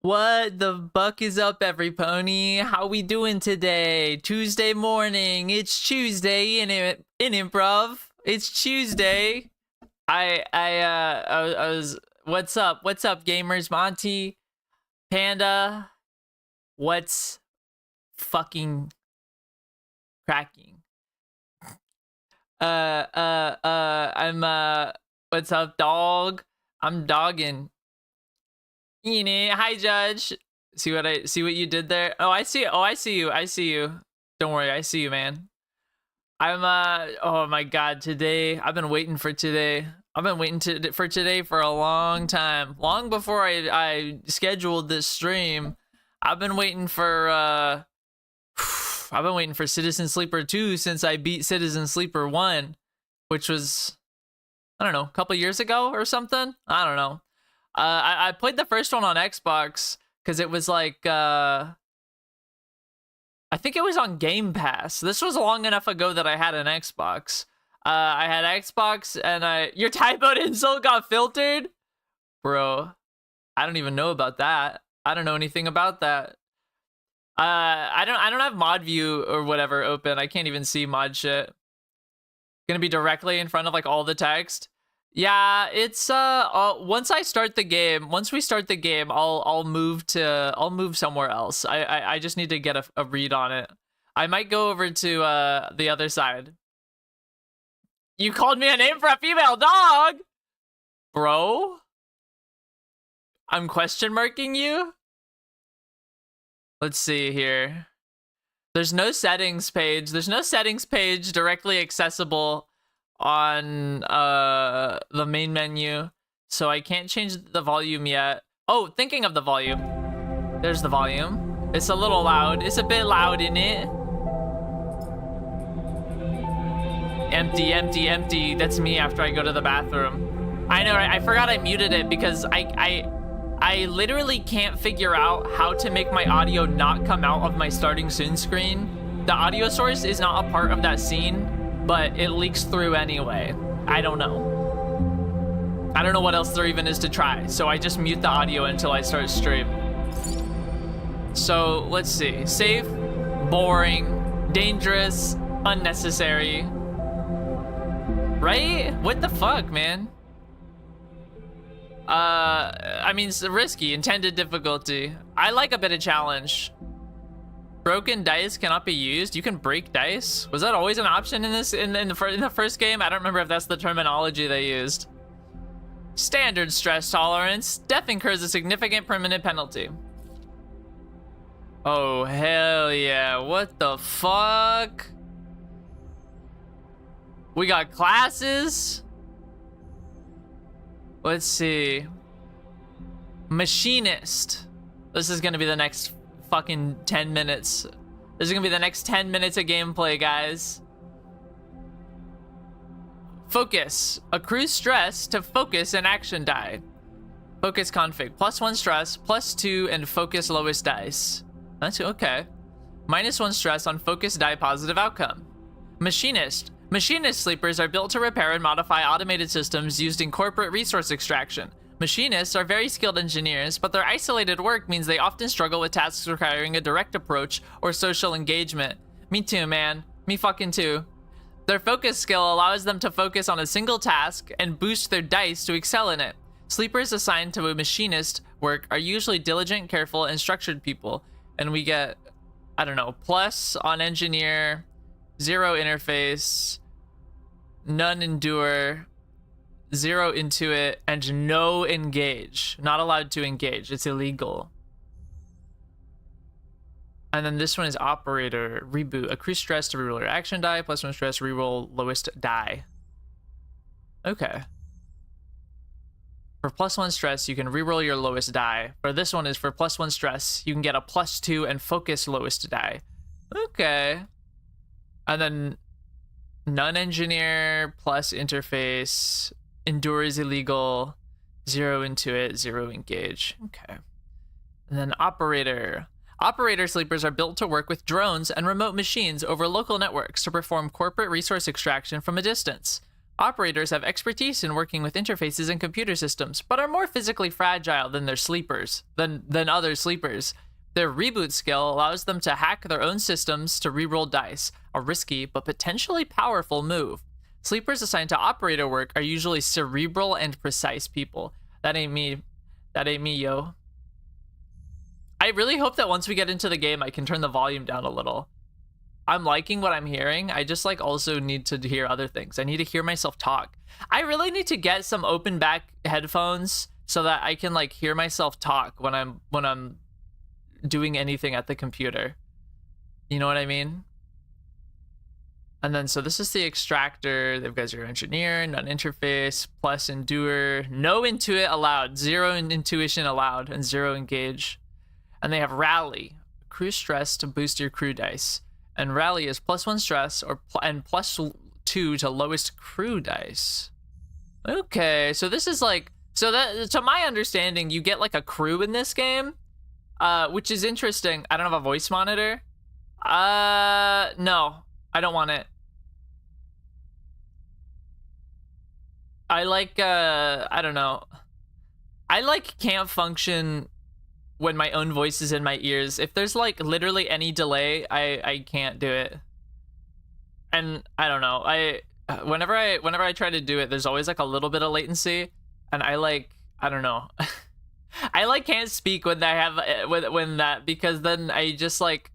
What the buck is up, every pony? How we doing today? Tuesday morning. It's Tuesday in improv. It's Tuesday. I was. What's up? What's up, gamers? Monty, Panda. What's fucking cracking? I'm. What's up, dog? I'm dogging. Hi, Judge. See what you did there? Oh, I see. Oh, I see you. I see you. Don't worry, I see you, man. I'm oh my god, today. I've been waiting for today. I've been waiting for today for a long time. Long before I scheduled this stream. I've been waiting for I've been waiting for Citizen Sleeper 2 since I beat Citizen Sleeper 1, which was, I don't know, a couple years ago or something. I don't know. I played the first one on Xbox because it was like, I think it was on Game Pass. This was long enough ago that I had an Xbox. I had Xbox and your typoed insult got filtered? Bro, I don't even know about that. I don't know anything about that. I don't have mod view or whatever open. I can't even see mod shit. Gonna be directly in front of like all the text. Yeah, it's once we start the game, I'll move somewhere else. I just need to get a read on it. I might go over to the other side. You called me a name for a female dog, bro. I'm question marking you. Let's see here. There's no settings page. There's no settings page directly accessible on the main menu, so I can't change the volume yet. Oh, thinking of the volume, there's the volume. It's a little loud. It's a bit loud in it. Empty, empty, empty. That's me after I go to the bathroom. I know, right? I forgot I muted it because I literally can't figure out how to make my audio not come out of my starting soon screen. The audio source is not a part of that scene, but it leaks through anyway. I don't know. I don't know what else there even is to try, so I just mute the audio until I start stream. So let's see. Safe, boring, dangerous, unnecessary. Right? What the fuck, man? I mean, it's risky, intended difficulty. I like a bit of challenge. Broken dice cannot be used. You can break dice. Was that always an option in this in the first game? I don't remember if that's the terminology they used. Standard stress tolerance. Death incurs a significant permanent penalty. Oh hell yeah! What the fuck? We got classes. Let's see. Machinist. This is gonna be the next fucking 10 minutes. This is gonna be the next 10 minutes of gameplay, guys. Focus. Accrue stress to focus and action die. Focus config. +1 stress, +2, and focus lowest dice. That's okay. -1 stress on focus die positive outcome. Machinist. Machinist sleepers are built to repair and modify automated systems used in corporate resource extraction. Machinists are very skilled engineers, but their isolated work means they often struggle with tasks requiring a direct approach or social engagement. Me too, man. Me fucking too. Their focus skill allows them to focus on a single task and boost their dice to excel in it. Sleepers assigned to a machinist work are usually diligent, careful, and structured people. And we get, I don't know, plus on engineer, 0 interface, none endure, 0 intuit, and no engage. Not allowed to engage. It's illegal. And then this one is operator. Reboot. Accrue stress to reroll your action die. +1 stress, reroll lowest die. Okay. For +1 stress, you can reroll your lowest die. For this one is for +1 stress, you can get a +2 and focus lowest die. Okay. And then none engineer plus interface. Endure is illegal. 0 intuit, 0 engage. Okay. And then operator. Operator sleepers are built to work with drones and remote machines over local networks to perform corporate resource extraction from a distance. Operators have expertise in working with interfaces and computer systems, but are more physically fragile than other sleepers. Their reboot skill allows them to hack their own systems to reroll dice, a risky but potentially powerful move. Sleepers assigned to operator work are usually cerebral and precise people. That ain't me. That ain't me, yo. I really hope that once we get into the game, I can turn the volume down a little. I'm liking what I'm hearing. I just like also need to hear other things. I need to hear myself talk. I really need to get some open back headphones so that I can like hear myself talk when I'm doing anything at the computer. You know what I mean? And then, so this is the extractor. They've got 0 engineer, none interface, plus endure, no intuit allowed, 0 intuition allowed, and 0 engage. And they have rally, crew stress to boost your crew dice. And rally is +1 stress and +2 to lowest crew dice. Okay, so this is like, so that, to my understanding, you get like a crew in this game, which is interesting. I don't have a voice monitor. No, I don't want it. I like, I don't know. I like can't function when my own voice is in my ears. If there's like literally any delay, I can't do it. And I don't know. Whenever I try to do it, there's always like a little bit of latency, and I don't know. I like can't speak when I have when that, because then I just like,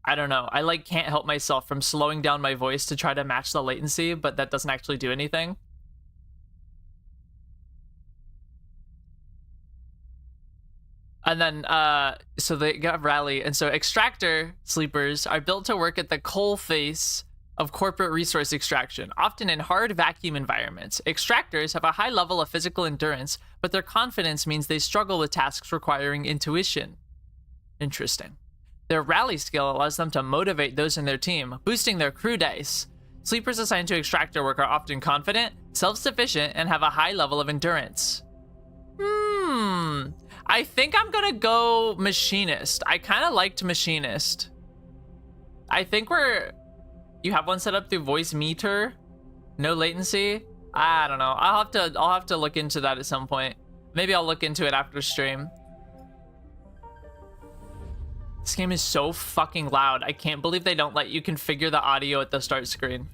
I don't know. I like can't help myself from slowing down my voice to try to match the latency, but that doesn't actually do anything. And then, so they got rally. And so extractor sleepers are built to work at the coal face of corporate resource extraction, often in hard vacuum environments. Extractors have a high level of physical endurance, but their confidence means they struggle with tasks requiring intuition. Interesting. Their rally skill allows them to motivate those in their team, boosting their crew dice. Sleepers assigned to extractor work are often confident, self-sufficient, and have a high level of endurance. I think I'm gonna go machinist. I kind of liked machinist. I think you have one set up through voice meter, no latency. I don't know. I'll have to look into that at some point. Maybe I'll look into it after stream. This game is so fucking loud. I can't believe they don't let you configure the audio at the start screen.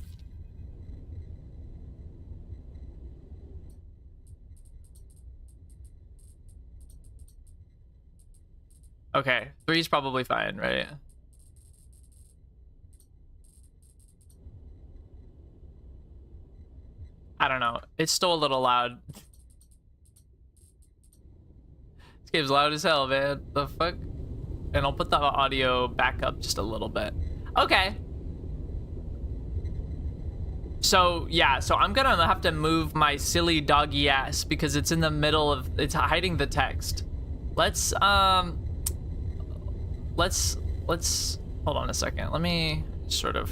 Okay, 3's probably fine, right? I don't know. It's still a little loud. This game's loud as hell, man. The fuck? And I'll put the audio back up just a little bit. Okay. So, yeah, so I'm gonna have to move my silly doggy ass because it's in the middle of, it's hiding the text. Let's, hold on a second. Let me sort of,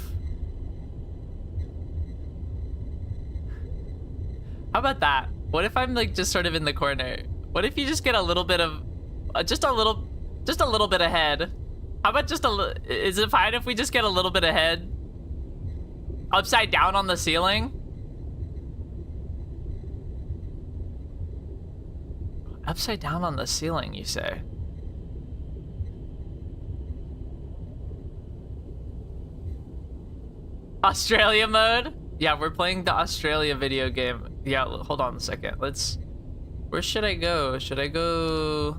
how about that? What if I'm like just sort of in the corner? What if you just get a little bit of, just a little bit ahead? How about just is it fine if we just get a little bit ahead? Upside down on the ceiling? Upside down on the ceiling, you say? Australia mode? Yeah, we're playing the Australia video game. Yeah, hold on a second. Where should I go? Should I go?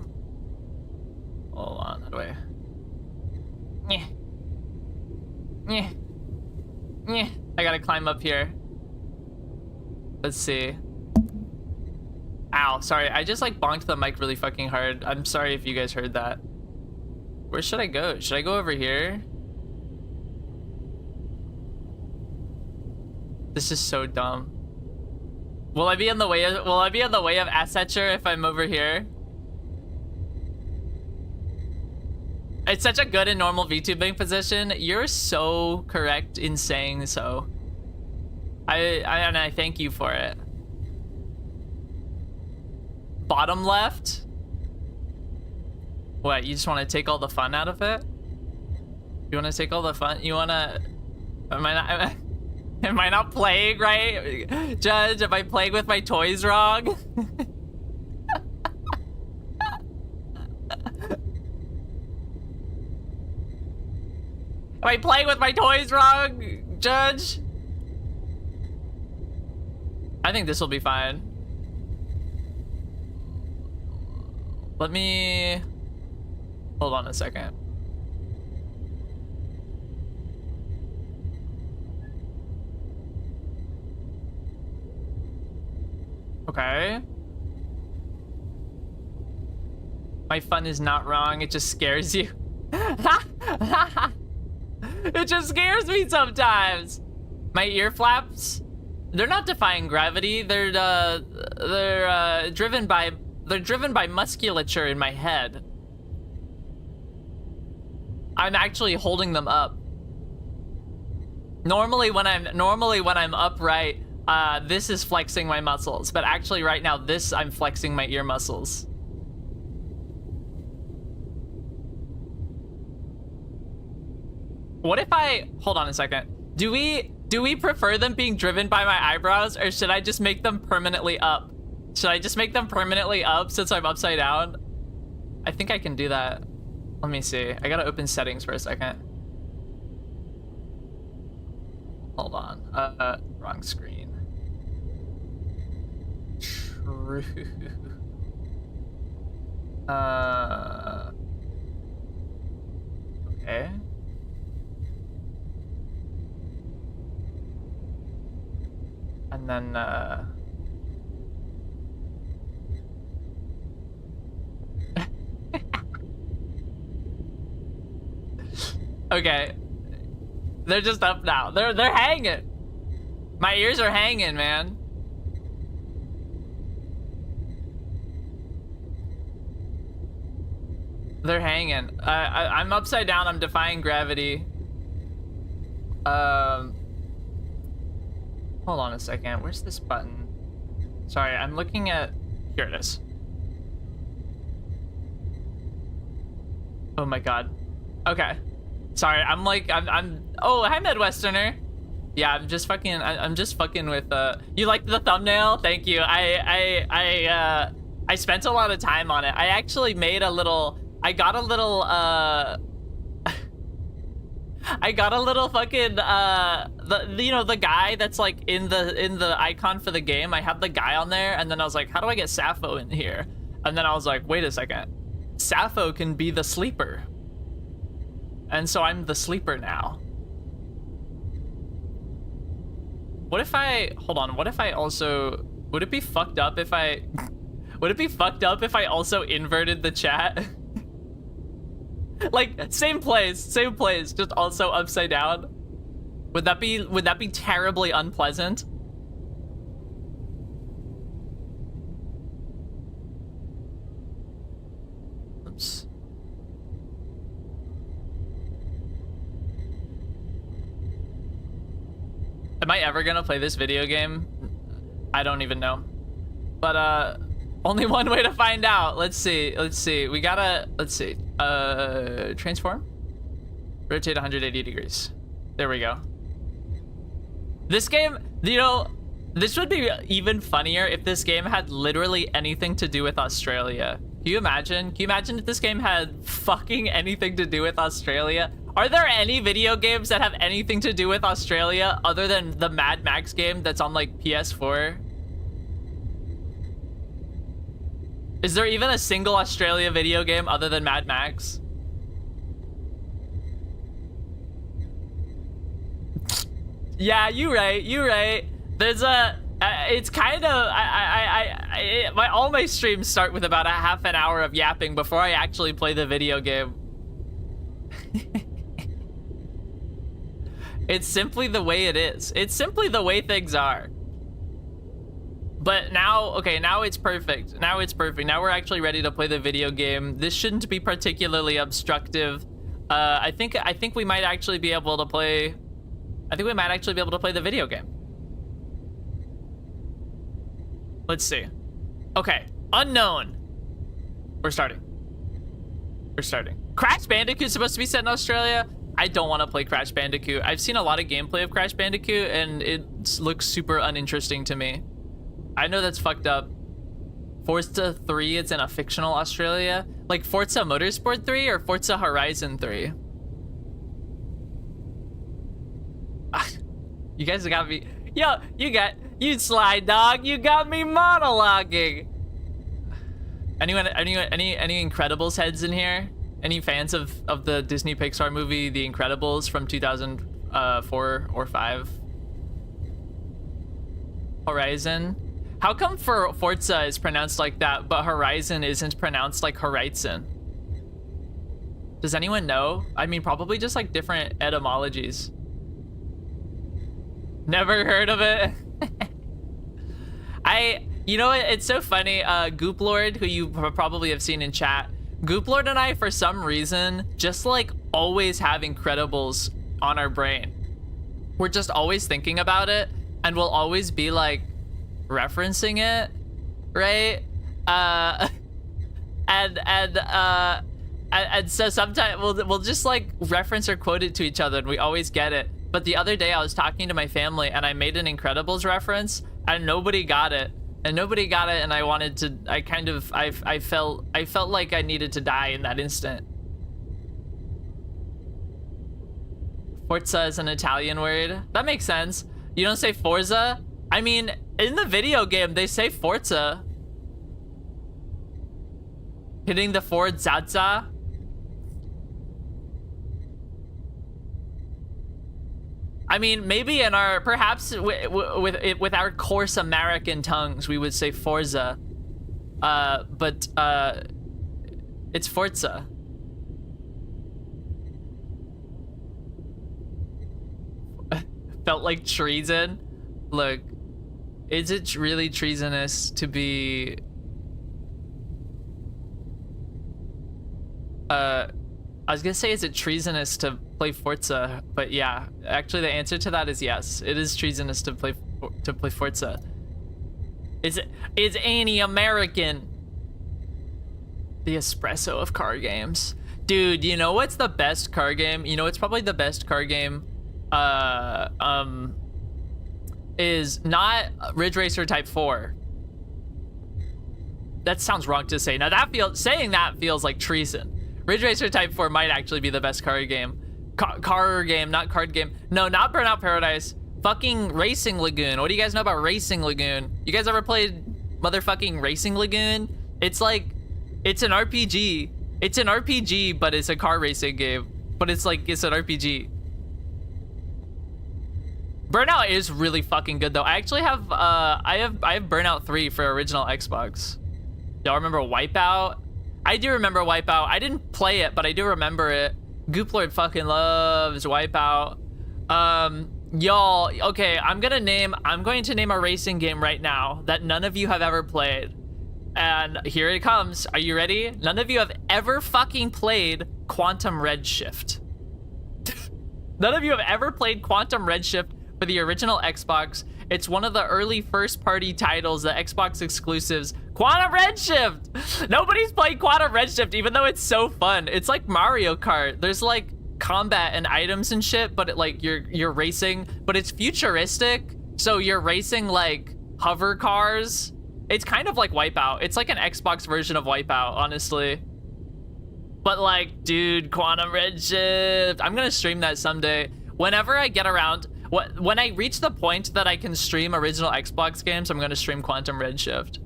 Hold on, that way. Yeah. Yeah. Yeah. I gotta climb up here. Let's see. Ow, sorry. I just like bonked the mic really fucking hard. I'm sorry if you guys heard that. Where should I go? Should I go over here? This is so dumb. Will I be in the way of Assetcher if I'm over here? It's such a good and normal VTubing position. You're so correct in saying so. And I thank you for it. Bottom left? What, you just want to take all the fun out of it? You want to take all the fun? You want to... Am I not playing right? Judge, am I playing with my toys wrong? Am I playing with my toys wrong, Judge? I think this will be fine. Let me... Hold on a second. Okay. My fun is not wrong, it just scares you. It just scares me sometimes. My ear flaps, they're not defying gravity. They're driven by musculature in my head. I'm actually holding them up. Normally when I'm upright, this is flexing my muscles, but actually right now I'm flexing my ear muscles. What if hold on a second. Do we prefer them being driven by my eyebrows, or should I just make them permanently up? Should I just make them permanently up since I'm upside down? I think I can do that. Let me see. I gotta open settings for a second. Hold on. Wrong screen. True. Okay. And then, okay. They're just up now. They're hanging. My ears are hanging, man. They're hanging. I'm upside down. I'm defying gravity. Hold on a second. Where's this button? Sorry, I'm looking at... Here it is. Oh my god. Okay. Sorry, I'm oh, hi Midwesterner. Yeah, I'm just fucking with you like the thumbnail? Thank you. I spent a lot of time on it. I actually made a little I got a little fucking the guy that's like in the icon for the game. I had the guy on there, and then I was like, how do I get Sappho in here? And then I was like, wait a second, Sappho can be the sleeper, and so I'm the sleeper now. What if hold on, what if I also, would it be fucked up if I also inverted the chat? Like, same place, just also upside down. Would that be terribly unpleasant? Oops. Am I ever gonna play this video game? I don't even know. But only one way to find out. Let's see. We gotta, transform? Rotate 180 degrees. There we go. This game, this would be even funnier if this game had literally anything to do with Australia. Can you imagine? Can you imagine if this game had fucking anything to do with Australia? Are there any video games that have anything to do with Australia other than the Mad Max game that's on like PS4? Is there even a single Australia video game other than Mad Max? Yeah, you're right. There's a, it's kind of, all my streams start with about a half an hour of yapping before I actually play the video game. It's simply the way it is. It's simply the way things are. But now, okay, now it's perfect. Now it's perfect. Now we're actually ready to play the video game. This shouldn't be particularly obstructive. I think we might actually be able to play. I think we might actually be able to play the video game. Let's see. Okay, unknown. We're starting. Crash Bandicoot's supposed to be set in Australia. I don't want to play Crash Bandicoot. I've seen a lot of gameplay of Crash Bandicoot and it looks super uninteresting to me. I know that's fucked up. Forza 3, it's in a fictional Australia. Like Forza Motorsport 3 or Forza Horizon 3? You guys got me. Yo, you sly dog, you got me monologuing. Any Incredibles heads in here? Any fans of the Disney Pixar movie The Incredibles from 2004 or 5? Horizon? How come for Forza is pronounced like that, but Horizon isn't pronounced like Horizon? Does anyone know? I mean, probably just like different etymologies. Never heard of it. You know what? It's so funny. Goop Lord, who you probably have seen in chat, Goop Lord and I, for some reason, just like always have Incredibles on our brain. We're just always thinking about it, and we'll always be like referencing it, right? And so sometimes we'll just like reference or quote it to each other, and we always get it. But the other day I was talking to my family and I made an Incredibles reference and nobody got it. And I wanted to, I felt like I needed to die in that instant. Forza is an Italian word. That makes sense. You don't say Forza? I mean, in the video game, they say Forza. Hitting the Ford Zaza. I mean, maybe in our, perhaps with our coarse American tongues, we would say Forza. But it's Forza. Felt like treason. Look, is it really treasonous to be I was gonna say, is it treasonous to play Forza? But yeah, actually the answer to that is yes. It is treasonous to play Forza. It's anti-American. The espresso of car games. Dude, you know what's the best car game? You know what's probably the best car game? Is not Ridge Racer Type 4. That sounds wrong to say. Now saying that feels like treason. Ridge Racer Type 4 might actually be the best car game. Car game, not card game. No, not Burnout Paradise. Fucking Racing Lagoon. What do you guys know about Racing Lagoon? You guys ever played motherfucking Racing Lagoon? It's like, it's an RPG. It's an RPG, but it's a car racing game. But it's like, it's an RPG. Burnout is really fucking good though. I actually have, I have Burnout 3 for original Xbox. Y'all remember Wipeout? I do remember Wipeout. I didn't play it, but I do remember it. Gooplord fucking loves Wipeout. Y'all, okay, I'm going to name a racing game right now that none of you have ever played. And here it comes. Are you ready? None of you have ever fucking played Quantum Redshift. None of you have ever played Quantum Redshift for the original Xbox. It's one of the early first-party titles, the Xbox exclusives. Quantum Redshift! Nobody's played Quantum Redshift, even though it's so fun. It's like Mario Kart. There's like combat and items and shit, but you're racing, but it's futuristic. So you're racing like hover cars. It's kind of like Wipeout. It's like an Xbox version of Wipeout, honestly. But like, dude, Quantum Redshift. I'm gonna stream that someday. Whenever I get around, when I reach the point that I can stream original Xbox games, I'm gonna stream Quantum Redshift.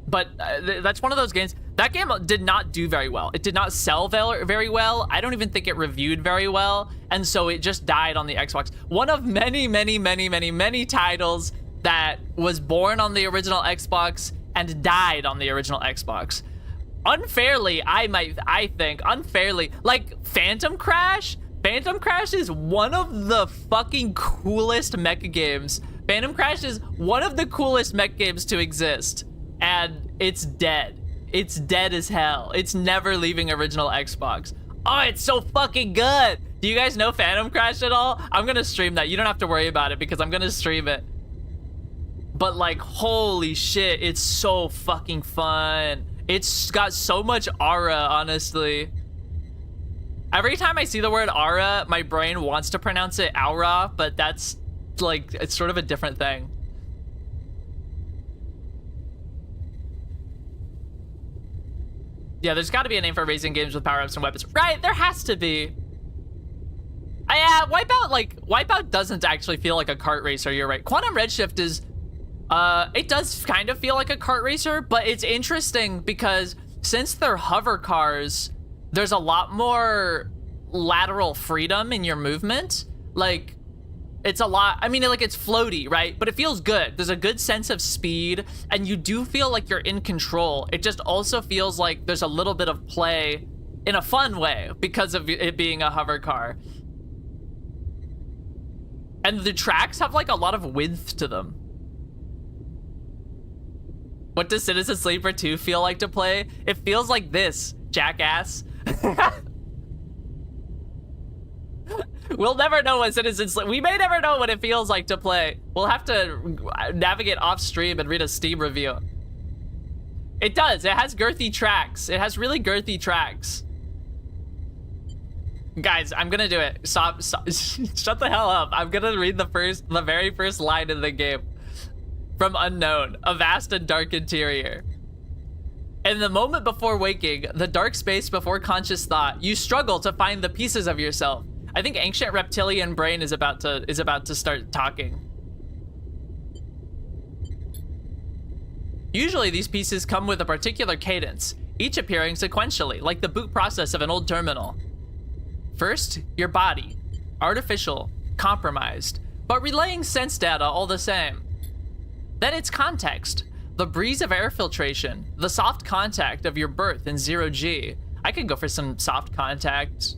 But that's one of those games. That game did not do very well. It did not sell very well. I don't even think it reviewed very well. And so it just died on the Xbox. One of many titles that was born on the original Xbox and died on the original Xbox. Unfairly, I think, unfairly, like Phantom Crash. Phantom Crash is one of the fucking coolest mecha games. Phantom Crash is one of the coolest mech games to exist. And it's dead. It's dead as hell. It's never leaving original Xbox. Oh, it's so fucking good. Do you guys know Phantom Crash at all? I'm gonna stream that. You don't have to worry about it because I'm gonna stream it. But like, holy shit, it's so fucking fun. It's got so much aura, honestly. Every time I see the word aura, my brain wants to pronounce it aura, but that's like, it's sort of a different thing. Yeah, there's got to be a name for racing games with power-ups and weapons. Right, there has to be. Yeah, Wipeout doesn't actually feel like a kart racer, you're right. Quantum Redshift is, it does kind of feel like a kart racer, but it's interesting because since they're hover cars, there's a lot more lateral freedom in your movement. Like, it's a lot, I mean, like, it's floaty, right? But it feels good. There's a good sense of speed, and you do feel like you're in control. It just also feels like there's a little bit of play in a fun way because of it being a hover car. And the tracks have, like, a lot of width to them. What does Citizen Sleeper 2 feel like to play? It feels like this, jackass. We'll never know what Citizen Sleeper... We may never know what it feels like to play. We'll have to navigate off stream and read a Steam review. It does. It has girthy tracks. It has really girthy tracks. Guys, I'm gonna do it. Stop. Shut the hell up. I'm gonna read the very first line in the game. From Unknown, a vast and dark interior. In the moment before waking, the dark space before conscious thought, you struggle to find the pieces of yourself. I think ancient reptilian brain is about to start talking. Usually these pieces come with a particular cadence, each appearing sequentially, like the boot process of an old terminal. First, your body, artificial, compromised, but relaying sense data all the same. Then it's context, the breeze of air filtration, the soft contact of your birth in 0G. I could go for some soft contact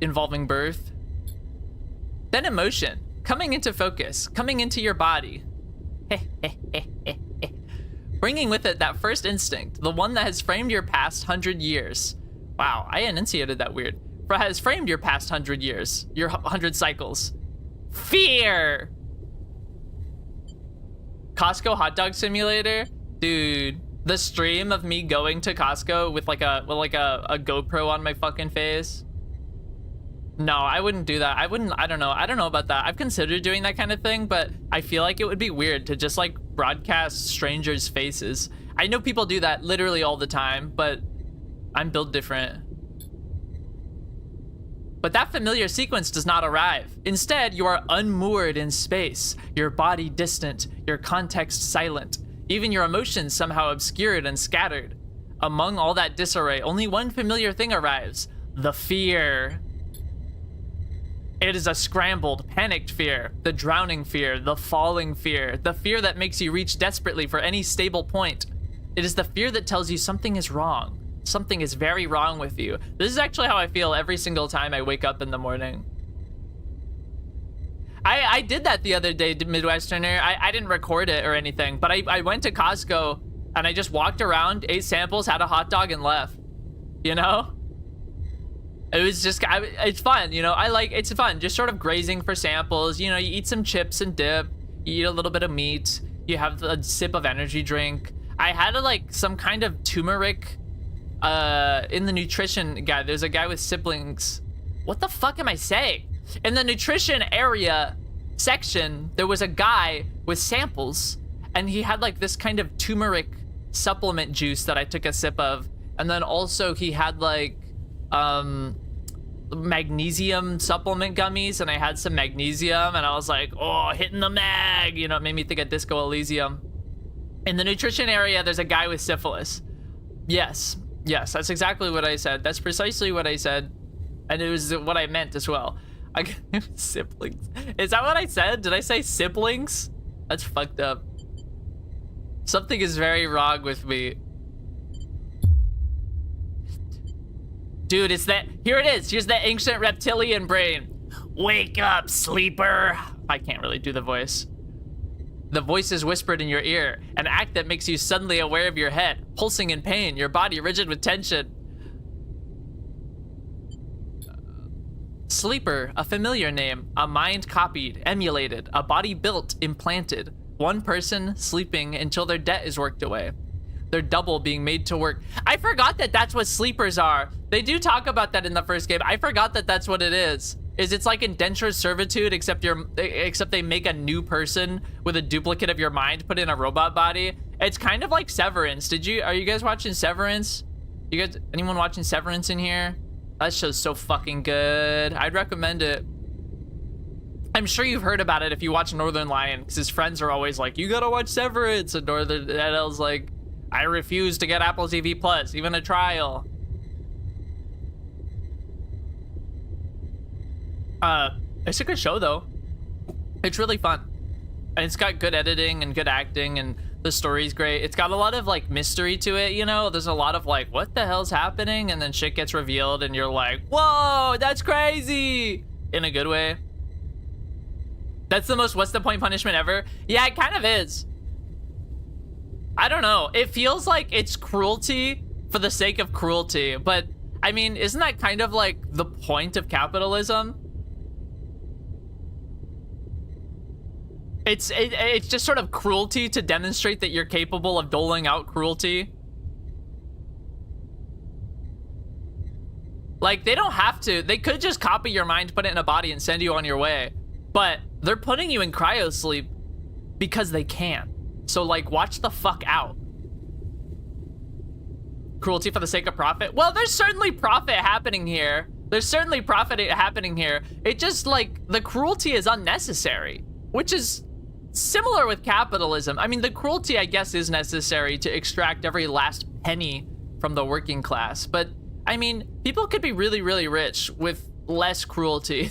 involving birth. Then emotion, coming into focus, coming into your body. Bringing with it that first instinct, the one that has framed your past 100 years. Wow, I enunciated that weird. Has framed your past 100 years, your 100 cycles. Fear! Costco hot dog simulator? Dude, the stream of me going to Costco with like a GoPro on my fucking face. No, I wouldn't do that. I don't know about that. I've considered doing that kind of thing, but I feel like it would be weird to just like broadcast strangers' faces. I know people do that literally all the time, but I'm built different. But that familiar sequence does not arrive. Instead, you are unmoored in space, your body distant, your context silent, even your emotions somehow obscured and scattered. Among all that disarray, only one familiar thing arrives: the fear. It is a scrambled, panicked fear, the drowning fear, the falling fear, the fear that makes you reach desperately for any stable point. It is the fear that tells you something is wrong. Something is very wrong with you. This is actually how I feel every single time I wake up in the morning. I did that the other day, Midwesterner. I didn't record it or anything, but I went to Costco and I just walked around, ate samples, had a hot dog, and left. You know? It was just, it's fun, you know? It's fun, just sort of grazing for samples. You know, you eat some chips and dip, you eat a little bit of meat, you have a sip of energy drink. I had some kind of turmeric in the nutrition guide. There's a guy with siblings. What the fuck am I saying? In the nutrition area section, there was a guy with samples, and he had like this kind of turmeric supplement juice that I took a sip of. And then also he had like magnesium supplement gummies, and I had some magnesium, and I was like, oh, hitting the mag, you know, it made me think of Disco Elysium. In the nutrition area, there's a guy with syphilis. Yes, that's exactly what I said. That's precisely what I said, and it was what I meant as well. Siblings. Is that what I said? Did I say siblings? That's fucked up. Something is very wrong with me. Dude, it's that, here it is. Here's that ancient reptilian brain. Wake up, sleeper. I can't really do the voice. The voice is whispered in your ear, an act that makes you suddenly aware of your head, pulsing in pain, your body rigid with tension. Sleeper, a familiar name, a mind copied, emulated, a body built, implanted. One person sleeping until their debt is worked away. They're double being made to work. I forgot that that's what sleepers are. They do talk about that in the first game. I forgot that that's what it is. It's like indentured servitude, except they make a new person with a duplicate of your mind put in a robot body. It's kind of like Severance. Are you guys watching Severance? Anyone watching Severance in here? That show's so fucking good. I'd recommend it. I'm sure you've heard about it if you watch Northern Lion, because his friends are always like, you gotta watch Severance, and Northern L's like, I refuse to get Apple TV Plus, even a trial. It's a good show though. It's really fun. And it's got good editing and good acting, and the story's great. It's got a lot of like mystery to it, you know? There's a lot of like, what the hell's happening? And then shit gets revealed and you're like, whoa, that's crazy! In a good way. That's the most what's the point punishment ever? Yeah, it kind of is. I don't know. It feels like it's cruelty for the sake of cruelty, but I mean, isn't that kind of like the point of capitalism? It's just sort of cruelty to demonstrate that you're capable of doling out cruelty. Like, they don't have to. They could just copy your mind, put it in a body, and send you on your way. But they're putting you in cryo sleep because they can. So, like, watch the fuck out. Cruelty for the sake of profit? Well, there's certainly profit happening here. There's certainly profit happening here. It just, like, the cruelty is unnecessary, which is similar with capitalism. I mean, the cruelty, I guess, is necessary to extract every last penny from the working class. But, I mean, people could be really, really rich with less cruelty.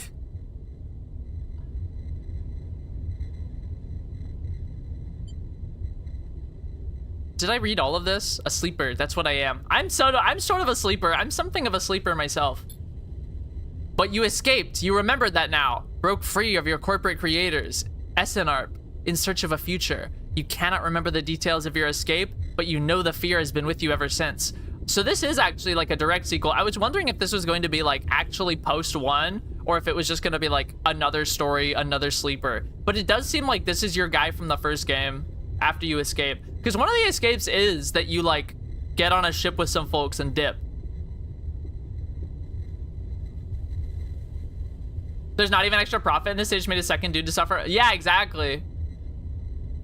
Did I read all of this? A sleeper, that's what I am. I'm sort of a sleeper. I'm something of a sleeper myself. But you escaped. You remembered that now. Broke free of your corporate creators. SNRP, in search of a future. You cannot remember the details of your escape, but you know the fear has been with you ever since. So this is actually like a direct sequel. I was wondering if this was going to be like actually post 1, or if it was just going to be like another story, another sleeper. But it does seem like this is your guy from the first game after you escape. Because one of the escapes is that you like get on a ship with some folks and dip. There's not even extra profit in this. They just made a second dude to suffer. Yeah, exactly.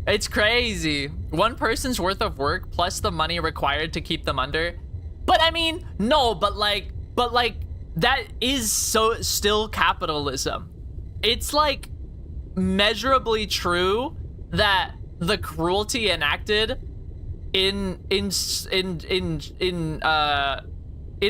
It's crazy. One person's worth of work plus the money required to keep them under. But I mean, no, but like that is so still capitalism. It's like measurably true that the cruelty enacted in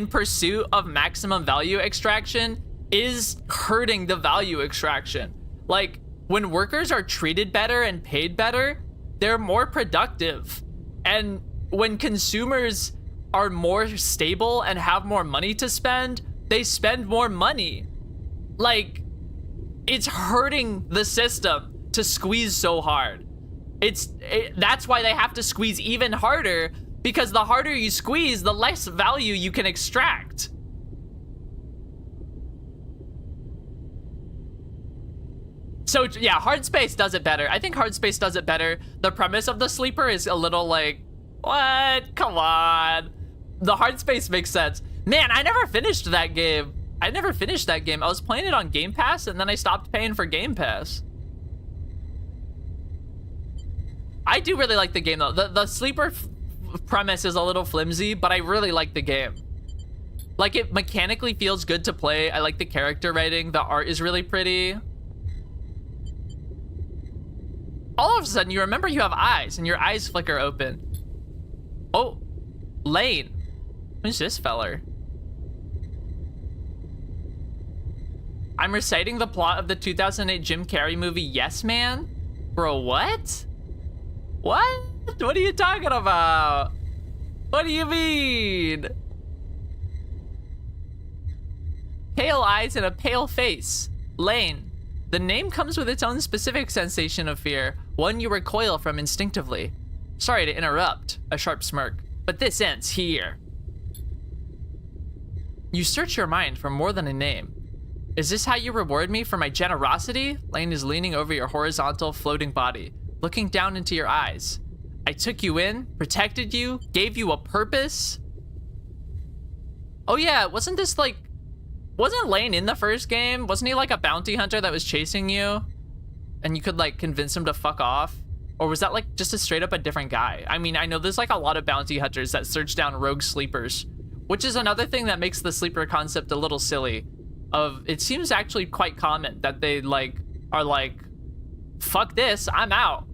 pursuit of maximum value extraction is hurting the value extraction. Like, when workers are treated better and paid better, they're more productive. And when consumers are more stable and have more money to spend, they spend more money. Like, it's hurting the system to squeeze so hard. That's why they have to squeeze even harder, because the harder you squeeze, the less value you can extract. So yeah, Hard Space does it better. I think Hard Space does it better. The premise of the sleeper is a little like, what? Come on. The Hard Space makes sense. Man, I never finished that game. I was playing it on Game Pass, and then I stopped paying for Game Pass. I do really like the game though. The sleeper premise is a little flimsy, but I really like the game. Like, it mechanically feels good to play. I like the character writing. The art is really pretty. All of a sudden, you remember you have eyes, and your eyes flicker open. Oh, Lane. Who's this feller? I'm reciting the plot of the 2008 Jim Carrey movie, Yes Man? Bro, what? What? What are you talking about? What do you mean? Pale eyes and a pale face. Lane. The name comes with its own specific sensation of fear, one you recoil from instinctively. Sorry to interrupt, a sharp smirk, but this ends here. You search your mind for more than a name. Is this how you reward me for my generosity? Lane is leaning over your horizontal, floating body, looking down into your eyes. I took you in, protected you, gave you a purpose. Oh yeah, wasn't Lane in the first game? Wasn't he like a bounty hunter that was chasing you? And you could like convince him to fuck off? Or was that like just a straight up a different guy? I mean, I know there's like a lot of bounty hunters that search down rogue sleepers, which is another thing that makes the sleeper concept a little silly. It seems actually quite common that they like are like, fuck this, I'm out.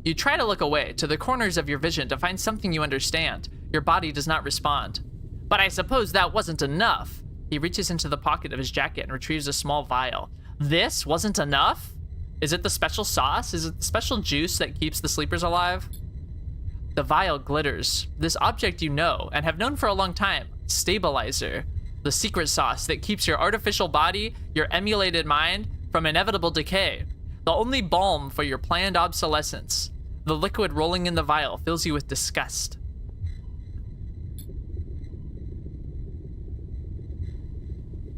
You try to look away to the corners of your vision to find something you understand. Your body does not respond. But I suppose that wasn't enough. He reaches into the pocket of his jacket and retrieves a small vial. This wasn't enough? Is it the special sauce? Is it the special juice that keeps the sleepers alive? The vial glitters. This object you know and have known for a long time. Stabilizer. The secret sauce that keeps your artificial body, your emulated mind, from inevitable decay. The only balm for your planned obsolescence. The liquid rolling in the vial fills you with disgust.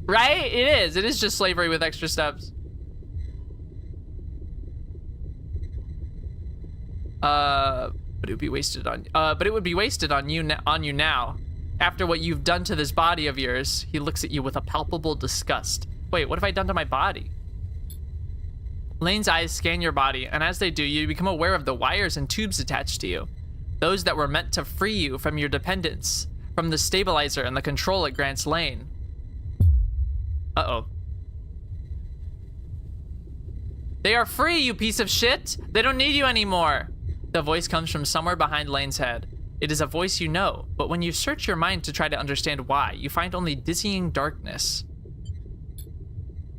Right? It is. It is just slavery with extra steps. But it would be wasted on you now. After what you've done to this body of yours, he looks at you with a palpable disgust. Wait, what have I done to my body? Lane's eyes scan your body, and as they do, you become aware of the wires and tubes attached to you. Those that were meant to free you from your dependence, from the stabilizer and the control it grants Lane. Uh-oh. They are free, you piece of shit! They don't need you anymore! The voice comes from somewhere behind Lane's head. It is a voice you know, but when you search your mind to try to understand why, you find only dizzying darkness.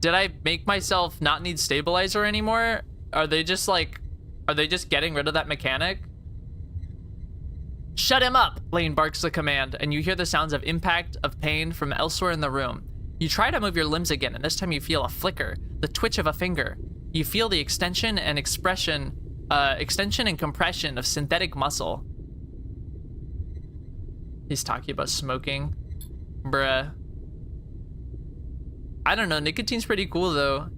Did I make myself not need stabilizer anymore? Are they just getting rid of that mechanic? Shut him up, Lane barks the command, and you hear the sounds of impact, of pain from elsewhere in the room. You try to move your limbs again, and this time you feel a flicker, the twitch of a finger. You feel the extension and compression of synthetic muscle. He's talking about smoking. Bruh. I don't know, nicotine's pretty cool though.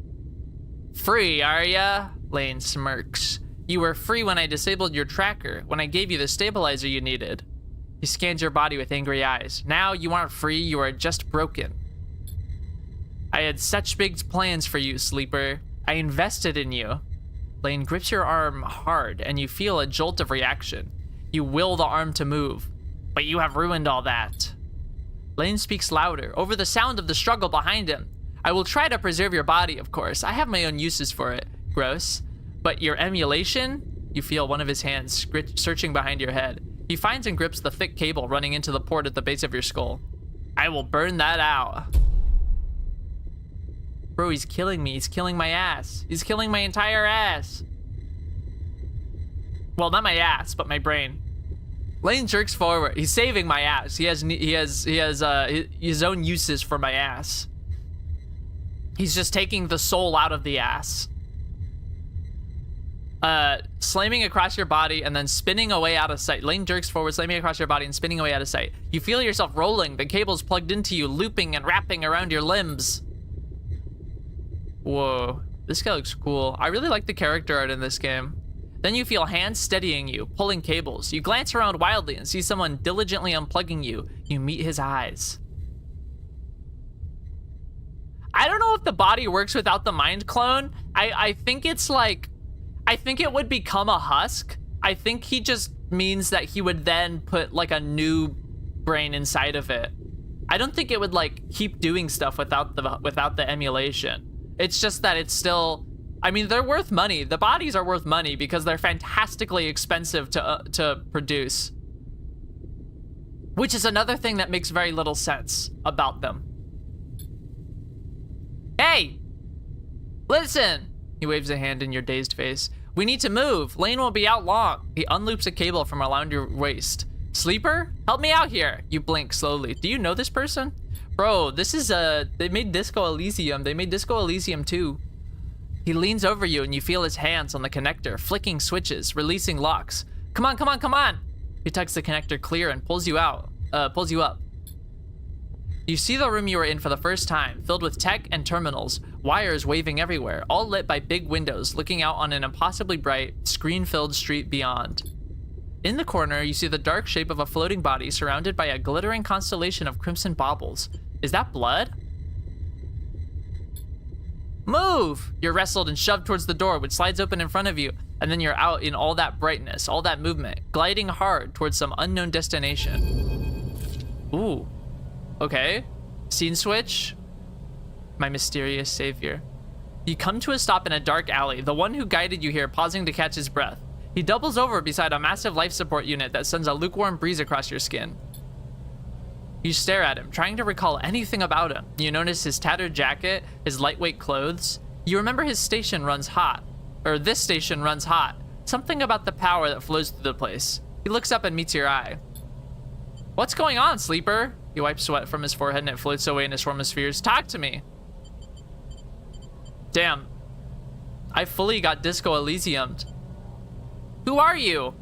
Free, are ya? Lane smirks. You were free when I disabled your tracker, when I gave you the stabilizer you needed. He scans your body with angry eyes. Now you aren't free, you are just broken. I had such big plans for you, sleeper. I invested in you. Lane grips your arm hard, and you feel a jolt of reaction. You will the arm to move, but you have ruined all that. Lane speaks louder, over the sound of the struggle behind him. I will try to preserve your body, of course. I have my own uses for it. Gross. But your emulation? You feel one of his hands searching behind your head. He finds and grips the thick cable running into the port at the base of your skull. I will burn that out. Bro, he's killing me. He's killing my ass. He's killing my entire ass. Well, not my ass, but my brain. Lane jerks forward. He's saving my ass. He has his own uses for my ass. He's just taking the soul out of the ass. Slamming across your body and then spinning away out of sight. Lane jerks forward, slamming across your body and spinning away out of sight. You feel yourself rolling, the cables plugged into you, looping and wrapping around your limbs. Whoa, this guy looks cool. I really like the character art in this game. Then you feel hands steadying you, pulling cables. You glance around wildly and see someone diligently unplugging you. You meet his eyes. I don't know if the body works without the mind clone. I think it's like, I think it would become a husk. I think he just means that he would then put like a new brain inside of it. I don't think it would like keep doing stuff without the emulation. It's just that it's still, I mean, they're worth money. The bodies are worth money because they're fantastically expensive to produce. Which is another thing that makes very little sense about them. Hey! Listen! He waves a hand in your dazed face. We need to move. Lane won't be out long. He unloops a cable from around your waist. Sleeper? Help me out here. You blink slowly. Do you know this person? Bro, this is they made Disco Elysium. They made Disco Elysium too. He leans over you and you feel his hands on the connector, flicking switches, releasing locks. Come on, come on, come on! He tugs the connector clear and pulls you up. You see the room you were in for the first time, filled with tech and terminals. Wires waving everywhere, all lit by big windows looking out on an impossibly bright, screen-filled street beyond. In the corner, you see the dark shape of a floating body surrounded by a glittering constellation of crimson baubles. Is that blood? Move! You're wrestled and shoved towards the door, which slides open in front of you, and then you're out in all that brightness, all that movement, gliding hard towards some unknown destination. Ooh. Okay. Scene switch. My mysterious savior. You come to a stop in a dark alley, the one who guided you here pausing to catch his breath. He doubles over beside a massive life support unit that sends a lukewarm breeze across your skin. You stare at him, trying to recall anything about him. You notice his tattered jacket, his lightweight clothes. You remember his station runs hot. Or this station runs hot. Something about the power that flows through the place. He looks up and meets your eye. What's going on, sleeper? He wipes sweat from his forehead and it floats away in a swarm of spheres. Talk to me. Damn. I fully got Disco Elysium'd. Who are you?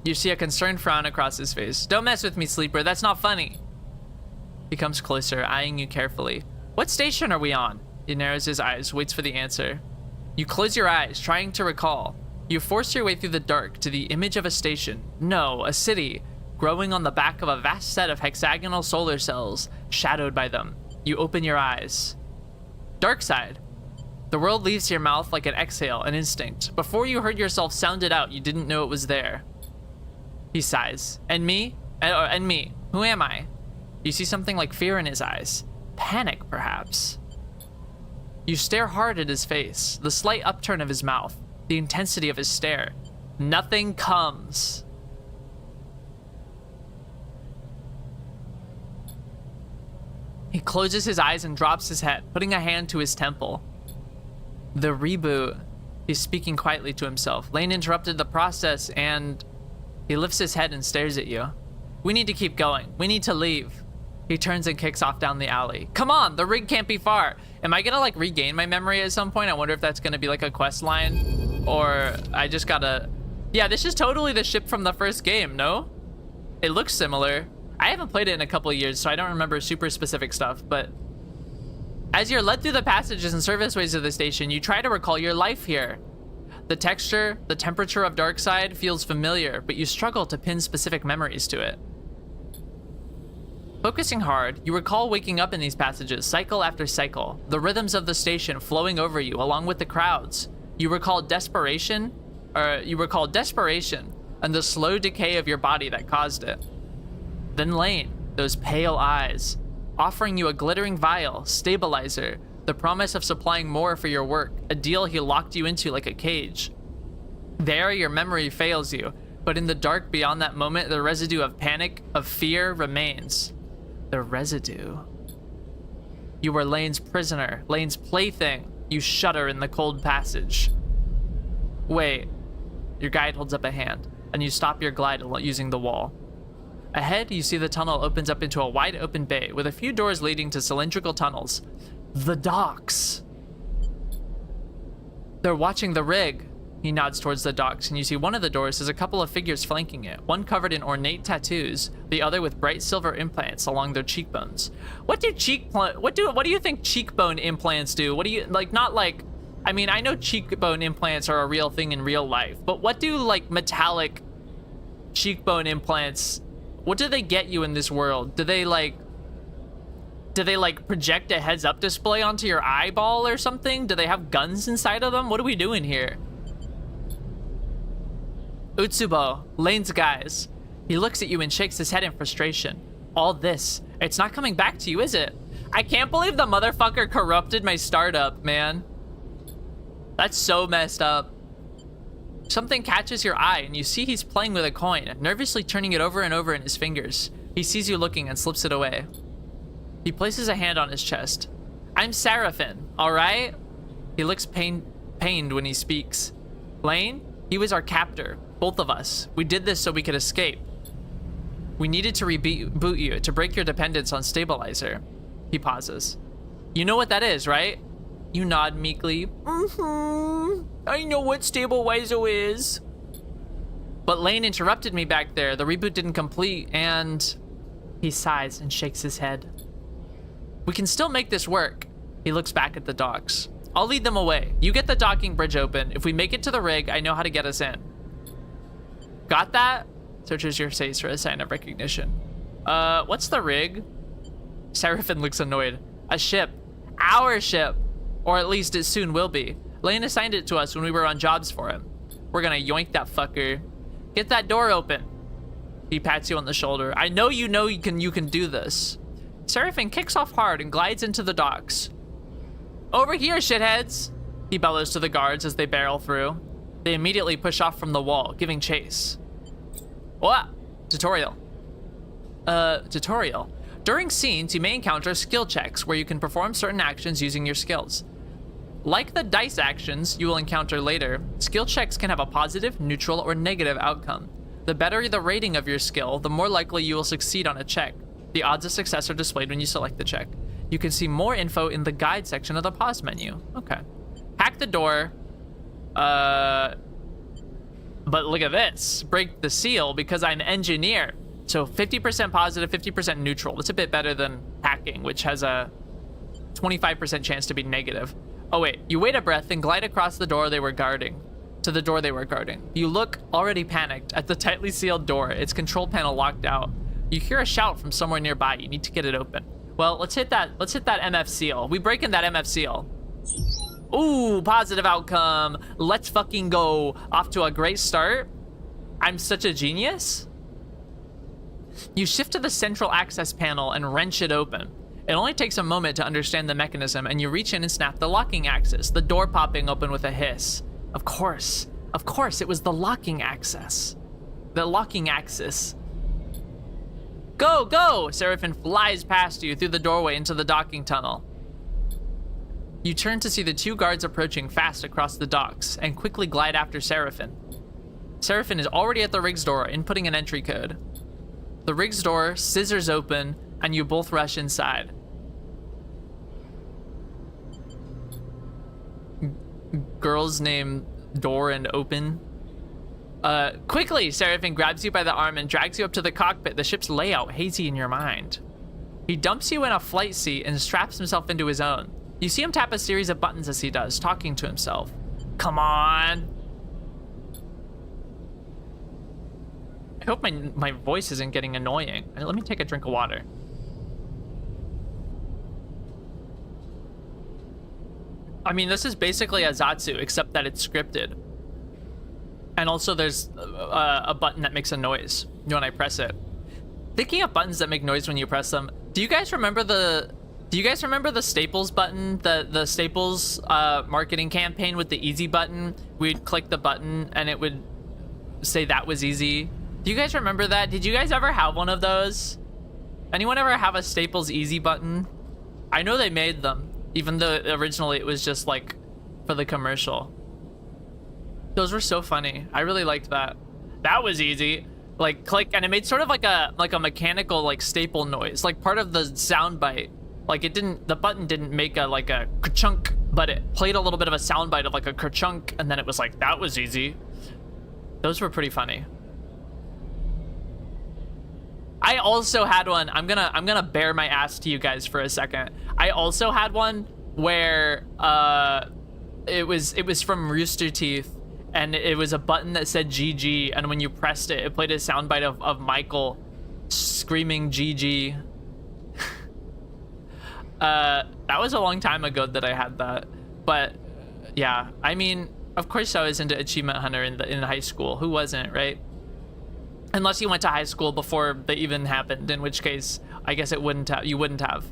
You see a concerned frown across his face. Don't mess with me, sleeper. That's not funny. He comes closer, eyeing you carefully. What station are we on? He narrows his eyes, waits for the answer. You close your eyes, trying to recall. You force your way through the dark to the image of a station. No, a city, growing on the back of a vast set of hexagonal solar cells, shadowed by them. You open your eyes. Dark side. The world leaves your mouth like an exhale, an instinct. Before you heard yourself sound it out, you didn't know it was there. He sighs. And me? And me. Who am I? You see something like fear in his eyes. Panic, perhaps. You stare hard at his face, the slight upturn of his mouth, the intensity of his stare. Nothing comes. He closes his eyes and drops his head, putting a hand to his temple. The reboot. He's speaking quietly to himself. Lane interrupted the process and he lifts his head and stares at you. We need to keep going. We need to leave. He turns and kicks off down the alley. Come on, the rig can't be far. Am I gonna like regain my memory at some point? I wonder if that's gonna be like a quest line or I just gotta... Yeah, this is totally the ship from the first game, no? It looks similar. I haven't played it in a couple of years, so I don't remember super specific stuff, but as you're led through the passages and serviceways of the station, you try to recall your life here. The texture, the temperature of Darkside feels familiar, but you struggle to pin specific memories to it. Focusing hard, you recall waking up in these passages, cycle after cycle, the rhythms of the station flowing over you along with the crowds. You recall desperation and the slow decay of your body that caused it. Then Lane, those pale eyes, offering you a glittering vial, stabilizer, the promise of supplying more for your work, a deal he locked you into like a cage. There, your memory fails you, but in the dark beyond that moment, the residue of panic, of fear remains. The residue. You were Lane's prisoner, Lane's plaything. You shudder in the cold passage. Wait. Your guide holds up a hand, and you stop your glide using the wall. Ahead, you see the tunnel opens up into a wide open bay with a few doors leading to cylindrical tunnels. The docks. They're watching the rig. He nods towards the docks, and you see one of the doors has a couple of figures flanking it, one covered in ornate tattoos, the other with bright silver implants along their cheekbones. What do you think cheekbone implants do? What do you like? Not like, I mean, I know cheekbone implants are a real thing in real life, but what do like metallic cheekbone implants? What do they get you in this world? Do they like project a heads-up display onto your eyeball or something? Do they have guns inside of them? What are we doing here? Utsubo, Lane's guys. He looks at you and shakes his head in frustration. All this, it's not coming back to you, is it? I can't believe the motherfucker corrupted my startup, man. That's so messed up. Something catches your eye and you see he's playing with a coin, nervously turning it over and over in his fingers. He sees you looking and slips it away. He places a hand on his chest. I'm Seraphin, all right? He looks pained when he speaks. Lane, he was our captor, both of us. We did this so we could escape. We needed to reboot you, to break your dependence on stabilizer. He pauses. You know what that is, right? You nod meekly. I know what stabilizer is. But Lane interrupted me back there. The reboot didn't complete, and he sighs and shakes his head. We can still make this work. He looks back at the docks. I'll lead them away. You get the docking bridge open. If we make it to the rig, I know how to get us in. Got that? Searches your face for a sign of recognition. What's the rig? Seraphin looks annoyed. A ship. Our ship. Or at least it soon will be. Lane assigned it to us when we were on jobs for him. We're gonna yoink that fucker. Get that door open. He pats you on the shoulder. I know you can do this. Seraphin kicks off hard and glides into the docks. Over here, shitheads! He bellows to the guards as they barrel through. They immediately push off from the wall, giving chase. What? Tutorial. Tutorial. During scenes, you may encounter skill checks where you can perform certain actions using your skills. Like the dice actions you will encounter later, skill checks can have a positive, neutral, or negative outcome. The better the rating of your skill, the more likely you will succeed on a check. The odds of success are displayed when you select the check. You can see more info in the guide section of the pause menu. Okay. Hack the door. But look at this. Break the seal because I'm engineer. So 50% positive, 50% neutral. That's a bit better than hacking, which has a 25% chance to be negative. Oh wait, you wait a breath and glide across the door they were guarding. To the door they were guarding. You look, already panicked, at the tightly sealed door, its control panel locked out. You hear a shout from somewhere nearby. You need to get it open. Well, let's hit that MF seal. We break in that MF seal. Ooh, positive outcome. Let's fucking go. Off to a great start. I'm such a genius. You shift to the central access panel and wrench it open. It only takes a moment to understand the mechanism, and you reach in and snap the locking axis, the door popping open with a hiss. Of course, it was the locking axis. The locking axis. Go, go! Seraphin flies past you through the doorway into the docking tunnel. You turn to see the two guards approaching fast across the docks and quickly glide after Seraphin. Seraphin is already at the rig's door, inputting an entry code. The rig's door scissors open, and you both rush inside. Girls named Door and Open. Quickly, Seraphin grabs you by the arm and drags you up to the cockpit, the ship's layout hazy in your mind. He dumps you in a flight seat and straps himself into his own. You see him tap a series of buttons as he does, talking to himself. Come on. I hope my voice isn't getting annoying. Let me take a drink of water. I mean, this is basically a Zatsu, except that it's scripted. And also there's a button that makes a noise when I press it. Thinking of buttons that make noise when you press them, do you guys remember the Staples button? The Staples marketing campaign with the easy button? We'd click the button and it would say that was easy. Do you guys remember that? Did you guys ever have one of those? Anyone ever have a Staples easy button? I know they made them, even though originally it was just like for the commercial. Those were so funny. I really liked that. That was easy. Like click, and it made sort of like a mechanical like staple noise, like part of the sound bite. Like the button didn't make a ka-chunk, but it played a little bit of a sound bite of like a ka-chunk, and then it was like, that was easy. Those were pretty funny. I also had one. I'm gonna bare my ass to you guys for a second. I also had one where it was from Rooster Teeth. And it was a button that said GG, and when you pressed it, it played a soundbite of Michael screaming GG. That was a long time ago that I had that, but yeah, I mean, of course I was into Achievement Hunter in high school. Who wasn't, right? Unless you went to high school before they even happened, in which case I guess you wouldn't have.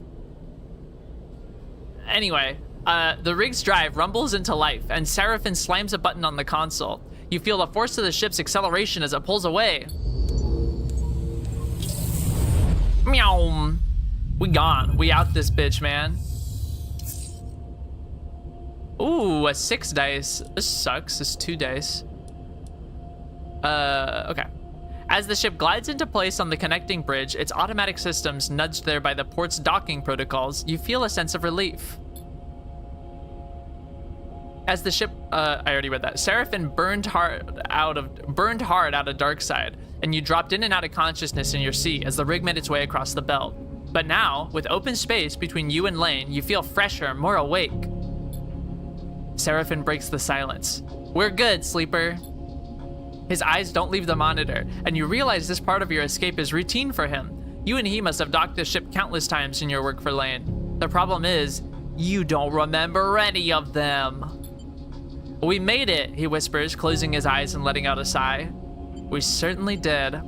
Anyway. The rig's drive rumbles into life, and Seraphin slams a button on the console. You feel the force of the ship's acceleration as it pulls away. Meow. We gone. We out this bitch, man. Ooh, a 6 dice. This sucks. It's 2 dice. Okay. As the ship glides into place on the connecting bridge, its automatic systems nudged there by the port's docking protocols, you feel a sense of relief. As the ship, I already read that. Seraphin burned hard out of Darkside, and you dropped in and out of consciousness in your seat as the rig made its way across the belt. But now, with open space between you and Lane, you feel fresher, more awake. Seraphin breaks the silence. We're good, sleeper. His eyes don't leave the monitor, and you realize this part of your escape is routine for him. You and he must have docked the ship countless times in your work for Lane. The problem is, you don't remember any of them. We made it, he whispers, closing his eyes and letting out a sigh. We certainly did.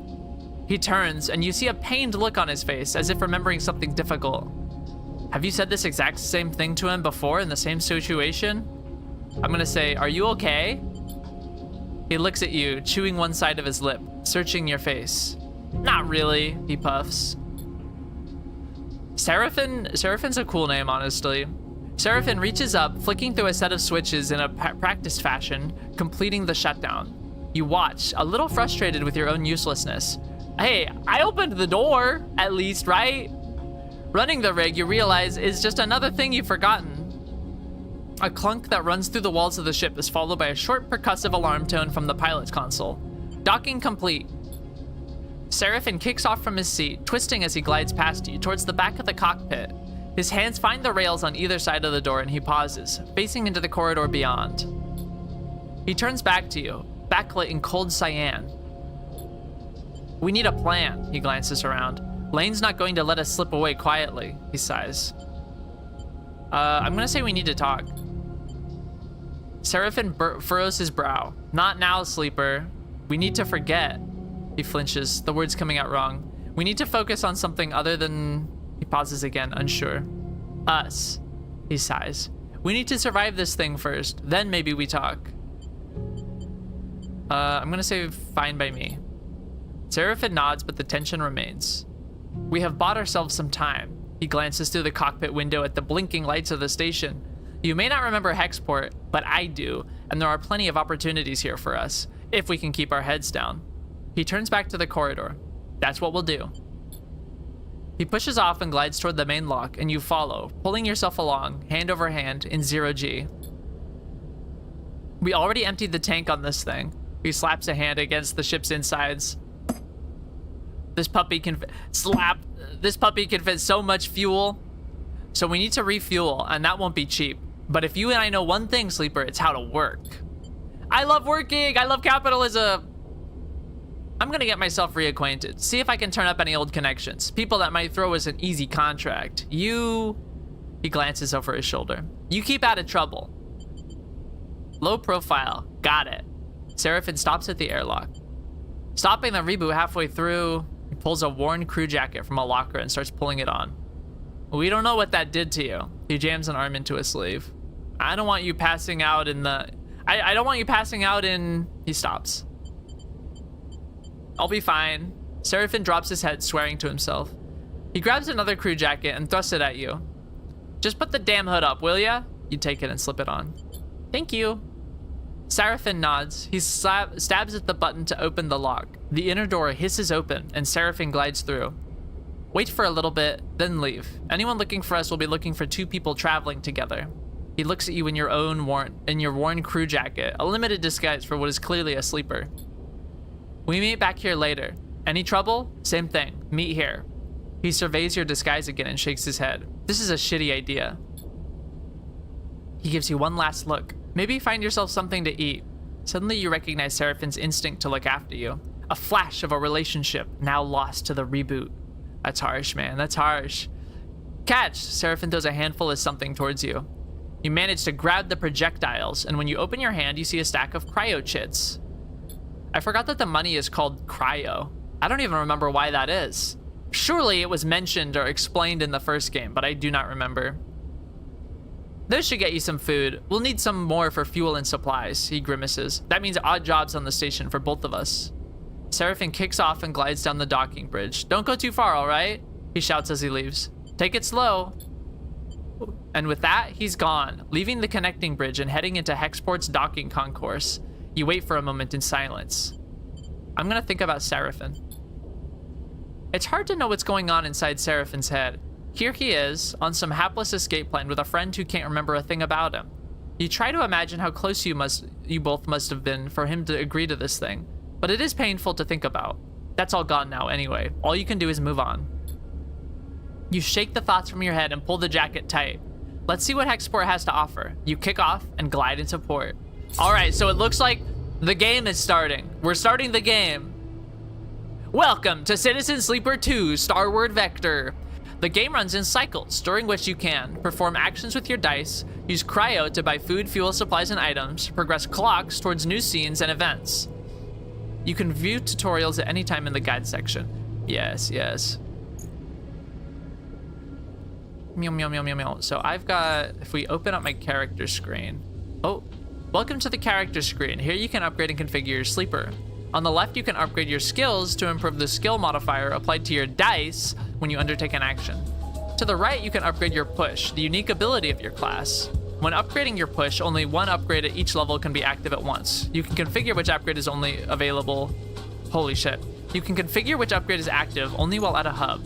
He turns, and you see a pained look on his face, as if remembering something difficult. Have you said this exact same thing to him before in the same situation? I'm gonna say, are you okay? He looks at you, chewing one side of his lip, searching your face. Not really, he puffs. Seraphin's a cool name, honestly. Seraphin reaches up, flicking through a set of switches in a practiced fashion, completing the shutdown. You watch, a little frustrated with your own uselessness. Hey, I opened the door, at least, right? Running the rig, you realize, is just another thing you've forgotten. A clunk that runs through the walls of the ship is followed by a short percussive alarm tone from the pilot's console. Docking complete. Seraphin kicks off from his seat, twisting as he glides past you towards the back of the cockpit. His hands find the rails on either side of the door and he pauses, facing into the corridor beyond. He turns back to you, backlit in cold cyan. We need a plan, he glances around. Lane's not going to let us slip away quietly, he sighs. I'm gonna say we need to talk. Seraphin furrows his brow. Not now, sleeper. We need to forget. He flinches, the words coming out wrong. We need to focus on something other than... He pauses again, unsure. Us. He sighs. We need to survive this thing first, then maybe we talk. I'm gonna say fine by me. Seraphin nods, but the tension remains. We have bought ourselves some time. He glances through the cockpit window at the blinking lights of the station. You may not remember Hexport, but I do, and there are plenty of opportunities here for us, if we can keep our heads down. He turns back to the corridor. That's what we'll do. He pushes off and glides toward the main lock, and you follow, pulling yourself along, hand over hand, in 0G. We already emptied the tank on this thing. He slaps a hand against the ship's insides. This puppy can fit so much fuel. So we need to refuel, and that won't be cheap. But if you and I know one thing, sleeper, it's how to work. I love working. I love capitalism. I'm gonna get myself reacquainted. See if I can turn up any old connections. People that might throw us an easy contract. You... He glances over his shoulder. You keep out of trouble. Low profile. Got it. Seraphin stops at the airlock. Stopping the reboot halfway through, he pulls a worn crew jacket from a locker and starts pulling it on. We don't know what that did to you. He jams an arm into a sleeve. I don't want you passing out in the... I don't want you passing out in... He stops. I'll be fine. Seraphin drops his head, swearing to himself. He grabs another crew jacket and thrusts it at you. Just put the damn hood up, will ya? You take it and slip it on. Thank you. Seraphin nods. He stabs at the button to open the lock. The inner door hisses open, and Seraphin glides through. Wait for a little bit, then leave. Anyone looking for us will be looking for two people traveling together. He looks at you in your worn crew jacket, a limited disguise for what is clearly a sleeper. We meet back here later. Any trouble? Same thing. Meet here. He surveys your disguise again and shakes his head. This is a shitty idea. He gives you one last look. Maybe find yourself something to eat. Suddenly you recognize Seraphin's instinct to look after you. A flash of a relationship now lost to the reboot. That's harsh, man. That's harsh. Catch! Seraphin throws a handful of something towards you. You manage to grab the projectiles, and when you open your hand, you see a stack of cryo chits. I forgot that the money is called cryo. I don't even remember why that is. Surely it was mentioned or explained in the first game, but I do not remember. Those should get you some food. We'll need some more for fuel and supplies, he grimaces. That means odd jobs on the station for both of us. Seraphin kicks off and glides down the docking bridge. Don't go too far, all right? He shouts as he leaves. Take it slow. And with that, he's gone, leaving the connecting bridge and heading into Hexport's docking concourse. You wait for a moment in silence. I'm gonna think about Seraphin. It's hard to know what's going on inside Seraphin's head. Here he is, on some hapless escape plan with a friend who can't remember a thing about him. You try to imagine how close you both must have been for him to agree to this thing, but it is painful to think about. That's all gone now anyway. All you can do is move on. You shake the thoughts from your head and pull the jacket tight. Let's see what Hexport has to offer. You kick off and glide into port. All right, so it looks like the game is starting. We're starting the game. Welcome to Citizen Sleeper 2 Starward Vector. The game runs in cycles, during which you can perform actions with your dice, use cryo to buy food, fuel, supplies, and items, progress clocks towards new scenes and events. You can view tutorials at any time in the guide section. Yes, yes. Meow, meow, meow, meow, meow. So I've got, if we open up my character screen. Oh, welcome to the character screen. Here you can upgrade and configure your sleeper. On the left, you can upgrade your skills to improve the skill modifier applied to your dice when you undertake an action. To the right, you can upgrade your push, the unique ability of your class. When upgrading your push, only one upgrade at each level can be active at once. You can configure which upgrade is only available. Holy shit. You can configure which upgrade is active only while at a hub.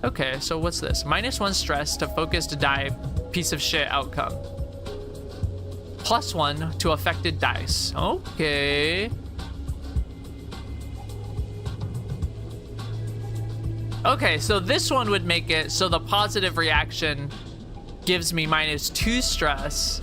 Okay, so what's this? -1 stress to focus to die piece of shit outcome. +1 to affected dice. Okay. Okay, so this one would make it so the positive reaction gives me -2 stress.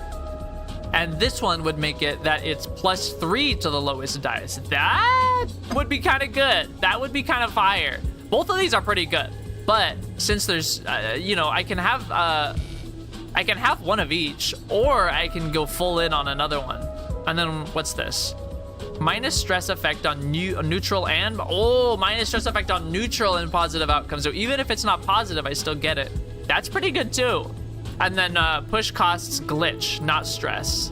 And this one would make it that it's +3 to the lowest dice. That would be kind of good. That would be kind of fire. Both of these are pretty good. But since there's, you know, I can have one of each, or I can go full in on another one. And then what's this? Minus stress effect on neutral and, minus stress effect on neutral and positive outcomes. So even if it's not positive, I still get it. That's pretty good too. And then push costs glitch, not stress.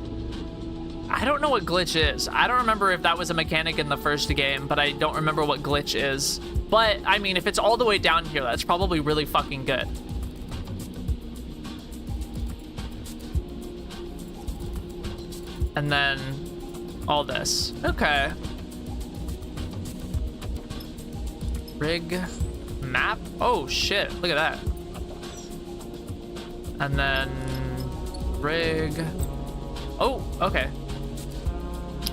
I don't know what glitch is. I don't remember if that was a mechanic in the first game, but I don't remember what glitch is. But, I mean, if it's all the way down here, that's probably really fucking good. And then all this. Okay. Rig map. Oh, shit. Look at that. And then rig. Oh, okay.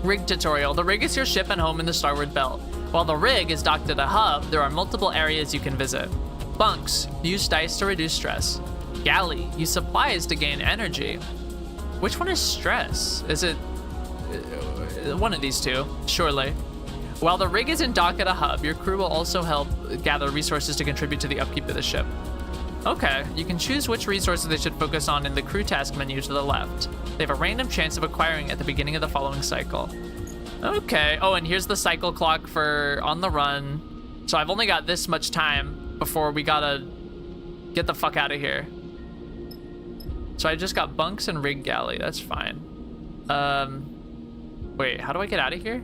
Rig tutorial. The rig is your ship and home in the Starward Belt. While the rig is docked at a hub, there are multiple areas you can visit. Bunks. Use dice to reduce stress. Galley. Use supplies to gain energy. Which one is stress? Is it one of these two? Surely. While the rig is in dock at a hub, your crew will also help gather resources to contribute to the upkeep of the ship. Okay, you can choose which resources they should focus on in the crew task menu to the left. They have a random chance of acquiring at the beginning of the following cycle. Okay, oh, and here's the cycle clock for on the run. So I've only got this much time before we gotta get the fuck out of here. So I just got bunks and rig galley, that's fine. Wait, how do I get out of here?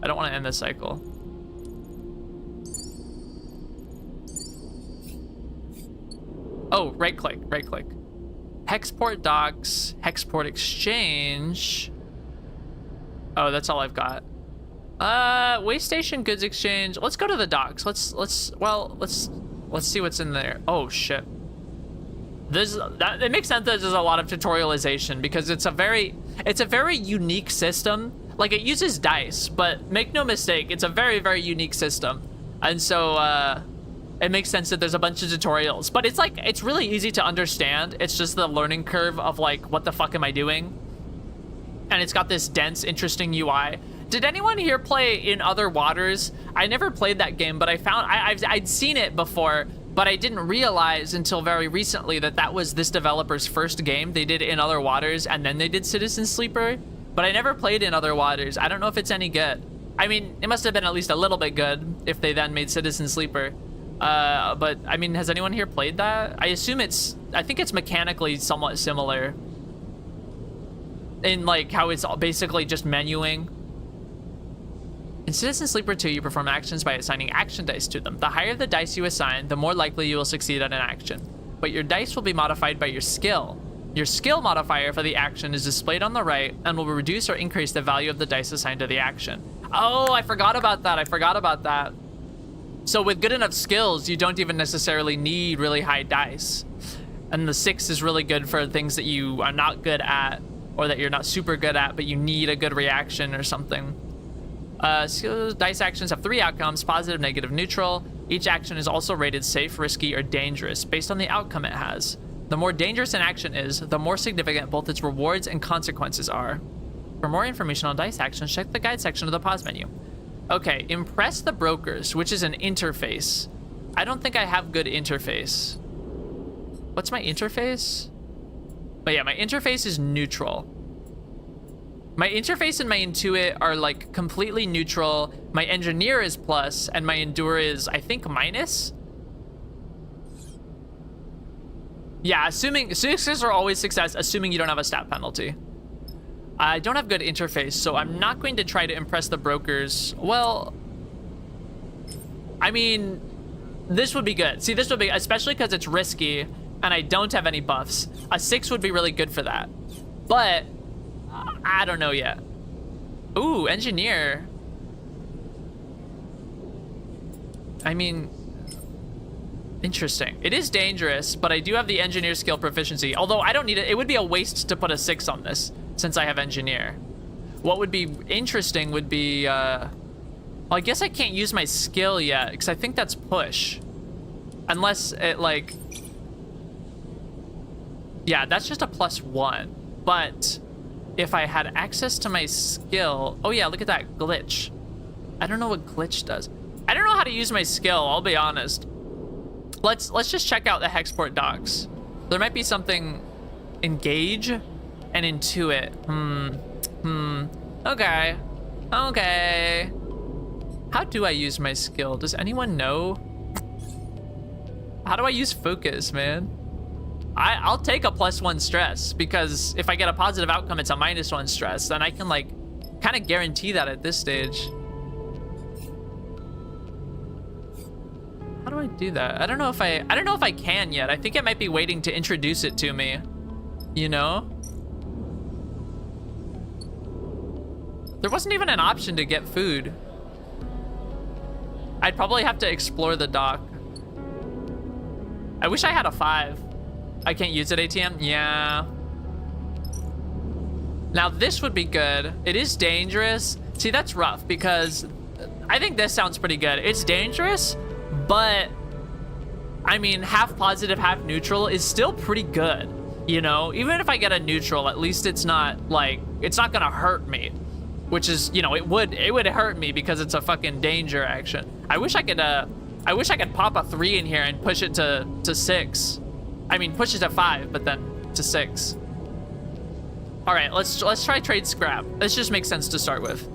I don't want to end this cycle. Oh, right click, right click. Hexport docks, Hexport exchange. Oh, that's all I've got. Waste station goods exchange. Let's go to the docks. Let's see what's in there. Oh shit. It makes sense that there's a lot of tutorialization because it's a very unique system. Like, it uses dice, but make no mistake, it's a very, very unique system. And so, it makes sense that there's a bunch of tutorials, but it's like, it's really easy to understand. It's just the learning curve of like, what the fuck am I doing? And it's got this dense, interesting UI. Did anyone here play In Other Waters? I never played that game, but I found, I'd seen it before, but I didn't realize until very recently that that was this developer's first game. They did In Other Waters, and then they did Citizen Sleeper. But I never played In Other Waters. I don't know if it's any good. I mean, it must have been at least a little bit good if they then made Citizen Sleeper. But I mean, has anyone here played that? I think it's mechanically somewhat similar. In like how it's basically just menuing. In Citizen Sleeper 2, you perform actions by assigning action dice to them. The higher the dice you assign, the more likely you will succeed at an action. But your dice will be modified by your skill. Your skill modifier for the action is displayed on the right and will reduce or increase the value of the dice assigned to the action. Oh, I forgot about that. So with good enough skills, you don't even necessarily need really high dice. And the 6 is really good for things that you are not good at, or that you're not super good at, but you need a good reaction or something. Dice actions have 3 outcomes: positive, negative, neutral. Each action is also rated safe, risky, or dangerous based on the outcome it has. The more dangerous an action is, the more significant both its rewards and consequences are. For more information on dice actions, check the guide section of the pause menu. Okay, impress the brokers, which is an interface. I don't think I have good interface. What's my interface? But yeah, my interface is neutral. My interface and my intuit are like completely neutral. My engineer is plus, and my endure is, I think, minus. Yeah, assuming success are always success, assuming you don't have a stat penalty. I don't have good interface, so I'm not going to try to impress the brokers. Well, I mean, this would be good. See, this would be, especially because it's risky and I don't have any buffs. A 6 would be really good for that. But I don't know yet. Ooh, engineer. I mean, interesting. It is dangerous, but I do have the engineer skill proficiency. Although I don't need it. It would be a waste to put a 6 on this since I have engineer. What would be interesting would be, well, I guess I can't use my skill yet because I think that's push. Unless it like, yeah, that's just a +1. But if I had access to my skill, oh yeah, look at that glitch. I don't know what glitch does. I don't know how to use my skill, I'll be honest. Let's just check out the Hexport docs. There might be something, engage and intuit. Okay. Okay. How do I use my skill? Does anyone know? How do I use focus, man? I'll take a +1 stress because if I get a positive outcome, it's a -1 stress. Then I can like kind of guarantee that at this stage. How do I do that? I don't know if I can yet. I think it might be waiting to introduce it to me. You know? There wasn't even an option to get food. I'd probably have to explore the dock. I wish I had a 5. I can't use it, ATM? Yeah. Now this would be good. It is dangerous. See, that's rough because I think this sounds pretty good. It's dangerous, but I mean, half positive, half neutral is still pretty good. You know, even if I get a neutral, at least it's not like, it's not gonna hurt me, which is, you know, it would hurt me because it's a fucking danger action. I wish I could pop a 3 in here and push it to 6. I mean, push it to 5, but then to 6. All right, let's try trade scrap. This just makes sense to start with.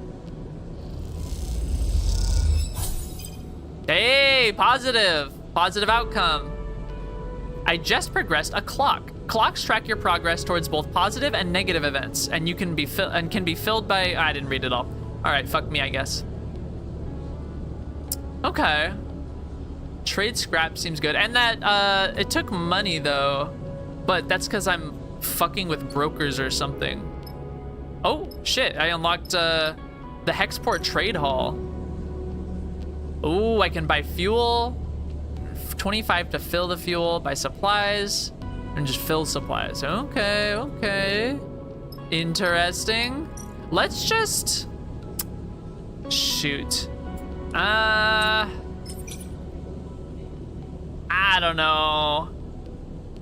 Hey, positive outcome. I just progressed a clock. Clocks track your progress towards both positive and negative events, and you can be filled by. I didn't read it all. All right, fuck me, I guess. Okay. Trade scrap seems good, and that it took money though, but that's because I'm fucking with brokers or something. Oh shit! I unlocked the Hexport trade hall. Ooh, I can buy fuel. 25 to fill the fuel, buy supplies, and just fill supplies. Okay, okay. Interesting. Let's just shoot. I don't know.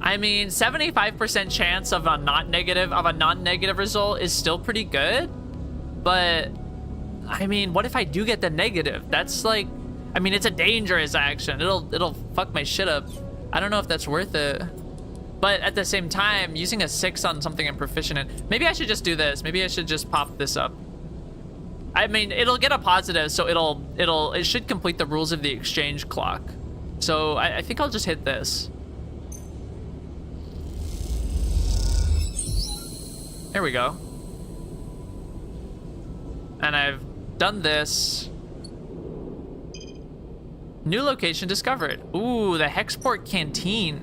I mean, 75% chance of a non-negative result is still pretty good, but I mean, what if I do get the negative? That's like, I mean, it's a dangerous action. It'll fuck my shit up. I don't know if that's worth it. But at the same time, using a 6 on something I'm proficient in, maybe I should just do this. Maybe I should just pop this up. I mean, it'll get a positive, so it should complete the rules of the exchange clock. So I think I'll just hit this. There we go. And I've done this. New location discovered. Ooh, the Hexport Canteen.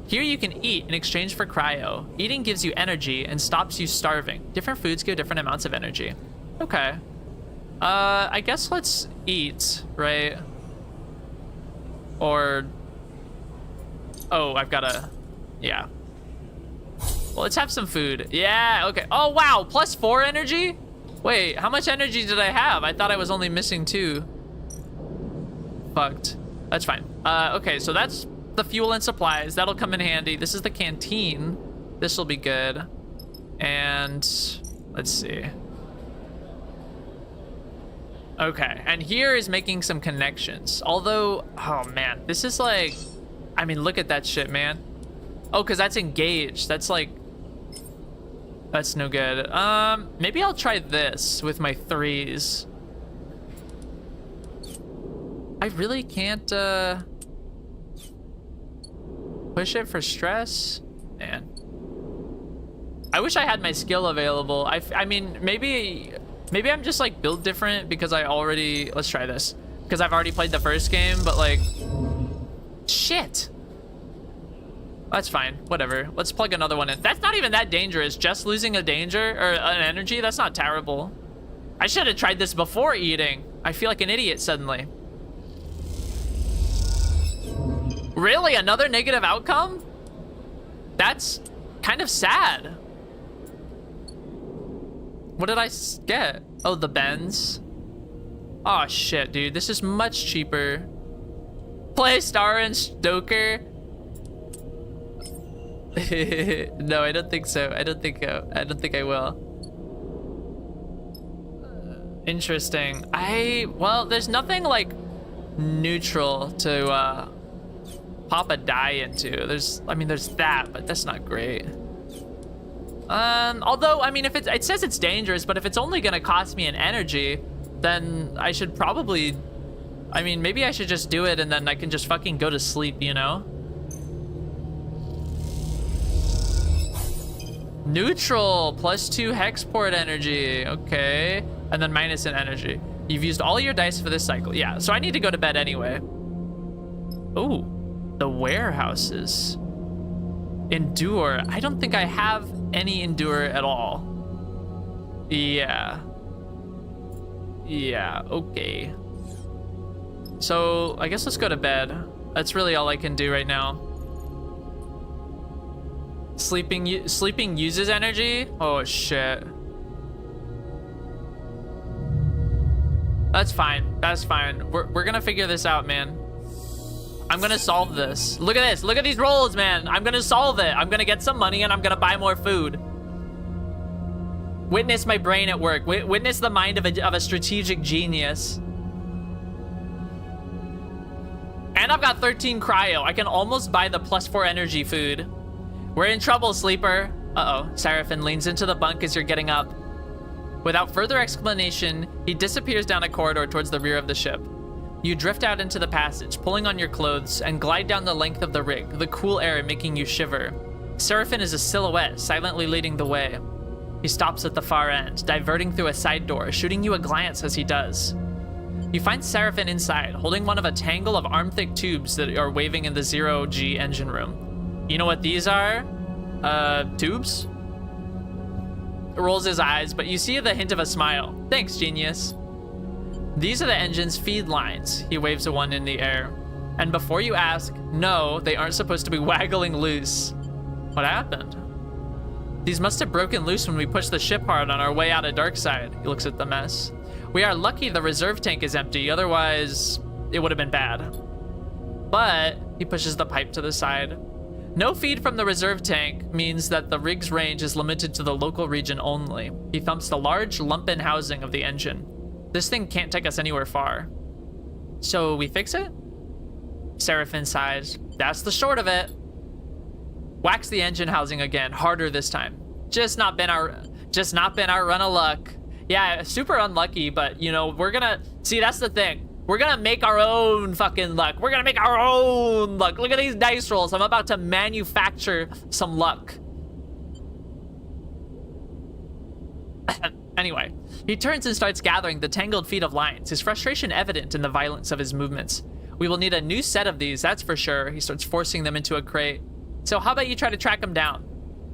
Here you can eat in exchange for cryo. Eating gives you energy and stops you starving. Different foods give different amounts of energy. Okay. I guess let's eat, right? Or... oh, I've gotta... yeah. Well, let's have some food. Yeah, okay. Oh, wow, +4 energy? Wait, how much energy did I have? I thought I was only missing 2. fucked. That's fine. Okay, so that's the fuel and supplies. That'll come in handy. This is the canteen. This will be good. And let's see. Okay, and here is making some connections. Although, oh man, this is like, I mean, look at that shit, man. Oh, because that's engaged. That's like, that's no good. Maybe I'll try this with my 3s. I really can't, push it for stress? Man. I wish I had my skill available. I mean, maybe I'm just like built different because I already, let's try this. Because I've already played the first game, but like, shit. That's fine, whatever. Let's plug another one in. That's not even that dangerous. Just losing a danger or an energy, that's not terrible. I should have tried this before eating. I feel like an idiot suddenly. Really, another negative outcome? That's kind of sad. What did I get? Oh, the bends. Oh shit, dude, this is much cheaper. Play Star and Stoker. No, I don't think so. I don't think I will. Interesting. Well, there's nothing like neutral to pop a die into. I mean, there's that, but that's not great. Although, I mean, if it says it's dangerous, but if it's only gonna cost me an energy, then I should probably, I mean, maybe I should just do it and then I can just fucking go to sleep, you know? Neutral, +2 hexport energy, okay. And then minus an energy. You've used all your dice for this cycle. Yeah, so I need to go to bed anyway. Ooh, the warehouses. Endure, I don't think I have any endure at all. Yeah. Yeah, okay. So I guess let's go to bed. That's really all I can do right now. Sleeping uses energy? Oh shit. That's fine. That's fine. We're gonna figure this out, man. I'm gonna solve this. Look at this. Look at these rolls, man. I'm gonna solve it. I'm gonna get some money and I'm gonna buy more food. Witness my brain at work. Witness the mind of a strategic genius. And I've got 13 cryo. I can almost buy the +4 energy food. We're in trouble, sleeper. Uh-oh. Seraphin leans into the bunk as you're getting up. Without further explanation, he disappears down a corridor towards the rear of the ship. You drift out into the passage, pulling on your clothes, and glide down the length of the rig, the cool air making you shiver. Seraphin is a silhouette, silently leading the way. He stops at the far end, diverting through a side door, shooting you a glance as he does. You find Seraphin inside, holding one of a tangle of arm-thick tubes that are waving in the 0G engine room. You know what these are? Tubes? Rolls his eyes, but you see the hint of a smile. Thanks, genius. These are the engine's feed lines. He waves a one in the air. And before you ask, no, they aren't supposed to be waggling loose. What happened? These must have broken loose when we pushed the ship hard on our way out of Darkside. He looks at the mess. We are lucky the reserve tank is empty, otherwise it would have been bad. But he pushes the pipe to the side. No feed from the reserve tank means that the rig's range is limited to the local region only. He thumps the large lumpen housing of the engine. This thing can't take us anywhere far. So we fix it? Seraphin sighs. That's the short of it. Wax the engine housing again, harder this time. Just not been our run of luck. Yeah, super unlucky, but you know, we're gonna see, that's the thing. We're gonna make our own fucking luck. We're gonna make our own luck. Look at these dice rolls. I'm about to manufacture some luck. Anyway, he turns and starts gathering the tangled feet of lines, his frustration evident in the violence of his movements. We will need a new set of these, that's for sure. He starts forcing them into a crate. So how about you try to track them down?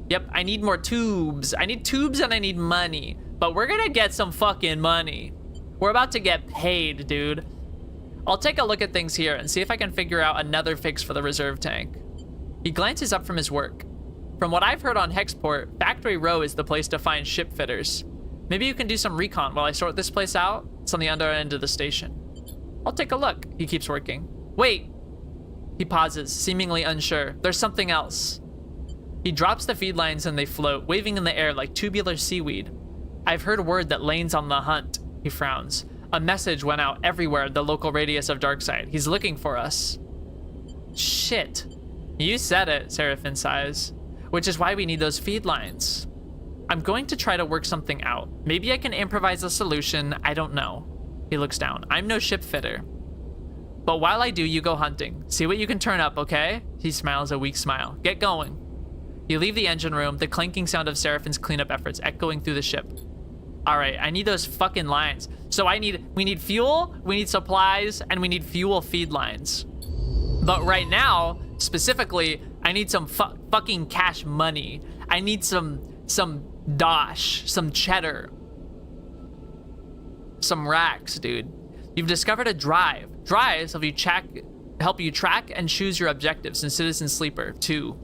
Yep, I need more tubes. I need tubes and I need money. But we're gonna get some fucking money. We're about to get paid, dude. I'll take a look at things here and see if I can figure out another fix for the reserve tank. He glances up from his work. From what I've heard on Hexport, Factory Row is the place to find ship fitters. Maybe you can do some recon while I sort this place out. It's on the other end of the station. I'll take a look. He keeps working. Wait. He pauses, seemingly unsure. There's something else. He drops the feed lines and they float, waving in the air like tubular seaweed. I've heard word that Lane's on the hunt. He frowns. A message went out everywhere in the local radius of Darkside. He's looking for us. Shit. You said it, Seraphim sighs. Which is why we need those feed lines. I'm going to try to work something out. Maybe I can improvise a solution. I don't know. He looks down. I'm no ship fitter. But while I do, you go hunting. See what you can turn up, okay? He smiles a weak smile. Get going. You leave the engine room, the clanking sound of Seraphim's cleanup efforts echoing through the ship. All right, I need those fucking lines. So we need fuel, we need supplies, and we need fuel feed lines. But right now, specifically, I need some fucking cash money. I need some dosh, some cheddar, some racks, dude. You've discovered a drive. Drives help you track and choose your objectives in Citizen Sleeper 2.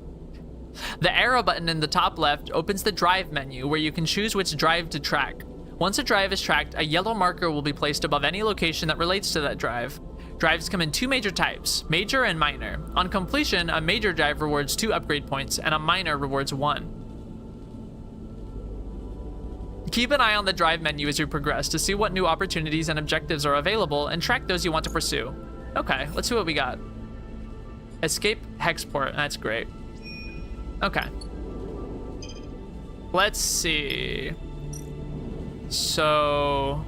The arrow button in the top left opens the drive menu where you can choose which drive to track. Once a drive is tracked, a yellow marker will be placed above any location that relates to that drive. Drives come in two major types, major and minor. On completion, a major drive rewards 2 upgrade points and a minor rewards 1. Keep an eye on the drive menu as you progress to see what new opportunities and objectives are available and track those you want to pursue. Okay, let's see what we got. Escape Hexport, that's great. Okay. Let's see. So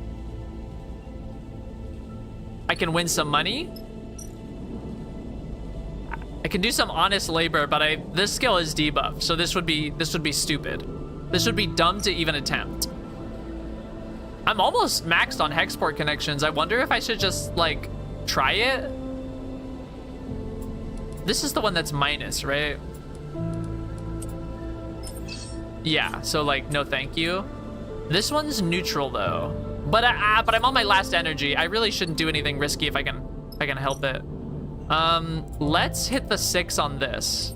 I can win some money. I can do some honest labor, but this skill is debuffed, so this would be stupid. This would be dumb to even attempt. I'm almost maxed on Hexport connections. I wonder if I should just like try it. This is the one that's minus, right? Yeah, so like no thank you. This one's neutral though. But I'm on my last energy. I really shouldn't do anything risky if I can help it. Let's hit the 6 on this.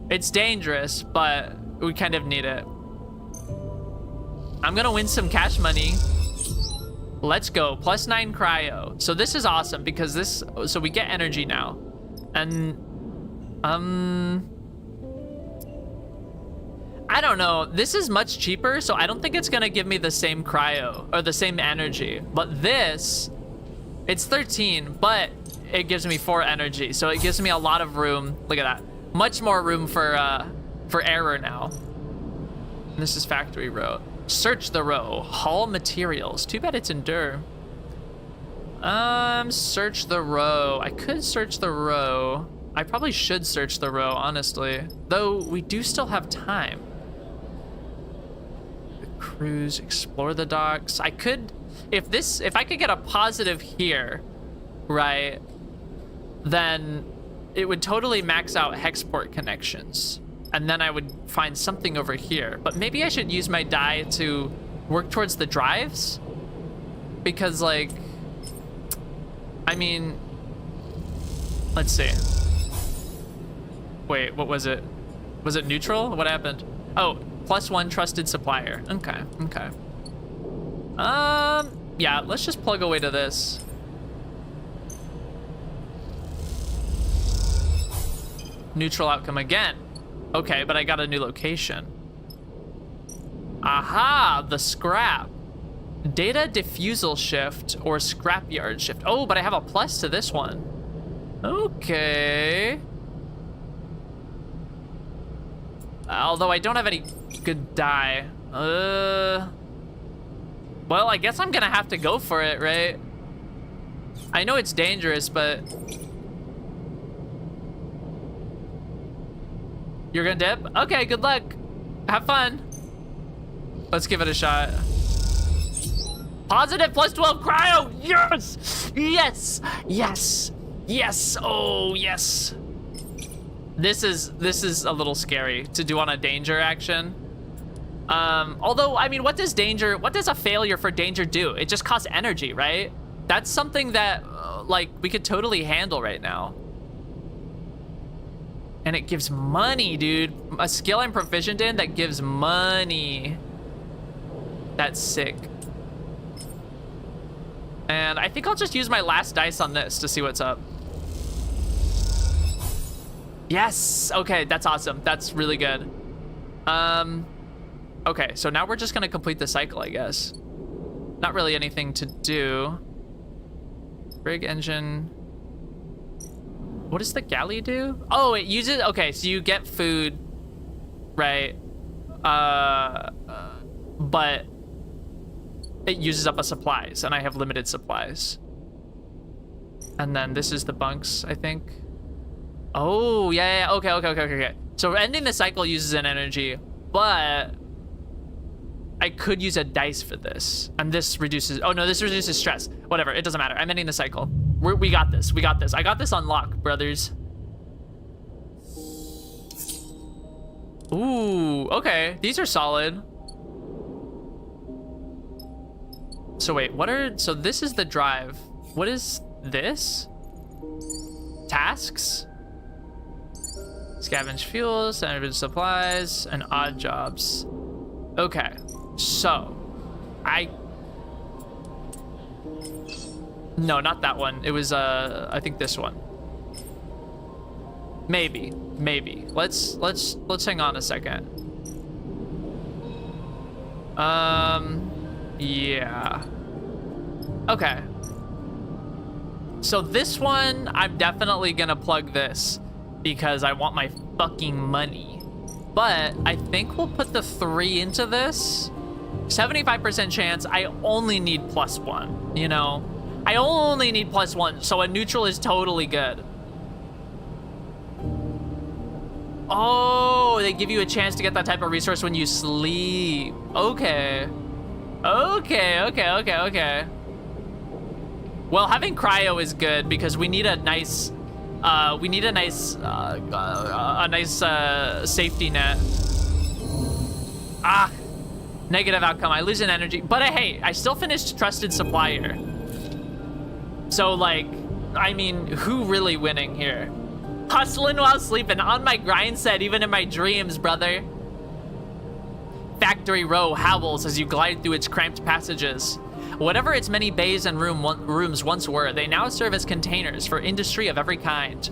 It's dangerous, but we kind of need it. I'm gonna win some cash money. Let's go. +9 cryo. So this is awesome because so we get energy now. And I don't know. This is much cheaper, so I don't think it's gonna give me the same cryo or the same energy. But this, it's 13, but it gives me 4 energy, so it gives me a lot of room. Look at that. Much more room for error now. And this is factory row. Search the row. Haul materials. Too bad it's endure. Search the row. I could search the row. I probably should search the row, honestly. Though we do still have time. Cruise, explore the docks. I could, if I could get a positive here, right, then it would totally max out Hexport connections. And then I would find something over here. But maybe I should use my die to work towards the drives? Because like, I mean, let's see. Wait, what was it? Was it neutral? What happened? Oh, +1 trusted supplier. Okay, okay. Yeah, let's just plug away to this. Neutral outcome again. Okay, but I got a new location. Aha, the scrap. Data diffusal shift or scrapyard shift. Oh, but I have a plus to this one. Okay. Although I don't have any good die. Well, I guess I'm gonna have to go for it, right? I know it's dangerous, but... You're gonna dip? Okay, good luck. Have fun. Let's give it a shot. Positive +12 cryo! Yes! Yes! Yes! Yes! Oh, yes! This is a little scary to do on a danger action. Although, I mean, what does a failure for danger do? It just costs energy, right? That's something that, like, we could totally handle right now. And it gives money, dude. A skill I'm proficient in that gives money. That's sick. And I think I'll just use my last dice on this to see what's up. Yes! Okay, that's awesome. That's really good. Okay, so now we're just gonna complete the cycle, I guess. Not really anything to do. Rig engine. What does the galley do? Oh, it uses, okay, so you get food, right? But it uses up a supplies, and I have limited supplies. And then this is the bunks, I think. Oh, yeah, okay. So ending the cycle uses an energy, but I could use a dice for this. And this reduces, oh no, this reduces stress. Whatever, it doesn't matter. I'm ending the cycle. We got this, I got this on lock, brothers. Ooh, okay, these are solid. So wait, so this is the drive. What is this? Tasks? Scavenge fuels, salvage supplies, and odd jobs. Okay, so no, not that one. It was I think this one. Maybe. Let's hang on a second. Yeah. Okay. So this one, I'm definitely gonna plug this because I want my fucking money. But I think we'll put the 3 into this. 75% chance. I only need +1, you know? I only need +1, so a neutral is totally good. Oh, they give you a chance to get that type of resource when you sleep. Okay. Well, having cryo is good because we need a nice safety net. Ah, negative outcome. I lose an energy, but hey, I still finished trusted supplier. So like, I mean, who really winning here? Hustling while sleeping, on my grind set, even in my dreams, brother. Factory Row howls as you glide through its cramped passages. Whatever its many bays and rooms once were, they now serve as containers for industry of every kind.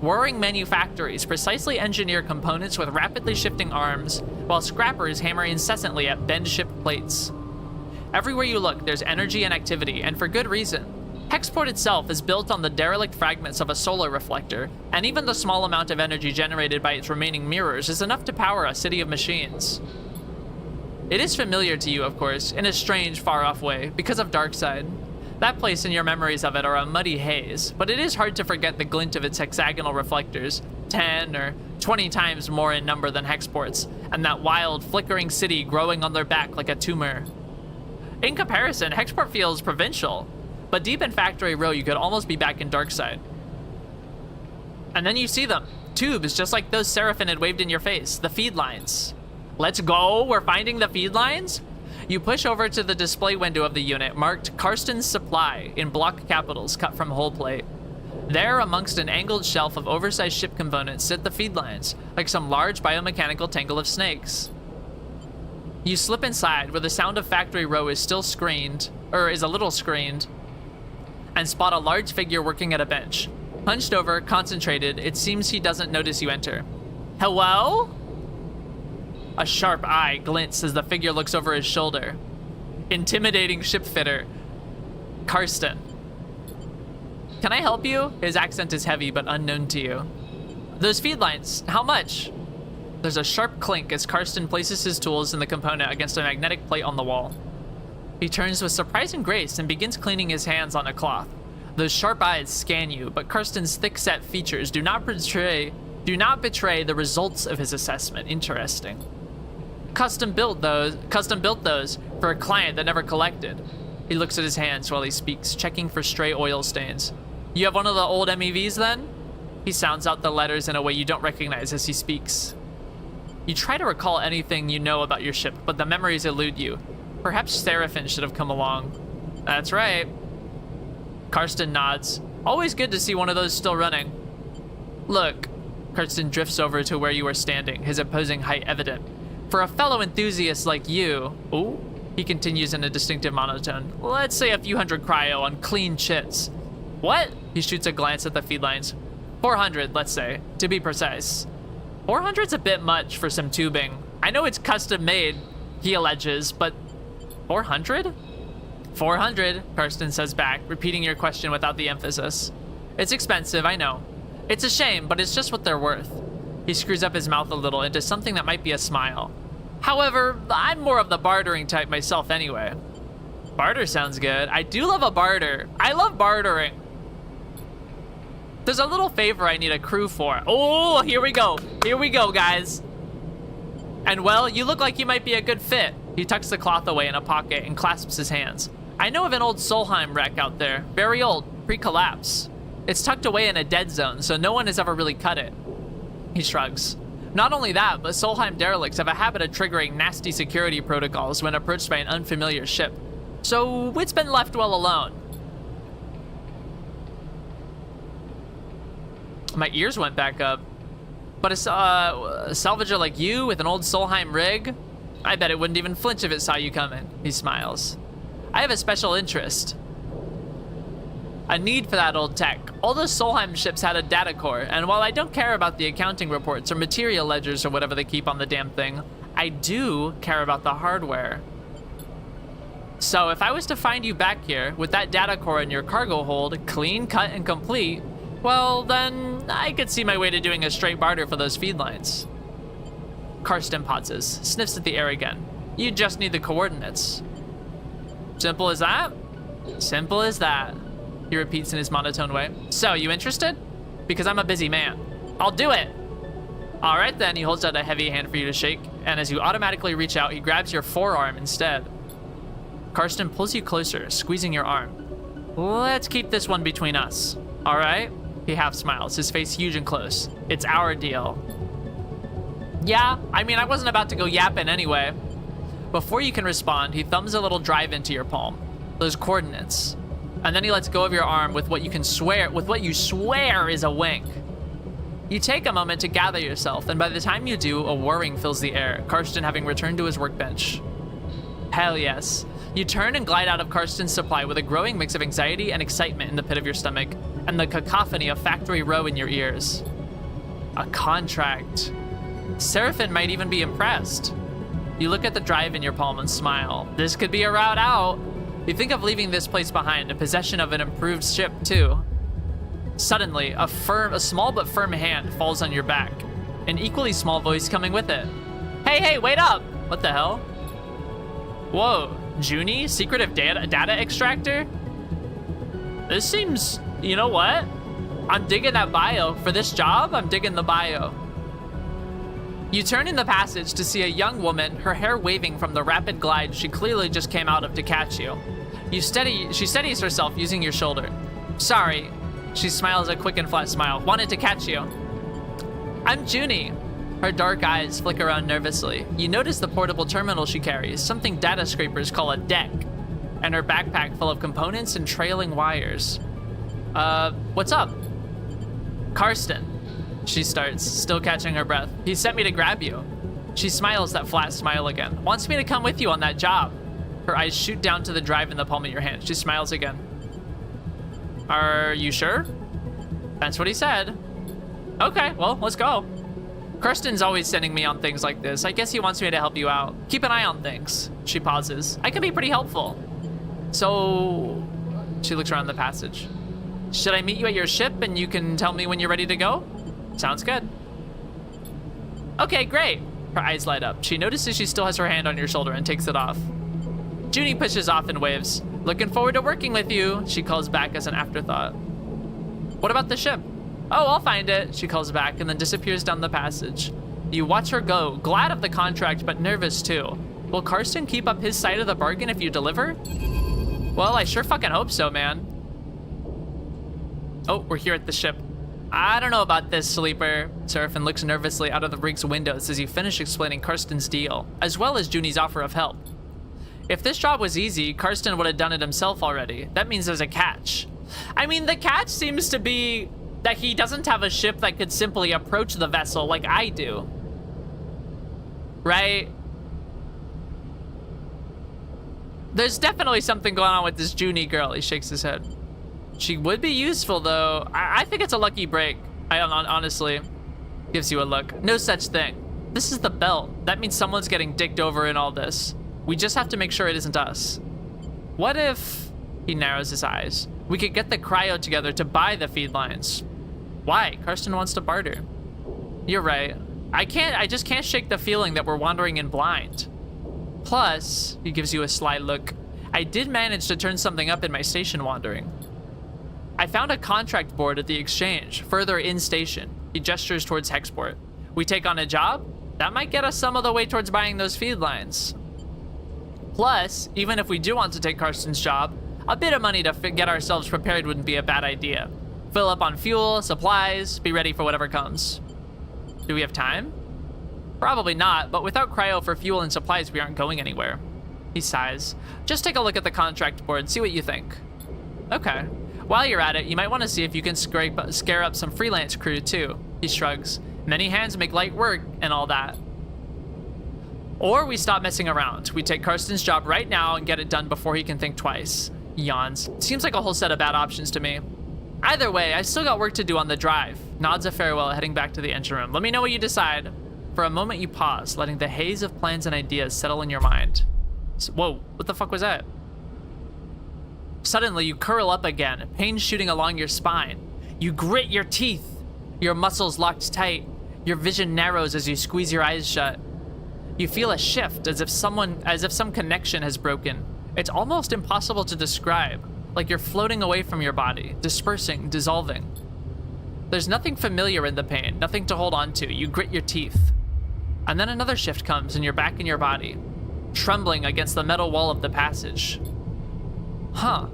Whirring manufactories precisely engineer components with rapidly shifting arms, while scrappers hammer incessantly at bend-ship plates. Everywhere you look, there's energy and activity, and for good reason. Hexport itself is built on the derelict fragments of a solar reflector, and even the small amount of energy generated by its remaining mirrors is enough to power a city of machines. It is familiar to you, of course, in a strange, far-off way, because of Darkside. That place and your memories of it are a muddy haze, but it is hard to forget the glint of its hexagonal reflectors, 10 or 20 times more in number than Hexport's, and that wild, flickering city growing on their back like a tumor. In comparison, Hexport feels provincial, but deep in Factory Row, you could almost be back in Darkside. And then you see them. Tubes, just like those Seraphim had waved in your face. The feed lines. Let's go, we're finding the feed lines? You push over to the display window of the unit, marked Karsten's Supply in block capitals cut from hull plate. There, amongst an angled shelf of oversized ship components, sit the feed lines, like some large biomechanical tangle of snakes. You slip inside, where the sound of Factory Row is still screened, or is a little screened, and spot a large figure working at a bench. Hunched over, concentrated, it seems he doesn't notice you enter. Hello? A sharp eye glints as the figure looks over his shoulder. Intimidating shipfitter, Karsten. Can I help you? His accent is heavy but unknown to you. Those feed lines, how much? There's a sharp clink as Karsten places his tools in the component against a magnetic plate on the wall. He turns with surprising grace and begins cleaning his hands on a cloth. Those sharp eyes scan you, but Karsten's thick-set features do not betray the results of his assessment. Interesting. Custom built those for a client that never collected. He looks at his hands while he speaks, checking for stray oil stains. You have one of the old MEVs then? He sounds out the letters in a way you don't recognize as he speaks. You try to recall anything you know about your ship, but the memories elude you. Perhaps Seraphim should have come along. That's right. Karsten nods. Always good to see one of those still running. Look. Karsten drifts over to where you are standing, his opposing height evident. For a fellow enthusiast like you... Ooh. He continues in a distinctive monotone. Let's say a few hundred cryo on clean chits. What? He shoots a glance at the feed lines. 400, let's say, to be precise. 400's a bit much for some tubing. I know it's custom made, he alleges, but 400? 400, Karsten says back, repeating your question without the emphasis. It's expensive, I know. It's a shame, but it's just what they're worth. He screws up his mouth a little into something that might be a smile. However, I'm more of the bartering type myself anyway. Barter sounds good. I do love a barter. I love bartering. There's a little favor I need a crew for. Oh, here we go. Here we go, guys. And well, you look like you might be a good fit. He tucks the cloth away in a pocket and clasps his hands. I know of an old Solheim wreck out there. Very old, pre-collapse. It's tucked away in a dead zone, so no one has ever really cut it. He shrugs. Not only that, but Solheim derelicts have a habit of triggering nasty security protocols when approached by an unfamiliar ship. So it's been left well alone. My ears went back up. But a salvager like you with an old Solheim rig? I bet it wouldn't even flinch if it saw you coming. He smiles. I have a special interest. A need for that old tech. All those Solheim ships had a data core, and while I don't care about the accounting reports or material ledgers or whatever they keep on the damn thing, I do care about the hardware. So if I was to find you back here with that data core in your cargo hold, clean, cut, and complete, well, then I could see my way to doing a straight barter for those feed lines. Karsten pauses, sniffs at the air again. You just need the coordinates. Simple as that? Simple as that. He repeats in his monotone way. So, you interested? Because I'm a busy man. I'll do it! Alright then, he holds out a heavy hand for you to shake, and as you automatically reach out, he grabs your forearm instead. Karsten pulls you closer, squeezing your arm. Let's keep this one between us. Alright? He half smiles, his face huge and close. It's our deal. Yeah, I mean, I wasn't about to go yapping anyway. Before you can respond, he thumbs a little drive into your palm. Those coordinates. And then he lets go of your arm with what you swear is a wink. You take a moment to gather yourself, and by the time you do, a whirring fills the air, Karsten having returned to his workbench. Hell yes. You turn and glide out of Karsten's supply with a growing mix of anxiety and excitement in the pit of your stomach, and the cacophony of Factory Row in your ears. A contract. Seraphin might even be impressed. You look at the drive in your palm and smile. This could be a route out. You think of leaving this place behind, in possession of an improved ship, too. Suddenly, a small but firm hand falls on your back, an equally small voice coming with it. Hey, wait up! What the hell? Whoa, Junie, secretive data extractor? This seems, you know what? I'm digging that bio. For this job, I'm digging the bio. You turn in the passage to see a young woman, her hair waving from the rapid glide she clearly just came out of to catch you. She steadies herself using your shoulder. Sorry. She smiles a quick and flat smile. Wanted to catch you. I'm Junie. Her dark eyes flick around nervously. You notice the portable terminal she carries, something data scrapers call a deck, and her backpack full of components and trailing wires. What's up? Karsten. She starts, still catching her breath. He sent me to grab you. She smiles that flat smile again. Wants me to come with you on that job. Her eyes shoot down to the drive in the palm of your hand. She smiles again. Are you sure? That's what he said. Okay, well, let's go. Karsten's always sending me on things like this. I guess he wants me to help you out. Keep an eye on things. She pauses. I can be pretty helpful. So, she looks around the passage. Should I meet you at your ship and you can tell me when you're ready to go? Sounds good. Okay, great. Her eyes light up. She notices she still has her hand on your shoulder and takes it off. Junie pushes off and waves. Looking forward to working with you, she calls back as an afterthought. What about the ship? Oh, I'll find it, she calls back and then disappears down the passage. You watch her go, glad of the contract but nervous too. Will Karsten keep up his side of the bargain if you deliver? Well, I sure fucking hope so, man. Oh, we're here at the ship. I don't know about this, sleeper. Seraphin looks nervously out of the rig's windows as you finish explaining Karsten's deal, as well as Junie's offer of help. If this job was easy, Karsten would have done it himself already. That means there's a catch. I mean, the catch seems to be that he doesn't have a ship that could simply approach the vessel like I do. Right? There's definitely something going on with this Junie girl. He shakes his head. She would be useful, though. I think it's a lucky break. Honestly. Gives you a look. No such thing. This is the belt. That means someone's getting dicked over in all this. We just have to make sure it isn't us. What if... He narrows his eyes. We could get the cryo together to buy the feed lines. Why? Karsten wants to barter. You're right. I just can't shake the feeling that we're wandering in blind. Plus, he gives you a sly look. I did manage to turn something up in my station wandering. I found a contract board at the exchange, further in station. He gestures towards Hexport. We take on a job? That might get us some of the way towards buying those feed lines. Plus, even if we do want to take Karsten's job, a bit of money to get ourselves prepared wouldn't be a bad idea. Fill up on fuel, supplies, be ready for whatever comes. Do we have time? Probably not, but without cryo for fuel and supplies, we aren't going anywhere. He sighs. Just take a look at the contract board, see what you think. Okay. While you're at it, you might want to see if you can scare up some freelance crew too. He shrugs. Many hands make light work and all that. Or we stop messing around. We take Karsten's job right now and get it done before he can think twice. Yawns. Seems like a whole set of bad options to me. Either way, I still got work to do on the drive. Nods a farewell, heading back to the engine room. Let me know what you decide. For a moment, you pause, letting the haze of plans and ideas settle in your mind. Whoa, what the fuck was that? Suddenly, you curl up again, pain shooting along your spine. You grit your teeth, your muscles locked tight. Your vision narrows as you squeeze your eyes shut. You feel a shift, as if some connection has broken. It's almost impossible to describe, like you're floating away from your body, dispersing, dissolving. There's nothing familiar in the pain, nothing to hold on to. You grit your teeth. And then another shift comes and you're back in your body, trembling against the metal wall of the passage. Huh.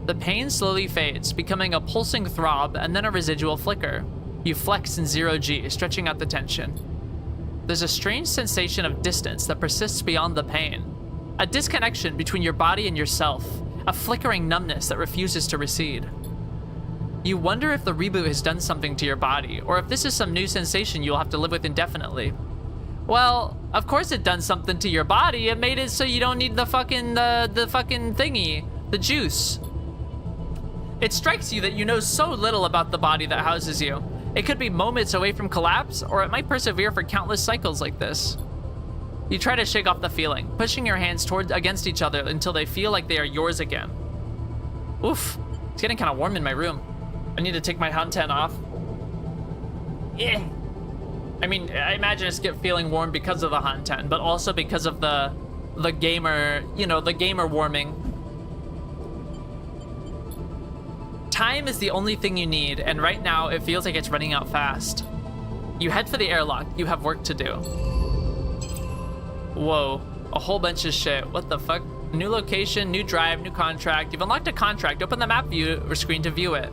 The pain slowly fades, becoming a pulsing throb and then a residual flicker. You flex in 0G, stretching out the tension. There's a strange sensation of distance that persists beyond the pain. A disconnection between your body and yourself, a flickering numbness that refuses to recede. You wonder if the reboot has done something to your body, or if this is some new sensation you'll have to live with indefinitely. Well, of course it done something to your body. It made it so you don't need the fucking thingy, the juice. It strikes you that you know so little about the body that houses you. It could be moments away from collapse, or it might persevere for countless cycles like this. You try to shake off the feeling, pushing your hands against each other until they feel like they are yours again. Oof, it's getting kind of warm in my room. I need to take my Hunten off. Yeah. I mean, I imagine it's feeling warm because of the Hunten, but also because of the gamer, the gamer warming. Time is the only thing you need, and right now it feels like it's running out fast. You head for the airlock. You have work to do. Whoa, a whole bunch of shit. What the fuck? New location, new drive, new contract. You've unlocked a contract. Open the map view or screen to view it.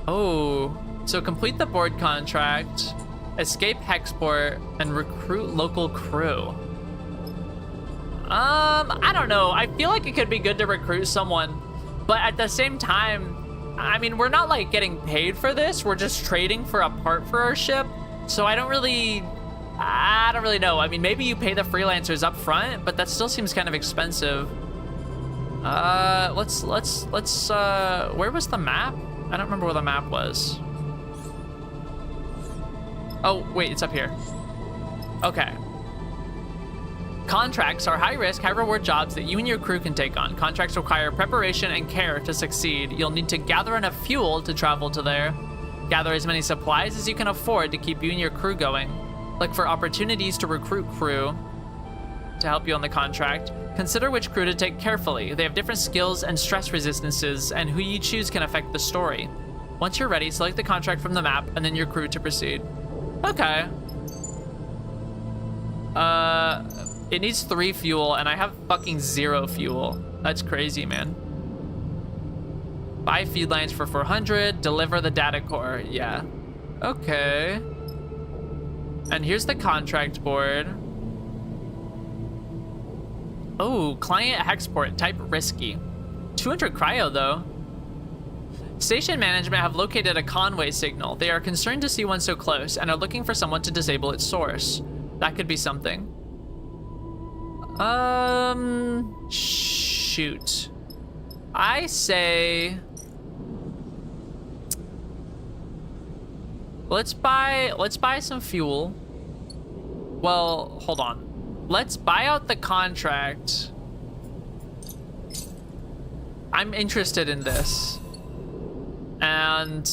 Oh, so complete the board contract, escape Hexport, and recruit local crew. I don't know. I feel like it could be good to recruit someone, but at the same time, I mean, we're not like getting paid for this. We're just trading for a part for our ship. So I don't really know. I mean, maybe you pay the freelancers up front, but that still seems kind of expensive. Let's where was the map? I don't remember where the map was. Oh, wait, it's up here. Okay. Contracts are high-risk, high-reward jobs that you and your crew can take on. Contracts require preparation and care to succeed. You'll need to gather enough fuel to travel to there. Gather as many supplies as you can afford to keep you and your crew going. Look for opportunities to recruit crew to help you on the contract. Consider which crew to take carefully. They have different skills and stress resistances, and who you choose can affect the story. Once you're ready, select the contract from the map and then your crew to proceed. Okay. It needs 3 fuel, and I have fucking 0 fuel. That's crazy, man. Buy feed lines for 400, deliver the data core. Yeah. Okay. And here's the contract board. Oh, client Hexport, type risky. 200 cryo, though. Station management have located a Conway signal. They are concerned to see one so close and are looking for someone to disable its source. That could be something. Shoot. I say let's buy some fuel. Well, hold on. Let's buy out the contract. I'm interested in this. And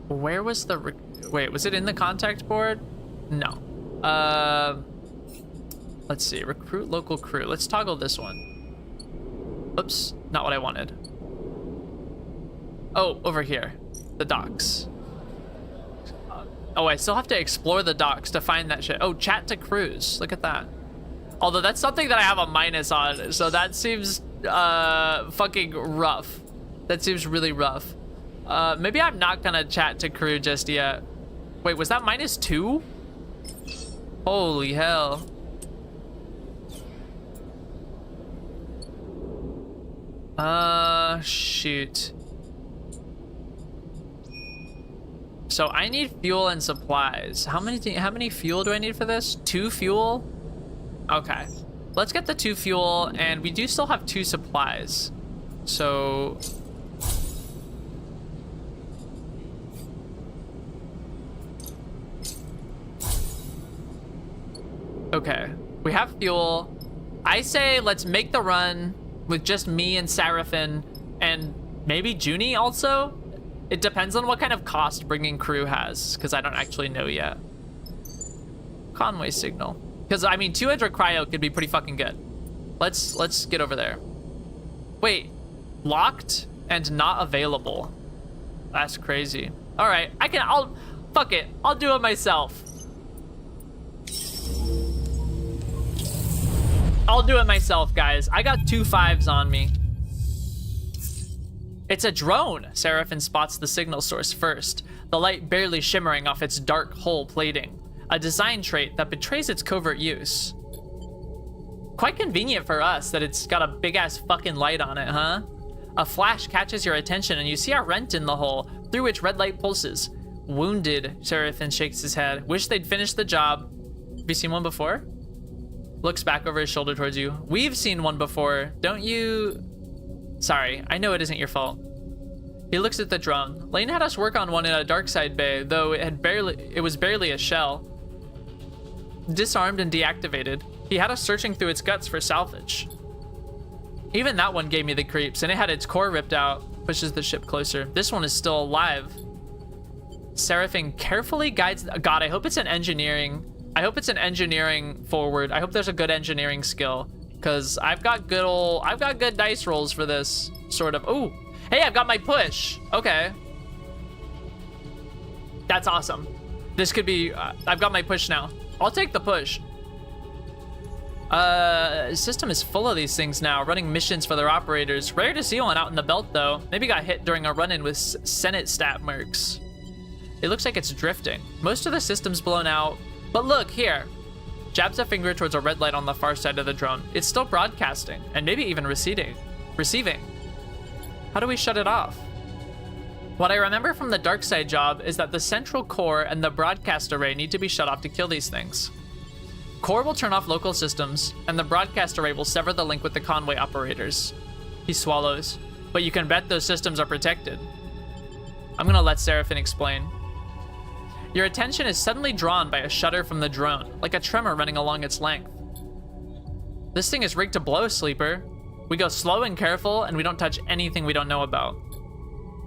where was the wait, was it in the contact board? No. Let's see, recruit local crew. Let's toggle this one. Oops, not what I wanted. Oh, over here, the docks. Oh, I still have to explore the docks to find that shit. Oh, chat to crews, look at that. Although that's something that I have a minus on, so that seems fucking rough. That seems really rough. Maybe I'm not gonna chat to crew just yet. Wait, was that -2? Holy hell. Shoot. So I need fuel and supplies. How many fuel do I need for this? 2 fuel? Okay. Let's get the 2 fuel, and we do still have 2 supplies. So okay, we have fuel. I say let's make the run with just me and Seraphin and maybe Junie also. It depends on what kind of cost bringing crew has, because I don't actually know yet. Conway signal. Because I mean 200 cryo could be pretty fucking good. Let's get over there. Wait, locked and not available. That's crazy. All right, fuck it. I'll do it myself. I'll do it myself, guys. I got 2 5s on me. It's a drone. Seraphin spots the signal source first, the light barely shimmering off its dark hull plating, a design trait that betrays its covert use. Quite convenient for us that it's got a big-ass fucking light on it, huh? A flash catches your attention and you see a rent in the hull, through which red light pulses. Wounded, Seraphin shakes his head. Wish they'd finished the job. Have you seen one before? Looks back over his shoulder towards you. We've seen one before. Don't you... Sorry, I know it isn't your fault. He looks at the drone. Lane had us work on one in a dark side bay, though it was barely a shell. Disarmed and deactivated. He had us searching through its guts for salvage. Even that one gave me the creeps, and it had its core ripped out. Pushes the ship closer. This one is still alive. Seraphin carefully guides... God, I hope it's an engineering... I hope it's an engineering forward. I hope there's a good engineering skill, because I've got good dice rolls for this sort of. Oh, hey, I've got my push. Okay, that's awesome. This could be. I've got my push now. I'll take the push. System is full of these things now, running missions for their operators. Rare to see one out in the belt though. Maybe got hit during a run-in with Senate stat mercs. It looks like it's drifting. Most of the system's blown out. But look, here. Jabs a finger towards a red light on the far side of the drone. It's still broadcasting, and maybe even receiving. How do we shut it off? What I remember from the dark side job is that the central core and the broadcast array need to be shut off to kill these things. Core will turn off local systems, and the broadcast array will sever the link with the Conway operators. He swallows. But you can bet those systems are protected. I'm gonna let Seraphin explain. Your attention is suddenly drawn by a shudder from the drone, like a tremor running along its length. This thing is rigged to blow, Sleeper. We go slow and careful, and we don't touch anything we don't know about.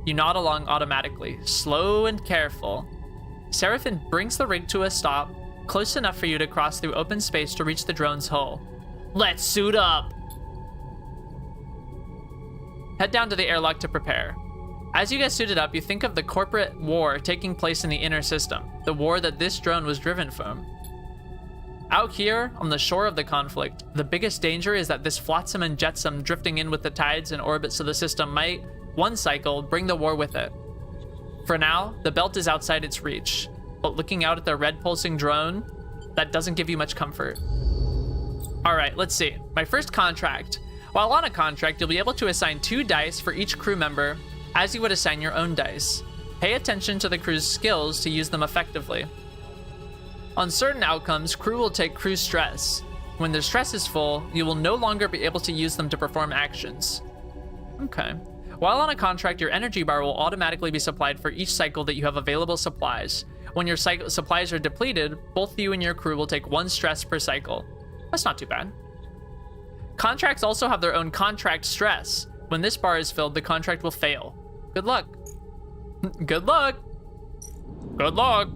You nod along automatically, slow and careful. Seraphin brings the rig to a stop, close enough for you to cross through open space to reach the drone's hull. Let's suit up! Head down to the airlock to prepare. As you get suited up, you think of the corporate war taking place in the inner system, the war that this drone was driven from. Out here, on the shore of the conflict, the biggest danger is that this flotsam and jetsam drifting in with the tides and orbits of the system might, one cycle, bring the war with it. For now, the belt is outside its reach, but looking out at the red pulsing drone, that doesn't give you much comfort. Alright, let's see. My first contract. While on a contract, you'll be able to assign 2 dice for each crew member, as you would assign your own dice. Pay attention to the crew's skills to use them effectively. On certain outcomes, crew will take crew stress. When their stress is full, you will no longer be able to use them to perform actions. Okay. While on a contract, your energy bar will automatically be supplied for each cycle that you have available supplies. When your supplies are depleted, both you and your crew will take 1 stress per cycle. That's not too bad. Contracts also have their own contract stress. When this bar is filled, the contract will fail. Good luck. Good luck. Good luck.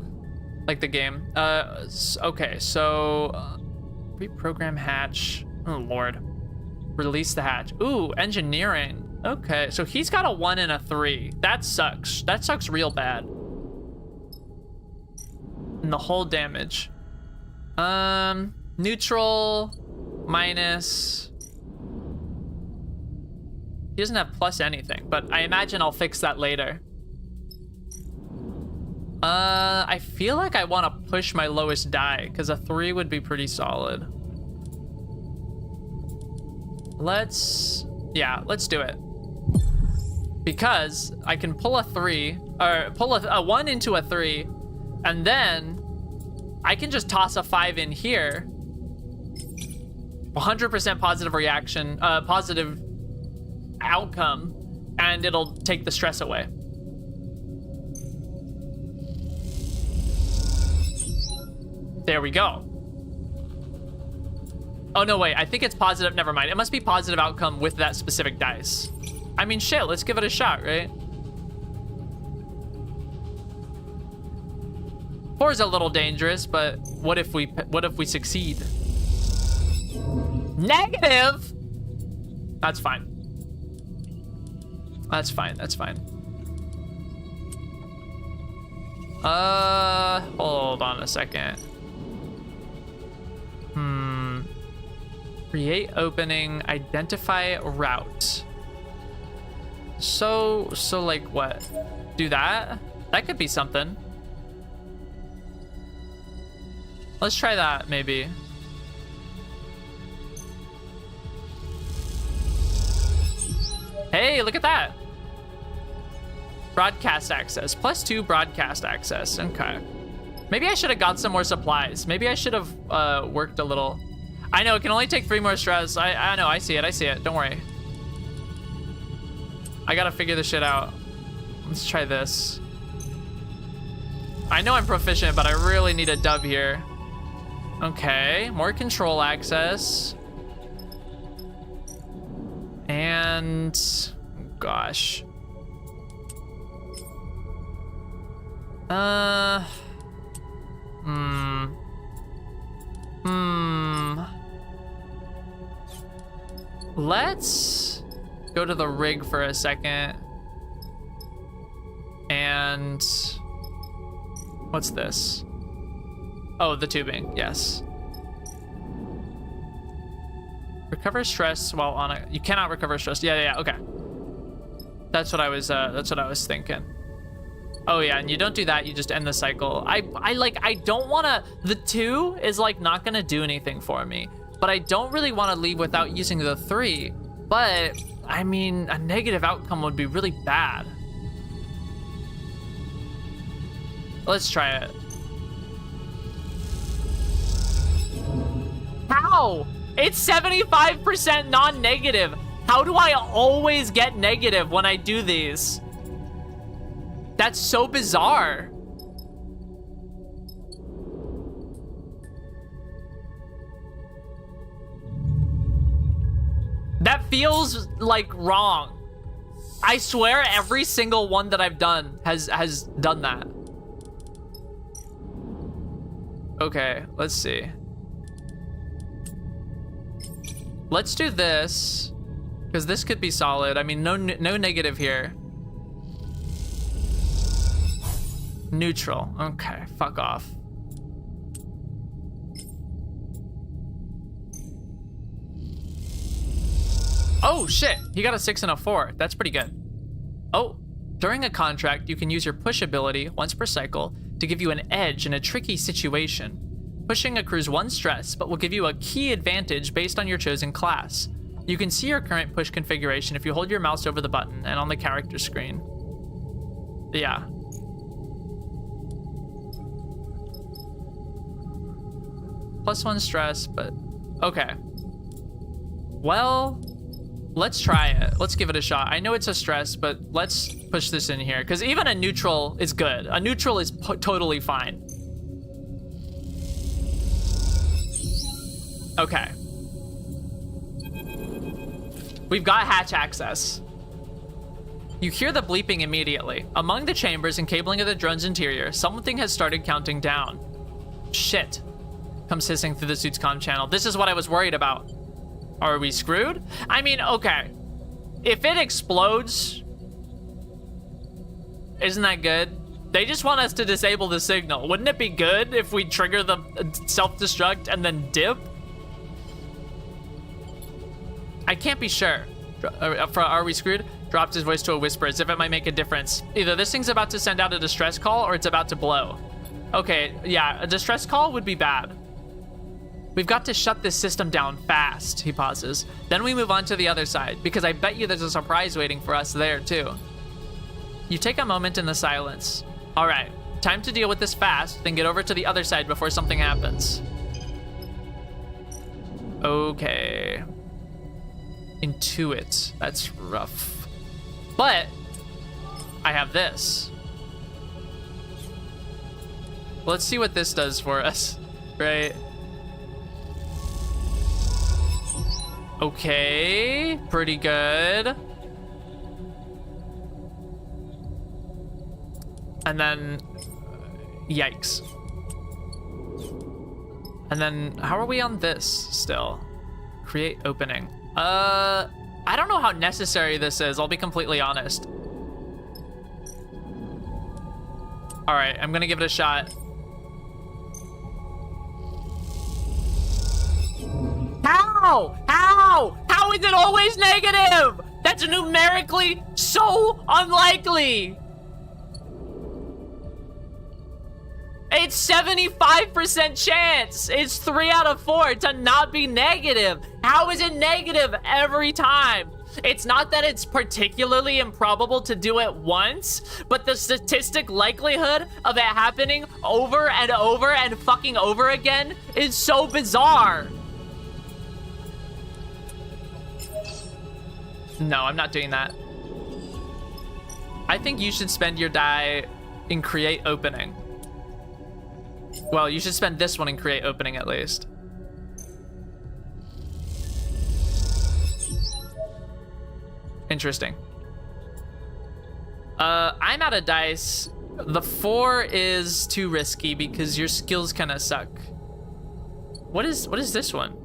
Like the game. Okay, so reprogram hatch. Oh Lord. Release the hatch. Ooh, engineering. Okay, so he's got a 1 and a 3. That sucks. That sucks real bad. And the whole damage. Neutral minus. He doesn't have plus anything, but I imagine I'll fix that later. I feel like I want to push my lowest die because a 3 would be pretty solid. Let's do it. Because I can pull a 3, or pull a 1 into a 3, and then I can just toss a 5 in here. 100% positive reaction, positive outcome, and it'll take the stress away. There we go. Oh, no, wait. I think it's positive. Never mind. It must be positive outcome with that specific dice. I mean, shit. Let's give it a shot, right? 4 is a little dangerous, but what if we succeed? Negative? That's fine. That's fine. That's fine. Hold on a second. Create opening, identify route. So like what? Do that? That could be something. Let's try that maybe. Hey, look at that. Broadcast access, +2 broadcast access. Okay. Maybe I should have got some more supplies. Maybe I should have worked a little. I know, it can only take 3 more stress. I know, I see it. Don't worry. I gotta figure this shit out. Let's try this. I know I'm proficient, but I really need a dub here. Okay, more control access. And gosh. Let's go to the rig for a second. And what's this? Oh, the tubing. Yes. Recover stress while on a. You cannot recover stress. Yeah. Okay. That's what I was thinking. Oh yeah, and you don't do that. You just end the cycle. I don't want to. The 2 is like not gonna do anything for me, but I don't really want to leave without using the 3. But I mean, a negative outcome would be really bad. Let's try it. How? It's 75% non-negative. How do I always get negative when I do these? That's so bizarre. That feels like wrong. I swear every single one that I've done has done that. Okay, let's see. Let's do this, because this could be solid. I mean, no negative here. Neutral. Okay, fuck off. Oh shit, he got a 6 and a 4. That's pretty good. Oh, during a contract, you can use your push ability once per cycle to give you an edge in a tricky situation. Pushing accrues 1 stress, but will give you a key advantage based on your chosen class. You can see your current push configuration if you hold your mouse over the button and on the character screen. Yeah. +1 stress, but Okay. Well, let's try it. Let's give it a shot. I know it's a stress, but let's push this in here. Because even a neutral is good. A neutral is totally fine. Okay. We've got hatch access. You hear the bleeping immediately. Among the chambers and cabling of the drone's interior, something has started counting down. Shit. Comes hissing through the suit's comm channel. This is what I was worried about. Are we screwed? I mean, okay. If it explodes, isn't that good? They just want us to disable the signal. Wouldn't it be good if we trigger the self-destruct and then dip? I can't be sure. Are we screwed? Dropped his voice to a whisper as if it might make a difference. Either this thing's about to send out a distress call or it's about to blow. Okay, yeah, a distress call would be bad. We've got to shut this system down fast, he pauses. Then we move on to the other side, because I bet you there's a surprise waiting for us there, too. You take a moment in the silence. All right, time to deal with this fast, then get over to the other side before something happens. Okay. Intuit. That's rough. But I have this. Let's see what this does for us, right? Okay, pretty good. And then, yikes. And then, how are we on this still? Create opening. I don't know how necessary this is, I'll be completely honest. All right, I'm gonna give it a shot. How? How? How is it always negative? That's numerically so unlikely. It's 75% chance. It's 3 out of 4 to not be negative. How is it negative every time? It's not that it's particularly improbable to do it once, but the statistic likelihood of it happening over and over and fucking over again is so bizarre. No, I'm not doing that. I think you should spend your die in create opening. Well, you should spend this one in create opening at least. Interesting. I'm out of dice. The 4 is too risky because your skills kind of suck. What is this one?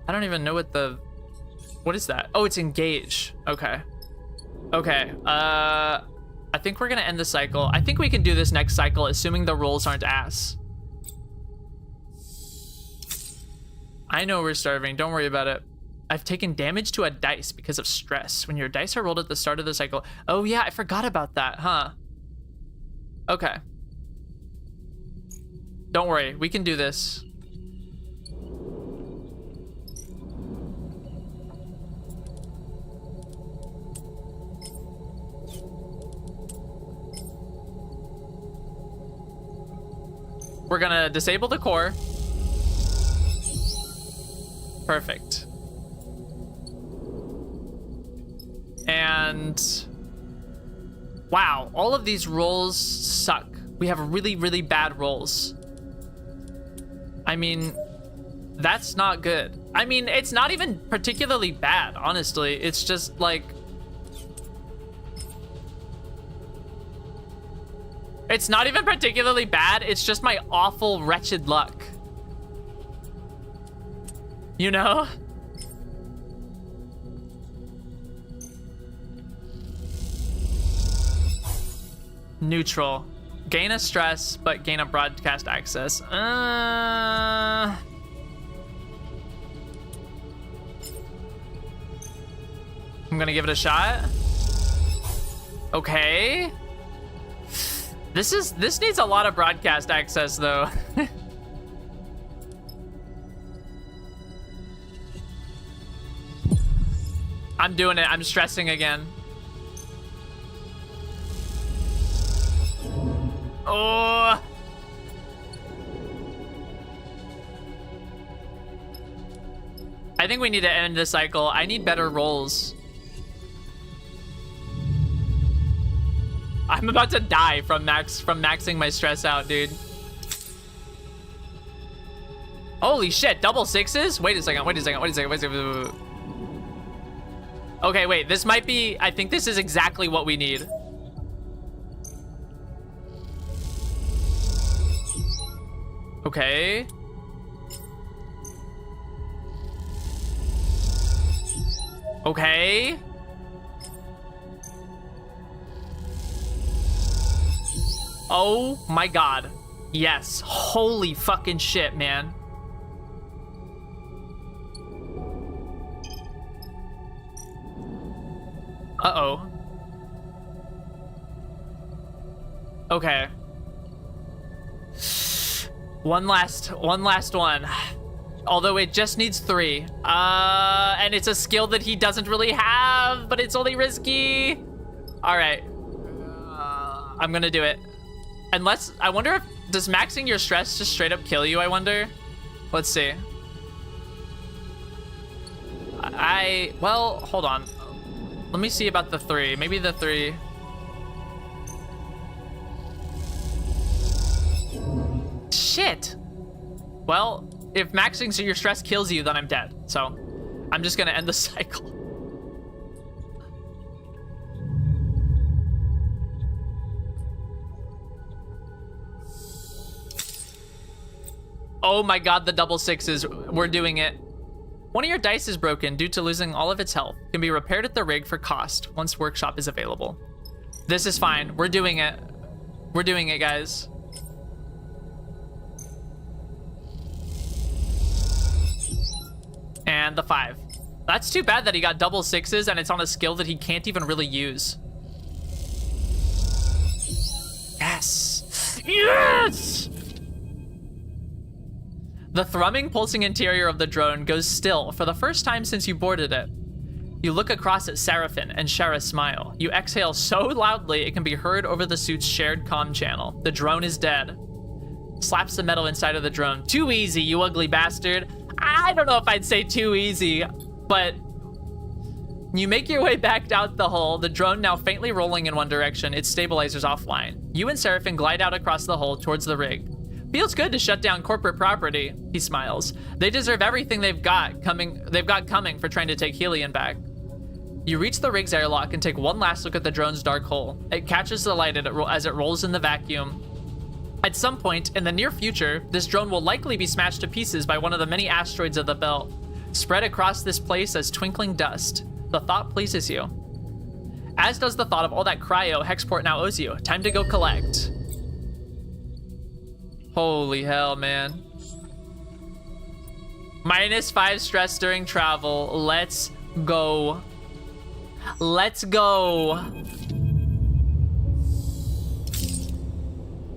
I don't even know what is that? Oh, it's engage. Okay. Okay. I think we're gonna end the cycle. I think we can do this next cycle, assuming the rolls aren't ass. I know we're starving. Don't worry about it. I've taken damage to a dice because of stress. When your dice are rolled at the start of the cycle. Oh yeah, I forgot about that, huh? Okay. Don't worry, we can do this. We're gonna disable the core. Perfect. And wow, all of these rolls suck. We have really, really bad rolls. I mean, that's not good. I mean, it's not even particularly bad, honestly. It's just like, it's not even particularly bad. It's just my awful, wretched luck. You know? Neutral. Gain a stress, but gain a broadcast access. I'm gonna give it a shot. Okay. This needs a lot of broadcast access though. I'm doing it. I'm stressing again. Oh. I think we need to end the cycle. I need better rolls. I'm about to die from maxing my stress out, dude. Holy shit, double sixes? Wait a second. Okay, wait, this might be, I think this is exactly what we need. Okay. Okay. Oh my god. Yes. Holy fucking shit, man. Uh-oh. Okay. One last one. Although it just needs 3. And it's a skill that he doesn't really have, but it's only risky. All right. I'm gonna do it. Unless, I wonder if, does maxing your stress just straight up kill you, I wonder? Let's see. Well, hold on. Let me see about the 3. Maybe the 3. Shit. Well, if maxing your stress kills you, then I'm dead. So I'm just gonna end the cycle. Oh my god, the double sixes. We're doing it. One of your dice is broken due to losing all of its health. Can be repaired at the rig for cost once workshop is available. This is fine. We're doing it. We're doing it, guys. And the 5. That's too bad that he got double sixes and it's on a skill that he can't even really use. Yes. Yes! The thrumming, pulsing interior of the drone goes still for the first time since you boarded it. You look across at Seraphin and share a smile. You exhale so loudly it can be heard over the suit's shared comm channel. The drone is dead. Slaps the metal inside of the drone. Too easy, you ugly bastard. I don't know if I'd say too easy, but you make your way back out the hull, the drone now faintly rolling in one direction, its stabilizers offline. You and Seraphin glide out across the hull towards the rig. Feels good to shut down corporate property, he smiles. They deserve everything they've got coming for trying to take Helion back. You reach the rig's airlock and take one last look at the drone's dark hole. It catches the light as it rolls in the vacuum. At some point in the near future, this drone will likely be smashed to pieces by one of the many asteroids of the belt, spread across this place as twinkling dust. The thought pleases you. As does the thought of all that cryo Hexport now owes you. Time to go collect. Holy hell, man. -5 stress during travel. Let's go. Let's go.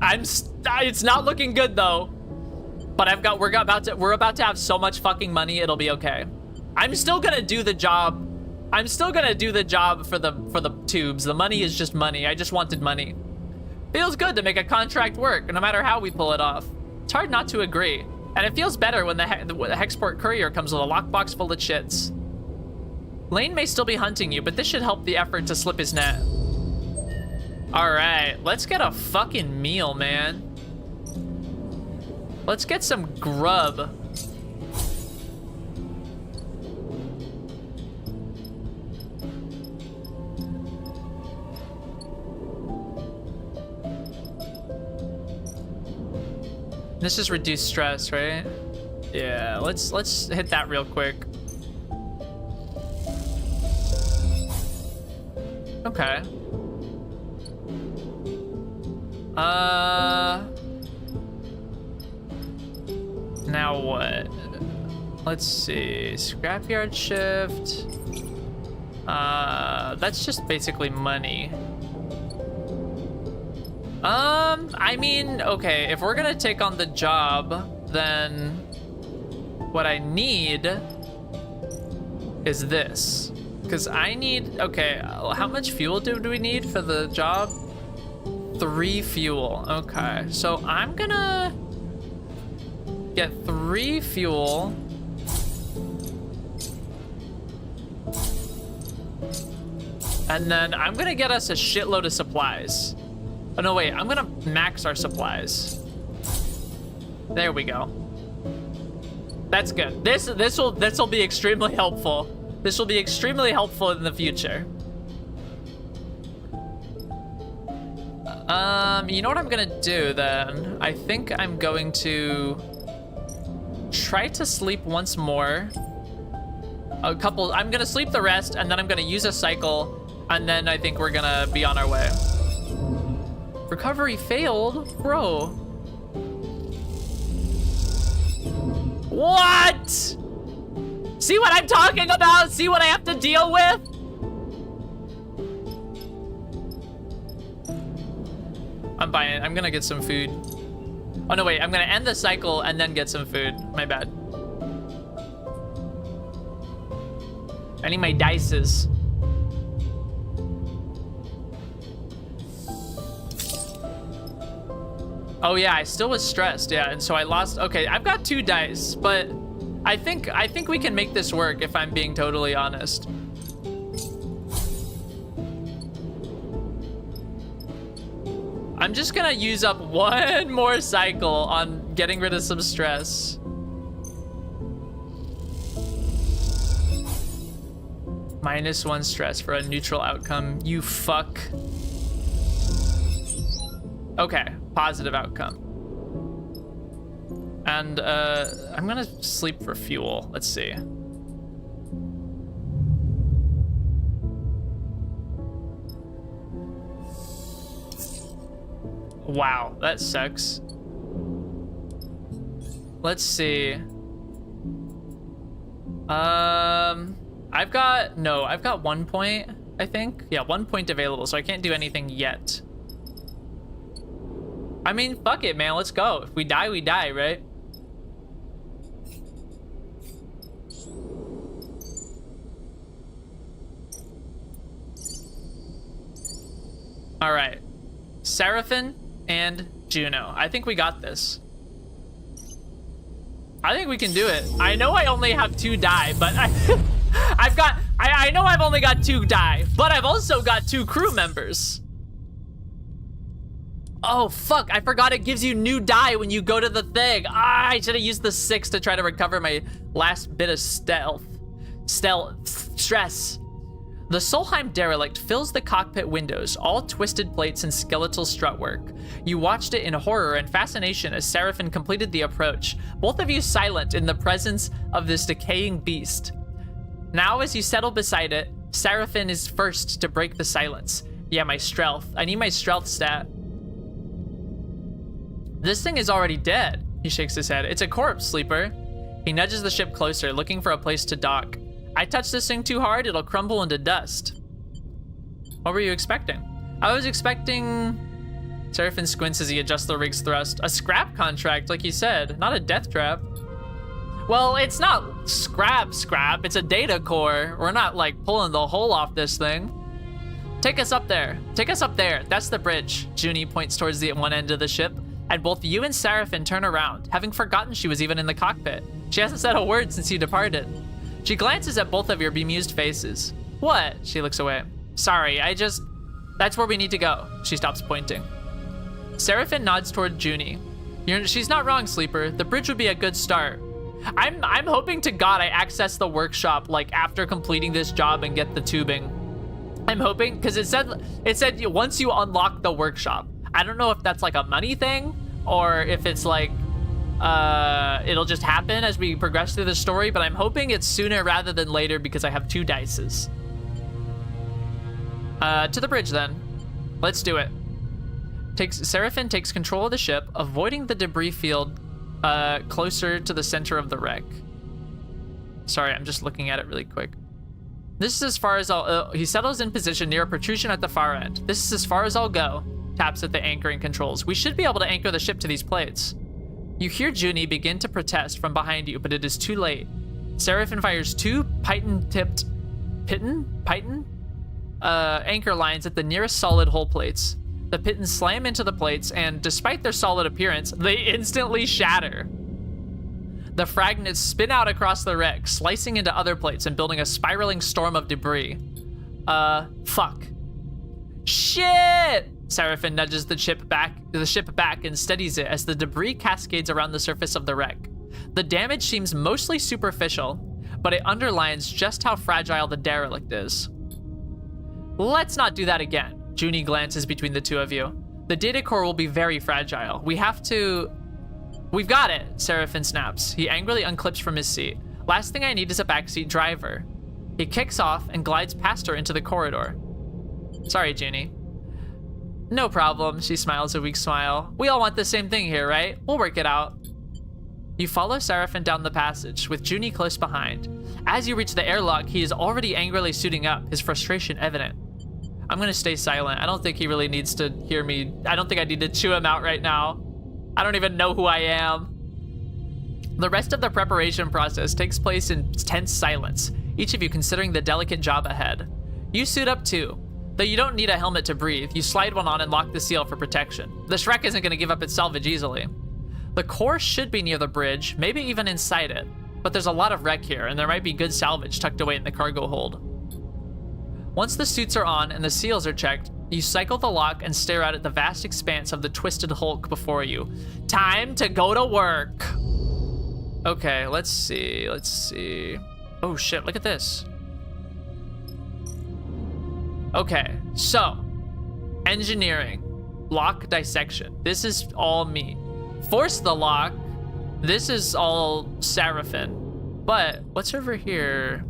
It's not looking good though. But we're about to have so much fucking money, it'll be okay. I'm still gonna do the job. I'm still gonna do the job for the tubes. The money is just money. I just wanted money. Feels good to make a contract work, no matter how we pull it off. It's hard not to agree. And it feels better when the Hexport courier comes with a lockbox full of chits. Lane may still be hunting you, but this should help the effort to slip his net. All right, let's get a fucking meal, man. Let's get some grub. This is reduced stress, right? Yeah, let's hit that real quick. Okay. Now what? Let's see. Scrapyard shift. That's just basically money. I mean, okay, if we're gonna take on the job, then what I need is this. Because I need, okay, how much fuel do we need for the job? 3 fuel, okay. So I'm gonna get 3 fuel. And then I'm gonna get us a shitload of supplies. Oh no, wait, I'm gonna max our supplies. There we go. That's good. This will be extremely helpful. This will be extremely helpful in the future. You know what I'm gonna do then? I think I'm going to try to sleep once more. I'm gonna sleep the rest, and then I'm gonna use a cycle, and then I think we're gonna be on our way. Recovery failed? Bro. What? See what I'm talking about? See what I have to deal with? I'm buying it. I'm gonna get some food. Oh no, wait, I'm gonna end the cycle and then get some food. My bad. I need my dices. Oh yeah, I still was stressed, yeah, and so I lost. Okay, I've got 2 dice, but I think we can make this work if I'm being totally honest. I'm just gonna use up 1 more cycle on getting rid of some stress. -1 stress for a neutral outcome. You fuck. Okay, positive outcome. And I'm gonna sleep for fuel. Let's see. Wow, that sucks. Let's see. I've got 1 point, I think. Yeah, 1 point available, so I can't do anything yet. I mean, fuck it, man. Let's go. If we die, we die, right? All right. Seraphim and Juno. I think we got this. I think we can do it. I know I only have 2 die, but I know I've only got 2 die, but I've also got 2 crew members. Oh, fuck. I forgot it gives you new die when you go to the thing. I should have used the 6 to try to recover my last bit of stress. The Solheim derelict fills the cockpit windows, all twisted plates and skeletal strutwork. You watched it in horror and fascination as Seraphim completed the approach, both of you silent in the presence of this decaying beast. Now, as you settle beside it, Seraphim is first to break the silence. Yeah, my stealth. I need my stealth stat. This thing is already dead. He shakes his head. It's a corpse, sleeper. He nudges the ship closer, looking for a place to dock. I touch this thing too hard, it'll crumble into dust. What were you expecting? I was expecting... Seraphim squints as he adjusts the rig's thrust. A scrap contract, like you said, not a death trap. Well, it's not scrap, it's a data core. We're not like pulling the hole off this thing. Take us up there, that's the bridge. Junie points towards the one end of the ship, and both you and Seraphim turn around, having forgotten she was even in the cockpit. She hasn't said a word since you departed. She glances at both of your bemused faces. What? She looks away. Sorry, that's where we need to go. She stops pointing. Seraphim nods toward Junie. She's not wrong, sleeper. The bridge would be a good start. I'm hoping to God I access the workshop like after completing this job and get the tubing. I'm hoping, because it said once you unlock the workshop. I don't know if that's like a money thing or if it's like it'll just happen as we progress through the story, but I'm hoping it's sooner rather than later because I have 2 dices. To the bridge then. Let's do it. Seraphim takes control of the ship, avoiding the debris field closer to the center of the wreck. Sorry, I'm just looking at it really quick. This is as far as he settles in position near a protrusion at the far end. This is as far as I'll go. Taps at the anchoring controls. We should be able to anchor the ship to these plates. You hear Junie begin to protest from behind you, but it is too late. Seraphim fires 2 python-tipped anchor lines at the nearest solid hull plates. The pitons slam into the plates, and despite their solid appearance, they instantly shatter. The fragments spin out across the wreck, slicing into other plates and building a spiraling storm of debris. Fuck. Shit! Seraphin nudges the ship back and steadies it as the debris cascades around the surface of the wreck. The damage seems mostly superficial, but it underlines just how fragile the derelict is. Let's not do that again. Junie glances between the two of you. The data core will be very fragile. We've got it, Seraphin snaps. He angrily unclips from his seat. Last thing I need is a backseat driver. He kicks off and glides past her into the corridor. Sorry, Junie. No problem, she smiles a weak smile. We all want the same thing here, right? We'll work it out. You follow Seraphin down the passage, with Junie close behind. As you reach the airlock, he is already angrily suiting up, his frustration evident. I'm gonna stay silent. I don't think he really needs to hear me. I don't think I need to chew him out right now. I don't even know who I am. The rest of the preparation process takes place in tense silence, each of you considering the delicate job ahead. You suit up too. Though you don't need a helmet to breathe, you slide one on and lock the seal for protection. The Shrek isn't going to give up its salvage easily. The core should be near the bridge, maybe even inside it. But there's a lot of wreck here, and there might be good salvage tucked away in the cargo hold. Once the suits are on and the seals are checked, you cycle the lock and stare out at the vast expanse of the twisted hulk before you. Time to go to work! Okay, let's see. Oh shit, look at this. Okay, so, engineering, lock dissection. This is all me. Force the lock. This is all Seraphin. But what's over here?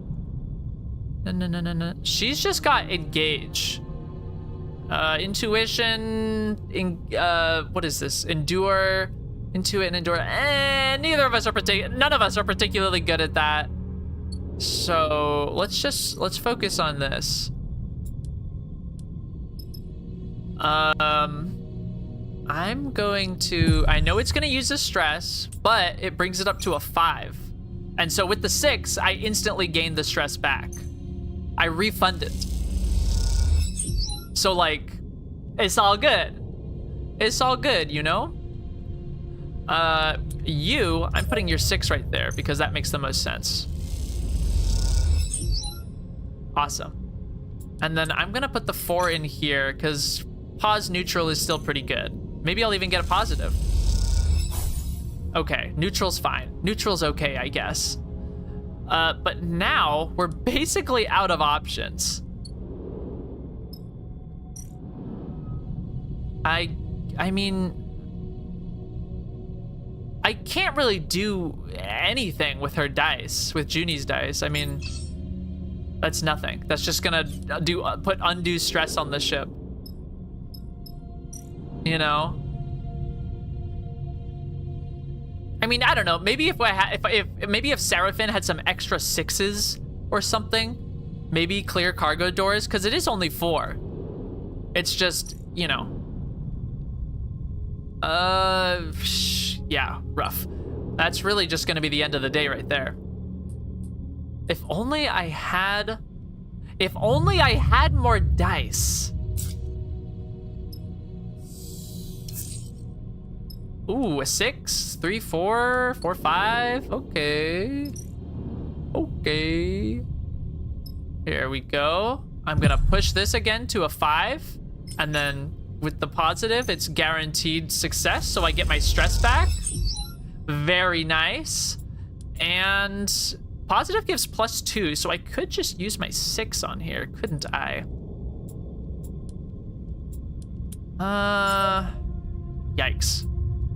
No. She's just got engage. Intuition. What is this? Endure. Intuit and endure. None of us are particularly good at that. So let's focus on this. I'm going to, I know it's going to use the stress, but it brings it up to a 5. And so with the 6, I instantly gain the stress back. I refund it. So like, it's all good. It's all good, you know? I'm putting your 6 right there because that makes the most sense. Awesome. And then I'm gonna put the 4 in here because pause neutral is still pretty good. Maybe I'll even get a positive. Okay, neutral's fine. Neutral's okay, I guess. But now we're basically out of options. I mean, I can't really do anything with her dice, with Junie's dice. I mean, that's nothing. That's just gonna put undue stress on the ship. You know? I mean, I don't know. Maybe if Seraphin had some extra 6s or something, maybe clear cargo doors, because it is only 4. It's just, you know. Yeah, rough. That's really just gonna be the end of the day right there. If only I had more dice. Ooh, a 6, 3, 4, 4, 5. Okay. Here we go. I'm gonna push this again to a 5, and then with the positive, it's guaranteed success, so I get my stress back. Very nice. And positive gives +2, so I could just use my 6 on here, couldn't I? Yikes.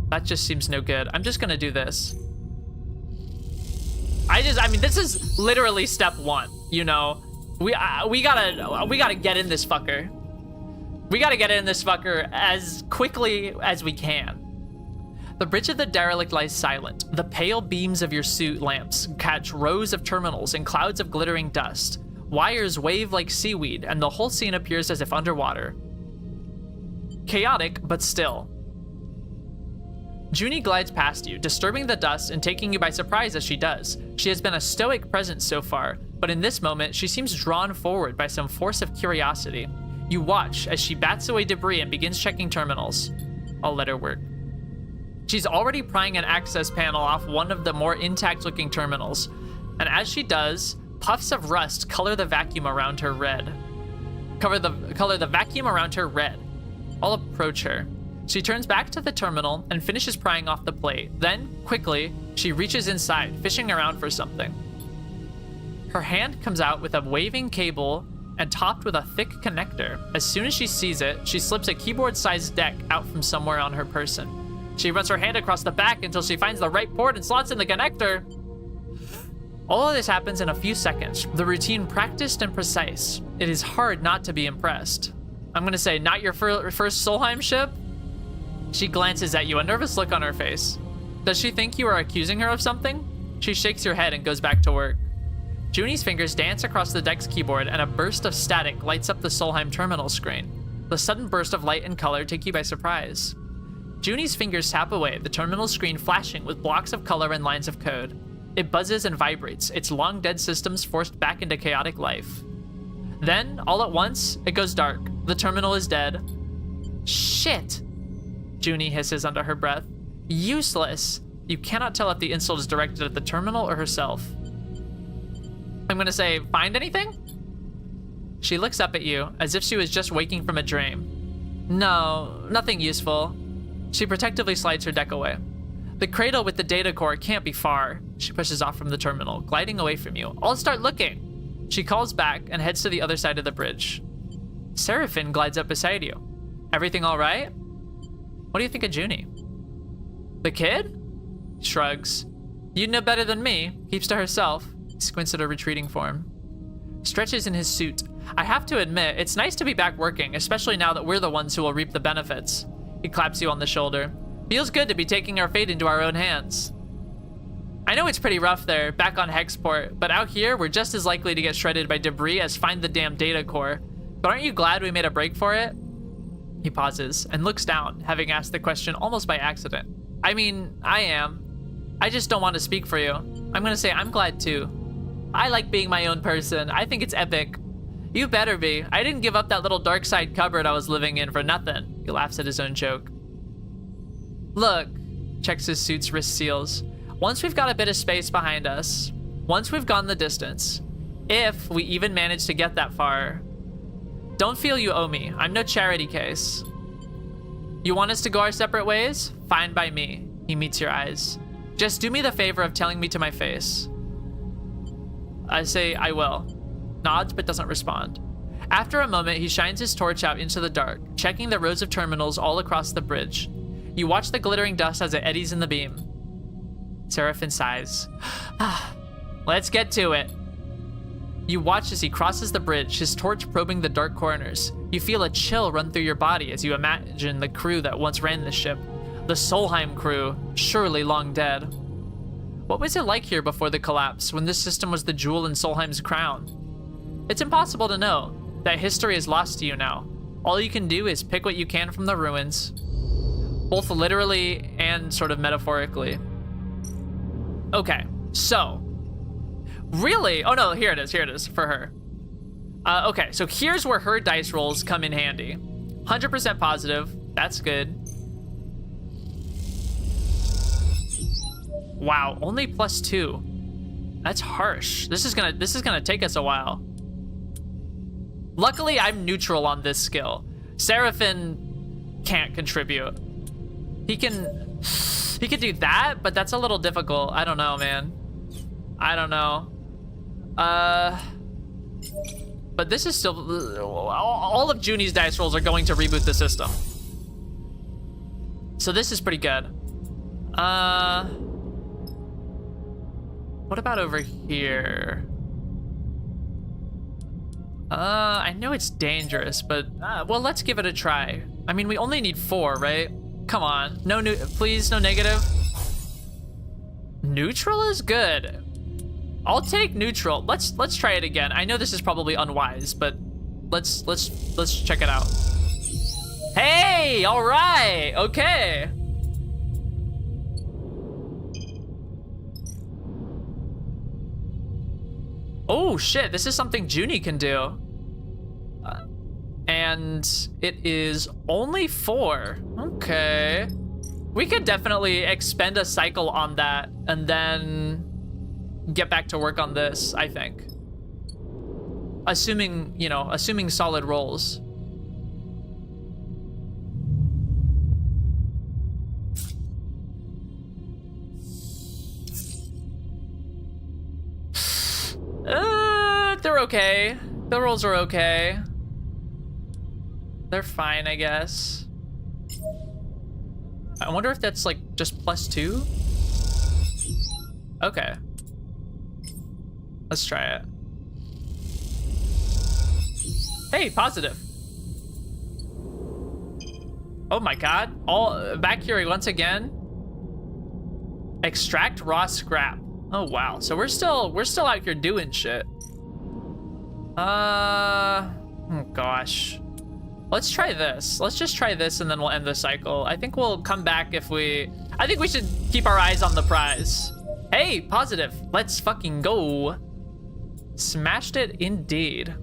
That just seems no good. I'm just gonna do this. I mean, this is literally step 1, you know? We gotta get in this fucker. We gotta get in this fucker as quickly as we can. The bridge of the derelict lies silent. The pale beams of your suit lamps catch rows of terminals and clouds of glittering dust. Wires wave like seaweed, and the whole scene appears as if underwater. Chaotic, but still. Junie glides past you, disturbing the dust and taking you by surprise as she does. She has been a stoic presence so far, but in this moment, she seems drawn forward by some force of curiosity. You watch as she bats away debris and begins checking terminals. I'll let her work. She's already prying an access panel off one of the more intact-looking terminals, and as she does, puffs of rust color the vacuum around her red. color the vacuum around her red. I'll approach her. She turns back to the terminal and finishes prying off the plate. Then, quickly, she reaches inside, fishing around for something. Her hand comes out with a waving cable and topped with a thick connector. As soon as she sees it, she slips a keyboard-sized deck out from somewhere on her person. She runs her hand across the back until she finds the right port and slots in the connector. All of this happens in a few seconds, the routine practiced and precise. It is hard not to be impressed. I'm gonna say, not your first Solheim ship? She glances at you, a nervous look on her face. Does she think you are accusing her of something? She shakes her head and goes back to work. Junie's fingers dance across the deck's keyboard and a burst of static lights up the Solheim terminal screen. The sudden burst of light and color take you by surprise. Junie's fingers tap away, the terminal screen flashing with blocks of color and lines of code. It buzzes and vibrates, its long dead systems forced back into chaotic life. Then, all at once, it goes dark. The terminal is dead. Shit! Junie hisses under her breath. Useless! You cannot tell if the insult is directed at the terminal or herself. I'm gonna say, find anything? She looks up at you, as if she was just waking from a dream. No, nothing useful. She protectively slides her deck away. The cradle with the data core can't be far. She pushes off from the terminal, gliding away from you. I'll start looking. She calls back and heads to the other side of the bridge. Seraphin glides up beside you. Everything all right? What do you think of Junie? The kid? Shrugs. You'd know better than me. Keeps to herself. Squints at her retreating form. Stretches in his suit. I have to admit, it's nice to be back working, especially now that we're the ones who will reap the benefits. He claps you on the shoulder. Feels good to be taking our fate into our own hands. I know it's pretty rough there, back on Hexport, but out here, we're just as likely to get shredded by debris as find the damn data core. But aren't you glad we made a break for it? He pauses and looks down, having asked the question almost by accident. I mean, I am. I just don't want to speak for you. I'm gonna say I'm glad too. I like being my own person. I think it's epic. You better be. I didn't give up that little dark side cupboard I was living in for nothing. He laughs at his own joke. Look, checks his suit's wrist seals. Once we've got a bit of space behind us, once we've gone the distance, if we even manage to get that far, don't feel you owe me. I'm no charity case. You want us to go our separate ways? Fine by me. He meets your eyes. Just do me the favor of telling me to my face. I say, I will. Nods but doesn't respond. After a moment, he shines his torch out into the dark, checking the rows of terminals all across the bridge. You watch the glittering dust as it eddies in the beam. Seraphin sighs. Let's get to it. You watch as he crosses the bridge, his torch probing the dark corners. You feel a chill run through your body as you imagine the crew that once ran the ship. The Solheim crew, surely long dead. What was it like here before the collapse, when this system was the jewel in Solheim's crown? It's impossible to know. That history is lost to you now. All you can do is pick what you can from the ruins, both literally and sort of metaphorically. Okay, so, really? Oh no, here it is for her. Okay, so here's where her dice rolls come in handy. 100% positive, that's good. Wow, only +2. That's harsh. This is gonna take us a while. Luckily, I'm neutral on this skill. Seraphin can't contribute. He can do that, but that's a little difficult. I don't know, man. I don't know. But this is still, all of Junie's dice rolls are going to reboot the system. So this is pretty good. What about over here? I know it's dangerous, but, well, let's give it a try. I mean, we only need 4, right? Come on, please, no negative. Neutral is good. I'll take neutral. Let's try it again. I know this is probably unwise, but let's check it out. Hey, all right, okay. Oh shit, this is something Junie can do. And it is only 4. Okay. We could definitely expend a cycle on that and then get back to work on this, I think. Assuming, you know, assuming solid rolls. They're okay. The rolls are okay. They're fine, I guess. I wonder if that's like just +2? Okay. Let's try it. Hey, positive. Oh my god. All back here once again. Extract raw scrap. Oh wow. So we're still out here doing shit. Oh gosh. Let's try this. Let's just try this and then we'll end the cycle. I think we'll come back if we... I think we should keep our eyes on the prize. Hey, positive. Let's fucking go. Smashed it indeed.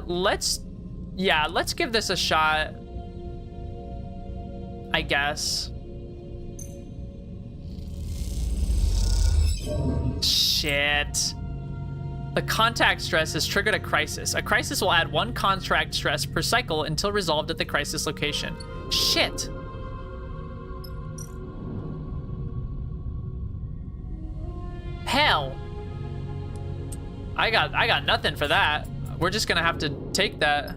Let's give this a shot. I guess. Shit. The contact stress has triggered a crisis. A crisis will add 1 contract stress per cycle until resolved at the crisis location. Shit. Hell. I got nothing for that. We're just gonna have to take that.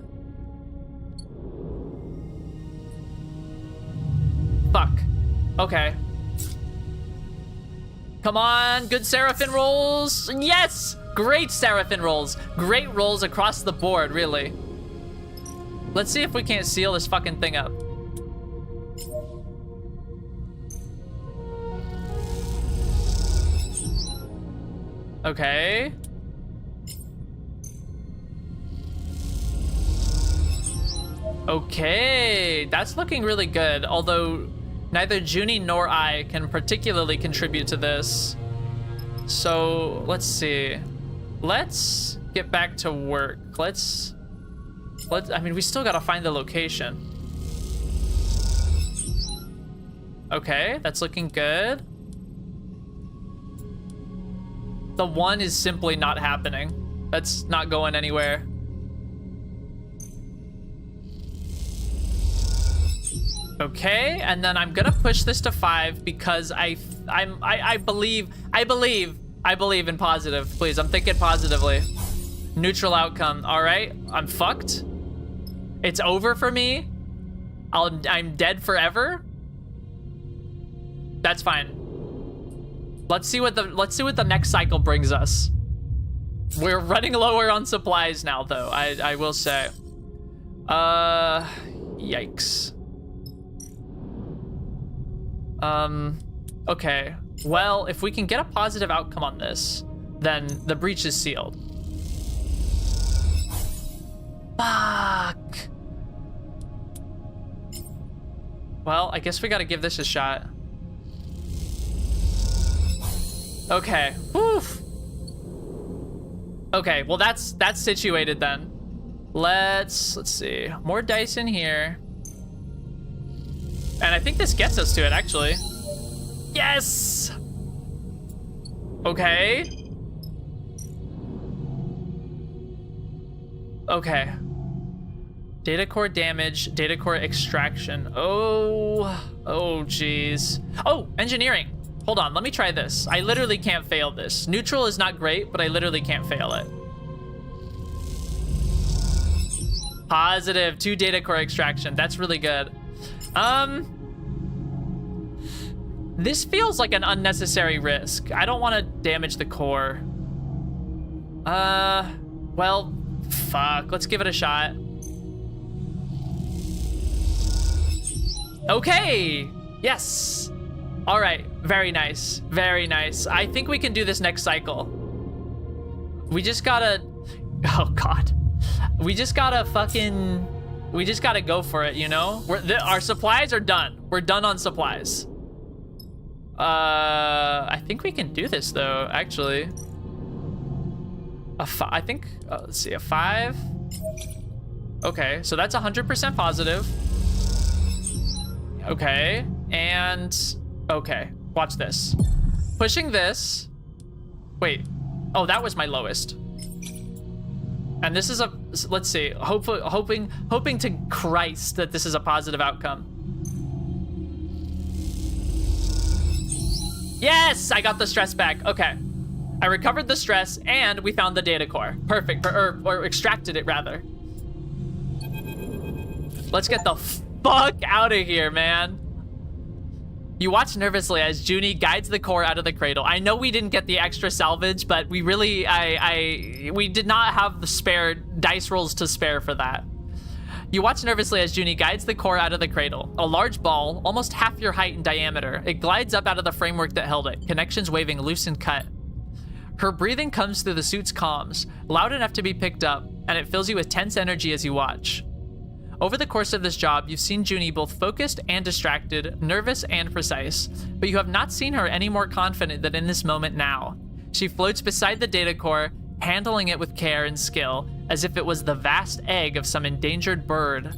Fuck. Okay. Come on, good Seraphim rolls. Yes! Great Seraphim rolls. Great rolls across the board, really. Let's see if we can't seal this fucking thing up. Okay. Okay, that's looking really good, although neither Junie nor I can particularly contribute to this. So, let's see. Let's get back to work. Let's I mean, we still gotta find the location. Okay, that's looking good. The 1 is simply not happening. That's not going anywhere. Okay, and then I'm gonna push this to 5 because I believe in positive. Please, I'm thinking positively. Neutral outcome. All right, I'm fucked. It's over for me. I'm dead forever. That's fine. Let's see what the next cycle brings us. We're running lower on supplies now, though. I will say. Yikes. Okay. Well, if we can get a positive outcome on this, then the breach is sealed. Fuck. Well, I guess we gotta give this a shot. Okay. Oof. Okay, well that's situated then. Let's see. More dice in here. And I think this gets us to it, actually. Yes! Okay. Okay. Data core damage, data core extraction. Oh, geez. Oh, engineering. Hold on, let me try this. I literally can't fail this. Neutral is not great, but I literally can't fail it. Positive, 2 data core extraction. That's really good. This feels like an unnecessary risk. I don't want to damage the core. Well, fuck. Let's give it a shot. Okay. Yes. All right. Very nice. Very nice. I think we can do this next cycle. We just gotta... Oh, God. We just gotta go for it, you know? Our supplies are done. We're done on supplies. I think we can do this, though, actually. I think... let's see. A 5. Okay. So that's 100% positive. Okay. And... Okay. Watch this. Pushing this. Wait. Oh, that was my lowest. And this is a, let's see, hoping to Christ that this is a positive outcome. Yes, I got the stress back. Okay. I recovered the stress and we found the data core. Perfect, or extracted it rather. Let's get the fuck out of here, man. You watch nervously as Junie guides the core out of the cradle. I know we didn't get the extra salvage, but we really, we did not have the spare dice rolls to spare for that. You watch nervously as Junie guides the core out of the cradle. A large ball, almost half your height in diameter. It glides up out of the framework that held it, connections waving loose and cut. Her breathing comes through the suit's comms, loud enough to be picked up, and it fills you with tense energy as you watch. Over the course of this job, you've seen Junie both focused and distracted, nervous and precise, but you have not seen her any more confident than in this moment now. She floats beside the data core, handling it with care and skill, as if it was the vast egg of some endangered bird.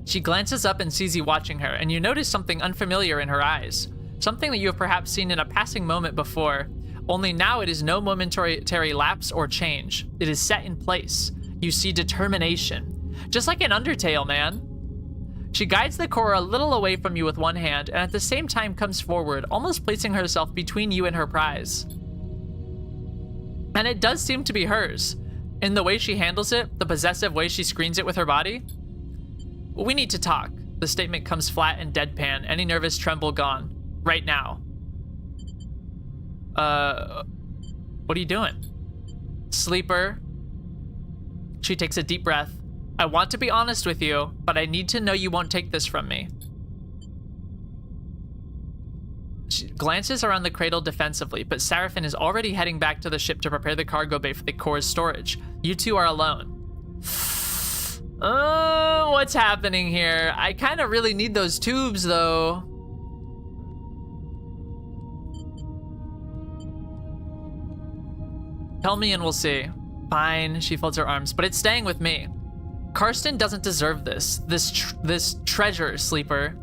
She glances up and sees you watching her, and you notice something unfamiliar in her eyes. Something that you have perhaps seen in a passing moment before, only now it is no momentary lapse or change. It is set in place. You see determination. Just like in Undertale, man. She guides the core a little away from you with one hand, and at the same time comes forward, almost placing herself between you and her prize. And it does seem to be hers. In the way she handles it, the possessive way she screens it with her body. We need to talk. The statement comes flat and deadpan, any nervous tremble gone. Right now. What are you doing? Sleeper. She takes a deep breath. I want to be honest with you, but I need to know you won't take this from me. She glances around the cradle defensively, but Seraphin is already heading back to the ship to prepare the cargo bay for the core's storage. You two are alone. What's happening here? I kind of really need those tubes, though. Tell me and we'll see. Fine, she folds her arms, but it's staying with me. Karsten doesn't deserve this treasure, Sleeper.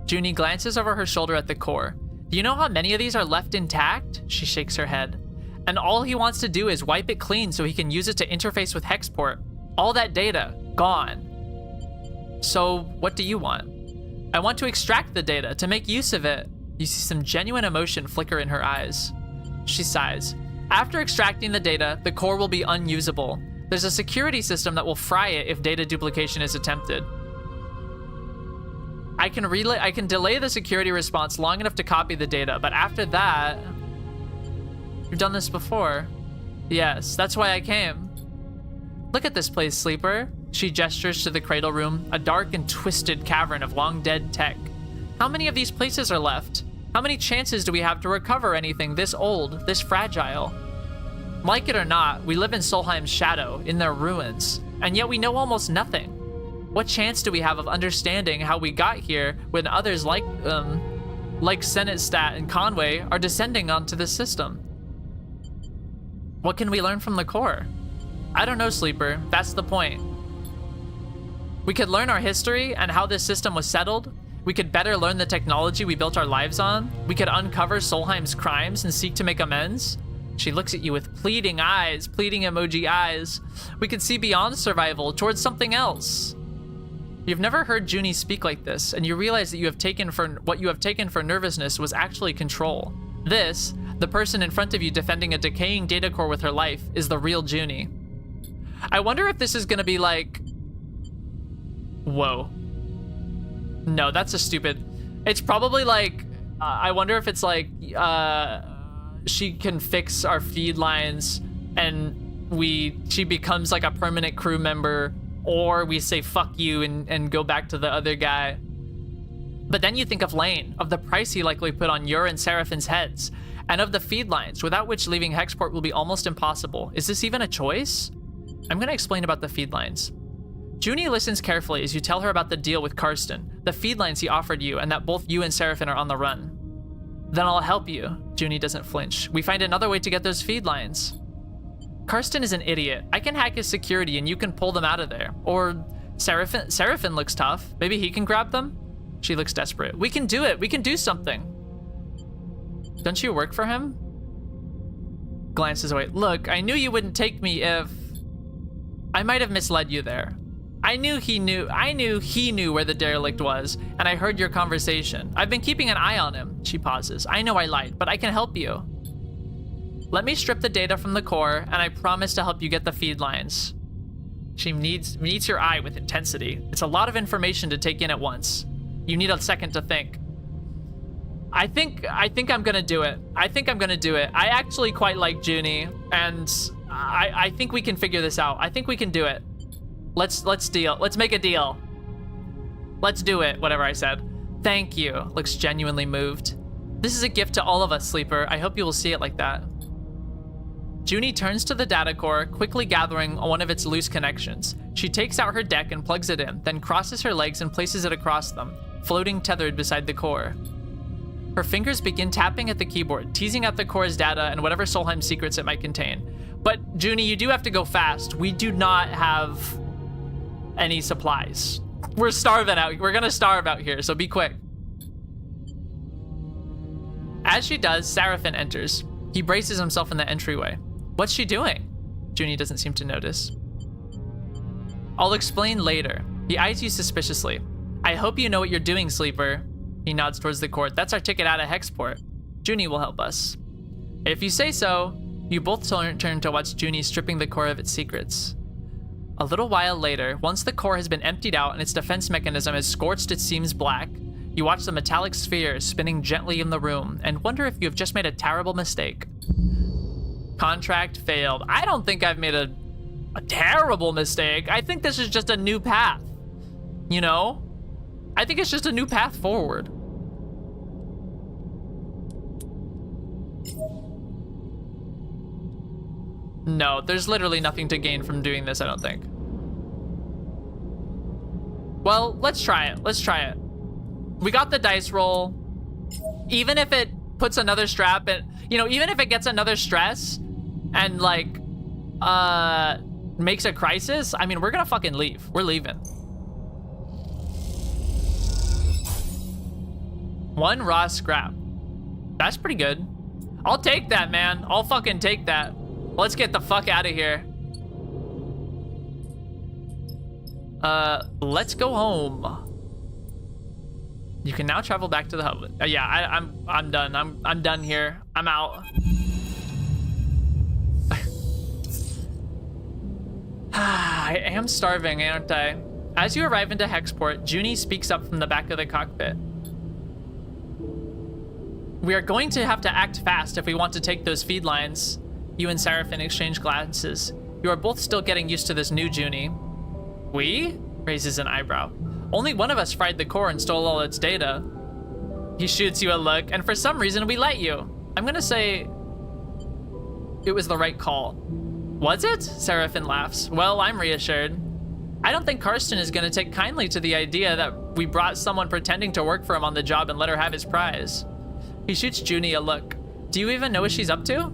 Junie glances over her shoulder at the core. Do you know how many of these are left intact? She shakes her head. And all he wants to do is wipe it clean so he can use it to interface with Hexport. All that data, gone. So what do you want? I want to extract the data, to make use of it. You see some genuine emotion flicker in her eyes. She sighs. After extracting the data, the core will be unusable. There's a security system that will fry it if data duplication is attempted. I can delay the security response long enough to copy the data, but after that... You've done this before. Yes, that's why I came. Look at this place, Sleeper. She gestures to the cradle room, a dark and twisted cavern of long-dead tech. How many of these places are left? How many chances do we have to recover anything this old, this fragile? Like it or not, we live in Solheim's shadow, in their ruins, and yet we know almost nothing. What chance do we have of understanding how we got here when others like Senetstat and Conway are descending onto this system? What can we learn from the core? I don't know, Sleeper. That's the point. We could learn our history and how this system was settled. We could better learn the technology we built our lives on. We could uncover Solheim's crimes and seek to make amends. She looks at you with pleading eyes, pleading emoji eyes. We could see beyond survival towards something else. You've never heard Junie speak like this, and you realize that what you have taken for nervousness was actually control. This, the person in front of you defending a decaying data core with her life, is the real Junie. I wonder if this is gonna be like... Whoa. No, that's a stupid... It's probably like... I wonder if it's like... she can fix our feed lines and she becomes like a permanent crew member, or we say fuck you and go back to the other guy. But then you think of Lane, of the price he likely put on your and Seraphin's heads, and of the feed lines, without which leaving Hexport will be almost impossible. Is this even a choice? I'm gonna explain about the feed lines. Junie listens carefully as you tell her about the deal with Karsten, the feed lines he offered you, and that both you and Seraphin are on the run. Then I'll help you. Junie doesn't flinch. We find another way to get those feed lines. Karsten is an idiot. I can hack his security and you can pull them out of there. Or Seraphin looks tough. Maybe he can grab them? She looks desperate. We can do it. We can do something. Don't you work for him? glances away. Look, I knew you wouldn't take me if... I might have misled you there. I knew he knew where the derelict was, and I heard your conversation. I've been keeping an eye on him. She pauses. I know I lied, but I can help you. Let me strip the data from the core, and I promise to help you get the feed lines. She meets your eye with intensity. It's a lot of information to take in at once. You need a second to think. I think I'm gonna do it. I actually quite like Junie, and I think we can figure this out. I think we can do it. Let's deal. Let's make a deal. Let's do it, whatever I said. Thank you. Looks genuinely moved. This is a gift to all of us, Sleeper. I hope you will see it like that. Junie turns to the data core, quickly gathering one of its loose connections. She takes out her deck and plugs it in, then crosses her legs and places it across them, floating tethered beside the core. Her fingers begin tapping at the keyboard, teasing out the core's data and whatever Solheim secrets it might contain. But Junie, you do have to go fast. We do not have any supplies. We're starving out. We're gonna starve out here, so be quick. As she does, Seraphin enters. He braces himself in the entryway. What's she doing? Junie doesn't seem to notice. I'll explain later. He eyes you suspiciously. I hope you know what you're doing, Sleeper. He nods towards the court. That's our ticket out of Hexport. Junie will help us. If you say so. You both turn to watch Junie stripping the core of its secrets. A little while later, once the core has been emptied out and its defense mechanism has scorched its seams black, you watch the metallic sphere spinning gently in the room and wonder if you have just made a terrible mistake. Contract failed. I don't think I've made a terrible mistake. I think this is just a new path. You know? I think it's just a new path forward. No, there's literally nothing to gain from doing this, I don't think. Well, let's try it. Let's try it. We got the dice roll. Even if it puts another strap in, you know, even if it gets another stress and like makes a crisis, I mean, we're gonna fucking leave. We're leaving. One raw scrap. That's pretty good. I'll take that, man. I'll fucking take that. Let's get the fuck out of here. Let's go home. You can now travel back to the hub. Yeah, I'm done. I'm done here. I'm out. I am starving, aren't I? As you arrive into Hexport, Junie speaks up from the back of the cockpit. We are going to have to act fast if we want to take those feed lines. You and Seraphin exchange glances. You are both still getting used to this new Junie. We? Raises an eyebrow. Only one of us fried the core and stole all its data. He shoots you a look, and for some reason we let you. I'm gonna say it was the right call. Was it? Seraphin laughs. Well, I'm reassured. I don't think Karsten is gonna take kindly to the idea that we brought someone pretending to work for him on the job and let her have his prize. He shoots Junie a look. Do you even know what she's up to?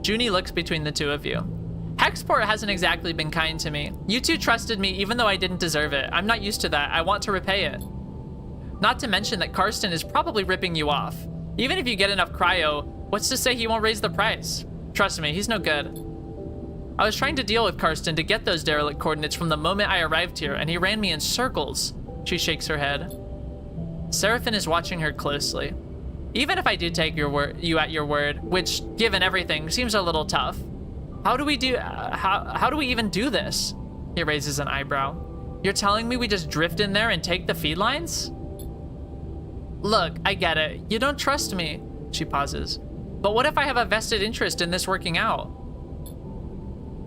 Junie looks between the two of you. Hexport hasn't exactly been kind to me. You two trusted me even though I didn't deserve it. I'm not used to that. I want to repay it. Not to mention that Karsten is probably ripping you off. Even if you get enough cryo, what's to say he won't raise the price? Trust me, he's no good. I was trying to deal with Karsten to get those derelict coordinates from the moment I arrived here, and he ran me in circles. She shakes her head. Seraphin is watching her closely. Even if I do take you at your word, which, given everything, seems a little tough, how do we even do this? He raises an eyebrow. You're telling me we just drift in there and take the feed lines? Look, I get it. You don't trust me. She pauses. But what if I have a vested interest in this working out?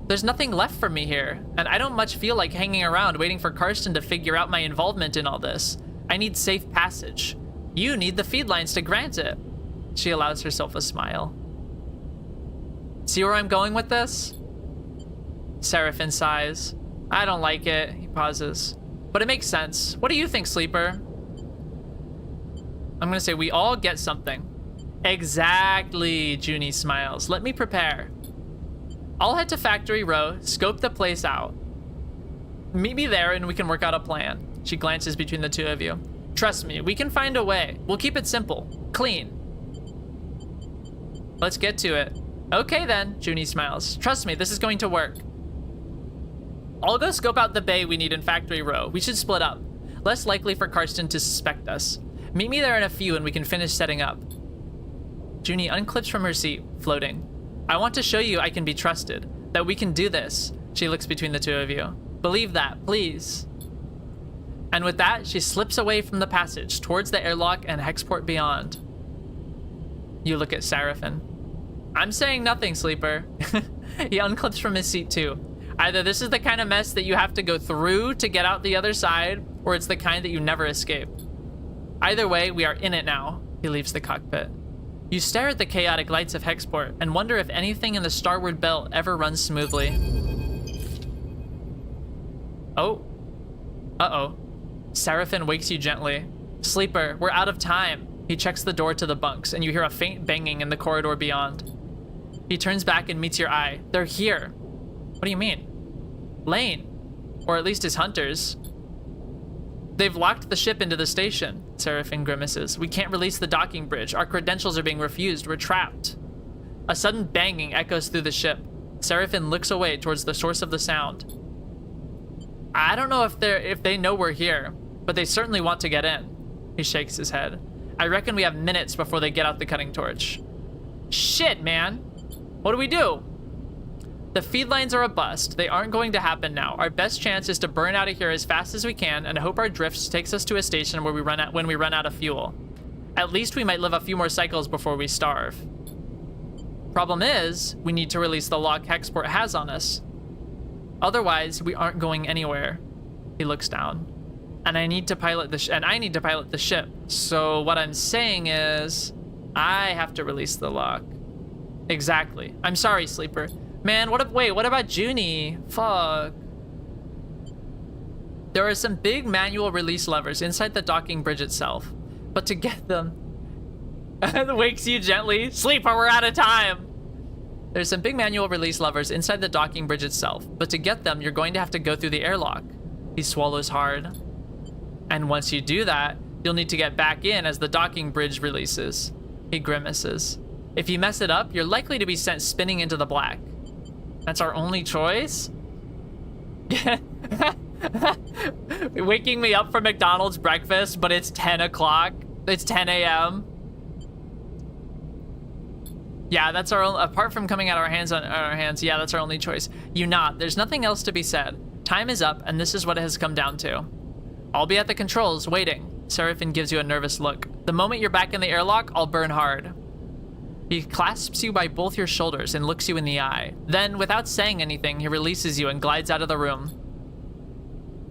There's nothing left for me here, and I don't much feel like hanging around waiting for Karsten to figure out my involvement in all this. I need safe passage. You need the feed lines to grant it. She allows herself a smile. See where I'm going with this? Seraphin sighs. I don't like it. He pauses. But it makes sense. What do you think, Sleeper? I'm gonna say we all get something. Exactly, Junie smiles. Let me prepare. I'll head to Factory Row, scope the place out. Meet me there and we can work out a plan. She glances between the two of you. Trust me, we can find a way. We'll keep it simple, clean. Let's get to it. Okay then, Junie smiles. Trust me, this is going to work. I'll go scope out the bay we need in Factory Row. We should split up. Less likely for Karsten to suspect us. Meet me there in a few and we can finish setting up. Junie unclips from her seat, floating. I want to show you I can be trusted. That we can do this. She looks between the two of you. Believe that, please. And with that, she slips away from the passage towards the airlock and hexport beyond. You look at Seraphin. I'm saying nothing, Sleeper. He unclips from his seat too. Either this is the kind of mess that you have to go through to get out the other side, or it's the kind that you never escape. Either way, we are in it now. He leaves the cockpit. You stare at the chaotic lights of hexport and wonder if anything in the starward belt ever runs smoothly. Oh. Uh-oh. Seraphin wakes you gently. Sleeper, we're out of time. He checks the door to the bunks, and you hear a faint banging in the corridor beyond. He turns back and meets your eye. They're here. What do you mean? Lane. Or at least his hunters. They've locked the ship into the station, Seraphin grimaces. We can't release the docking bridge. Our credentials are being refused. We're trapped. A sudden banging echoes through the ship. Seraphin looks away towards the source of the sound. I don't know if they know we're here, but they certainly want to get in. He shakes his head. I reckon we have minutes before they get out the cutting torch. Shit, man. What do we do? The feed lines are a bust. They aren't going to happen now. Our best chance is to burn out of here as fast as we can and hope our drift takes us to a station where when we run out of fuel. At least we might live a few more cycles before we starve. Problem is, we need to release the lock Hexport has on us. Otherwise, we aren't going anywhere. He looks down. And I need to pilot the ship. So what I'm saying is, I have to release the lock. Exactly. I'm sorry, Sleeper. Man, what about Junie? Fuck. There are some big manual release levers inside the docking bridge itself. But to get them... wakes you gently. Sleeper, we're out of time! There's some big manual release levers inside the docking bridge itself. But to get them, you're going to have to go through the airlock. He swallows hard. And once you do that, you'll need to get back in as the docking bridge releases. He grimaces. If you mess it up, you're likely to be sent spinning into the black. That's our only choice? Waking me up for McDonald's breakfast, but it's 10 o'clock. It's 10 a.m. Yeah, that's our only, apart from coming out our hands, yeah, that's our only choice. You nod. There's nothing else to be said. Time is up, and this is what it has come down to. I'll be at the controls, waiting. Seraphin gives you a nervous look. The moment you're back in the airlock, I'll burn hard. He clasps you by both your shoulders and looks you in the eye. Then, without saying anything, he releases you and glides out of the room.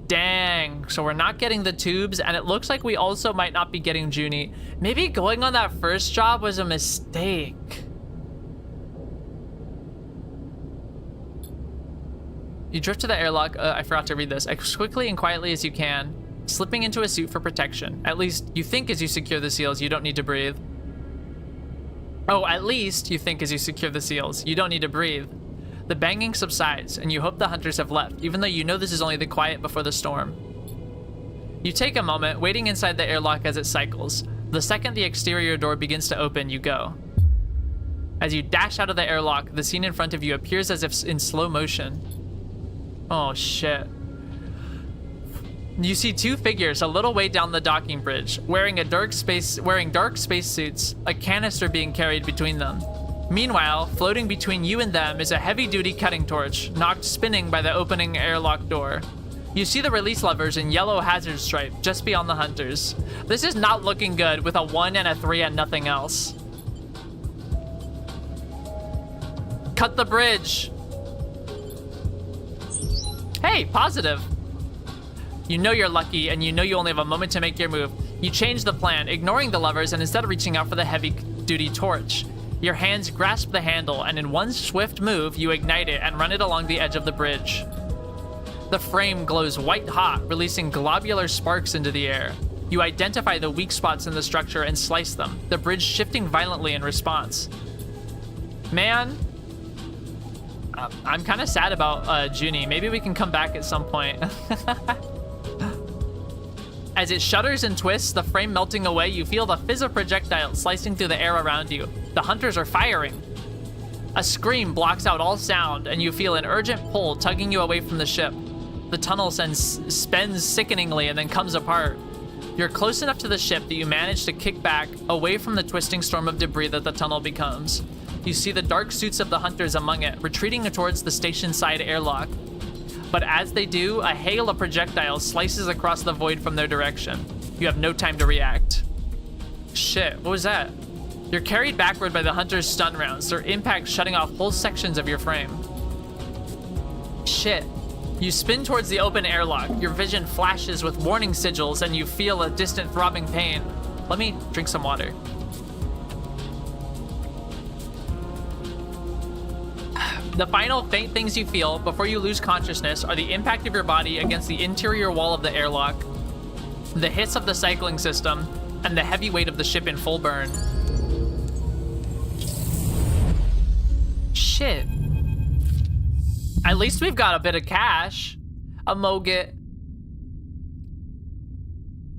Dang, so we're not getting the tubes, and it looks like we also might not be getting Junie. Maybe going on that first job was a mistake. You drift to the airlock, I forgot to read this, as quickly and quietly as you can, slipping into a suit for protection. At least, you think as you secure the seals, you don't need to breathe. Oh, at least you think as you secure the seals, you don't need to breathe. The banging subsides, and you hope the hunters have left, even though you know this is only the quiet before the storm. You take a moment, waiting inside the airlock as it cycles. The second the exterior door begins to open, you go. As you dash out of the airlock, the scene in front of you appears as if in slow motion. Oh, shit. You see two figures a little way down the docking bridge, wearing dark spacesuits, a canister being carried between them. Meanwhile, floating between you and them is a heavy-duty cutting torch, knocked spinning by the opening airlock door. You see the release levers in yellow hazard stripe just beyond the hunters. This is not looking good with a 1 and a 3 and nothing else. Cut the bridge. Hey, positive. You know you're lucky, and you know you only have a moment to make your move. You change the plan, ignoring the levers, and instead of reaching out for the heavy-duty torch, your hands grasp the handle, and in one swift move, you ignite it and run it along the edge of the bridge. The frame glows white-hot, releasing globular sparks into the air. You identify the weak spots in the structure and slice them, the bridge shifting violently in response. Man, I'm kind of sad about Junie. Maybe we can come back at some point. As it shudders and twists, the frame melting away, you feel the fizz of projectiles slicing through the air around you. The hunters are firing. A scream blocks out all sound, and you feel an urgent pull tugging you away from the ship. The tunnel spins sickeningly and then comes apart. You're close enough to the ship that you manage to kick back, away from the twisting storm of debris that the tunnel becomes. You see the dark suits of the hunters among it, retreating towards the station-side airlock. But as they do, a hail of projectiles slices across the void from their direction. You have no time to react. Shit, what was that? You're carried backward by the hunters' stun rounds, their impact shutting off whole sections of your frame. Shit. You spin towards the open airlock, your vision flashes with warning sigils, and you feel a distant throbbing pain. Let me drink some water. The final faint things you feel before you lose consciousness are the impact of your body against the interior wall of the airlock, the hiss of the cycling system, and the heavy weight of the ship in full burn. Shit. At least we've got a bit of cash. A Moget.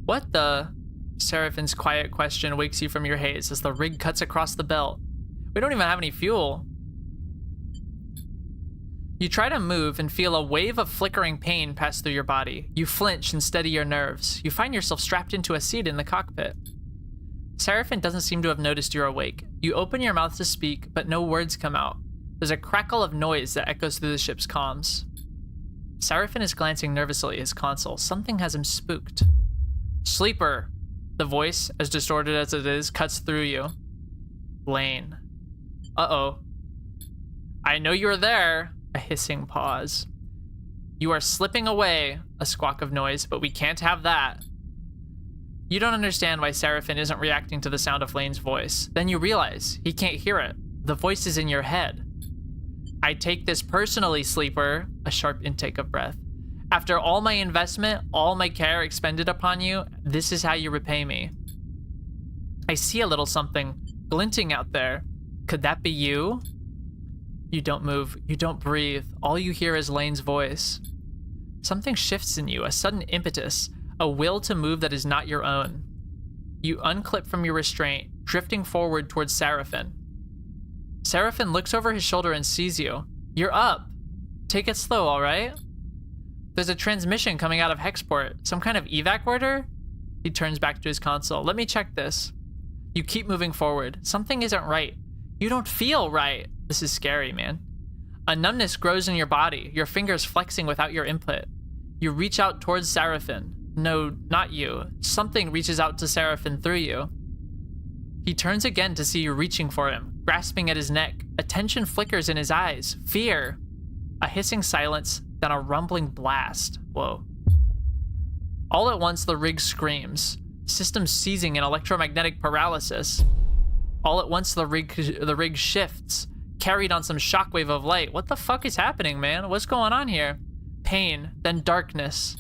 What the? Seraphine's quiet question wakes you from your haze as the rig cuts across the belt. We don't even have any fuel. You try to move and feel a wave of flickering pain pass through your body. You flinch and steady your nerves. You find yourself strapped into a seat in the cockpit. Seraphine doesn't seem to have noticed you're awake. You open your mouth to speak, but no words come out. There's a crackle of noise that echoes through the ship's comms. Seraphine is glancing nervously at his console. Something has him spooked. Sleeper. The voice, as distorted as it is, cuts through you. Lane. Uh-oh. I know you're there. A hissing pause. You are slipping away. A squawk of noise, but we can't have that. You don't understand why Seraphine isn't reacting to the sound of Lane's voice. Then you realize he can't hear it. The voice is in your head. I take this personally, Sleeper. A sharp intake of breath. After all my investment, all my care expended upon you, this is how you repay me. I see a little something glinting out there. Could that be you? You don't move. You don't breathe. All you hear is Lane's voice. Something shifts in you, a sudden impetus, a will to move that is not your own. You unclip from your restraint, drifting forward towards Seraphine. Seraphine looks over his shoulder and sees you. You're up. Take it slow, all right? There's a transmission coming out of Hexport. Some kind of evac order? He turns back to his console. Let me check this. You keep moving forward. Something isn't right. You don't feel right. This is scary, man. A numbness grows in your body, your fingers flexing without your input. You reach out towards Seraphine. No, not you. Something reaches out to Seraphine through you. He turns again to see you reaching for him, grasping at his neck. A tension flickers in his eyes. Fear. A hissing silence, then a rumbling blast. Whoa. All at once, the rig screams, systems seizing in electromagnetic paralysis. All at once, the rig shifts, carried on some shockwave of light. What the fuck is happening, man? What's going on here? Pain, then darkness.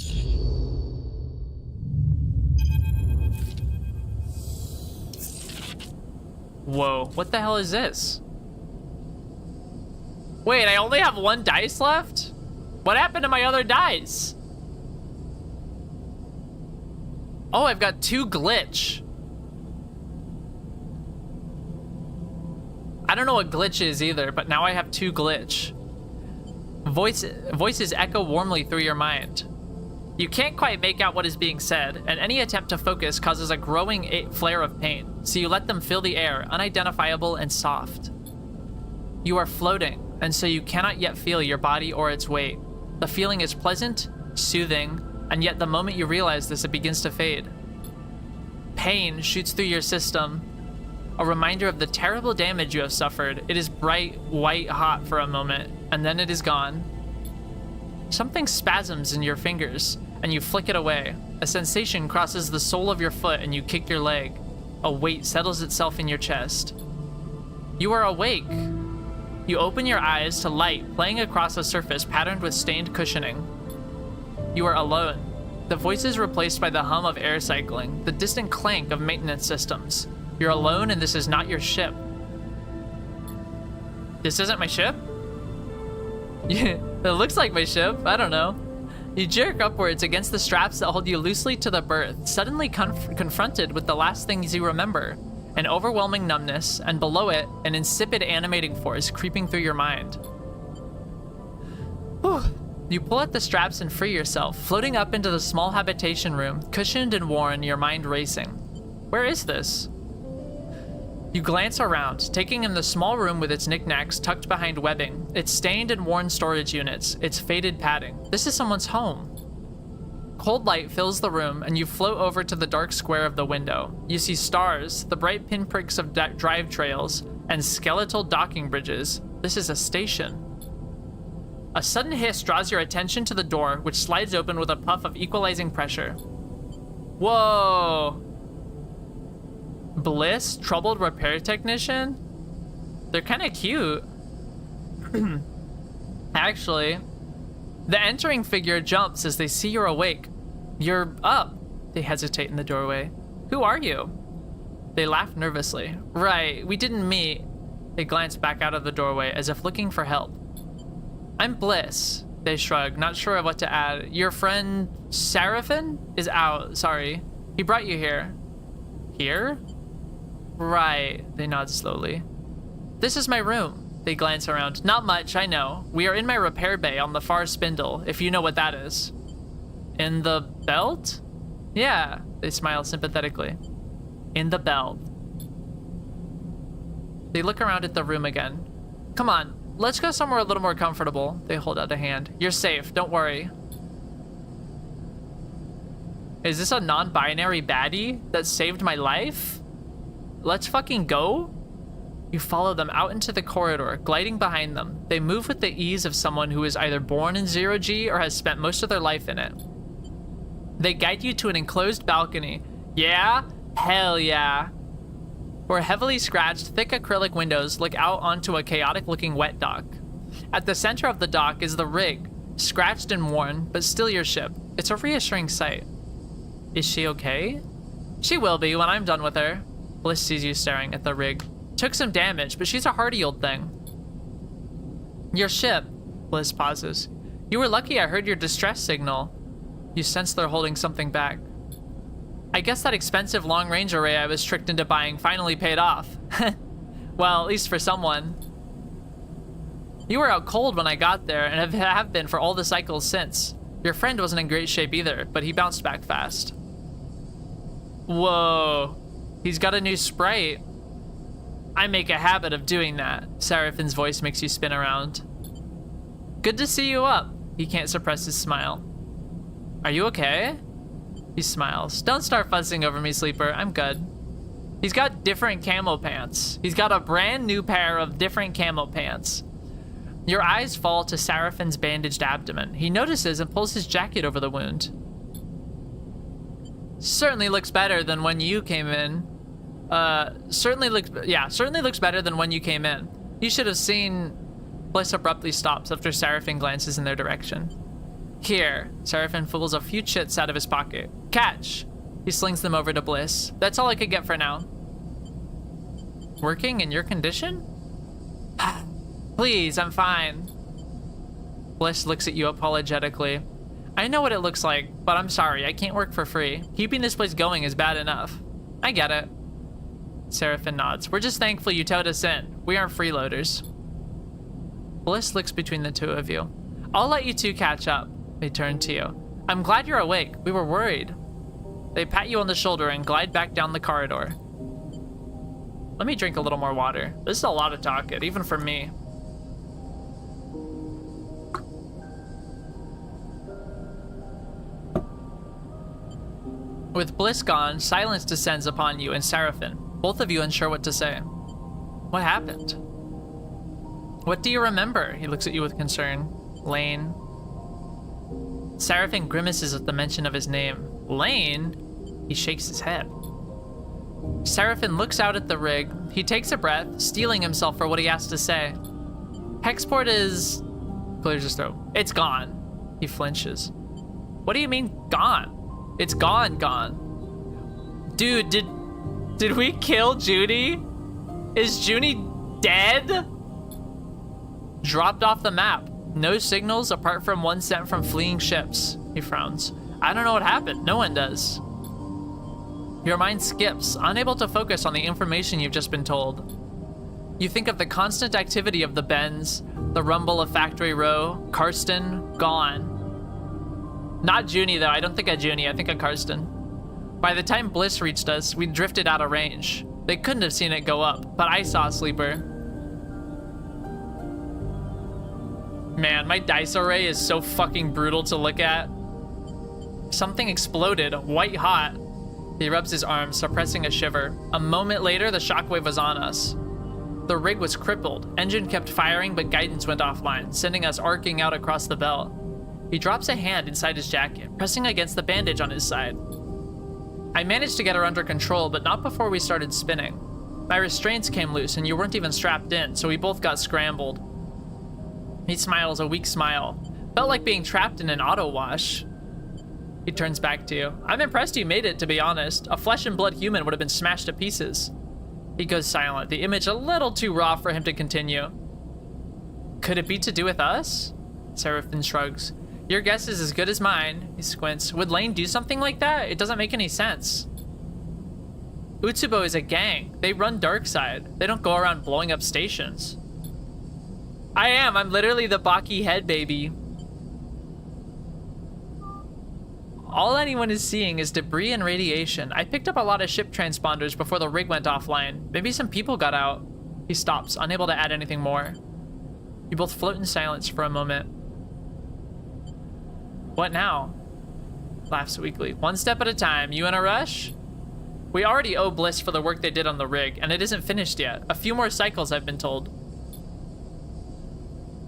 Whoa, what the hell is this? Wait, I only have one dice left? What happened to my other dice? Oh, I've got 2 glitch. I don't know what glitch is either, but now I have 2 glitch. Voices echo warmly through your mind. You can't quite make out what is being said, and any attempt to focus causes a growing flare of pain, so you let them fill the air, unidentifiable and soft. You are floating, and so you cannot yet feel your body or its weight. The feeling is pleasant, soothing, and yet the moment you realize this, it begins to fade. Pain shoots through your system, a reminder of the terrible damage you have suffered. It is bright, white hot for a moment, and then it is gone. Something spasms in your fingers, and you flick it away. A sensation crosses the sole of your foot, and you kick your leg. A weight settles itself in your chest. You are awake. You open your eyes to light playing across a surface patterned with stained cushioning. You are alone. The voice is replaced by the hum of air cycling, the distant clank of maintenance systems. You're alone, and this is not your ship. This isn't my ship? Yeah, it looks like my ship. I don't know. You jerk upwards against the straps that hold you loosely to the berth, suddenly confronted with the last things you remember. an overwhelming numbness, and below it, an insipid animating force creeping through your mind. Whew. You pull at the straps and free yourself, floating up into the small habitation room, cushioned and worn, your mind racing. Where is this? You glance around, taking in the small room with its knickknacks tucked behind webbing, its stained and worn storage units, its faded padding. This is someone's home. Cold light fills the room, and you float over to the dark square of the window. You see stars, the bright pinpricks of drive trails, and skeletal docking bridges. This is a station. A sudden hiss draws your attention to the door, which slides open with a puff of equalizing pressure. Whoa! Bliss, troubled repair technician? They're kind of cute. Actually, the entering figure jumps as they see you're awake. You're up. They hesitate in the doorway. Who are you? They laugh nervously. Right, we didn't meet. They glance back out of the doorway as if looking for help. I'm Bliss. They shrug, not sure of what to add. Your friend Seraphin is out, sorry. He brought you here. Here? Right, they nod slowly. This is my room. They glance around. Not much, I know. We are in my repair bay on the far spindle, if you know what that is. In the belt? Yeah, they smile sympathetically. In the belt. They look around at the room again. Come on, let's go somewhere a little more comfortable. They hold out a hand. You're safe, don't worry. Is this a non-binary baddie that saved my life? Let's fucking go? You follow them out into the corridor, gliding behind them. They move with the ease of someone who is either born in 0G or has spent most of their life in it. They guide you to an enclosed balcony. Yeah? Hell yeah. Where heavily scratched, thick acrylic windows look out onto a chaotic-looking wet dock. At the center of the dock is the rig, scratched and worn, but still your ship. It's a reassuring sight. Is she okay? She will be when I'm done with her. Bliss sees you staring at the rig. Took some damage, but she's a hardy old thing. Your ship. Bliss pauses. You were lucky I heard your distress signal. You sense they're holding something back. I guess that expensive long-range array I was tricked into buying finally paid off. Well, at least for someone. You were out cold when I got there, and have been for all the cycles since. Your friend wasn't in great shape either, but he bounced back fast. Whoa. He's got a new sprite. I make a habit of doing that. Seraphin's voice makes you spin around. Good to see you up. He can't suppress his smile. Are you okay? He smiles. Don't start fussing over me, sleeper. I'm good. He's got different camo pants. He's got a brand new pair of different camo pants. Your eyes fall to Seraphin's bandaged abdomen. He notices and pulls his jacket over the wound. Certainly looks better than when you came in. Certainly looks better than when you came in. You should have seen... Bliss abruptly stops after Seraphin glances in their direction. Here, Seraphin pulls a few chits out of his pocket. Catch! He slings them over to Bliss. That's all I could get for now. Working in your condition? Please, I'm fine. Bliss looks at you apologetically. I know what it looks like, but I'm sorry, I can't work for free. Keeping this place going is bad enough. I get it. Seraphin nods. We're just thankful you towed us in. We aren't freeloaders. Bliss looks between the two of you. I'll let you two catch up. They turn to you. I'm glad you're awake. We were worried. They pat you on the shoulder and glide back down the corridor. Let me drink a little more water. This is a lot of talking, even for me. With Bliss gone, silence descends upon you and Seraphin, both of you unsure what to say. What happened? What do you remember? He looks at you with concern. Lane. Seraphin grimaces at the mention of his name. Lane? He shakes his head. Seraphin looks out at the rig. He takes a breath, steeling himself for what he has to say. Hexport is... Clears his throat. It's gone. He flinches. What do you mean, gone? It's gone. Dude, did we kill Judy? Is Judy dead? Dropped off the map. No signals apart from one sent from fleeing ships. He frowns. I don't know what happened. No one does. Your mind skips, unable to focus on the information you've just been told. You think of the constant activity of the bends, the rumble of Factory Row, Karsten, gone. Not Junie though, I don't think of Junie, I think of Karsten. By the time Bliss reached us, we'd drifted out of range. They couldn't have seen it go up, but I saw Sleeper. Man, my dice array is so fucking brutal to look at. Something exploded, white hot. He rubs his arm, suppressing a shiver. A moment later, the shockwave was on us. The rig was crippled. Engine kept firing, but guidance went offline, sending us arcing out across the belt. He drops a hand inside his jacket, pressing against the bandage on his side. I managed to get her under control, but not before we started spinning. My restraints came loose, and you weren't even strapped in, so we both got scrambled. He smiles a weak smile. Felt like being trapped in an auto wash. He turns back to you. I'm impressed you made it, to be honest. A flesh and blood human would have been smashed to pieces. He goes silent, the image a little too raw for him to continue. Could it be to do with us? Seraphin shrugs. Your guess is as good as mine. He squints. Would Lane do something like that? It doesn't make any sense. Utsubo is a gang. They run Darkside. They don't go around blowing up stations. I'm literally the Baki head baby. All anyone is seeing is debris and radiation. I picked up a lot of ship transponders before the rig went offline. Maybe some people got out. He stops, unable to add anything more. You both float in silence for a moment. What now? Laughs weakly. One step at a time. You in a rush? We already owe Bliss for the work they did on the rig, and it isn't finished yet. A few more cycles, I've been told.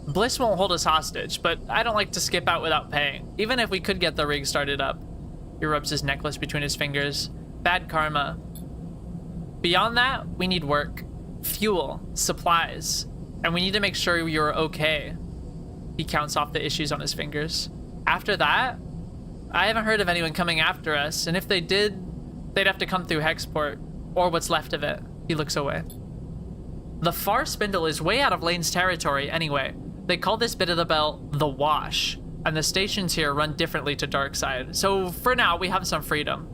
Bliss won't hold us hostage, but I don't like to skip out without paying, even if we could get the rig started up. He rubs his necklace between his fingers. Bad karma. Beyond that, we need work, fuel, supplies, and we need to make sure you're okay. He counts off the issues on his fingers. After that, I haven't heard of anyone coming after us, and if they did, they'd have to come through Hexport, or what's left of it. He looks away. The far spindle is way out of Lane's territory anyway. They call this bit of the belt the Wash, and the stations here run differently to Darkside, so for now we have some freedom.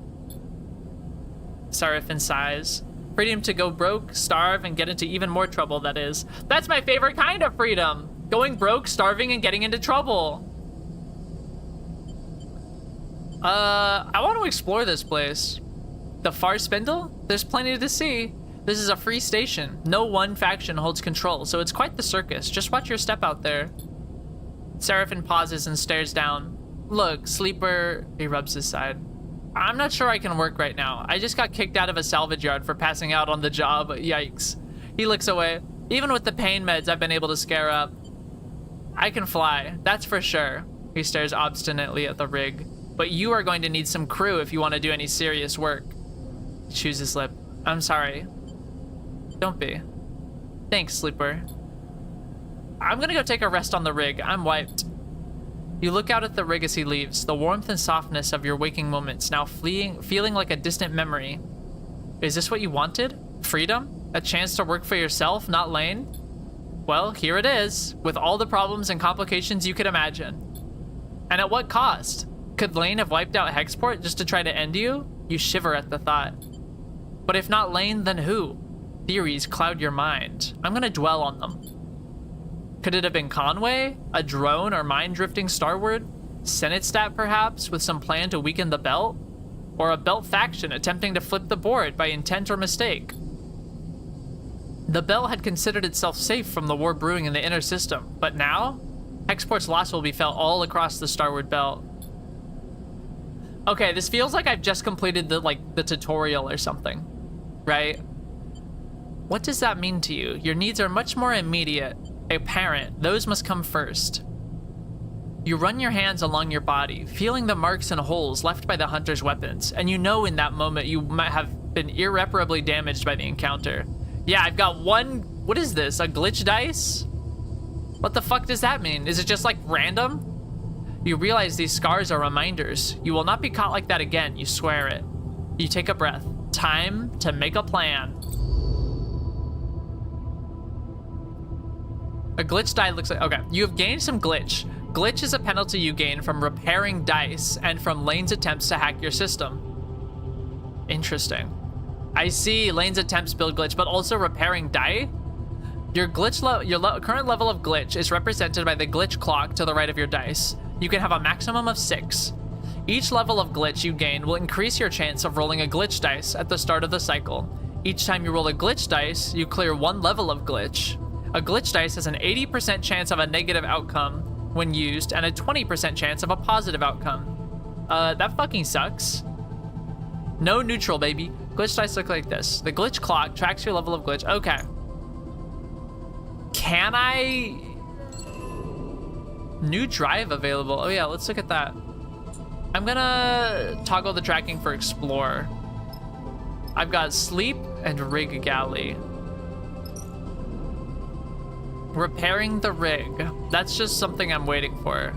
Seraphin sighs. Freedom to go broke, starve, and get into even more trouble, that is. That's my favorite kind of freedom! Going broke, starving, and getting into trouble. I want to explore this place. The far spindle? There's plenty to see. This is a free station. No one faction holds control, so it's quite the circus. Just watch your step out there. Seraphin pauses and stares down. Look, Sleeper... He rubs his side. I'm not sure I can work right now. I just got kicked out of a salvage yard for passing out on the job. Yikes. He looks away. Even with the pain meds I've been able to scare up. I can fly, that's for sure. He stares obstinately at the rig. But you are going to need some crew if you want to do any serious work. He chews his lip. I'm sorry. Don't be. Thanks, Sleeper. I'm gonna go take a rest on the rig. I'm wiped. You look out at the rig as he leaves, the warmth and softness of your waking moments now feeling like a distant memory. Is this what you wanted? Freedom? A chance to work for yourself, not Lane? Well, here it is, with all the problems and complications you could imagine. And at what cost? Could Lane have wiped out Hexport just to try to end you? You shiver at the thought. But if not Lane, then who? Theories cloud your mind. I'm gonna dwell on them. Could it have been Conway? A drone or mind-drifting starward? Senate stat, perhaps, with some plan to weaken the belt? Or a belt faction attempting to flip the board by intent or mistake? The belt had considered itself safe from the war brewing in the inner system, but now? Hexport's loss will be felt all across the starward belt. Okay, this feels like I've just completed the tutorial or something, right? What does that mean to you? Your needs are much more immediate, apparent. Those must come first. You run your hands along your body, feeling the marks and holes left by the hunter's weapons, and you know in that moment you might have been irreparably damaged by the encounter. Yeah, I've got one, what is this, a glitch dice? What the fuck does that mean? Is it just like random? You realize these scars are reminders. You will not be caught like that again, you swear it. You take a breath. Time to make a plan. A glitch die looks like, okay, you have gained some glitch. Glitch is a penalty you gain from repairing dice and from Lane's attempts to hack your system. Interesting. I see Lane's attempts build glitch, but also repairing die. Your current level of glitch is represented by the glitch clock to the right of your dice. You can have a maximum of 6. Each level of glitch you gain will increase your chance of rolling a glitch dice at the start of the cycle. Each time you roll a glitch dice, you clear 1 level of glitch. A glitch dice has an 80% chance of a negative outcome when used and a 20% chance of a positive outcome. That fucking sucks. No neutral, baby. Glitch dice look like this. The glitch clock tracks your level of glitch. Okay. Can I... New drive available. Oh yeah, let's look at that. I'm gonna toggle the tracking for Explorer. I've got Sleep and Rig Galley. Repairing the rig. That's just something I'm waiting for.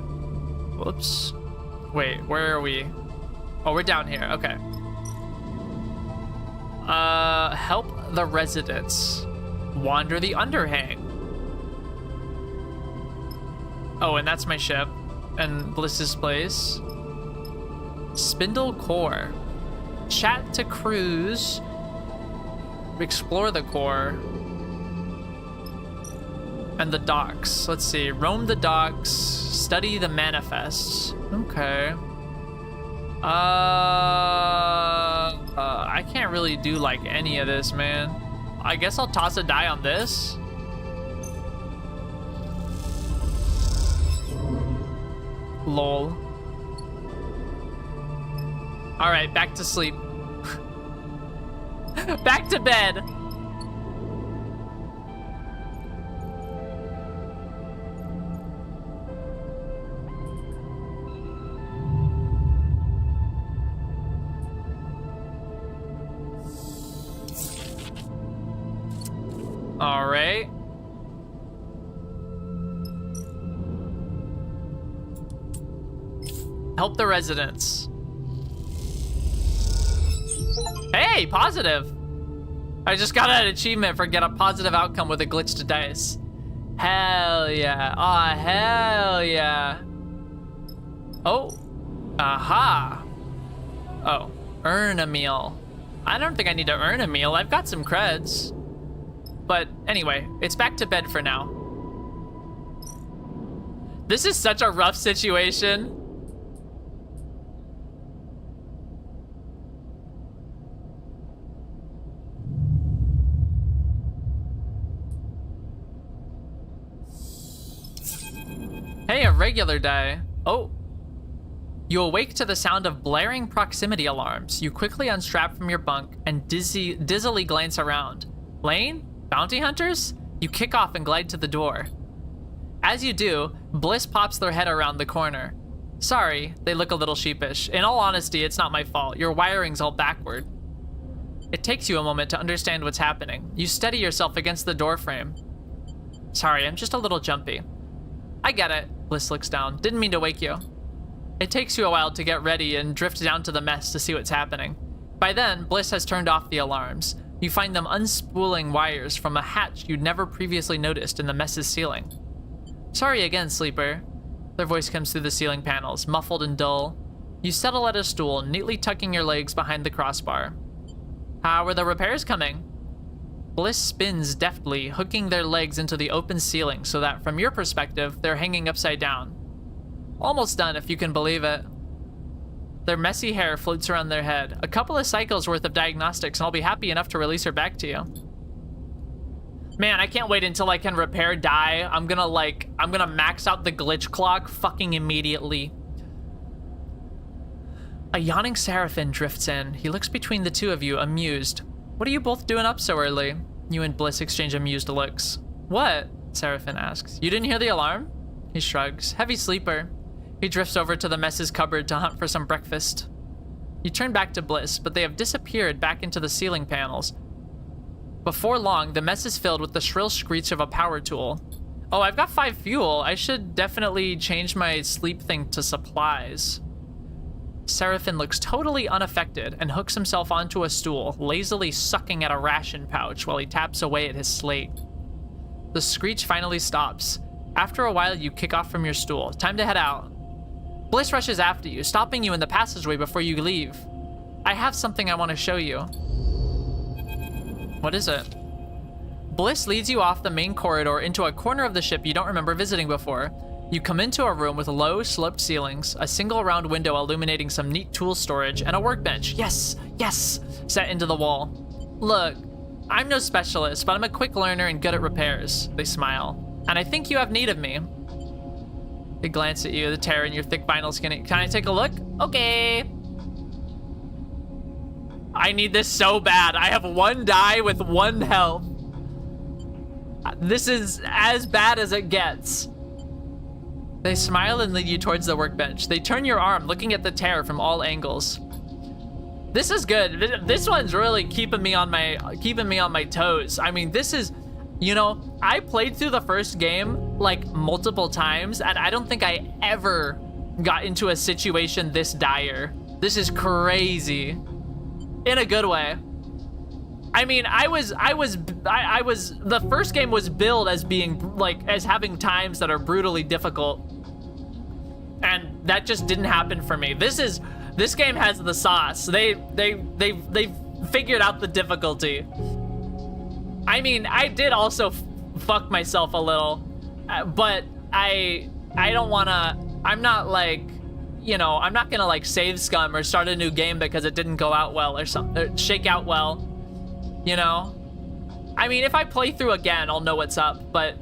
Whoops. Wait, where are we? Oh, we're down here. Okay. Help the residents. Wander the underhang. Oh, and that's my ship. And Bliss's place. Spindle core. Chat to cruise. Explore the core. And the docks. Let's see. Roam the docks. Study the manifests. Okay. I can't really do like any of this, man. I guess I'll toss a die on this. Lol. All right, back to sleep. Back to bed. All right. Help the residents. Hey, positive. I just got an achievement for get a positive outcome with a glitched dice. Hell yeah. Aw, hell yeah. Oh. Aha. Oh. Earn a meal. I don't think I need to earn a meal. I've got some creds. But anyway, it's back to bed for now. This is such a rough situation. Hey, a regular die. Oh. You awake to the sound of blaring proximity alarms. You quickly unstrap from your bunk and dizzily glance around. Lane? Bounty hunters? You kick off and glide to the door. As you do, Bliss pops their head around the corner. Sorry, they look a little sheepish. In all honesty, it's not my fault. Your wiring's all backward. It takes you a moment to understand what's happening. You steady yourself against the door frame. Sorry, I'm just a little jumpy. I get it. Bliss looks down. Didn't mean to wake you. It takes you a while to get ready and drift down to the mess to see what's happening. By then, Bliss has turned off the alarms. You find them unspooling wires from a hatch you'd never previously noticed in the mess's ceiling. Sorry again, sleeper. Their voice comes through the ceiling panels, muffled and dull. You settle at a stool, neatly tucking your legs behind the crossbar. How are the repairs coming? Bliss spins deftly, hooking their legs into the open ceiling so that, from your perspective, they're hanging upside down. Almost done, if you can believe it. Their messy hair floats around their head. A couple of cycles worth of diagnostics, and I'll be happy enough to release her back to you. Man, I can't wait until I can repair die. I'm gonna max out the glitch clock fucking immediately. A yawning Seraphin drifts in. He looks between the two of you, amused. What are you both doing up so early? You and Bliss exchange amused looks. What? Seraphin asks. You didn't hear the alarm? He shrugs. Heavy sleeper. He drifts over to the mess's cupboard to hunt for some breakfast. You turn back to Bliss, but they have disappeared back into the ceiling panels. Before long, the mess is filled with the shrill screech of a power tool. Oh, I've got 5 fuel. I should definitely change my sleep thing to supplies. Seraphin looks totally unaffected and hooks himself onto a stool, lazily sucking at a ration pouch while he taps away at his slate. The screech finally stops. After a while, you kick off from your stool. Time to head out. Bliss rushes after you, stopping you in the passageway before you leave. I have something I want to show you. What is it? Bliss leads you off the main corridor into a corner of the ship you don't remember visiting before. You come into a room with low, sloped ceilings, a single round window illuminating some neat tool storage, and a workbench. Yes, yes, set into the wall. Look, I'm no specialist, but I'm a quick learner and good at repairs. They smile. And I think you have need of me. They glance at you, the terror in your thick vinyl skin. Can I take a look? Okay. I need this so bad. I have 1 die with 1 health. This is as bad as it gets. They smile and lead you towards the workbench. They turn your arm, looking at the tear from all angles. This is good. This one's really keeping me on my toes. I mean, this is, you know, I played through the first game like multiple times, and I don't think I ever got into a situation this dire. This is crazy, in a good way. I mean, the first game was billed as being like, as having times that are brutally difficult. And that just didn't happen for me. This game has the sauce. They figured out the difficulty. I mean, I did also fuck myself a little, but I don't wanna, I'm not like, you know, I'm not gonna like save scum or start a new game because it didn't go out well or something, or shake out well. You know, I mean, if I play through again, I'll know what's up, but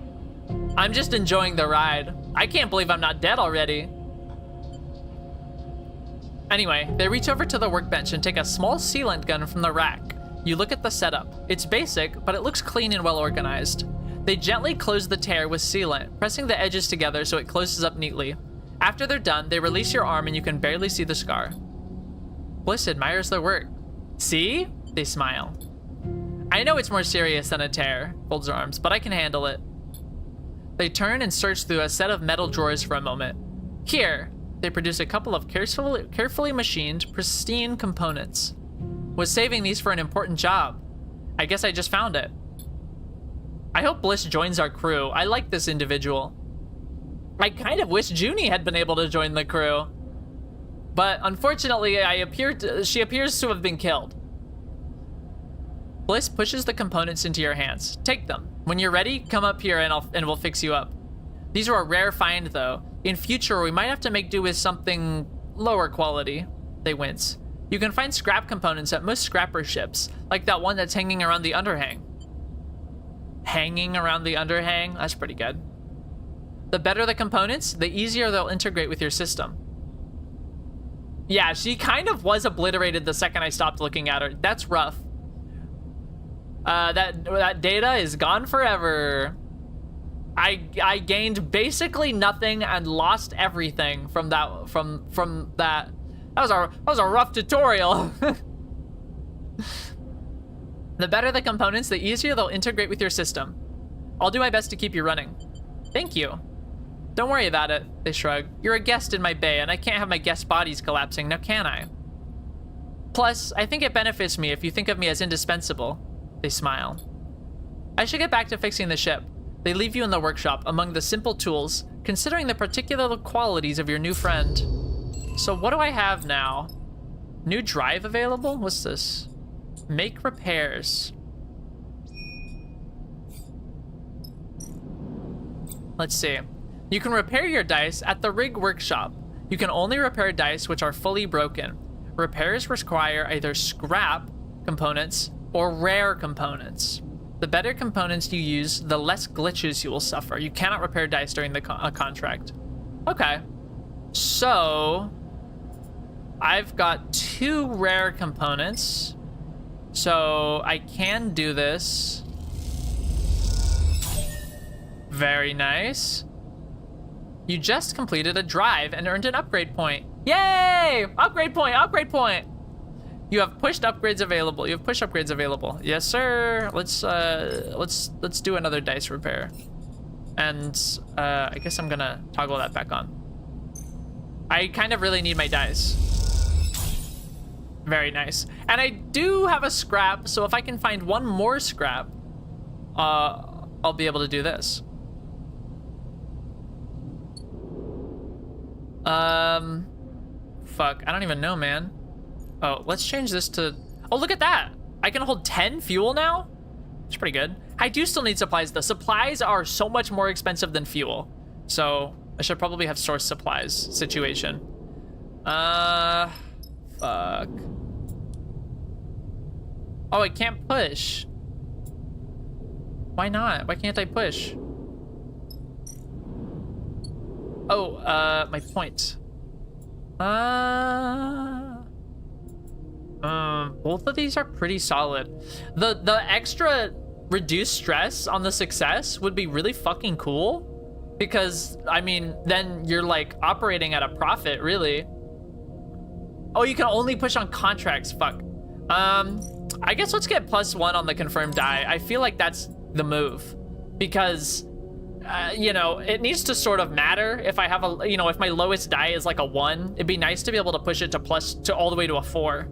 I'm just enjoying the ride. I can't believe I'm not dead already. Anyway, they reach over to the workbench and take a small sealant gun from the rack. You look at the setup. It's basic, but it looks clean and well organized. They gently close the tear with sealant, pressing the edges together so it closes up neatly. After they're done, they release your arm and you can barely see the scar. Bliss admires their work. See? They smile. I know it's more serious than a tear, folds her arms, but I can handle it. They turn and search through a set of metal drawers for a moment. Here, they produce a couple of carefully machined, pristine components. Was saving these for an important job. I guess I just found it. I hope Bliss joins our crew. I like this individual. I kind of wish Junie had been able to join the crew. But unfortunately, she appears to have been killed. Bliss pushes the components into your hands. Take them. When you're ready, come up here and we'll fix you up. These are a rare find, though. In future, we might have to make do with something lower quality. They wince. You can find scrap components at most scrapper ships, like that one that's hanging around the underhang. Hanging around the underhang? That's pretty good. The better the components, the easier they'll integrate with your system. Yeah, she kind of was obliterated the second I stopped looking at her. That's rough. That data is gone forever. I gained basically nothing and lost everything from that. That was a rough tutorial. The better the components, the easier they'll integrate with your system. I'll do my best to keep you running. Thank you. Don't worry about it, they shrug. You're a guest in my bay, and I can't have my guest bodies collapsing, now can I? Plus, I think it benefits me if you think of me as indispensable. They smile. I should get back to fixing the ship. They leave you in the workshop among the simple tools, considering the particular qualities of your new friend. So what do I have now? New drive available? What's this? Make repairs. Let's see. You can repair your dice at the rig workshop. You can only repair dice which are fully broken. Repairs require either scrap components or rare components. The better components you use, the less glitches you will suffer. You cannot repair dice during the contract. Okay. So, I've got 2 rare components. So, I can do this. Very nice. You just completed a drive and earned an upgrade point. Yay! Upgrade point, upgrade point. You have pushed upgrades available. You have push upgrades available. Yes, sir. Let's do another dice repair. And I guess I'm gonna toggle that back on. I kind of really need my dice. Very nice. And I do have a scrap, so if I can find 1 more scrap, I'll be able to do this. Fuck, I don't even know, man. Oh, let's change this to... Oh, look at that. I can hold 10 fuel now? It's pretty good. I do still need supplies. The supplies are so much more expensive than fuel. So I should probably have source supplies situation. Fuck. Oh, I can't push. Why not? Why can't I push? Oh, my point. Both of these are pretty solid. The extra reduced stress on the success would be really fucking cool, because I mean, then you're like operating at a profit, really. Oh, you can only push on contracts. Fuck. I guess let's get +1 on the confirmed die. I feel like that's the move, because you know, it needs to sort of matter. If I have a, you know, if my lowest die is like a 1, it'd be nice to be able to push it to all the way to a 4.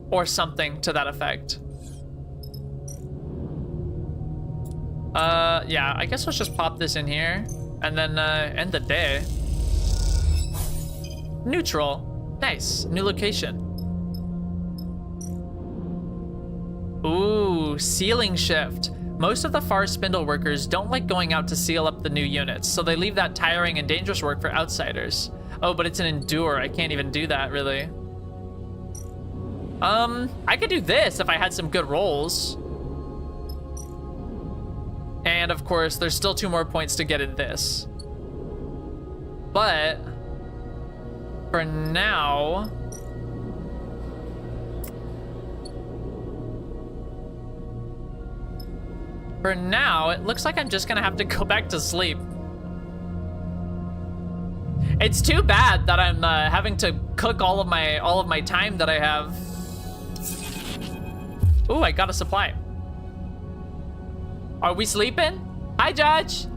Or something to that effect. Yeah, I guess let's just pop this in here and then end the day. Neutral. Nice. New location. Ooh, sealing shift. Most of the FAR spindle workers don't like going out to seal up the new units, so they leave that tiring and dangerous work for outsiders. Oh, but it's an endure. I can't even do that, really. I could do this if I had some good rolls. And of course, there's still 2 more points to get in this. But for now, it looks like I'm just gonna have to go back to sleep. It's too bad that I'm having to cook all of my time that I have. Ooh, I got a supply. Are we sleeping? Hi, Judge.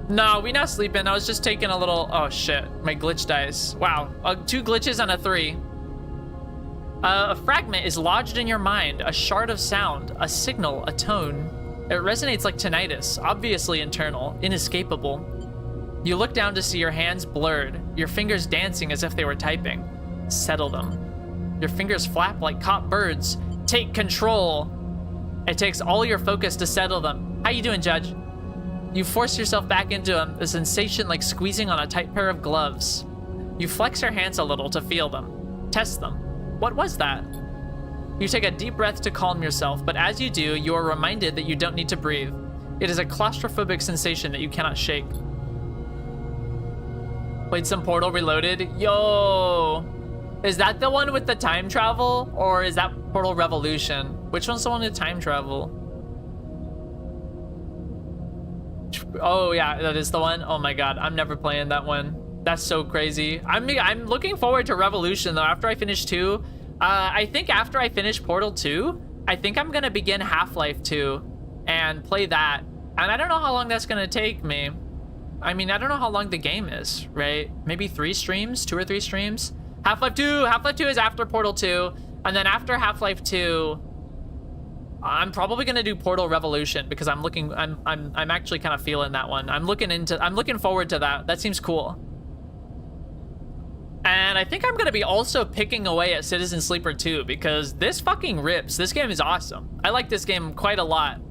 No, we not sleeping. I was just taking a little... Oh, shit. My glitch dice. Wow. 2 glitches and a 3. A fragment is lodged in your mind. A shard of sound. A signal. A tone. It resonates like tinnitus. Obviously internal. Inescapable. You look down to see your hands blurred. Your fingers dancing as if they were typing. Settle them. Your fingers flap like caught birds. Take control. It takes all your focus to settle them. How you doing, Judge? You force yourself back into them, a sensation like squeezing on a tight pair of gloves. You flex your hands a little to feel them. Test them. What was that? You take a deep breath to calm yourself, but as you do, you are reminded that you don't need to breathe. It is a claustrophobic sensation that you cannot shake. Played some Portal Reloaded? Yo! Is that the one with the time travel? Or is that Portal Revolution? Which one's the one with time travel? Oh yeah, that is the one. Oh my god, I'm never playing that one. That's so crazy. I'm looking forward to Revolution though. After I finish 2, I think after I finish Portal 2, I think I'm gonna begin Half-Life 2 and play that. And I don't know how long that's gonna take me. I mean, I don't know how long the game is, right? Maybe 3 streams, 2 or 3 streams. Half-Life 2 is after Portal 2, and then after Half-Life 2, I'm probably gonna do Portal Revolution because I'm actually kind of feeling that one. I'm looking forward to that. That seems cool. And I think I'm gonna be also picking away at Citizen Sleeper 2 because this fucking rips. This game is awesome. I like this game quite a lot.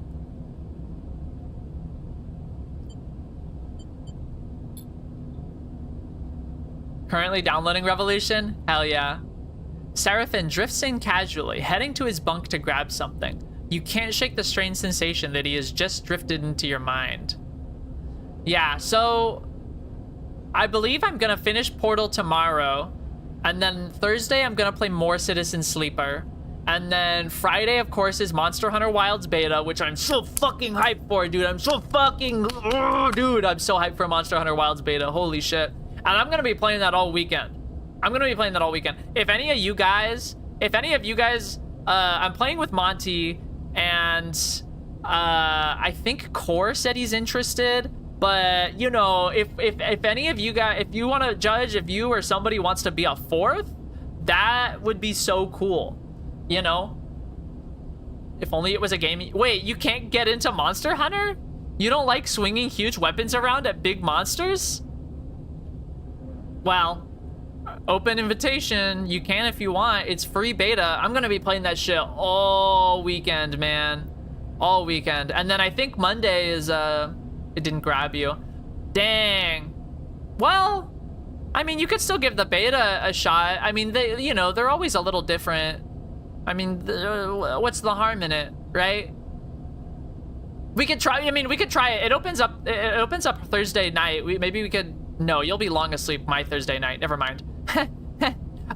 Currently downloading Revolution? Hell yeah. Seraphin drifts in casually, heading to his bunk to grab something. You can't shake the strange sensation that he has just drifted into your mind. Yeah, so I believe I'm gonna finish Portal tomorrow, and then Thursday I'm gonna play more Citizen Sleeper, and then Friday, of course, is Monster Hunter Wilds beta, which I'm so fucking hyped for, dude. I'm so fucking... dude, I'm so hyped for Monster Hunter Wilds beta. Holy shit. And I'm gonna be playing that all weekend. If any of you guys, I'm playing with Monty, and I think Core said he's interested, but you know, if any of you guys, if you want to judge, if you or somebody wants to be a 4th, that would be so cool, you know? If only it was a game. Wait, you can't get into Monster Hunter? You don't like swinging huge weapons around at big monsters? Well, Open invitation. You can if you want. It's free beta. I'm gonna be playing that shit all weekend, man. All weekend. And then I think Monday is, it didn't grab you. Dang. Well, I mean, you could still give the beta a shot. I mean, they, you know, they're always a little different. I mean, what's the harm in it, right? We could try, I mean, we could try it. It opens up Thursday night. Maybe we could, no, you'll be long asleep my Thursday night. Never mind.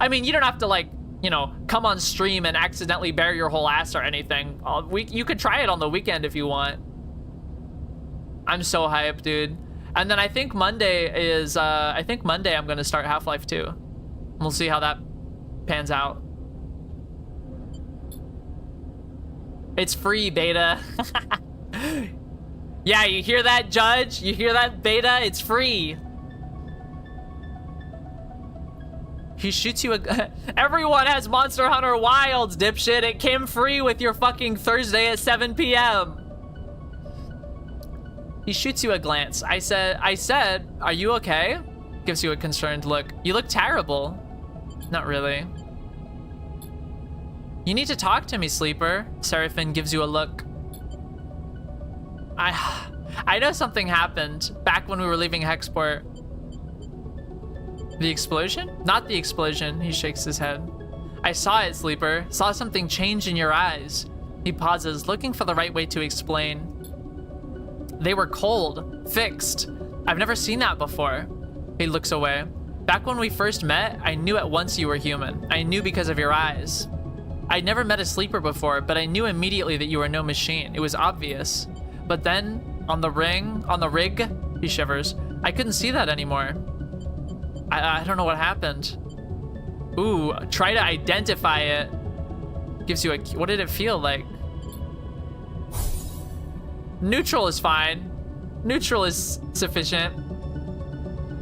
I mean, you don't have to, like, you know, come on stream and accidentally bare your whole ass or anything. You could try it on the weekend if you want. I'm so hyped, dude. And then I think Monday is, I think Monday I'm gonna start Half-Life 2. We'll see how that pans out. It's free, beta. Yeah, you hear that, Judge? You hear that, beta? It's free. He shoots you everyone has Monster Hunter Wilds, dipshit. It came free with your fucking Thursday at 7 p.m. He shoots you a glance. I said, are you okay? Gives you a concerned look. You look terrible. Not really. You need to talk to me, Sleeper. Seraphin gives you a look. I know something happened back when we were leaving Hexport. The explosion? Not the explosion. He shakes his head. I saw it, Sleeper. Saw something change in your eyes. He pauses, looking for the right way to explain. They were cold, fixed. I've never seen that before. He looks away. Back when we first met, I knew at once you were human. I knew because of your eyes. I'd never met a Sleeper before, but I knew immediately that you were no machine. It was obvious. But then, on the rig, he shivers. I couldn't see that anymore. I don't know what happened. Ooh, try to identify it. Gives you a, what did it feel like? Neutral is fine. Neutral is sufficient.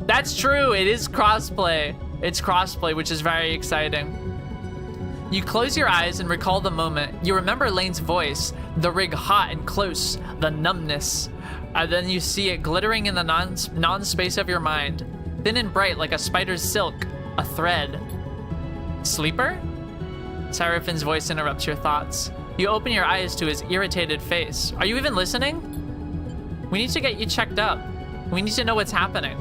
That's true, it is crossplay. It's crossplay, which is very exciting. You close your eyes and recall the moment. You remember Lane's voice, the rig hot and close, the numbness. And then you see it glittering in the non-space of your mind. Thin and bright like a spider's silk, a thread. Sleeper? Seraphin's voice interrupts your thoughts. You open your eyes to his irritated face. Are you even listening? We need to get you checked up. We need to know what's happening.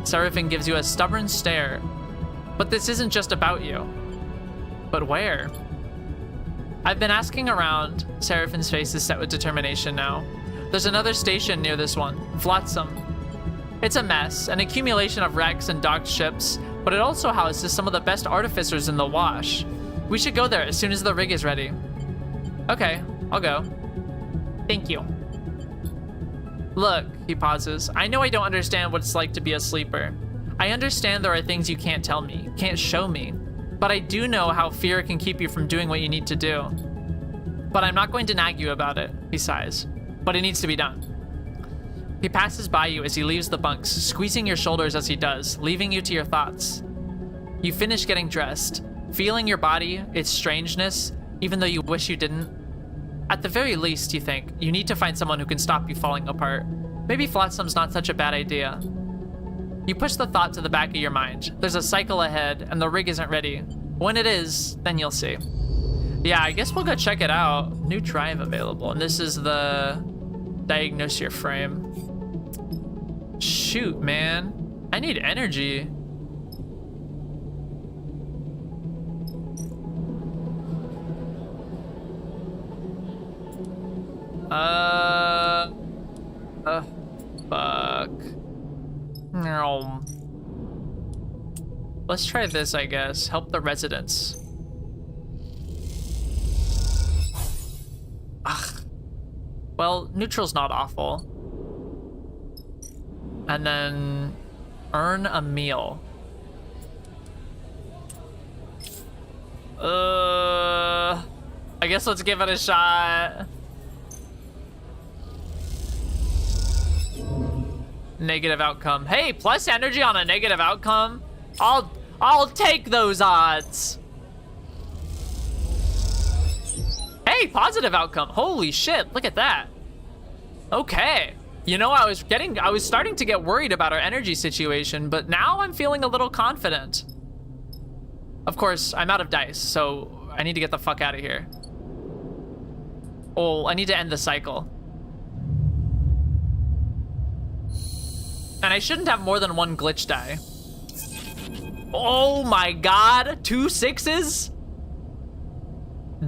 Seraphin gives you a stubborn stare. But this isn't just about you. But where? I've been asking around. Seraphin's face is set with determination now. There's another station near this one, Flotsam. It's a mess, an accumulation of wrecks and docked ships, but it also houses some of the best artificers in the wash. We should go there as soon as the rig is ready. Okay, I'll go. Thank you. Look, he pauses. I know I don't understand what it's like to be a sleeper. I understand there are things you can't tell me, can't show me, but I do know how fear can keep you from doing what you need to do. But I'm not going to nag you about it, he sighs. But it needs to be done. He passes by you as he leaves the bunks, squeezing your shoulders as he does, leaving you to your thoughts. You finish getting dressed, feeling your body, its strangeness, even though you wish you didn't. At the very least, you think, you need to find someone who can stop you falling apart. Maybe Flotsam's not such a bad idea. You push the thought to the back of your mind. There's a cycle ahead, and the rig isn't ready. When it is, then you'll see. Yeah, I guess we'll go check it out. New drive available, and this is the diagnose your frame. Shoot, man. I need energy. Fuck. No. Let's try this, I guess. Help the residents. Ugh. Well, neutral's not awful. And then earn a meal. I guess let's give it a shot. Negative outcome. Hey, plus energy on a negative outcome. I'll take those odds. Hey, positive outcome. Holy shit, look at that. Okay. You know, I was starting to get worried about our energy situation, but now I'm feeling a little confident. Of course, I'm out of dice, so I need to get the fuck out of here. Oh, I need to end the cycle. And I shouldn't have more than one glitch die. Oh my god, 2 6s?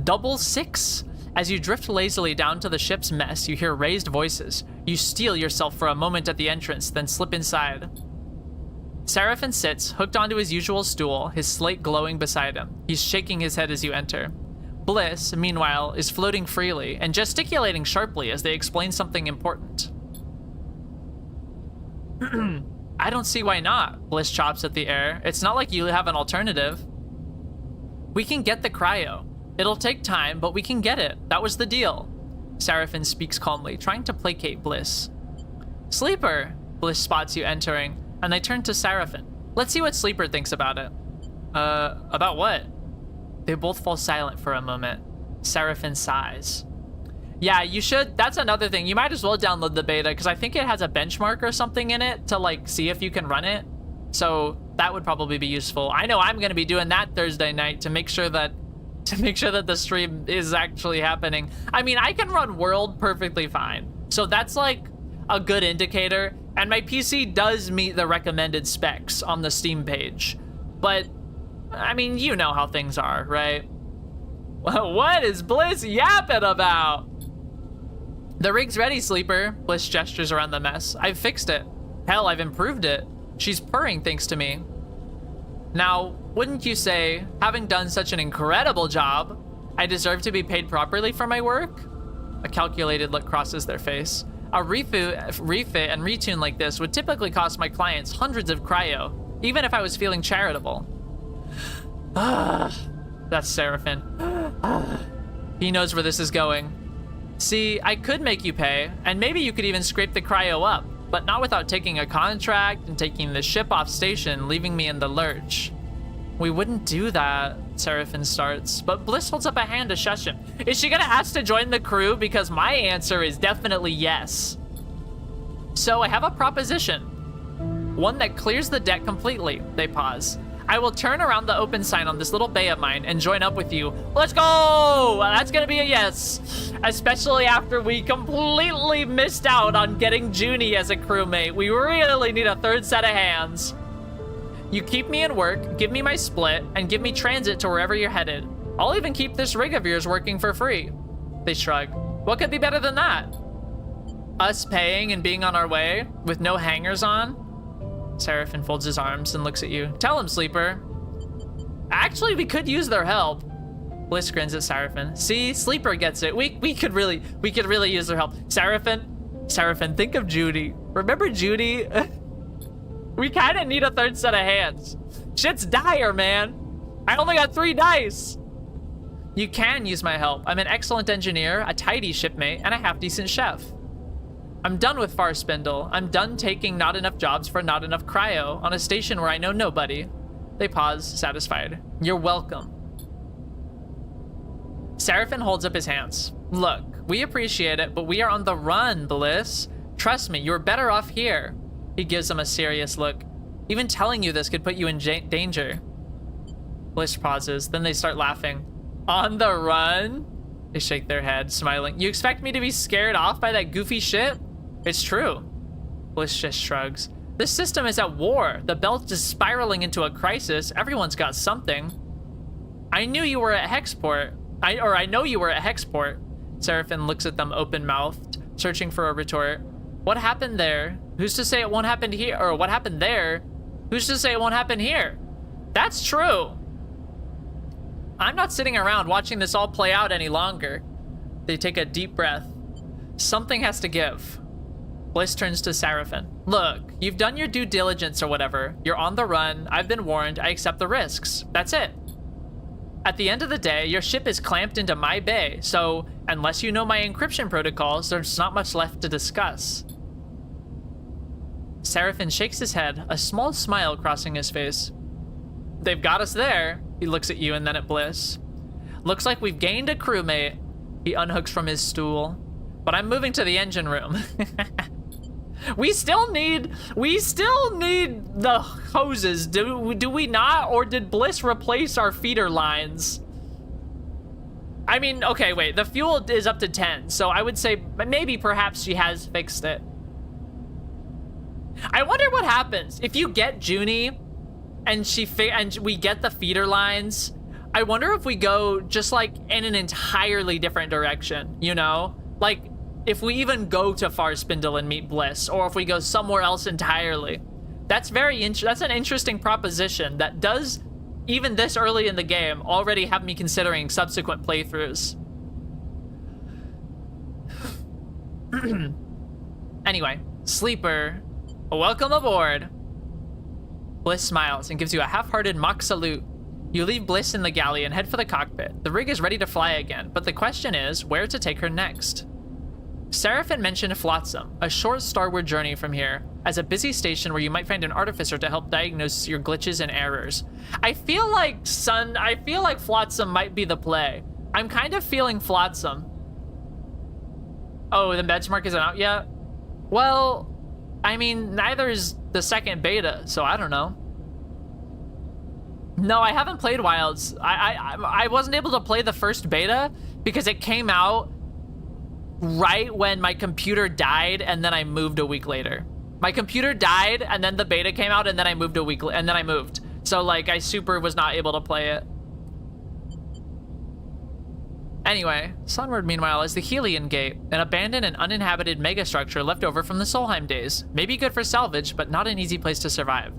Double 6? As you drift lazily down to the ship's mess, you hear raised voices. You steel yourself for a moment at the entrance, then slip inside. Seraphin sits, hooked onto his usual stool, his slate glowing beside him. He's shaking his head as you enter. Bliss, meanwhile, is floating freely and gesticulating sharply as they explain something important. I don't see why not, Bliss chops at the air. It's not like you have an alternative. We can get the cryo. It'll take time, but we can get it. That was the deal. Seraphin speaks calmly, trying to placate Bliss. Sleeper, Bliss spots you entering, and they turn to Seraphin. Let's see what Sleeper thinks about it. About what? They both fall silent for a moment. Seraphin sighs. Yeah, you should. That's another thing. You might as well download the beta because I think it has a benchmark or something in it to like see if you can run it. So that would probably be useful. I know I'm going to be doing that Thursday night to make sure that the stream is actually happening. I mean, I can run World perfectly fine. So that's like a good indicator. And my PC does meet the recommended specs on the Steam page. But I mean, you know how things are, right? What is Bliss yapping about? The rig's ready, Sleeper. Bliss gestures around the mess. I've fixed it. Hell, I've improved it. She's purring thanks to me. Now, wouldn't you say, having done such an incredible job, I deserve to be paid properly for my work? A calculated look crosses their face. A refit and retune like this would typically cost my clients hundreds of cryo, even if I was feeling charitable. That's Seraphin. He knows where this is going. See, I could make you pay, and maybe you could even scrape the cryo up, but not without taking a contract and taking the ship off station, leaving me in the lurch. We wouldn't do that, Seraphin starts, but Bliss holds up a hand to shush him. Is she gonna ask to join the crew? Because my answer is definitely yes. So I have a proposition. One that clears the deck completely. They pause. I will turn around the open sign on this little bay of mine and join up with you. Let's go! That's gonna be a yes. Especially after we completely missed out on getting Junie as a crewmate. We really need a third set of hands. You keep me in work, give me my split, and give me transit to wherever you're headed. I'll even keep this rig of yours working for free. They shrug. What could be better than that? Us paying and being on our way with no hangers on? Seraphin folds his arms and looks at you. Tell him, Sleeper. Actually, we could use their help. Bliss grins at Seraphin. See, Sleeper gets it. We could really use their help. Seraphin, think of Judy. Remember Judy? We kind of need a third set of hands. Shit's dire, man. I only got 3 dice. You can use my help. I'm an excellent engineer, a tidy shipmate, and a half-decent chef. I'm done with Farspindle. I'm done taking not enough jobs for not enough cryo on a station where I know nobody. They pause, satisfied. You're welcome. Seraphin holds up his hands. Look, we appreciate it, but we are on the run, Bliss. Trust me, you're better off here. He gives him a serious look. Even telling you this could put you in danger. Bliss pauses, then they start laughing. On the run? They shake their head, smiling. You expect me to be scared off by that goofy shit? It's true. Bliss just shrugs. This system is at war. The belt is spiraling into a crisis. Everyone's got something. I knew you were at Hexport. I know you were at Hexport. Seraphin looks at them open-mouthed, searching for a retort. What happened there? Who's to say it won't happen here? Or what happened there? Who's to say it won't happen here? That's true. I'm not sitting around watching this all play out any longer. They take a deep breath. Something has to give. Bliss turns to Seraphin. Look, you've done your due diligence or whatever. You're on the run. I've been warned. I accept the risks. That's it. At the end of the day, your ship is clamped into my bay, so unless you know my encryption protocols, there's not much left to discuss. Seraphin shakes his head, a small smile crossing his face. They've got us there. He looks at you and then at Bliss. Looks like we've gained a crewmate. He unhooks from his stool. But I'm moving to the engine room. We still need the hoses. Do we not? Or did Bliss replace our feeder lines? I mean, okay, wait. The fuel is up to 10, so I would say maybe perhaps she has fixed it. I wonder what happens if you get Junie and we get the feeder lines. I wonder if we go just like in an entirely different direction, you know? Like if we even go to Farspindle and meet Bliss, or if we go somewhere else entirely. That's that's an interesting proposition that does, even this early in the game, already have me considering subsequent playthroughs. Anyway, Sleeper, welcome aboard. Bliss smiles and gives you a half-hearted mock salute. You leave Bliss in the galley and head for the cockpit. The rig is ready to fly again, but the question is where to take her next. Seraphin mentioned Flotsam, a short starward journey from here, as a busy station where you might find an artificer to help diagnose your glitches and errors. I feel like Flotsam might be the play. I'm kind of feeling Flotsam. Oh, the benchmark isn't out yet? Well, I mean, neither is the second beta, so I don't know. No, I haven't played Wilds. I wasn't able to play the first beta because it came out right when my computer died, and then I moved a week later. My computer died, and then the beta came out, and then I moved a week, and then I moved. So like, I super was not able to play it. Anyway, Sunward meanwhile is the Helion Gate, an abandoned and uninhabited megastructure left over from the Solheim days. Maybe good for salvage, but not an easy place to survive.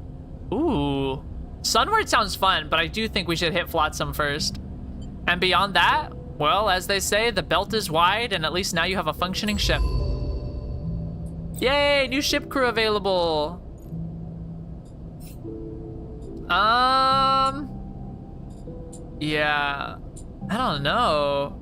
Ooh. Sunward sounds fun, but I do think we should hit Flotsam first. And beyond that, well, as they say, the belt is wide, and at least now you have a functioning ship. Yay, new ship crew available. Yeah, I don't know.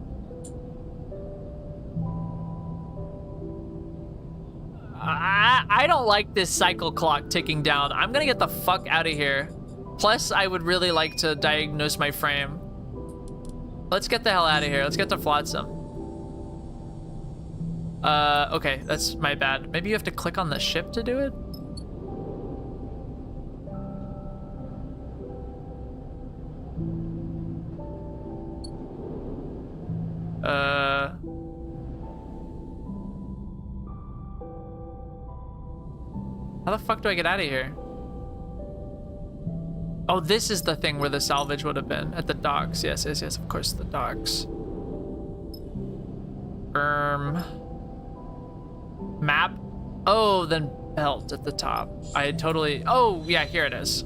I don't like this cycle clock ticking down. I'm gonna get the fuck out of here. Plus, I would really like to diagnose my frame. Let's get the hell out of here. Let's get to Flotsam. Okay, that's my bad. Maybe you have to click on the ship to do it? How the fuck do I get out of here? Oh, this is the thing where the salvage would have been. At the docks. Yes, yes, yes, of course, the docks. Map? Oh, then belt at the top. I had totally... Oh, yeah, here it is.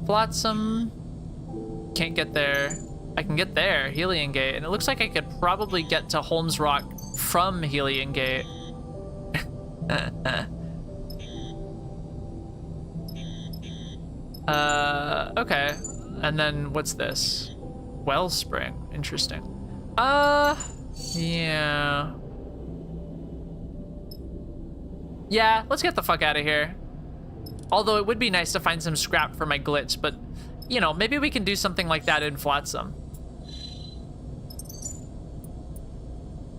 Flotsam. Can't get there. I can get there, Helion Gate. And it looks like I could probably get to Holmes Rock from Helion Gate. Okay. And then what's this? Wellspring. Interesting. Yeah. Yeah, let's get the fuck out of here. Although it would be nice to find some scrap for my glitch, but, you know, maybe we can do something like that in Flotsam.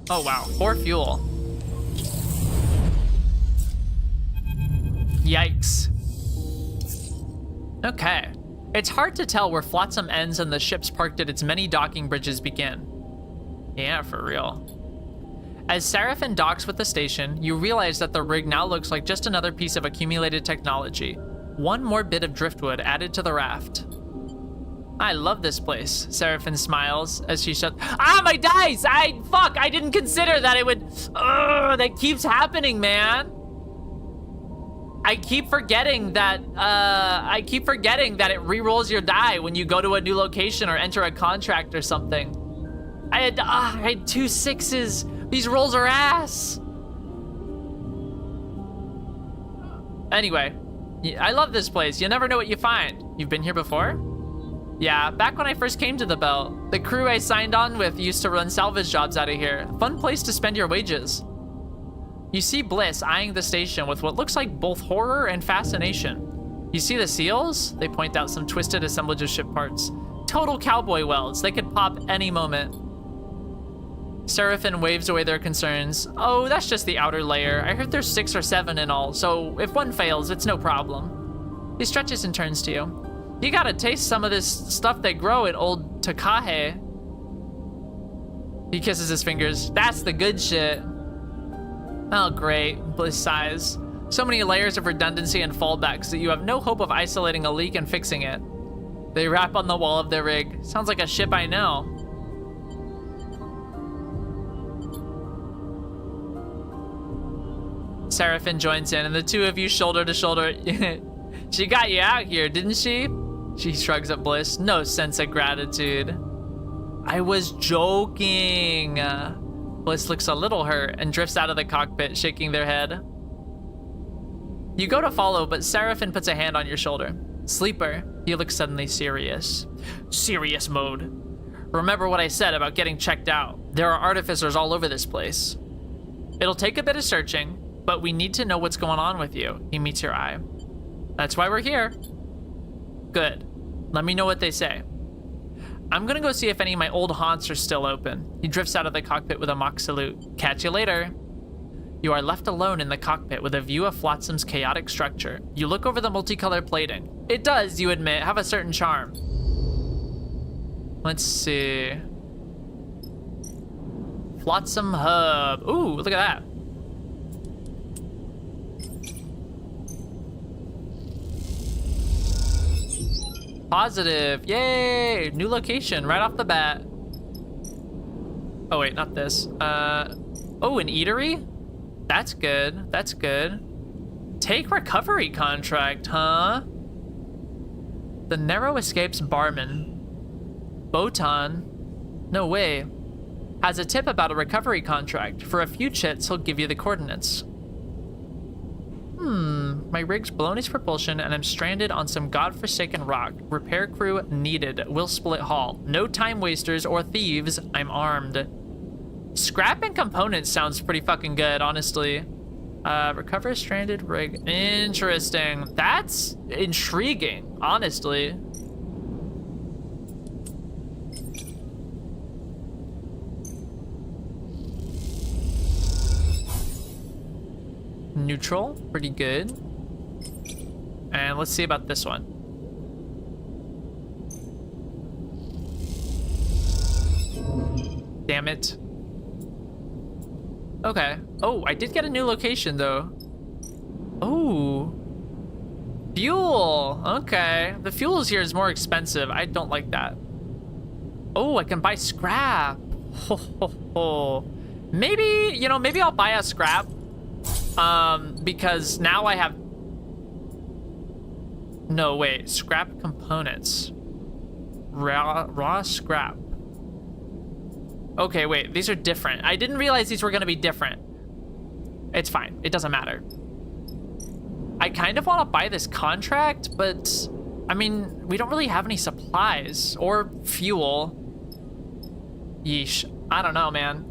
Oh, wow. 4 fuel. Yikes. Okay. It's hard to tell where Flotsam ends and the ships parked at its many docking bridges begin. Yeah, for real. As Seraphin docks with the station, you realize that the rig now looks like just another piece of accumulated technology. One more bit of driftwood added to the raft. I love this place, Seraphin smiles as she shuts... Ah, my dice! Fuck, I didn't consider that it would... Ugh, that keeps happening, man. I keep forgetting that it re-rolls your die when you go to a new location or enter a contract or something. I had 2 6s. These rolls are ass. Anyway, I love this place. You never know what you find. You've been here before? Yeah, back when I first came to the Belt. The crew I signed on with used to run salvage jobs out of here. Fun place to spend your wages. You see Bliss eyeing the station with what looks like both horror and fascination. You see the seals? They point out some twisted assemblage of ship parts. Total cowboy welds. They could pop any moment. Seraphin waves away their concerns. Oh, that's just the outer layer. I heard there's 6 or 7 in all, so if one fails, it's no problem. He stretches and turns to you. You gotta taste some of this stuff they grow in old Takahe. He kisses his fingers. That's the good shit. Oh, great. Bliss sighs. So many layers of redundancy and fallbacks that you have no hope of isolating a leak and fixing it. They rap on the wall of their rig. Sounds like a ship I know. Seraphin joins in, and the two of you shoulder to shoulder. She got you out here, didn't she? She shrugs at Bliss. No sense of gratitude. I was joking. Bliss looks a little hurt and drifts out of the cockpit, shaking their head. You go to follow, but Seraphin puts a hand on your shoulder. Sleeper, he looks suddenly serious. Serious mode. Remember what I said about getting checked out. There are artificers all over this place. It'll take a bit of searching, but we need to know what's going on with you. He meets your eye. That's why we're here. Good. Let me know what they say. I'm gonna go see if any of my old haunts are still open. He drifts out of the cockpit with a mock salute. Catch you later. You are left alone in the cockpit with a view of Flotsam's chaotic structure. You look over the multicolored plating. It does, you admit, have a certain charm. Let's see. Flotsam Hub. Ooh, look at that. Positive. Yay! New location right off the bat. Oh, wait, not this. Oh, an eatery? That's good. That's good. Take recovery contract, huh? The Narrow Escapes barman, Botan, no way, has a tip about a recovery contract. For a few chits, he'll give you the coordinates. My rig's blown its propulsion and I'm stranded on some godforsaken rock. Repair crew needed. We'll split haul. No time wasters or thieves. I'm armed. Scrap and components sounds pretty fucking good, honestly. Recover stranded rig. Interesting. That's intriguing, honestly. Neutral, pretty good. And let's see about this one. Damn it. Okay. Oh, I did get a new location though. Oh. Fuel. Okay. The fuel here is more expensive. I don't like that. Oh, I can buy scrap. Ho, ho, ho. Maybe, you know, maybe I'll buy a scrap. Because now I have... No, wait. Scrap components. Raw scrap. Okay, wait. These are different. I didn't realize these were going to be different. It's fine. It doesn't matter. I kind of want to buy this contract, but... I mean, we don't really have any supplies or fuel. Yeesh. I don't know, man.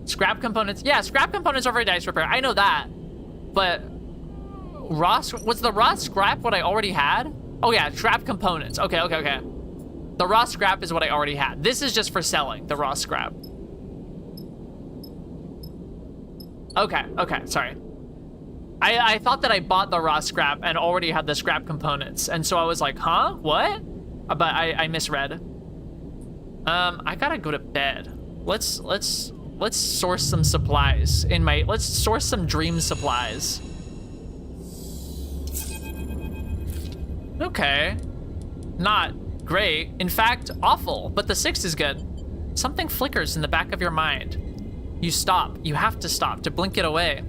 Scrap components. Yeah, scrap components over dice repair. I know that. But was the raw scrap what I already had? Oh yeah, scrap components. Okay. The raw scrap is what I already had. This is just for selling, the raw scrap. Okay, sorry. I thought that I bought the raw scrap and already had the scrap components. And so I was like, huh? What? But I misread. I gotta go to bed. Let's source some supplies let's source some dream supplies. Okay. Not great. In fact, awful, but the 6 is good. Something flickers in the back of your mind. You stop. You have to stop to blink it away.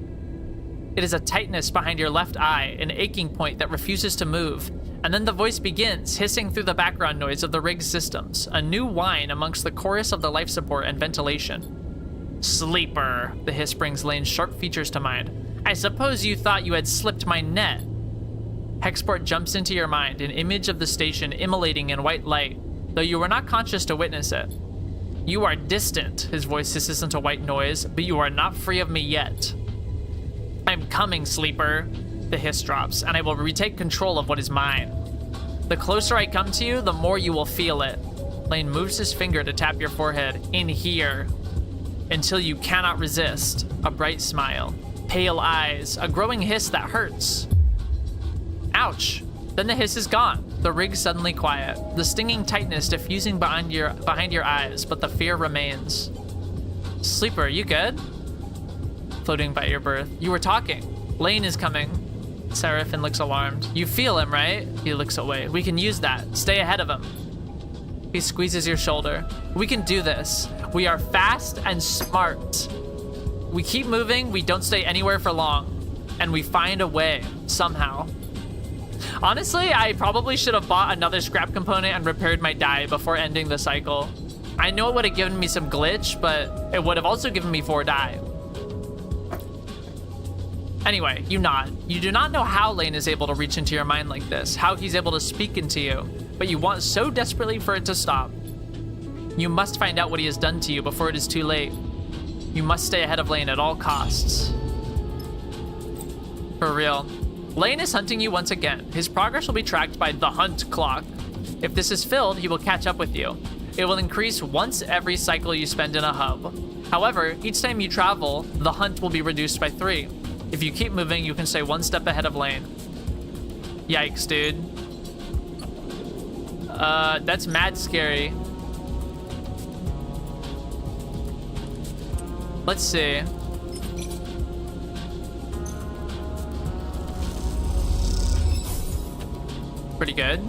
It is a tightness behind your left eye, an aching point that refuses to move. And then the voice begins, hissing through the background noise of the rig's systems, a new whine amongst the chorus of the life support and ventilation. Sleeper, the hiss brings Lane's sharp features to mind. I suppose you thought you had slipped my net. Hexport jumps into your mind, an image of the station immolating in white light, though you were not conscious to witness it. You are distant, his voice hisses into white noise, but you are not free of me yet. I'm coming, Sleeper, the hiss drops, and I will retake control of what is mine. The closer I come to you, the more you will feel it. Lane moves his finger to tap your forehead. In here. until you cannot resist. A bright smile, pale eyes, a growing hiss that hurts. Ouch. Then the hiss is gone. The rig suddenly quiet, the stinging tightness diffusing behind your eyes, but the fear remains. Sleeper, you good? Floating by your berth. You were talking. Lane is coming. Seraphin looks alarmed. You feel him, right? He looks away. We can use that. Stay ahead of him. He squeezes your shoulder. We can do this. We are fast and smart. We keep moving, we don't stay anywhere for long, and we find a way, somehow. Honestly, I probably should have bought another scrap component and repaired my die before ending the cycle. I know it would have given me some glitch, but it would have also given me 4 die. Anyway, you nod. You do not know how Lane is able to reach into your mind like this, how he's able to speak into you, but you want so desperately for it to stop. You must find out what he has done to you before it is too late. You must stay ahead of Lane at all costs. For real. Lane is hunting you once again. His progress will be tracked by the hunt clock. If this is filled, he will catch up with you. It will increase once every cycle you spend in a hub. However, each time you travel, the hunt will be reduced by 3. If you keep moving, you can stay 1 step ahead of Lane. Yikes, dude. That's mad scary. Let's see. Pretty good.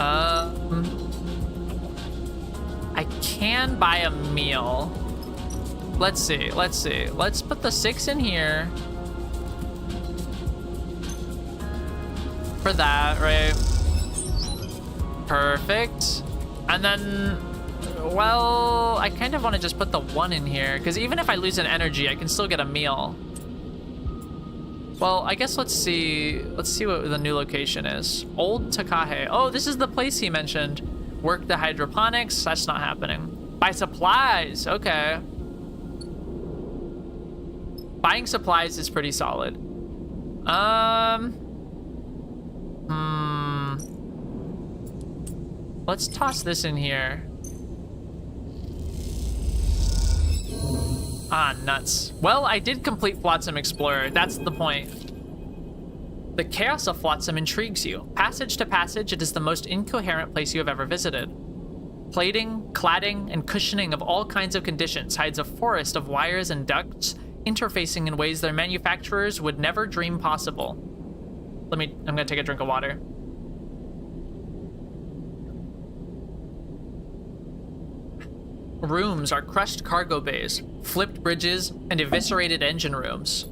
I can buy a meal. Let's see. Let's put the 6 in here. For that, right? Perfect. And then, well, I kind of want to just put the 1 in here, because even if I lose an energy, I can still get a meal. Well, I guess let's see what the new location is. Old Takahe. Oh, this is the place he mentioned. Work the hydroponics. That's not happening. Buy supplies. Okay. Buying supplies is pretty solid. Let's toss this in here. Ah, nuts. Well, I did complete Flotsam Explorer. That's the point. The chaos of Flotsam intrigues you. Passage to passage, it is the most incoherent place you have ever visited. Plating, cladding, and cushioning of all kinds of conditions hides a forest of wires and ducts interfacing in ways their manufacturers would never dream possible. I'm gonna take a drink of water. Rooms are crushed cargo bays, flipped bridges, and eviscerated engine rooms.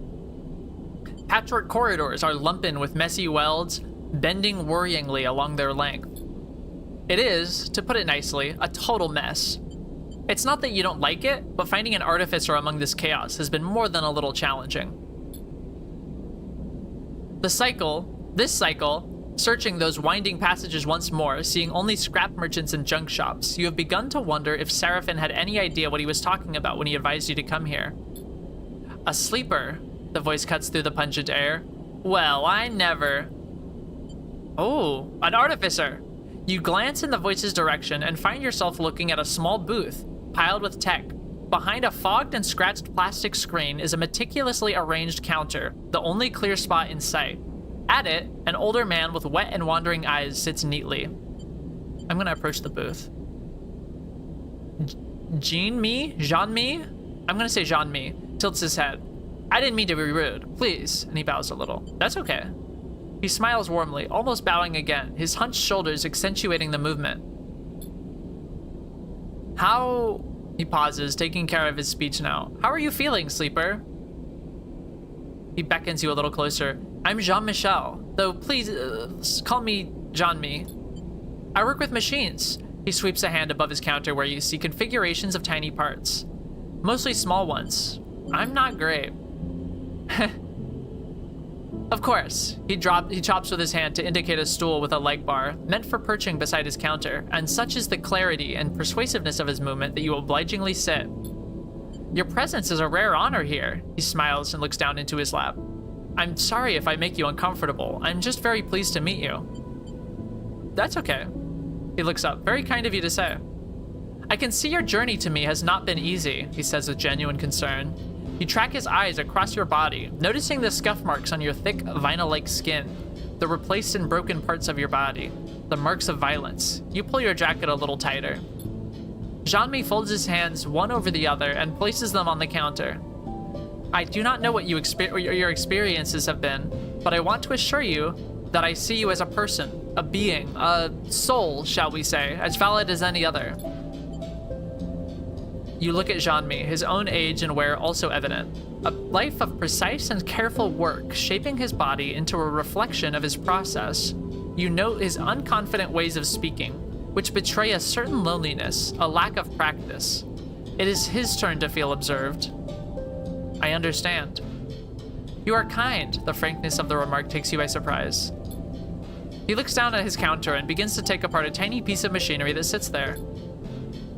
Patchwork corridors are lumpen with messy welds, bending worryingly along their length. It is, to put it nicely, a total mess. It's not that you don't like it, but finding an artificer among this chaos has been more than a little challenging. This cycle, searching those winding passages once more, seeing only scrap merchants and junk shops, you have begun to wonder if Seraphin had any idea what he was talking about when he advised you to come here. A sleeper, the voice cuts through the pungent air. Well, I never. Oh, an artificer. You glance in the voice's direction and find yourself looking at a small booth, piled with tech. Behind a fogged and scratched plastic screen is a meticulously arranged counter, the only clear spot in sight. At it, an older man with wet and wandering eyes sits neatly. I'm gonna approach the booth. Jean-Mi? I'm gonna say Jean-Mi. Tilts his head. I didn't mean to be rude, please. And he bows a little. That's okay. He smiles warmly, almost bowing again, his hunched shoulders accentuating the movement. How... He pauses, taking care of his speech now. How are you feeling, sleeper? He beckons you a little closer. I'm Jean-Michel, though please call me Jean-Mi. I work with machines. He sweeps a hand above his counter where you see configurations of tiny parts. Mostly small ones. I'm not great. Of course. He chops with his hand to indicate a stool with a leg bar, meant for perching beside his counter, and such is the clarity and persuasiveness of his movement that you obligingly sit. Your presence is a rare honor here. He smiles and looks down into his lap. I'm sorry if I make you uncomfortable. I'm just very pleased to meet you. That's okay. He looks up. Very kind of you to say. I can see your journey to me has not been easy, he says with genuine concern. You track his eyes across your body, noticing the scuff marks on your thick, vinyl-like skin, the replaced and broken parts of your body, the marks of violence. You pull your jacket a little tighter. Jean-Mi folds his hands one over the other and places them on the counter. I do not know what your experiences have been, but I want to assure you that I see you as a person, a being, a soul, shall we say, as valid as any other. You look at Jean-Mi, his own age and wear also evident. A life of precise and careful work, shaping his body into a reflection of his process. You note his unconfident ways of speaking, which betray a certain loneliness, a lack of practice. It is his turn to feel observed. I understand. You are kind. The frankness of the remark takes you by surprise. He looks down at his counter and begins to take apart a tiny piece of machinery that sits there.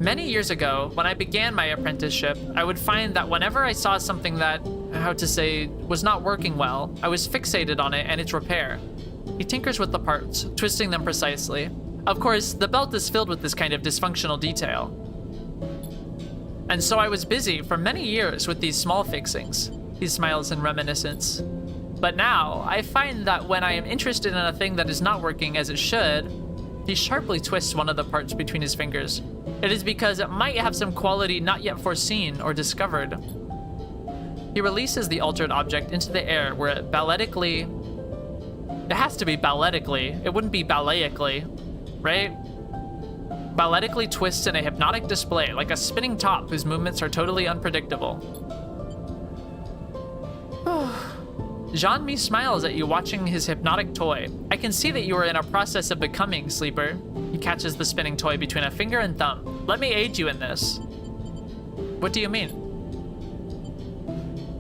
Many years ago, when I began my apprenticeship, I would find that whenever I saw something that, was not working well, I was fixated on it and its repair. He tinkers with the parts, twisting them precisely. Of course, the belt is filled with this kind of dysfunctional detail. And so I was busy for many years with these small fixings. He smiles in reminiscence. But now, I find that when I am interested in a thing that is not working as it should, he sharply twists one of the parts between his fingers. It is because it might have some quality not yet foreseen or discovered. He releases the altered object into the air where it balletically... It has to be balletically. It wouldn't be balletically, right? Balletically twists in a hypnotic display, like a spinning top whose movements are totally unpredictable. Jean-Mi smiles at you watching his hypnotic toy. I can see that you are in a process of becoming, Sleeper. He catches the spinning toy between a finger and thumb. Let me aid you in this. What do you mean?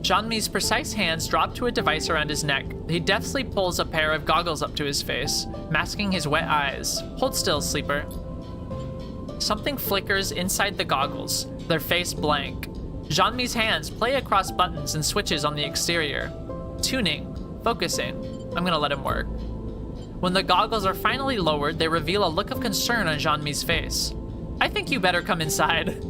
Jean-Mi's precise hands drop to a device around his neck. He deftly pulls a pair of goggles up to his face, masking his wet eyes. Hold still, Sleeper. Something flickers inside the goggles, their face blank. Jean-Mi's hands play across buttons and switches on the exterior. Tuning, focusing. I'm gonna let him work. When the goggles are finally lowered, they reveal a look of concern on Jean-Mi's face. I think you better come inside.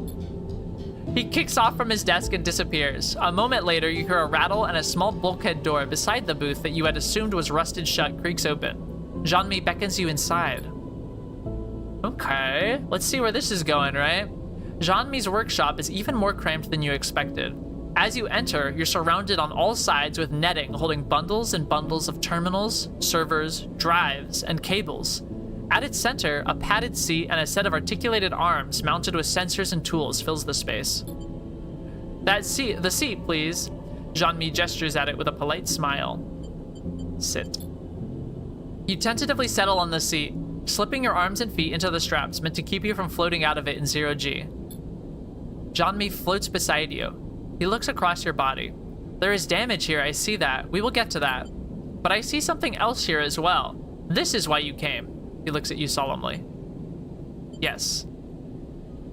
He kicks off from his desk and disappears. A moment later, you hear a rattle and a small bulkhead door beside the booth that you had assumed was rusted shut creaks open. Jean-Mi beckons you inside. Okay, let's see where this is going, right? Jean-Mi's workshop is even more cramped than you expected. As you enter, you're surrounded on all sides with netting holding bundles and bundles of terminals, servers, drives, and cables. At its center, a padded seat and a set of articulated arms mounted with sensors and tools fills the space. The seat, please. Jean-Mi gestures at it with a polite smile. Sit. You tentatively settle on the seat, slipping your arms and feet into the straps meant to keep you from floating out of it in 0G. Jean-Mi floats beside you. He looks across your body. There is damage here, I see that. We will get to that. But I see something else here as well. This is why you came. He looks at you solemnly. Yes.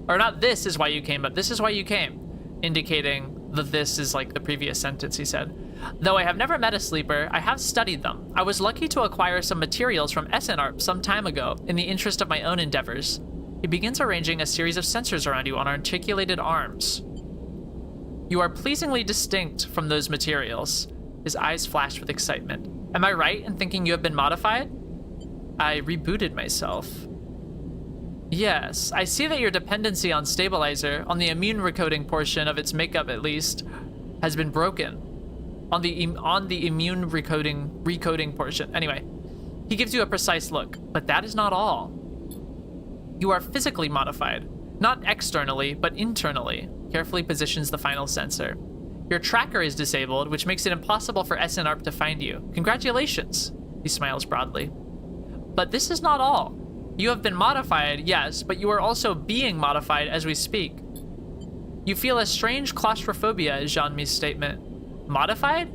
Or not this is why you came, but this is why you came. Indicating that this is like the previous sentence he said. Though I have never met a sleeper, I have studied them. I was lucky to acquire some materials from SNARP some time ago in the interest of my own endeavors. He begins arranging a series of sensors around you on articulated arms. You are pleasingly distinct from those materials. His eyes flash with excitement. Am I right in thinking you have been modified? I rebooted myself. Yes, I see that your dependency on stabilizer, on the immune recoding portion of its makeup at least, has been broken. On the immune recoding portion. Anyway, he gives you a precise look, but that is not all. You are physically modified, not externally, but internally. Carefully positions the final sensor. Your tracker is disabled, which makes it impossible for SNARP to find you. Congratulations. He smiles broadly. But this is not all. You have been modified, yes, but you are also being modified as we speak. You feel a strange claustrophobia, is Jean-Mi's statement. Modified?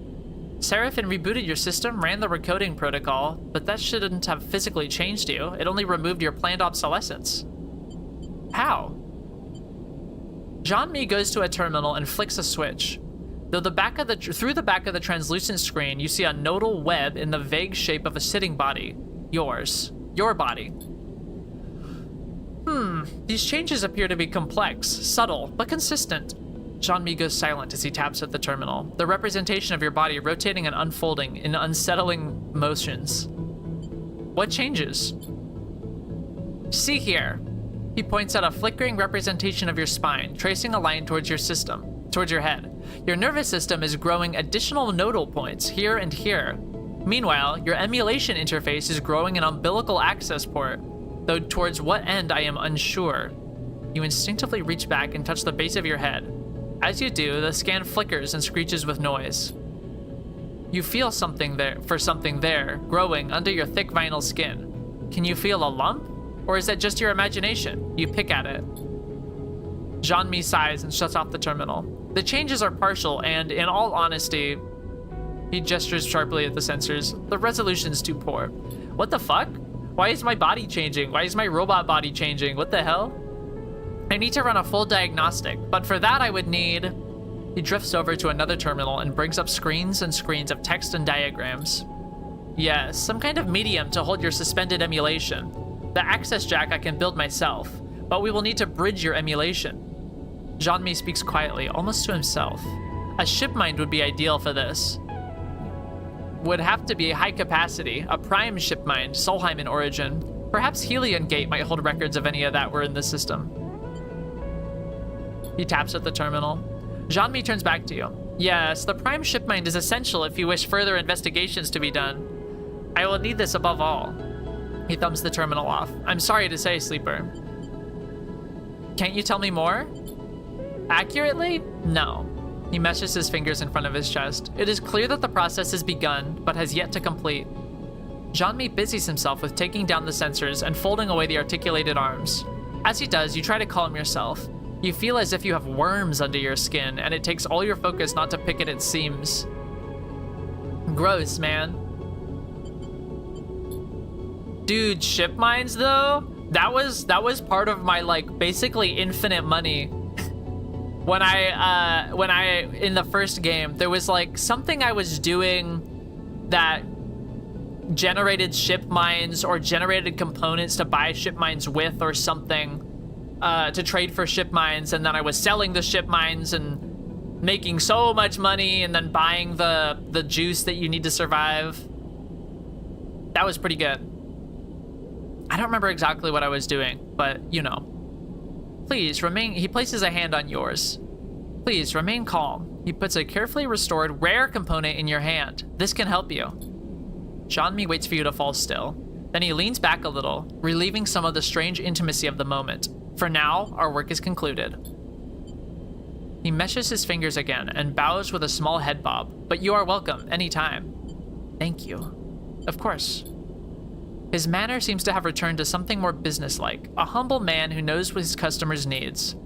Seraphim rebooted your system, ran the recoding protocol, but that shouldn't have physically changed you. It only removed your planned obsolescence. How? Jean-Mi goes to a terminal and flicks a switch. Through the back of the translucent screen, you see a nodal web in the vague shape of a sitting body. Yours. Your body. These changes appear to be complex, subtle, but consistent. Jean-Mi goes silent as he taps at the terminal, the representation of your body rotating and unfolding in unsettling motions. What changes? See here. He points out a flickering representation of your spine, tracing a line towards your head. Your nervous system is growing additional nodal points here and here. Meanwhile, your emulation interface is growing an umbilical access port, though towards what end I am unsure. You instinctively reach back and touch the base of your head. As you do, the scan flickers and screeches with noise. You feel something there, growing under your thick vinyl skin. Can you feel a lump? Or is that just your imagination? You pick at it. Jean-Mi sighs and shuts off the terminal. The changes are partial and, in all honesty, he gestures sharply at the sensors. The resolution's too poor. What the fuck? Why is my body changing? Why is my robot body changing? What the hell? I need to run a full diagnostic, but for that I would need... He drifts over to another terminal and brings up screens and screens of text and diagrams. Yes, some kind of medium to hold your suspended emulation. The access jack I can build myself, but we will need to bridge your emulation. Jean-Mi speaks quietly, almost to himself. A ship mind would be ideal for this. Would have to be high capacity, a prime ship mind, Solheim in origin. Perhaps Helion Gate might hold records of any of that were in the system. He taps at the terminal. Jean-Mi turns back to you. Yes, the prime ship mind is essential if you wish further investigations to be done. I will need this above all. He thumbs the terminal off. I'm sorry to say, Sleeper. Can't you tell me more? Accurately? No. He meshes his fingers in front of his chest. It is clear that the process has begun, but has yet to complete. Jean-Mi busies himself with taking down the sensors and folding away the articulated arms. As he does, you try to calm yourself. You feel as if you have worms under your skin, and it takes all your focus not to pick at its seams. Gross, man. Dude, ship mines though? That was part of my, like, basically infinite money. When I in the first game, there was like something I was doing that generated ship mines or generated components to buy ship mines with or something. To trade for ship mines, and then I was selling the ship mines and making so much money and then buying the juice that you need to survive. That was pretty good. I don't remember exactly what I was doing, but you know. Please remain, he places a hand on yours. Please remain calm. He puts a carefully restored rare component in your hand. This can help you. Jean-Mi waits for you to fall still. Then he leans back a little, relieving some of the strange intimacy of the moment. For now, our work is concluded. He meshes his fingers again and bows with a small head bob, but you are welcome anytime. Thank you. Of course. His manner seems to have returned to something more businesslike, a humble man who knows what his customers' needs.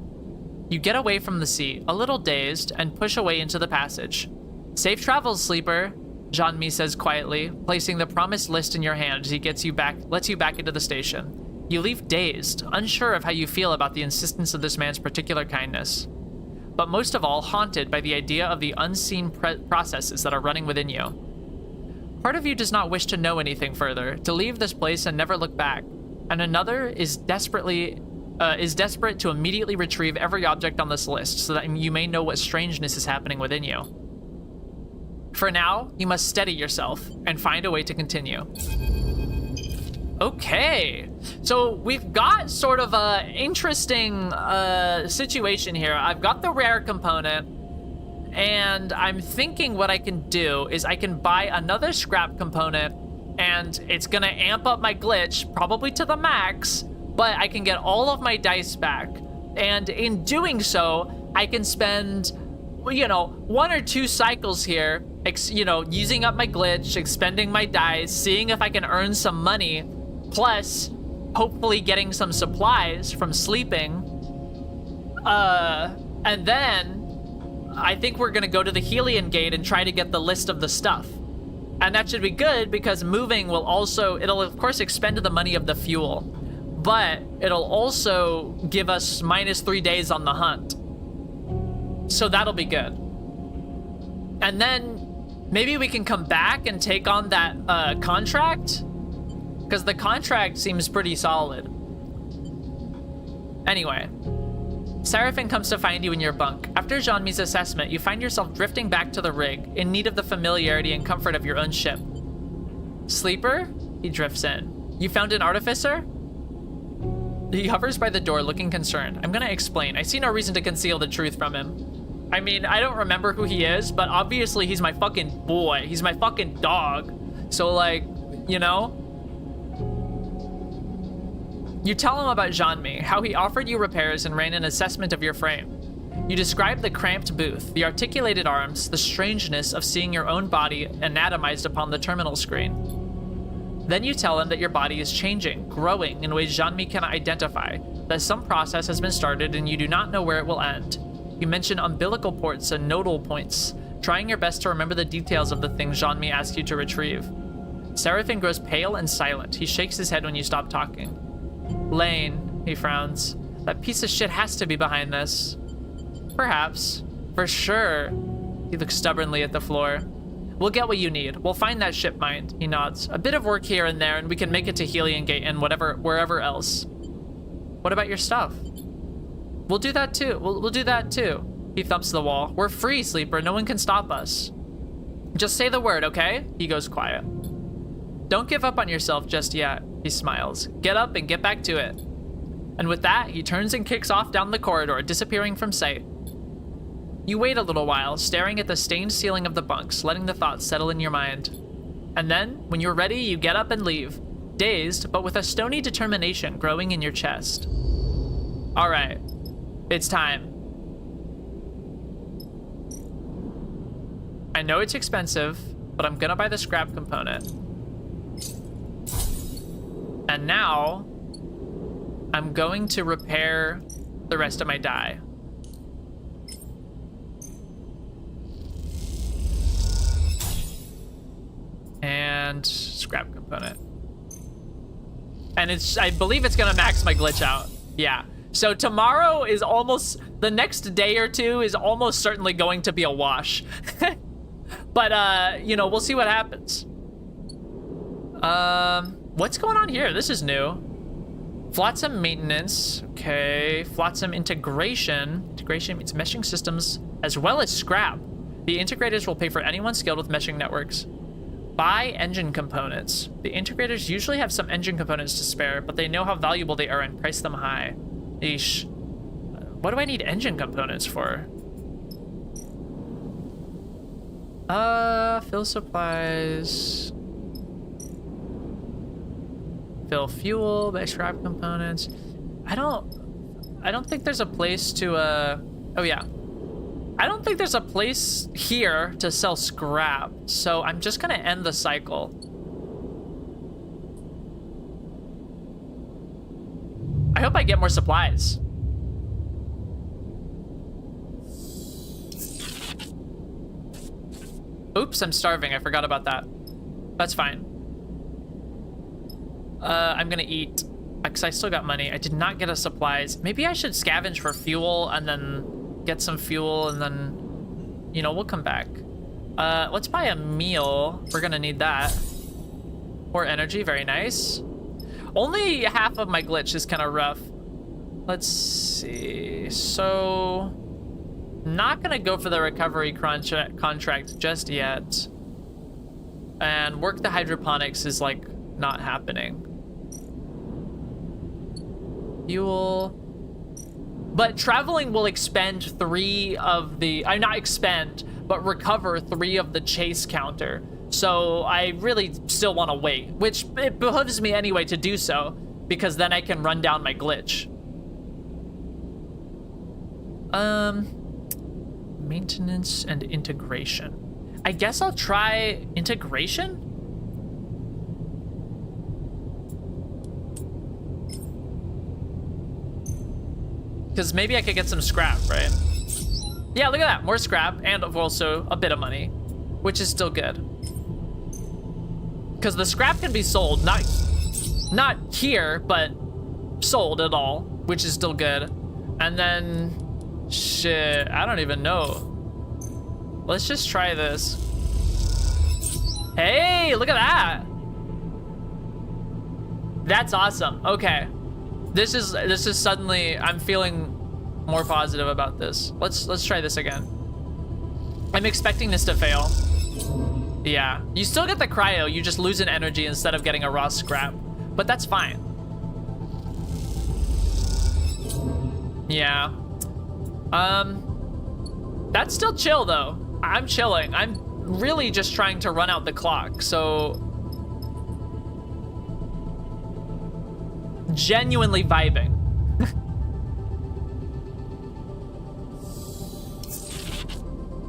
You get away from the seat, a little dazed, and push away into the passage. Safe travels, Sleeper, Jean-Mi says quietly, placing the promised list in your hand as he lets you back into the station. You leave dazed, unsure of how you feel about the insistence of this man's particular kindness. But most of all, haunted by the idea of the unseen processes that are running within you. Part of you does not wish to know anything further, to leave this place and never look back, and another is desperate to immediately retrieve every object on this list so that you may know what strangeness is happening within you. For now, you must steady yourself and find a way to continue. Okay, so we've got sort of a interesting situation here. I've got the rare component, and I'm thinking what I can do is I can buy another scrap component, and it's gonna amp up my glitch, probably to the max, but I can get all of my dice back. And in doing so, I can spend, you know, 1 or 2 cycles here, you know, using up my glitch, expending my dice, seeing if I can earn some money, plus hopefully getting some supplies from sleeping. And then I think we're gonna go to the Helion Gate and try to get the list of the stuff. And that should be good because moving will also, it'll of course expend the money of the fuel, but it'll also give us -3 days on the hunt. So that'll be good. And then maybe we can come back and take on that contract, because the contract seems pretty solid. Anyway, Seraphin comes to find you in your bunk. After Jean-Mi's assessment, you find yourself drifting back to the rig, in need of the familiarity and comfort of your own ship. Sleeper? He drifts in. You found an artificer? He hovers by the door, looking concerned. I'm gonna explain. I see no reason to conceal the truth from him. I mean, I don't remember who he is, but obviously he's my fucking boy. He's my fucking dog. So, like, you know? You tell him about Jean-Mi, how he offered you repairs and ran an assessment of your frame. You describe the cramped booth, the articulated arms, the strangeness of seeing your own body anatomized upon the terminal screen. Then you tell him that your body is changing, growing in ways Jean-Mi cannot identify, that some process has been started and you do not know where it will end. You mention umbilical ports and nodal points, trying your best to remember the details of the things Jean-Mi asked you to retrieve. Seraphin grows pale and silent. He shakes his head when you stop talking. Lane, he frowns. That piece of shit has to be behind this. Perhaps. For sure. He looks stubbornly at the floor. We'll get what you need. We'll find that ship mind. He nods. A bit of work here and there, and we can make it to Helion Gate and wherever else. What about your stuff? We'll do that too. We'll do that too. He thumps the wall. We're free, Sleeper. No one can stop us. Just say the word, okay? He goes quiet. Don't give up on yourself just yet. He smiles. Get up and get back to it. And with that, he turns and kicks off down the corridor, disappearing from sight. You wait a little while, staring at the stained ceiling of the bunks, letting the thoughts settle in your mind. And then, when you're ready, you get up and leave, dazed, but with a stony determination growing in your chest. All right, it's time. I know it's expensive, but I'm gonna buy the scrap component. And now, I'm going to repair the rest of my die. And scrap component. And I believe it's gonna max my glitch out. Yeah. So tomorrow is the next day or two is almost certainly going to be a wash. But, you know, we'll see what happens. What's going on here? This is new. Flotsam maintenance. Okay. Flotsam integration. Integration means meshing systems as well as scrap. The integrators will pay for anyone skilled with meshing networks. Buy engine components. The integrators usually have some engine components to spare, but they know how valuable they are and price them high. Eesh. What do I need engine components for? Fill supplies. Fill fuel, buy scrap components. I don't think there's a place to, oh yeah. I don't think there's a place here to sell scrap, so I'm just gonna end the cycle. I hope I get more supplies. Oops, I'm starving. I forgot about that. That's fine. I'm gonna eat, because I still got money. I did not get a supplies. Maybe I should scavenge for fuel and then get some fuel, and then, you know, we'll come back. Let's buy a meal. We're gonna need that. Or energy, very nice. Only half of my glitch is kind of rough. Let's see. So, not gonna go for the recovery contract just yet. And work the hydroponics is like not happening. Fuel. But traveling will expend 3 of the, not expend, but recover 3 of the chase counter. So I really still want to wait, which it behooves me anyway to do so, because then I can run down my glitch. Maintenance and integration. I guess I'll try integration? Because maybe I could get some scrap, right? Yeah, look at that. More scrap and also a bit of money, which is still good. Because the scrap can be sold, not here, but sold at all, which is still good. And then, shit, I don't even know. Let's just try this. Hey, look at that. That's awesome. Okay. This is suddenly, I'm feeling more positive about this. Let's try this again. I'm expecting this to fail. Yeah, you still get the cryo, you just lose an energy instead of getting a raw scrap, but that's fine. Yeah. That's still chill though. I'm chilling. I'm really just trying to run out the clock, so genuinely vibing.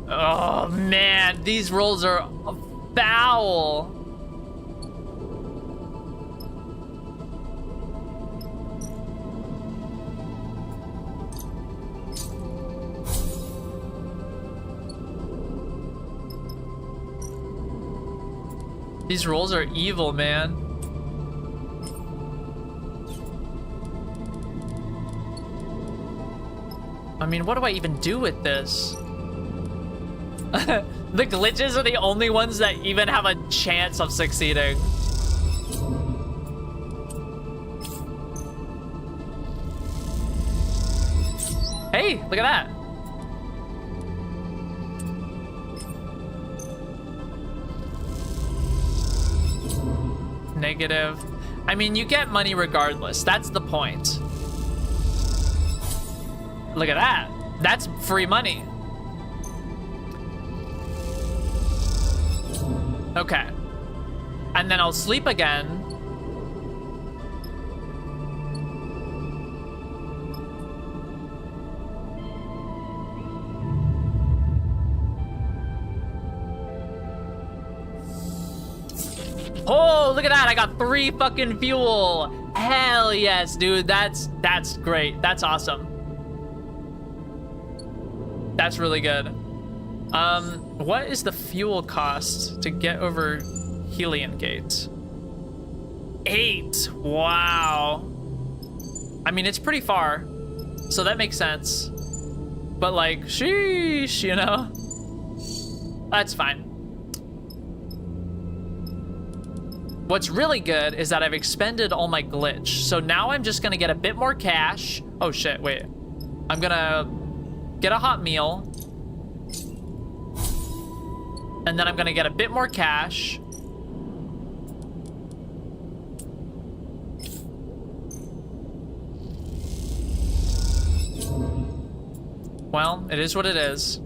Oh man, these rolls are foul. These rolls are evil, man. I mean, what do I even do with this? The glitches are the only ones that even have a chance of succeeding. Hey, look at that. Negative. I mean, you get money regardless. That's the point. Look at that. That's free money. Okay. And then I'll sleep again. Oh, look at that. I got 3 fucking fuel. Hell yes, dude. That's great. That's awesome. That's really good. What is the fuel cost to get over Helion Gate? 8. Wow. I mean, it's pretty far, so that makes sense. But like, sheesh, you know? That's fine. What's really good is that I've expended all my glitch. So now I'm just gonna get a bit more cash. Oh shit, wait. I'm gonna get a hot meal. And then I'm gonna get a bit more cash. Well, it is what it is.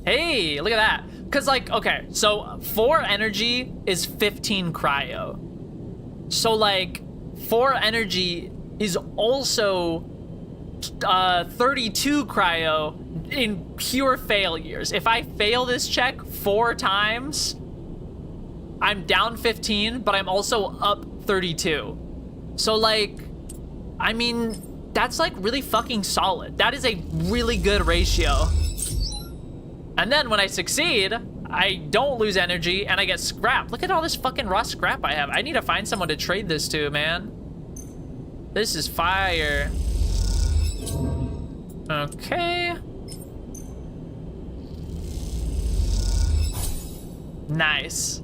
Hey, look at that. Cause like, okay, so 4 energy is 15 cryo. So like 4 energy is also 32 cryo in pure failures. If I fail this check 4 times, I'm down 15, but I'm also up 32. So like, I mean, that's like really fucking solid. That is a really good ratio. And then when I succeed, I don't lose energy and I get scrap. Look at all this fucking raw scrap I have. I need to find someone to trade this to, man. This is fire. Okay. Nice.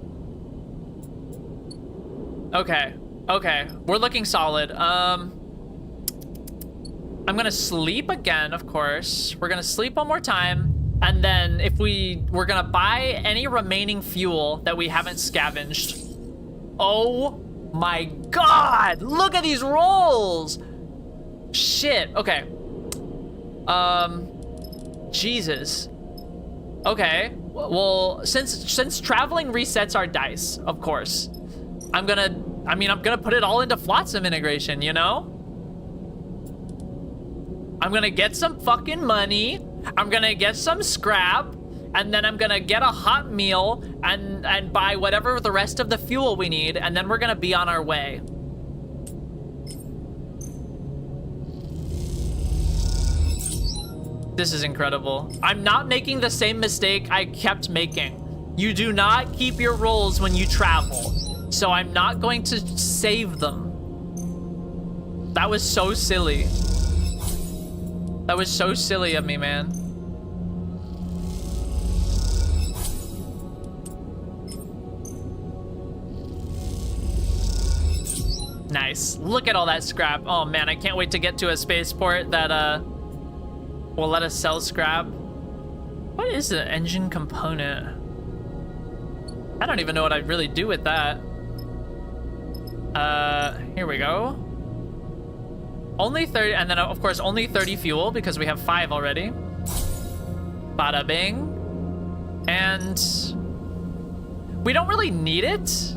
Okay. Okay. We're looking solid. I'm gonna sleep again, of course. We're gonna sleep one more time. And then if we're gonna buy any remaining fuel that we haven't scavenged. Oh my God, look at these rolls. Shit, okay. Jesus. Okay, well, since traveling resets our dice, of course, I'm gonna put it all into Flotsam integration, you know? I'm gonna get some fucking money. I'm gonna get some scrap, and then I'm gonna get a hot meal and buy whatever the rest of the fuel we need, and then we're gonna be on our way. This is incredible. I'm not making the same mistake I kept making. You do not keep your rolls when you travel, so I'm not going to save them. That was so silly. That was so silly of me, man. Nice. Look at all that scrap. Oh man, I can't wait to get to a spaceport that will let us sell scrap. What is an engine component? I don't even know what I'd really do with that. Here we go. Only 30, and then of course only 30 fuel because we have 5 already. Bada bing. And we don't really need it.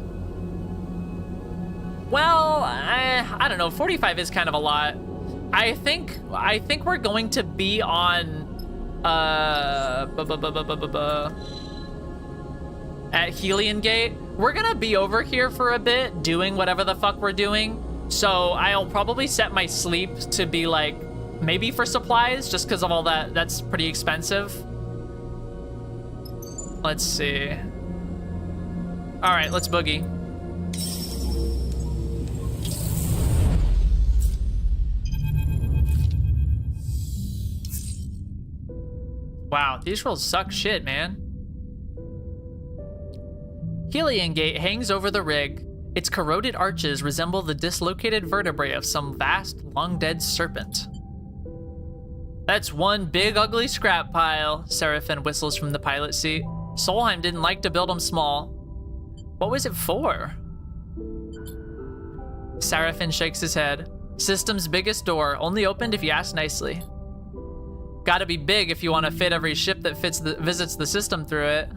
Well, I don't know. 45 is kind of a lot. I think we're going to be on at Helion Gate. We're gonna be over here for a bit doing whatever the fuck we're doing. So I'll probably set my sleep to be like maybe for supplies, just because of all that. That's pretty expensive. Let's see. All right, let's boogie. Wow, these rolls suck shit, man. Helion Gate hangs over the rig. Its corroded arches resemble the dislocated vertebrae of some vast, long-dead serpent. That's one big, ugly scrap pile, Seraphin whistles from the pilot seat. Solheim didn't like to build them small. What was it for? Seraphin shakes his head. System's biggest door, only opened if you ask nicely. Gotta be big if you want to fit every ship that visits the system through it.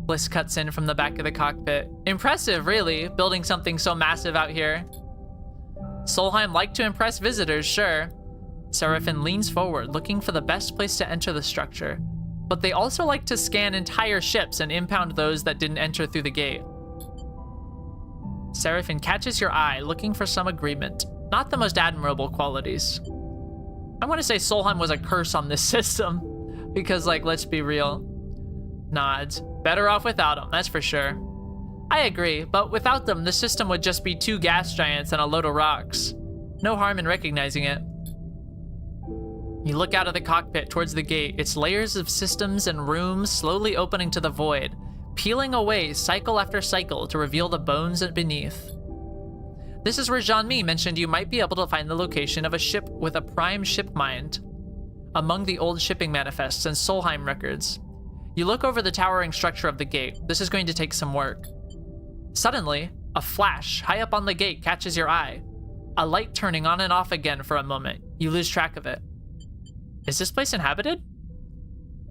Bliss cuts in from the back of the cockpit. Impressive, really, building something so massive out here. Solheim liked to impress visitors, sure. Seraphin leans forward, looking for the best place to enter the structure. But they also like to scan entire ships and impound those that didn't enter through the gate. Seraphin catches your eye, looking for some agreement. Not the most admirable qualities. I want to say Solheim was a curse on this system. Because, like, let's be real. Nods. Better off without them, that's for sure. I agree, but without them, the system would just be 2 gas giants and a load of rocks. No harm in recognizing it. You look out of the cockpit towards the gate, its layers of systems and rooms slowly opening to the void, peeling away cycle after cycle to reveal the bones beneath. This is where Jean-Mi mentioned you might be able to find the location of a ship with a prime ship mind among the old shipping manifests and Solheim records. You look over the towering structure of the gate. This is going to take some work. Suddenly, a flash high up on the gate catches your eye. A light turning on and off again for a moment. You lose track of it. Is this place inhabited?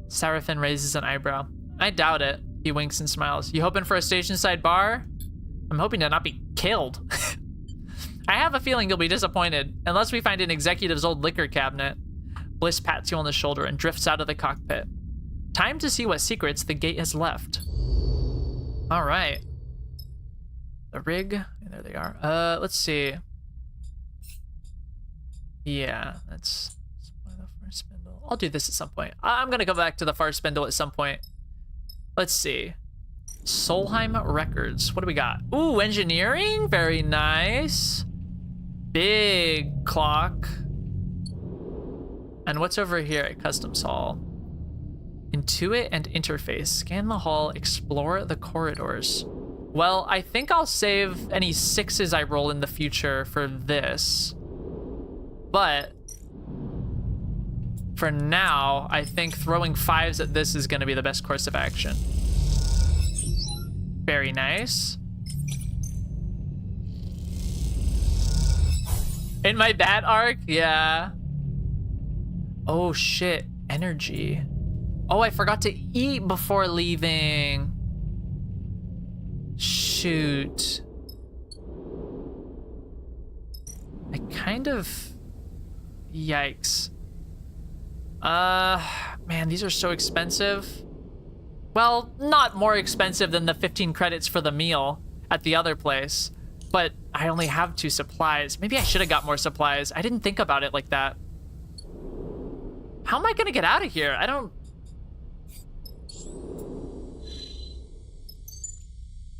Seraphin raises an eyebrow. I doubt it. He winks and smiles. You hoping for a station-side bar? I'm hoping to not be killed. I have a feeling you'll be disappointed, unless we find an executive's old liquor cabinet. Bliss pats you on the shoulder and drifts out of the cockpit. Time to see what secrets the gate has left. All right. The rig. There they are. Let's see. Yeah, that's the first spindle. I'll do this at some point. I'm gonna go back to the far spindle at some point. Let's see. Solheim records. What do we got? Ooh, engineering. Very nice. Big clock. And what's over here at Customs Hall? Intuit and interface. Scan the hall, explore the corridors. Well, I think I'll save any 6s I roll in the future for this. But for now, I think throwing 5s at this is going to be the best course of action. Very nice. In my bat arc? Yeah. Oh shit, energy. Oh, I forgot to eat before leaving. Shoot. I kind of... Yikes. Man, these are so expensive. Well, not more expensive than the 15 credits for the meal at the other place. But I only have 2 supplies. Maybe I should have got more supplies. I didn't think about it like that. How am I gonna get out of here? I don't...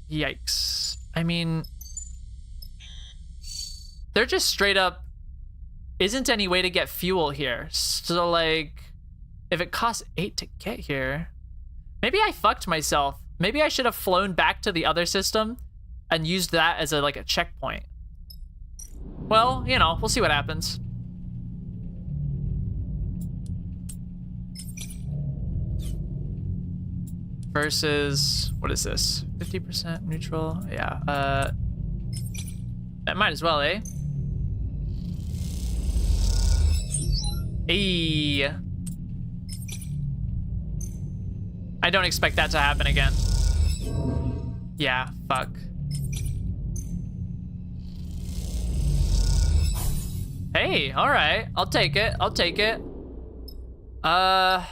Yikes. I mean... There just straight up isn't any way to get fuel here. So, like, if it costs 8 to get here... Maybe I fucked myself. Maybe I should have flown back to the other system and used that as a checkpoint. Well, you know, we'll see what happens. Versus, what is this? 50% neutral? Yeah, that might as well, eh? Hey. I don't expect that to happen again. Yeah, fuck. Hey, all right. I'll take it. I'll take it. Wow.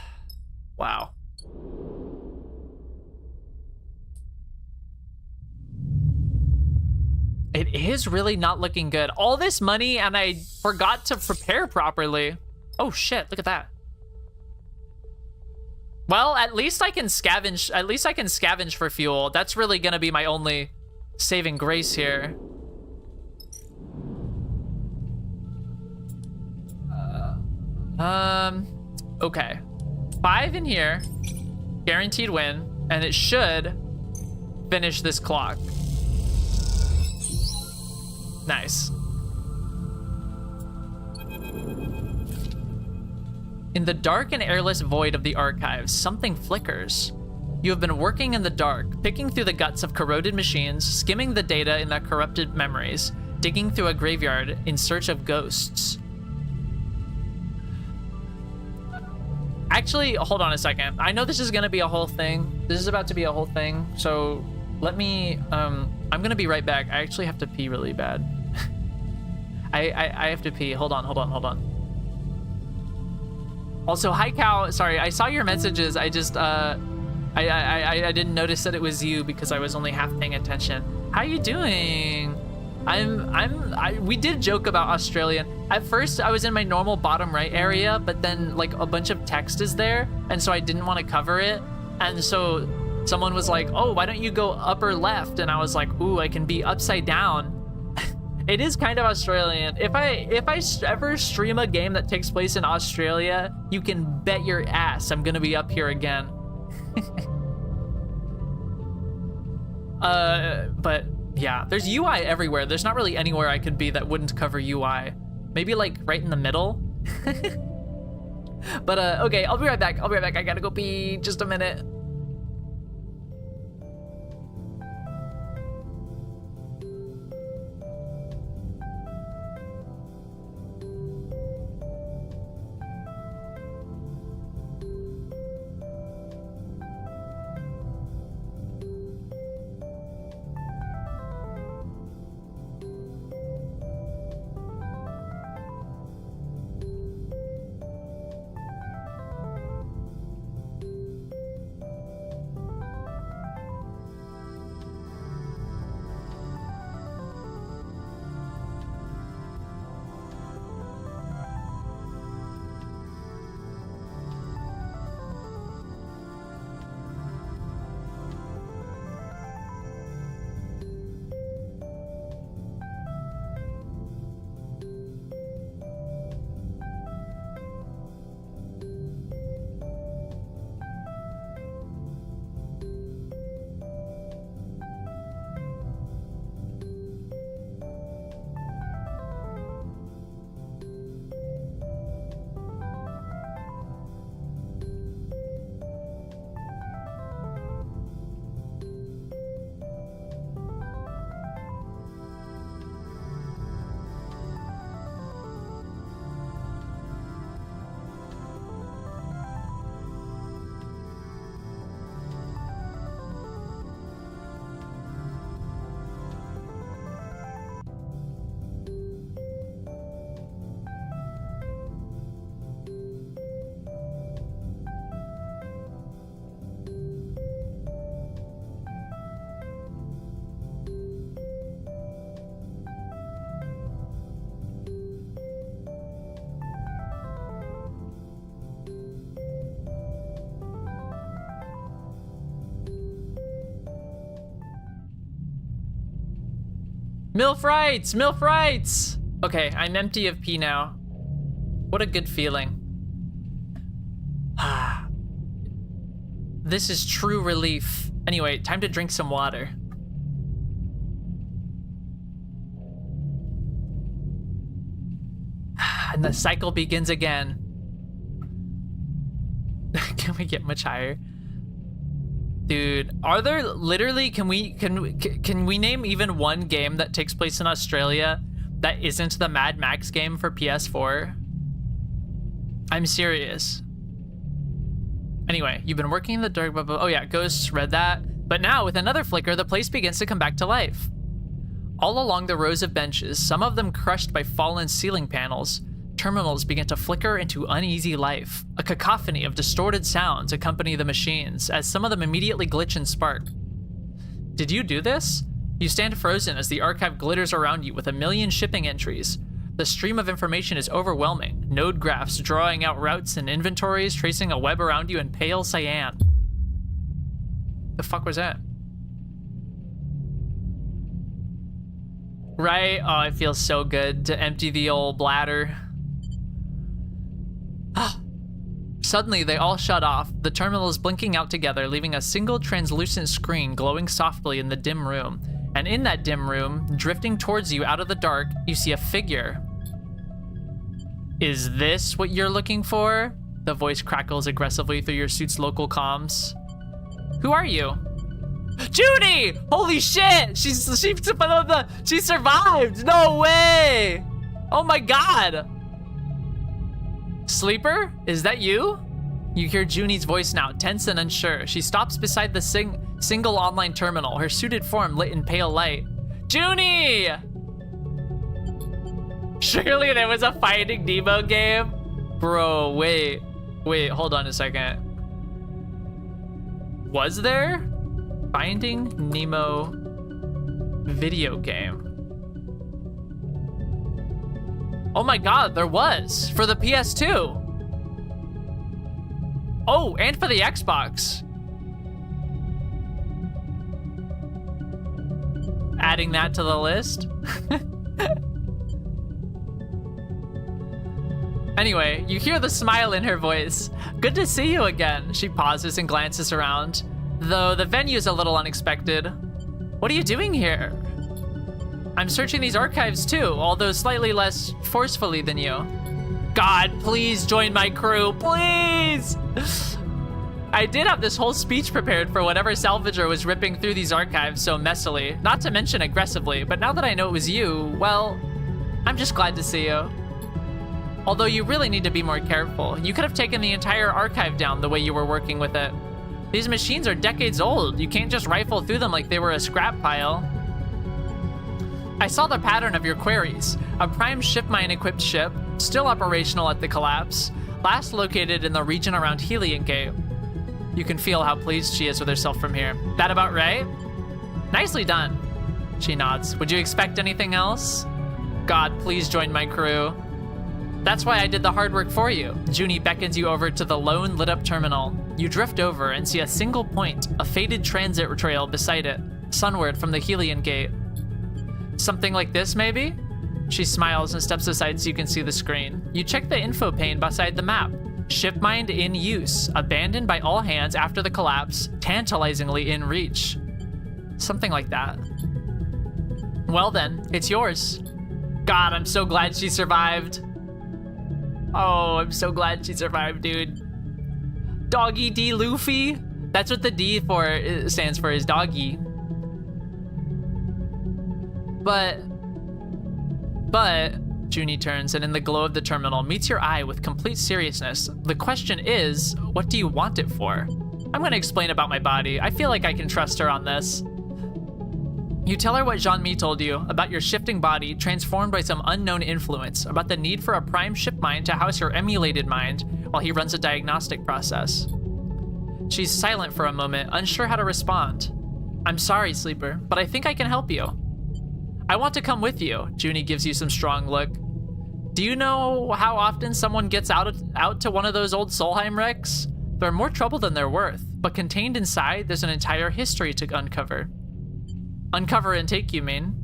It is really not looking good. All this money and I forgot to prepare properly. Oh shit, look at that. Well, at least I can scavenge. At least I can scavenge for fuel. That's really gonna be my only saving grace here. Okay. 5 in here. Guaranteed win. And it should finish this clock. Nice. In the dark and airless void of the archives, something flickers. You have been working in the dark, picking through the guts of corroded machines, skimming the data in their corrupted memories, digging through a graveyard in search of ghosts. Actually, hold on a second. I know this is gonna be a whole thing. This is about to be a whole thing, so let me, I'm gonna be right back. I actually have to pee really bad. I have to pee. Hold on. Also, hi Cow. Sorry, I saw your messages. I just I didn't notice that it was you because I was only half paying attention. How you doing? We did joke about Australian. At first, I was in my normal bottom right area, but then like a bunch of text is there, and so I didn't want to cover it. And so someone was like, "Oh, why don't you go upper left?" And I was like, "Ooh, I can be upside down." It is kind of Australian. If I ever stream a game that takes place in Australia, you can bet your ass I'm gonna be up here again. But yeah, there's UI everywhere. There's not really anywhere I could be that wouldn't cover UI. Maybe like right in the middle. But okay, I'll be right back. I gotta go pee. Just a minute. MILF rights! Okay, I'm empty of pee now. What a good feeling. This is true relief. Anyway, time to drink some water. And the cycle begins again. Can we get much higher? Dude, are there literally, can we name even one game that takes place in Australia that isn't the Mad Max game for PS4? I'm serious. Anyway, you've been working in the dark, blah, blah. Oh yeah, Ghosts read that. But now, with another flicker, the place begins to come back to life. All along the rows of benches, some of them crushed by fallen ceiling panels, terminals begin to flicker into uneasy life. A cacophony of distorted sounds accompany the machines, as some of them immediately glitch and spark. Did you do this? You stand frozen as the archive glitters around you with a million shipping entries. The stream of information is overwhelming. Node graphs drawing out routes and inventories, tracing a web around you in pale cyan. The fuck was that? Right? Oh, it feels so good to empty the old bladder. Suddenly, they all shut off, the terminals blinking out together, leaving a single translucent screen glowing softly in the dim room. And in that dim room, drifting towards you out of the dark, you see a figure. Is this what you're looking for? The voice crackles aggressively through your suit's local comms. Who are you? Judy! Holy shit! She survived! No way! Oh my god! Sleeper? Is that you? You hear Junie's voice now, tense and unsure. She stops beside the single online terminal, her suited form lit in pale light. Junie! Surely there was a Finding Nemo game? Bro, wait, hold on a second. Was there? Finding Nemo video game. Oh my god, there was, for the PS2. Oh, and for the Xbox. Adding that to the list. Anyway, you hear the smile in her voice. Good to see you again. She pauses and glances around, though the venue's a little unexpected. What are you doing here? I'm searching these archives too, although slightly less forcefully than you. God, please join my crew, please! I did have this whole speech prepared for whatever salvager was ripping through these archives so messily, not to mention aggressively, but now that I know it was you, well, I'm just glad to see you. Although you really need to be more careful. You could have taken the entire archive down the way you were working with it. These machines are decades old. You can't just rifle through them like they were a scrap pile. I saw the pattern of your queries. A prime ship mine-equipped ship, still operational at the collapse, last located in the region around Helion Gate. You can feel how pleased she is with herself from here. That about right? Nicely done. She nods. Would you expect anything else? God, please join my crew. That's why I did the hard work for you. Junie beckons you over to the lone lit-up terminal. You drift over and see a single point, a faded transit trail beside it, sunward from the Helion Gate. Something like this, maybe? She smiles and steps aside so you can see the screen. You check the info pane beside the map. Ship mined in use, abandoned by all hands after the collapse, tantalizingly in reach. Something like that. Well then, it's yours. God, I'm so glad she survived. Oh, I'm so glad she survived, dude. Doggy D Luffy? That's what the D stands for, is doggy. But, Junie turns and in the glow of the terminal meets your eye with complete seriousness. The question is, what do you want it for? I'm gonna explain about my body. I feel like I can trust her on this. You tell her what Jean-Mi told you about your shifting body transformed by some unknown influence, about the need for a prime ship mind to house your emulated mind while he runs a diagnostic process. She's silent for a moment, unsure how to respond. I'm sorry, Sleeper, but I think I can help you. I want to come with you. Junie gives you some strong look. Do you know how often someone gets out to one of those old Solheim wrecks? They're more trouble than they're worth, but contained inside, there's an entire history to uncover. Uncover and take, you mean?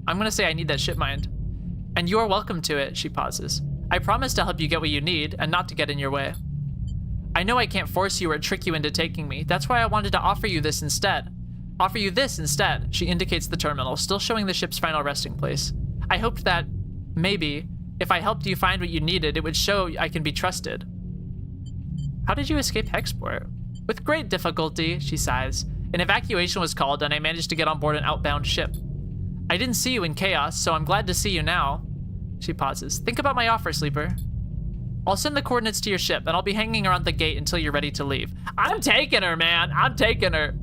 I'm gonna say I need that ship mind. And you are welcome to it, she pauses. I promise to help you get what you need, and not to get in your way. I know I can't force you or trick you into taking me. That's why I wanted to offer you this instead. Offer you this instead, she indicates the terminal, still showing the ship's final resting place. I hoped that, maybe, If I helped you find what you needed, it would show I can be trusted. How did you escape Hexport? With great difficulty, she sighs. An evacuation was called and I managed to get on board an outbound ship. I didn't see you in chaos, so I'm glad to see you now. She pauses. Think about my offer, Sleeper. I'll send the coordinates to your ship, and I'll be hanging around the gate until you're ready to leave. I'm taking her, man. I'm taking her.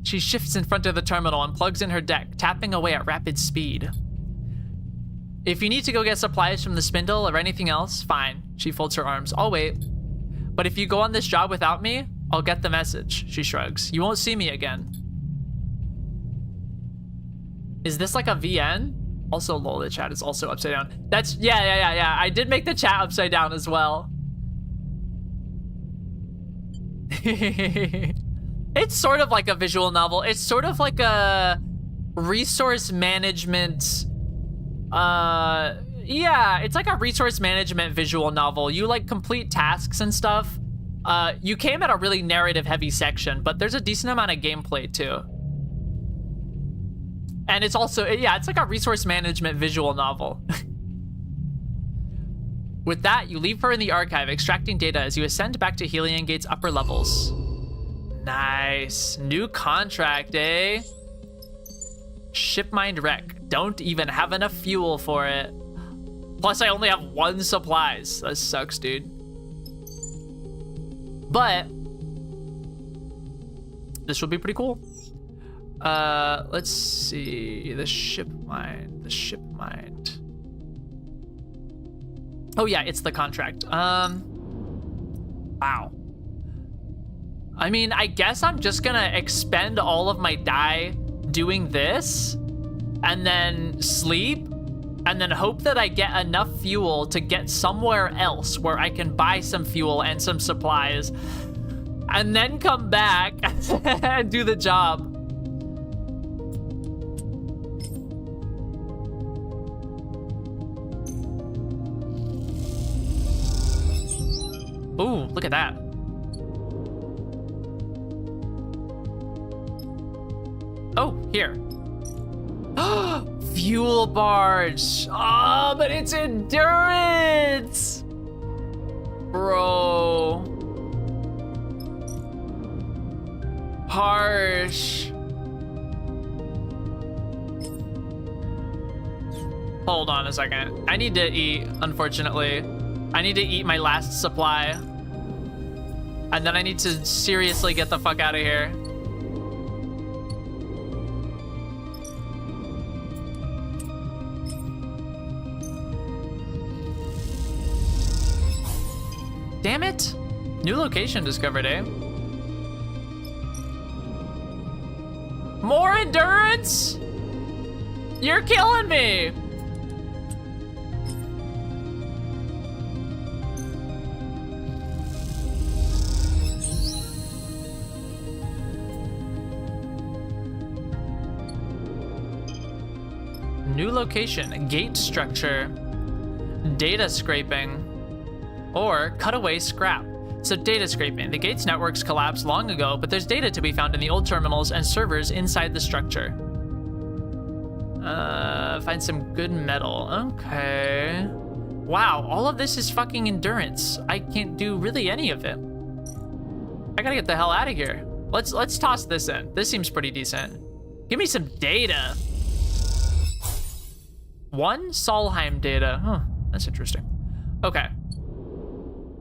She shifts in front of the terminal and plugs in her deck, tapping away at rapid speed. If you need to go get supplies from the spindle or anything else, fine. She folds her arms. I'll wait. But if you go on this job without me, I'll get the message. She shrugs. You won't see me again. Is this like a VN? Also, lol, the chat is also upside down. That's, yeah. I did make the chat upside down as well. It's sort of like a visual novel. It's sort of like a resource management, yeah, it's like a resource management visual novel. You like complete tasks and stuff. You came at a really narrative heavy section, but there's a decent amount of gameplay too. And it's also, yeah, it's like a resource management visual novel. With that, you leave her in the archive, extracting data as you ascend back to Helion Gate's upper levels. Nice. New contract, eh? Shipmind wreck. Don't even have enough fuel for it. Plus, I only have 1 supplies. That sucks, dude. But this will be pretty cool. Let's see. The shipmind. Oh yeah, it's the contract. Wow. I mean, I guess I'm just gonna expend all of my die doing this and then sleep and then hope that I get enough fuel to get somewhere else where I can buy some fuel and some supplies and then come back and do the job. Ooh, look at that. Oh, here. Fuel barge. Oh, but it's endurance. Bro. Harsh. Hold on a second. I need to eat, unfortunately. I need to eat my last supply. And then I need to seriously get the fuck out of here. Damn it. New location discovered, eh? More endurance? You're killing me. New location, gate structure, data scraping, or cutaway scrap. So data scraping, the gate's networks collapsed long ago, but there's data to be found in the old terminals and servers inside the structure. Find some good metal, okay. Wow, all of this is fucking endurance. I can't do really any of it. I gotta get the hell out of here. Let's toss this in. This seems pretty decent. Give me some data. 1 Solheim data. Huh, that's interesting. Okay.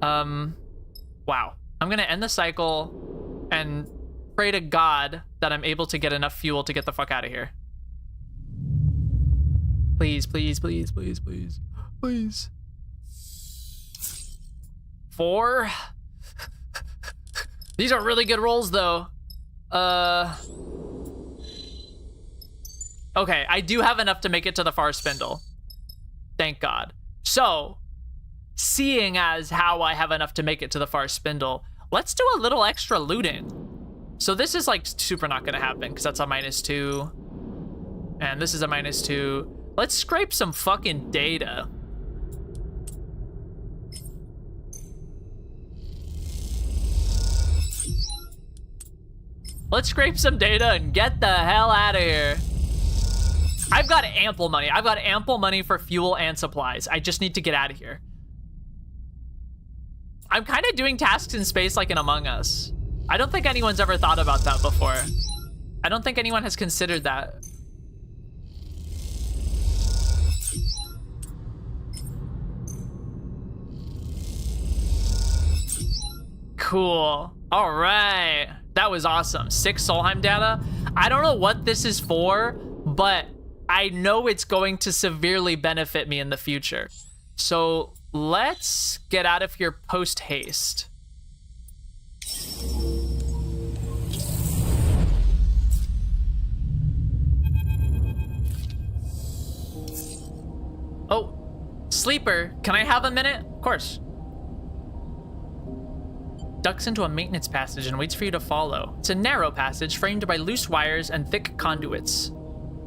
Wow. I'm gonna end the cycle and pray to God that I'm able to get enough fuel to get the fuck out of here. Please, please, please, please, please, please. 4. These are really good rolls though. Okay, I do have enough to make it to the far spindle. Thank God. So, seeing as how I have enough to make it to the far spindle, let's do a little extra looting. So this is like super not gonna happen because that's a -2. And this is a -2. Let's scrape some fucking data. Let's scrape some data and get the hell out of here. I've got ample money. I've got ample money for fuel and supplies. I just need to get out of here. I'm kind of doing tasks in space like in Among Us. I don't think anyone's ever thought about that before. I don't think anyone has considered that. Cool. All right. That was awesome. 6 Solheim data. I don't know what this is for, but I know it's going to severely benefit me in the future. So let's get out of here post haste. Oh, Sleeper, can I have a minute? Of course. Ducks into a maintenance passage and waits for you to follow. It's a narrow passage framed by loose wires and thick conduits.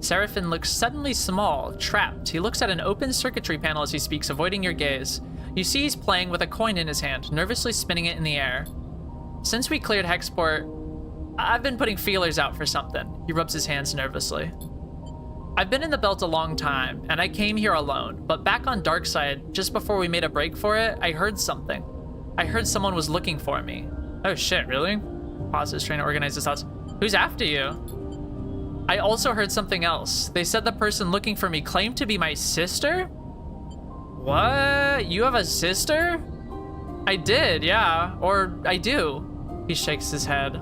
Seraphin looks suddenly small, trapped. He looks at an open circuitry panel as he speaks, avoiding your gaze. You see he's playing with a coin in his hand, nervously spinning it in the air. Since we cleared Hexport, I've been putting feelers out for something. He rubs his hands nervously. I've been in the belt a long time, and I came here alone, but back on Darkside, just before we made a break for it, I heard something. I heard someone was looking for me. Oh shit, really? Pauses, trying to organize his thoughts. Who's after you? I also heard something else. They said the person looking for me claimed to be my sister? What? You have a sister? I did, yeah. Or I do. He shakes his head.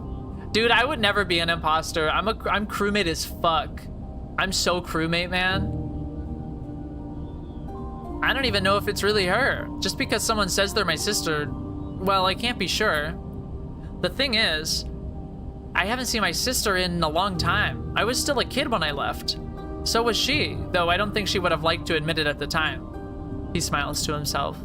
Dude, I would never be an imposter. I'm crewmate as fuck. I'm so crewmate, man. I don't even know if it's really her. Just because someone says they're my sister, well, I can't be sure. The thing is, I haven't seen my sister in a long time. I was still a kid when I left. So was she, though I don't think she would have liked to admit it at the time. He smiles to himself.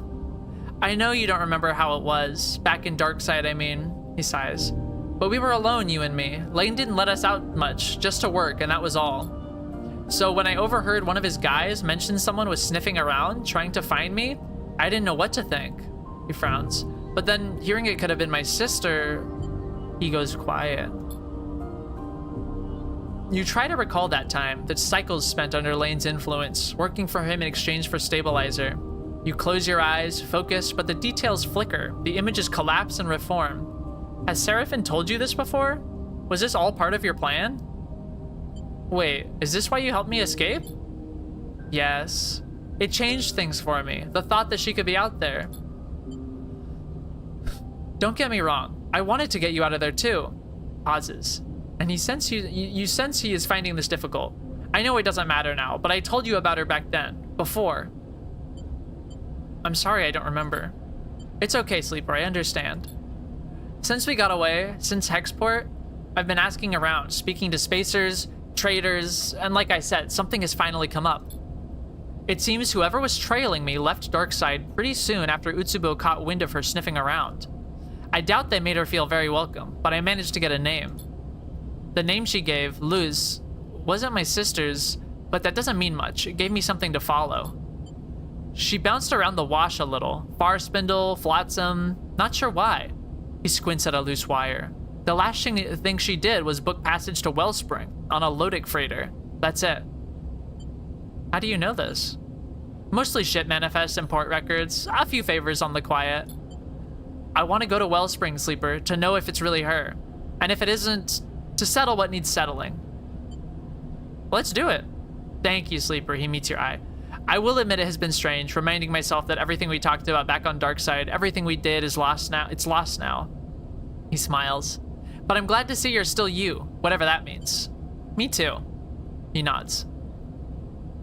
I know you don't remember how it was. Back in Darkside, I mean. He sighs. But we were alone, you and me. Lane didn't let us out much, just to work, and that was all. So when I overheard one of his guys mention someone was sniffing around, trying to find me, I didn't know what to think. He frowns. But then, hearing it could have been my sister, he goes quiet. You try to recall that time, the cycles spent under Lane's influence, working for him in exchange for stabilizer. You close your eyes, focus, but the details flicker. The images collapse and reform. Has Seraphin told you this before? Was this all part of your plan? Wait, is this why you helped me escape? Yes. It changed things for me, the thought that she could be out there. Don't get me wrong, I wanted to get you out of there too. Pauses. And you sense he is finding this difficult. I know it doesn't matter now, but I told you about her back then, before. I'm sorry I don't remember. It's okay, Sleeper, I understand. Since we got away, since Hexport, I've been asking around, speaking to spacers, traders, and like I said, something has finally come up. It seems whoever was trailing me left Darkside pretty soon after Utsubo caught wind of her sniffing around. I doubt they made her feel very welcome, but I managed to get a name. The name she gave, Luz, wasn't my sister's, but that doesn't mean much. It gave me something to follow. She bounced around the wash a little. Far spindle, flotsam, not sure why. He squints at a loose wire. The last thing she did was book passage to Wellspring on a Lodic freighter. That's it. How do you know this? Mostly ship manifests and port records, a few favors on the quiet. I want to go to Wellspring, Sleeper, to know if it's really her. And if it isn't, to settle what needs settling. Let's do it. Thank you, Sleeper. He meets your eye. I will admit it has been strange, reminding myself that everything we talked about back on Darkside, everything we did is lost now. It's lost now. He smiles. But I'm glad to see you're still you, whatever that means. Me too. He nods.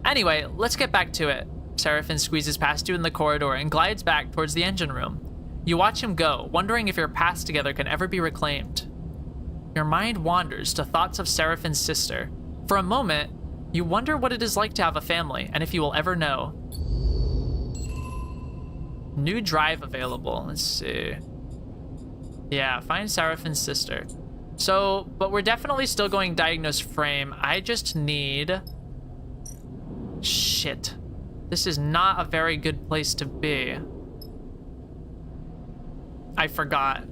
Anyway, let's get back to it. Seraphin squeezes past you in the corridor and glides back towards the engine room. You watch him go, wondering if your past together can ever be reclaimed. Your mind wanders to thoughts of Seraphin's sister. For a moment, you wonder what it is like to have a family, and if you will ever know. New drive available. Let's see. Yeah, find Seraphin's sister. So, but we're definitely still going diagnose frame. I just need... Shit. This is not a very good place to be. I forgot.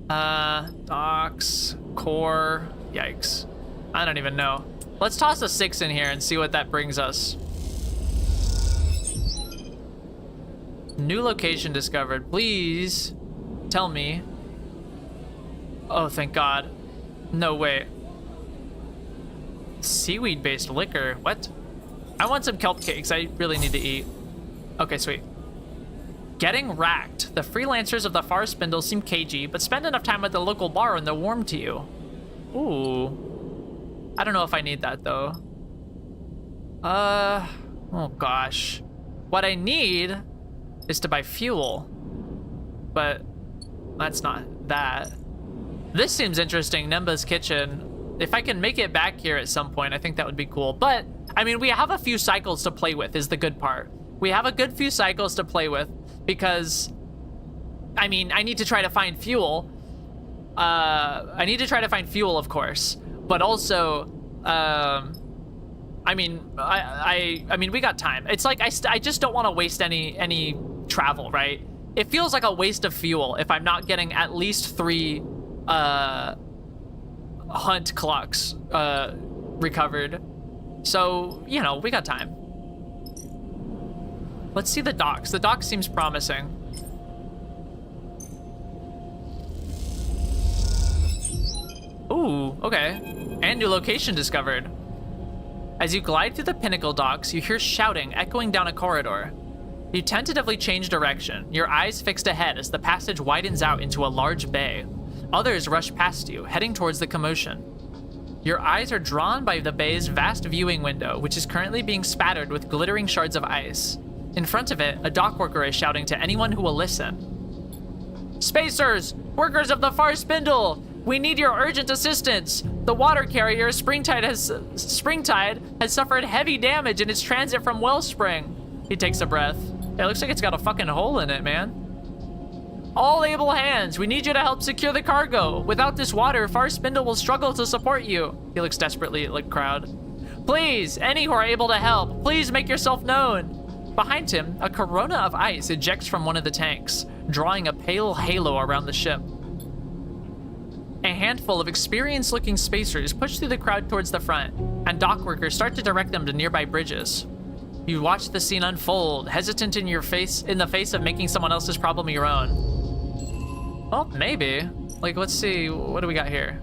Docs, core, yikes. I don't even know. Let's toss a 6 in here and see what that brings us. New location discovered. Please tell me. Oh, thank God. No way. Seaweed-based liquor. What? I want some kelp cakes. I really need to eat. Okay, sweet. Getting racked. The freelancers of the Far Spindle seem cagey, but spend enough time at the local bar and they'll warm to you. Ooh. I don't know if I need that, though. Oh, gosh. What I need is to buy fuel. But that's not that. This seems interesting, Nemba's Kitchen. If I can make it back here at some point, I think that would be cool. But, I mean, we have a few cycles to play with is the good part. We have a good few cycles to play with because, I mean, I need to try to find fuel. I need to try to find fuel, of course. But also, I mean, I mean, we got time. It's like I just don't want to waste any travel, right? It feels like a waste of fuel if I'm not getting at least 3 hunt clocks recovered. So, you know, we got time. Let's see the docks. The dock seems promising. Ooh, okay. And new location discovered. As you glide through the pinnacle docks, you hear shouting echoing down a corridor. You tentatively change direction, your eyes fixed ahead as the passage widens out into a large bay. Others rush past you, heading towards the commotion. Your eyes are drawn by the bay's vast viewing window, which is currently being spattered with glittering shards of ice. In front of it, a dock worker is shouting to anyone who will listen. Spacers! Workers of the Far Spindle! We need your urgent assistance! The water carrier, Springtide, has suffered heavy damage in its transit from Wellspring. He takes a breath. It looks like it's got a fucking hole in it, man. All able hands, we need you to help secure the cargo. Without this water, Far Spindle will struggle to support you. He looks desperately at the crowd. Please, any who are able to help, please make yourself known. Behind him, a corona of ice ejects from one of the tanks, drawing a pale halo around the ship. A handful of experienced-looking spacers push through the crowd towards the front, and dock workers start to direct them to nearby bridges. You watch the scene unfold, hesitant in the face of making someone else's problem your own. Well, maybe. Like, let's see, what do we got here?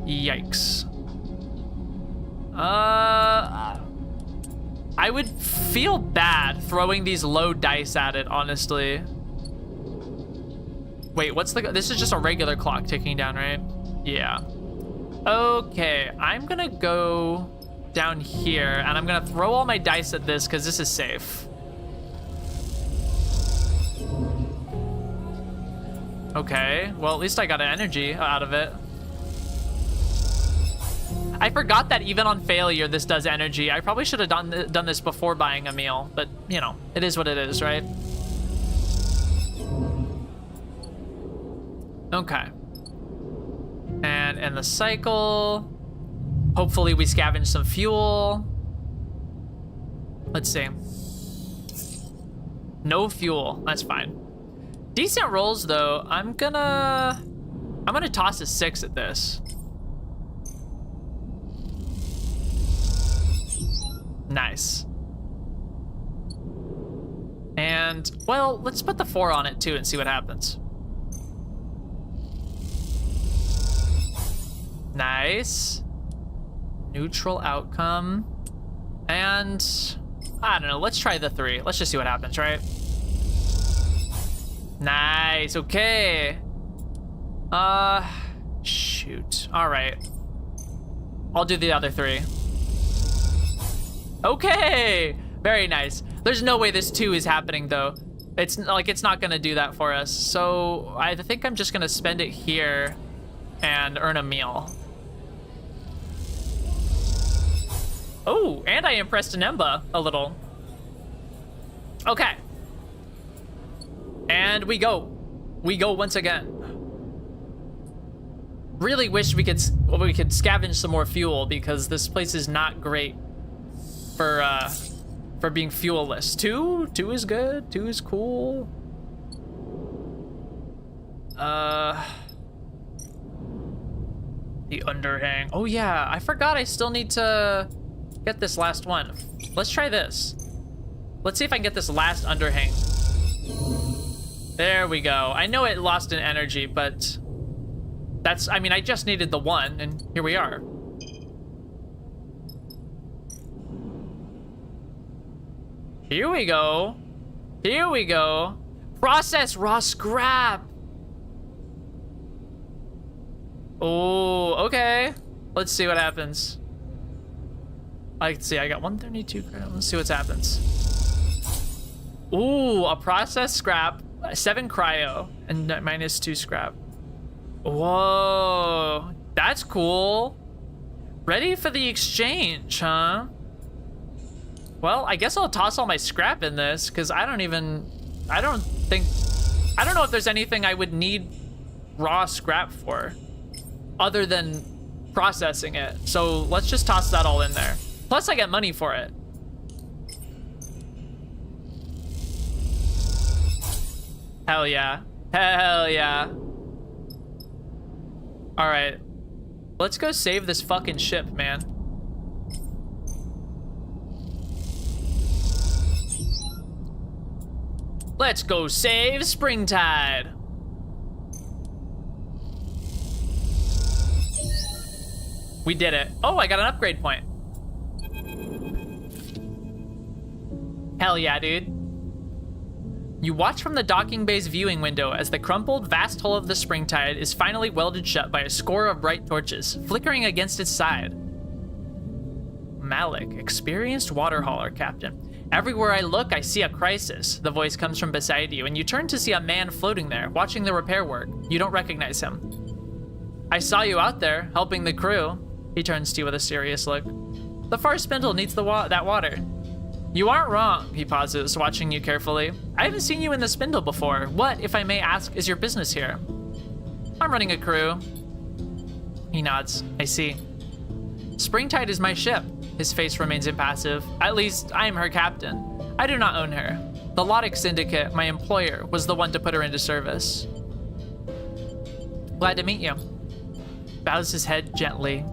Yikes. I would feel bad throwing these low dice at it, honestly. Wait, what's this is just a regular clock ticking down, right? Yeah. Okay, I'm gonna go down here and I'm gonna throw all my dice at this because this is safe. Okay, well, at least I got an energy out of it. I forgot that even on failure, this does energy. I probably should have done this before buying a meal, but, you know, it is what it is, right? Okay. And in the cycle, hopefully we scavenge some fuel. Let's see. No fuel, that's fine. Decent rolls though. I'm gonna toss a 6 at this. Nice. And, well, let's put the 4 on it too and see what happens. Nice. Neutral outcome. And, I don't know, let's try the 3. Let's just see what happens, right? Nice, okay. Shoot. All right. I'll do the other 3. Okay, very nice. There's no way this 2 is happening though. It's not gonna do that for us. So I think I'm just gonna spend it here and earn a meal. Oh, and I impressed Nemba a little. Okay. And we go once again. Really wish we could scavenge some more fuel because this place is not great for being fuelless. 2 is good. 2 is cool. The underhang. Oh yeah, I forgot I still need to get this last one. Let's try this. Let's see if I can get this last underhang. There we go. I know it lost in energy, but that's, I mean, I just needed the one, and here we are. Here we go. Here we go. Process raw scrap. Oh, okay. Let's see what happens. Let's see, I got 132 credit. Let's see what happens. Ooh, a process scrap, 7 cryo, and -2 scrap. Whoa, that's cool. Ready for the exchange, huh? Well, I guess I'll toss all my scrap in this, because I don't know if there's anything I would need raw scrap for, other than processing it. So let's just toss that all in there. Plus I get money for it. Hell yeah. Hell yeah. All right. Let's go save this fucking ship, man. Let's go save Springtide. We did it. Oh, I got an upgrade point. Hell yeah, dude. You watch from the docking bay's viewing window as the crumpled, vast hull of the Springtide is finally welded shut by a score of bright torches, flickering against its side. Malik, experienced water hauler captain. Everywhere I look, I see a crisis. The voice comes from beside you, and you turn to see a man floating there, watching the repair work. You don't recognize him. I saw you out there, helping the crew. He turns to you with a serious look. The far spindle needs that water. You aren't wrong, he pauses, watching you carefully. I haven't seen you in the spindle before. What, if I may ask, is your business here? I'm running a crew. He nods. I see. Springtide is my ship. His face remains impassive. At least, I am her captain. I do not own her. The Lotic Syndicate, my employer, was the one to put her into service. Glad to meet you. Bows his head gently.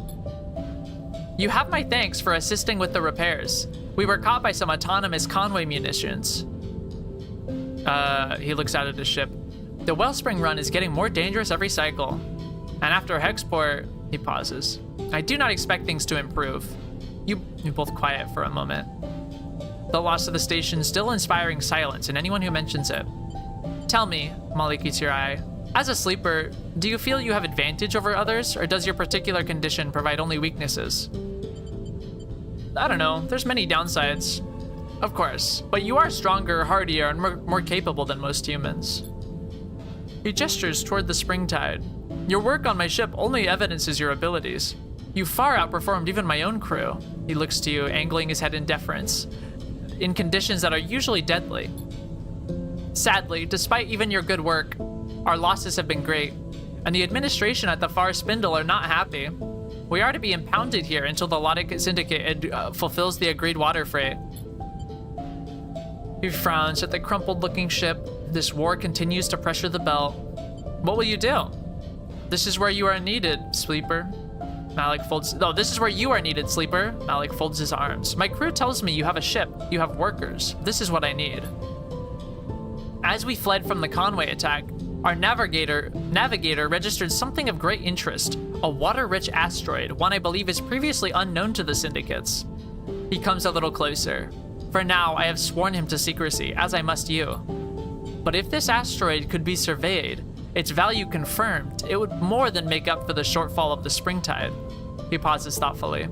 You have my thanks for assisting with the repairs. We were caught by some autonomous convoy munitions. He looks out at his ship. The Wellspring run is getting more dangerous every cycle. And after Hexport, he pauses. I do not expect things to improve. You both quiet for a moment. The loss of the station still inspiring silence in anyone who mentions it. Tell me, Maliki Tirai, as a sleeper, do you feel you have advantage over others, or does your particular condition provide only weaknesses? I don't know, there's many downsides. Of course, but you are stronger, hardier, and more capable than most humans. He gestures toward the Springtide. Your work on my ship only evidences your abilities. You far outperformed even my own crew. He looks to you, angling his head in deference, in conditions that are usually deadly. Sadly, despite even your good work, our losses have been great, and the administration at the Far Spindle are not happy. We are to be impounded here until the Lotic Syndicate fulfills the agreed water freight. He frowns at the crumpled-looking ship. This war continues to pressure the belt. What will you do? This is where you are needed, Sleeper. Malik folds. No, this is where you are needed, Sleeper. Malik folds his arms. My crew tells me you have a ship. You have workers. This is what I need. As we fled from the Conway attack, our navigator registered something of great interest. A water-rich asteroid, one I believe is previously unknown to the syndicates. He comes a little closer. For now, I have sworn him to secrecy, as I must you. But if this asteroid could be surveyed, its value confirmed, it would more than make up for the shortfall of the Springtide. He pauses thoughtfully.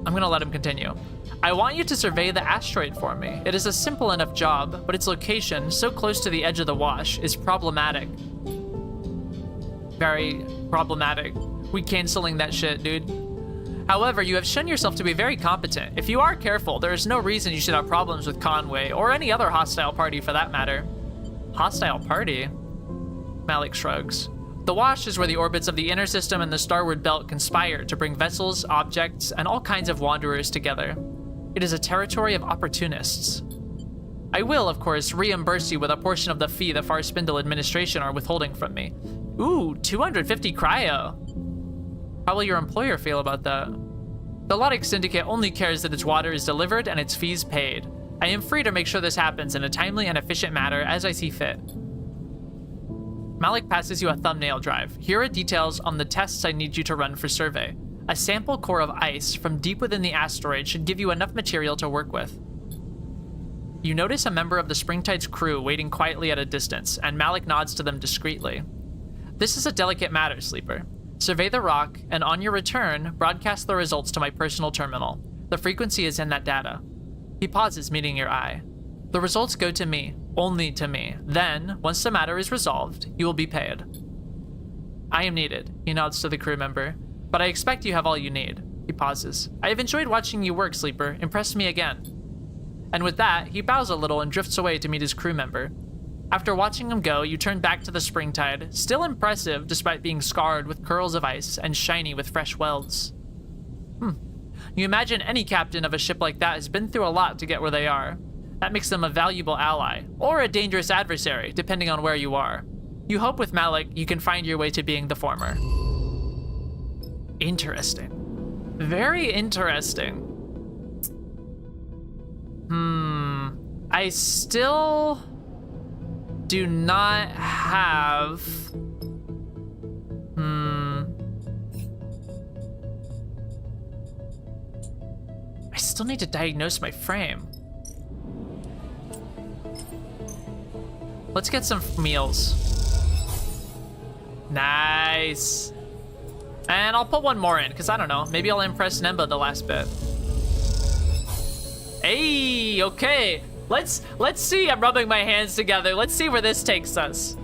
I'm gonna let him continue. I want you to survey the asteroid for me. It is a simple enough job, but its location, so close to the edge of the wash, is problematic. Very problematic. We canceling that shit, dude. However, you have shown yourself to be very competent. If you are careful, there is no reason you should have problems with Conway, or any other hostile party for that matter. Hostile party? Malik shrugs. The Wash is where the orbits of the Inner System and the Starward Belt conspire to bring vessels, objects, and all kinds of wanderers together. It is a territory of opportunists. I will, of course, reimburse you with a portion of the fee the Far Spindle administration are withholding from me. Ooh, 250 cryo. How will your employer feel about that? The Lotic Syndicate only cares that its water is delivered and its fees paid. I am free to make sure this happens in a timely and efficient manner as I see fit. Malik passes you a thumbnail drive. Here are details on the tests I need you to run for survey. A sample core of ice from deep within the asteroid should give you enough material to work with. You notice a member of the Springtide's crew waiting quietly at a distance, and Malik nods to them discreetly. This is a delicate matter, Sleeper. Survey the rock, and on your return, broadcast the results to my personal terminal. The frequency is in that data. He pauses, meeting your eye. The results go to me, only to me. Then, once the matter is resolved, you will be paid. I am needed, he nods to the crew member, but I expect you have all you need. He pauses. I have enjoyed watching you work, Sleeper. Impress me again. And with that, he bows a little and drifts away to meet his crew member. After watching him go, you turn back to the Springtide, still impressive despite being scarred with curls of ice and shiny with fresh welds. You imagine any captain of a ship like that has been through a lot to get where they are. That makes them a valuable ally, or a dangerous adversary, depending on where you are. You hope with Malik you can find your way to being the former. Interesting. Very interesting. I still do not have... I still need to diagnose my frame. Let's get some meals. Nice. And I'll put one more in, because I don't know. Maybe I'll impress Nemba the last bit. Hey, okay. Let's see. I'm rubbing my hands together. Let's see where this takes us.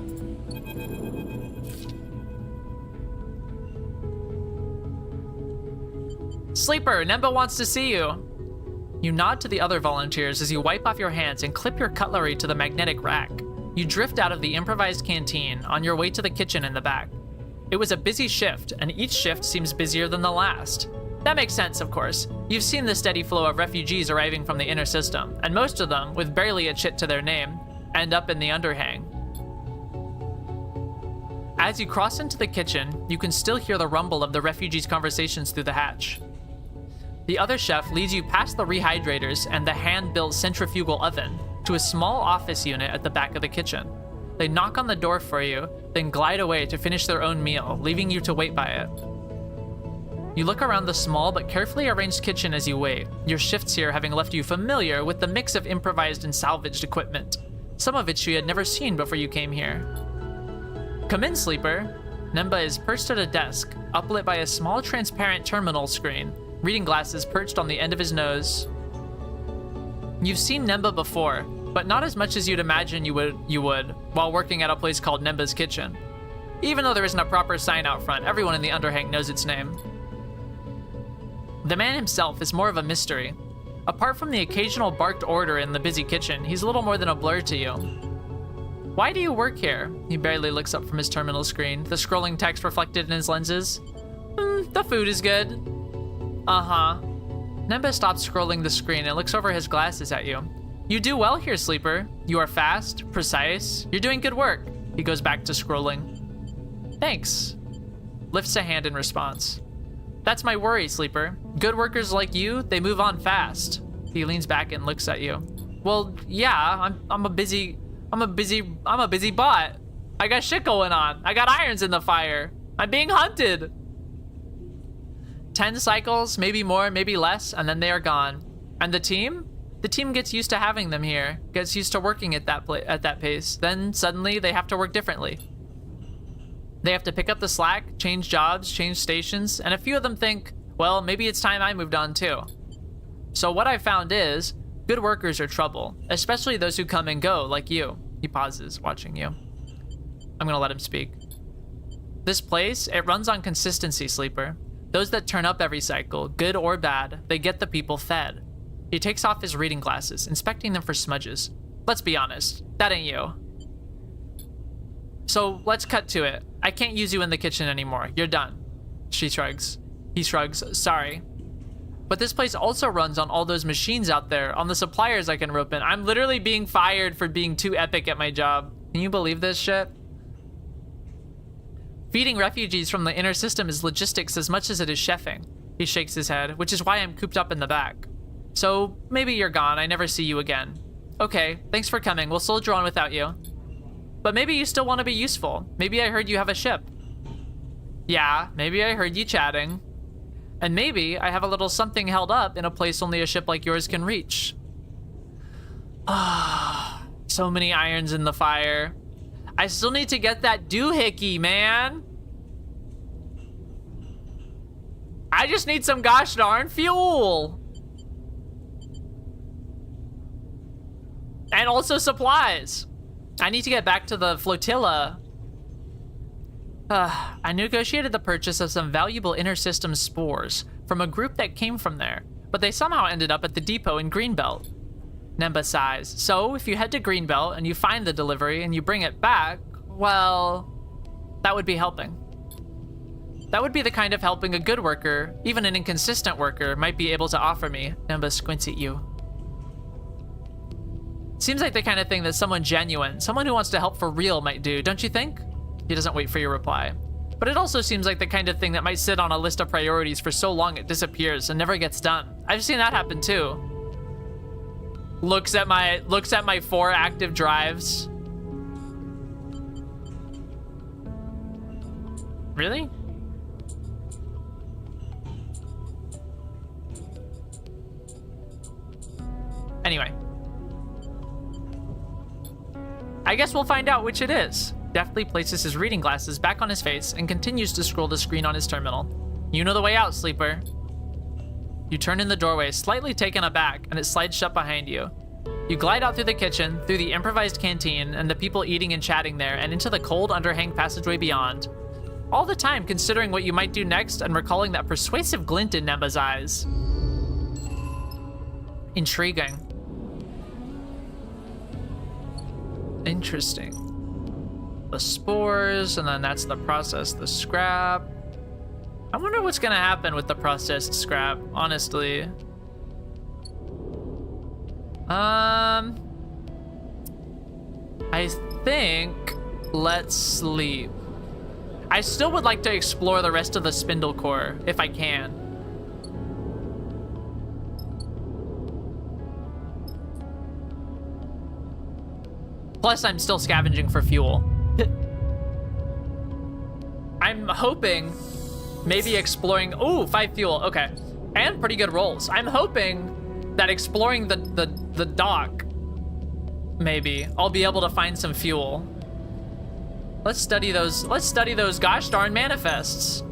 Sleeper, Nemba wants to see you. You nod to the other volunteers as you wipe off your hands and clip your cutlery to the magnetic rack. You drift out of the improvised canteen on your way to the kitchen in the back. It was a busy shift, and each shift seems busier than the last. That makes sense, of course. You've seen the steady flow of refugees arriving from the inner system, and most of them, with barely a chit to their name, end up in the underhang. As you cross into the kitchen, you can still hear the rumble of the refugees' conversations through the hatch. The other chef leads you past the rehydrators and the hand-built centrifugal oven to a small office unit at the back of the kitchen. They knock on the door for you, then glide away to finish their own meal, leaving you to wait by it. You look around the small but carefully arranged kitchen as you wait, your shifts here having left you familiar with the mix of improvised and salvaged equipment, some of which you had never seen before you came here. Come in, Sleeper. Nemba is perched at a desk, uplit by a small transparent terminal screen, reading glasses perched on the end of his nose. You've seen Nemba before, but not as much as you'd imagine you would while working at a place called Nemba's Kitchen. Even though there isn't a proper sign out front, everyone in the underhang knows its name. The man himself is more of a mystery. Apart from the occasional barked order in the busy kitchen, he's a little more than a blur to you. Why do you work here? He barely looks up from his terminal screen, the scrolling text reflected in his lenses. The food is good. Uh-huh. Nemba stops scrolling the screen and looks over his glasses at you. You do well here, Sleeper. You are fast, precise. You're doing good work. He goes back to scrolling. Thanks. Lifts a hand in response. That's my worry, Sleeper. Good workers like you, they move on fast. He leans back and looks at you. Well, yeah, I'm a busy bot. I got shit going on. I got irons in the fire. I'm being hunted. 10 cycles, maybe more, maybe less, and then they are gone. And the team? The team gets used to having them here, gets used to working at that pace. Then suddenly they have to work differently. They have to pick up the slack, change jobs, change stations, and a few of them think, well, maybe it's time I moved on too. So what I've found is, good workers are trouble, especially those who come and go, like you. He pauses, watching you. I'm gonna let him speak. This place, it runs on consistency, Sleeper. Those that turn up every cycle, good or bad, they get the people fed. He takes off his reading glasses, inspecting them for smudges. Let's be honest, that ain't you. So let's cut to it. I can't use you in the kitchen anymore. You're done. She shrugs. He shrugs. Sorry. But this place also runs on all those machines out there, on the suppliers I can rope in. I'm literally being fired for being too epic at my job. Can you believe this shit? Feeding refugees from the inner system is logistics as much as it is chefing. He shakes his head, which is why I'm cooped up in the back. So maybe you're gone. I never see you again. Okay, thanks for coming. We'll soldier on without you. But maybe you still want to be useful. Maybe I heard you have a ship. Yeah, maybe I heard you chatting. And maybe I have a little something held up in a place only a ship like yours can reach. Ah, so many irons in the fire. I still need to get that doohickey, man. I just need some gosh darn fuel. And also supplies. I need to get back to the flotilla. I negotiated the purchase of some valuable inner system spores from a group that came from there, but they somehow ended up at the depot in Greenbelt. Nemba sighs. So, if you head to Greenbelt and you find the delivery and you bring it back, well, that would be helping. That would be the kind of helping a good worker, even an inconsistent worker, might be able to offer me. Nemba squints at you. Seems like the kind of thing that someone genuine, someone who wants to help for real might do, don't you think? He doesn't wait for your reply. But it also seems like the kind of thing that might sit on a list of priorities for so long it disappears and never gets done. I've seen that happen too. Looks at my 4 active drives. Really? Anyway. I guess we'll find out which it is. Deftly places his reading glasses back on his face and continues to scroll the screen on his terminal. You know the way out, sleeper. You turn in the doorway, slightly taken aback, and it slides shut behind you. You glide out through the kitchen, through the improvised canteen, and the people eating and chatting there, and into the cold underhang passageway beyond. All the time considering what you might do next and recalling that persuasive glint in Nemba's eyes. Intriguing. Interesting. The spores, and then that's the process, the scrap. I wonder what's gonna happen with the processed scrap, honestly. I think let's sleep. I still would like to explore the rest of the spindle core, if I can. Plus, I'm still scavenging for fuel. I'm hoping maybe exploring... Ooh, 5 fuel, okay. And pretty good rolls. I'm hoping that exploring the dock, maybe, I'll be able to find some fuel. Let's study those gosh darn manifests.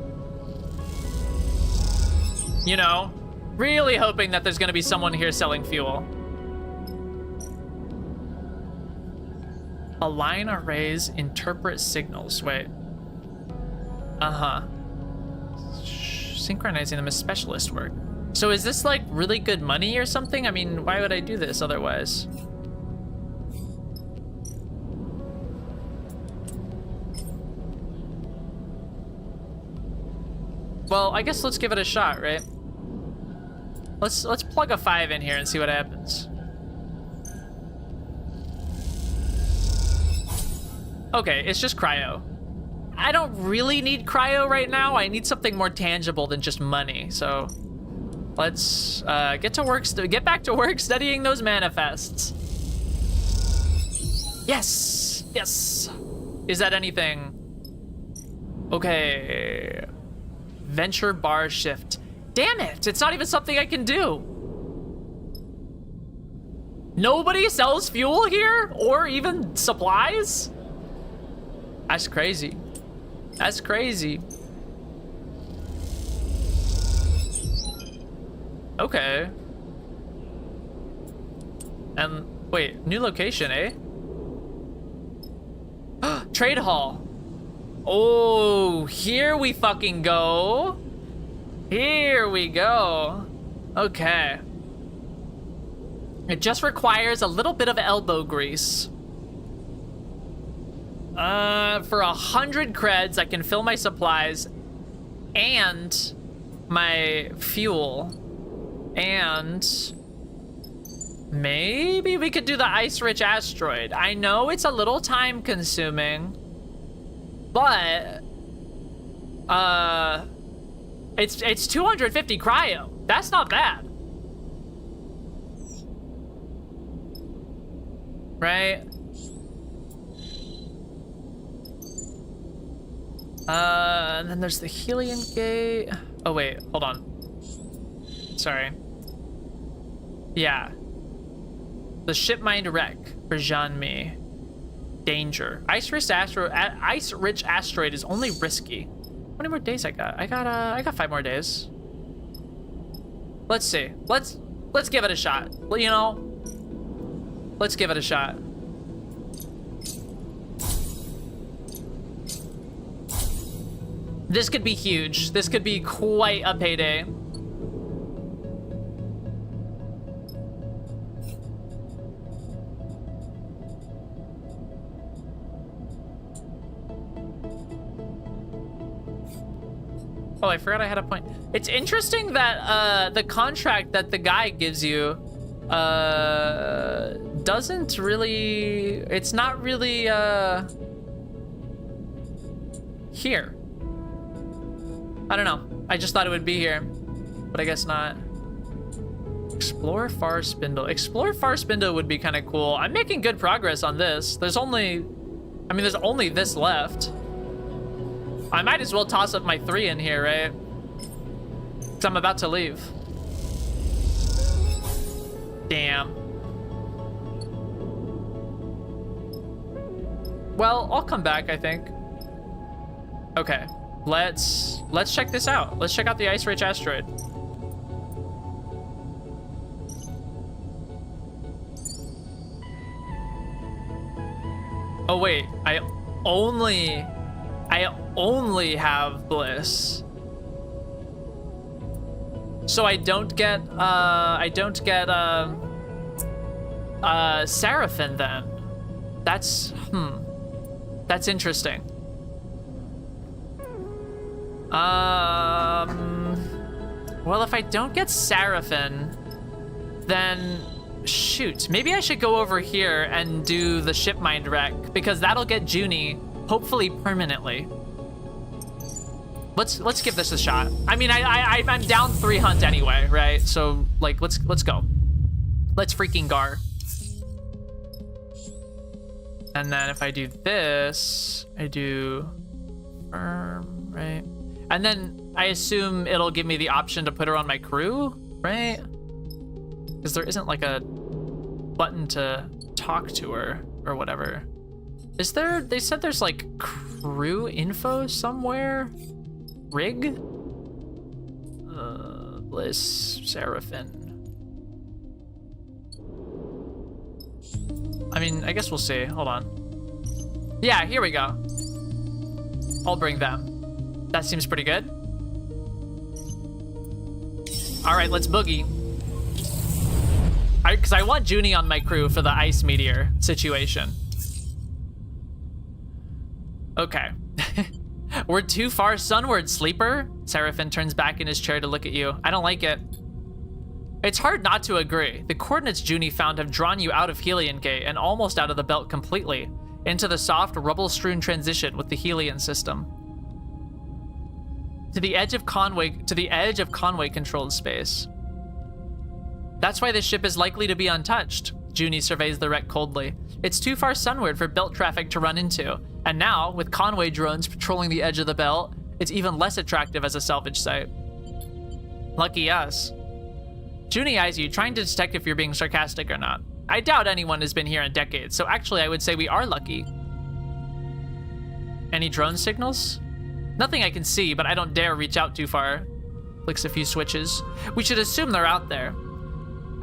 You know, really hoping that there's gonna be someone here selling fuel. Align arrays, interpret signals. Wait. Synchronizing them is specialist work. So is this like really good money or something? I mean, why would I do this otherwise? Well, I guess let's give it a shot, right? Let's plug a 5 in here and see what happens. Okay, it's just cryo. I don't really need cryo right now. I need something more tangible than just money. So let's get back to work studying those manifests. Yes, yes. Is that anything? Okay. Venture bar shift. Damn it, it's not even something I can do. Nobody sells fuel here or even supplies? That's crazy. That's crazy. Okay. And wait, new location, eh? Trade hall. Oh, here we fucking go. Here we go. Okay. It just requires a little bit of elbow grease. For 100 creds, I can fill my supplies and my fuel. And maybe we could do the ice-rich asteroid. I know it's a little time-consuming, but It's 250 cryo. That's not bad. Right? And then there's the Helium Gate. Oh wait, hold on. Sorry. Yeah. The ship mined wreck for Jean-Mi. Danger. Ice-rich asteroid is only risky. How many more days I got? I got 5 more days. Let's see. Let's give it a shot. Well, you know, let's give it a shot. This could be huge. This could be quite a payday. Oh, I forgot I had a point. It's interesting that the contract that the guy gives you doesn't really, it's not really here. I don't know. I just thought it would be here, but I guess not. Explore Far Spindle. Explore Far Spindle would be kind of cool. I'm making good progress on this. There's only this left. I might as well toss up my 3 in here, right? Because I'm about to leave. Damn. Well, I'll come back, I think. Okay. Let's check this out. Let's check out the ice-rich asteroid. Oh wait, I only have bliss. So I don't get Seraphim then. That's interesting. Well, if I don't get Seraphim, then shoot, maybe I should go over here and do the ship mind wreck, because that'll get Junie hopefully permanently. Let's give this a shot. I mean, I'm down 3 hunt anyway, right? So like, let's go. Let's freaking gar. And then if I do this, I do firm, right? And then I assume it'll give me the option to put her on my crew, right? Because there isn't like a button to talk to her or whatever. Is there? They said there's like crew info somewhere. Rig? Bliss, Seraphim. I mean, I guess we'll see. Hold on. Yeah, here we go. I'll bring them. That seems pretty good. All right, let's boogie. Because I want Junie on my crew for the ice meteor situation. Okay. We're too far sunward, sleeper. Seraphim turns back in his chair to look at you. I don't like it. It's hard not to agree. The coordinates Junie found have drawn you out of Helion Gate and almost out of the belt completely, into the soft, rubble-strewn transition with the Helion system. To the edge of Conway-controlled space. That's why this ship is likely to be untouched. Junie surveys the wreck coldly. It's too far sunward for belt traffic to run into, and now, with Conway drones patrolling the edge of the belt, it's even less attractive as a salvage site. Lucky us. Junie eyes you, trying to detect if you're being sarcastic or not. I doubt anyone has been here in decades, so actually I would say we are lucky. Any drone signals? Nothing I can see, but I don't dare reach out too far. Clicks a few switches. We should assume they're out there.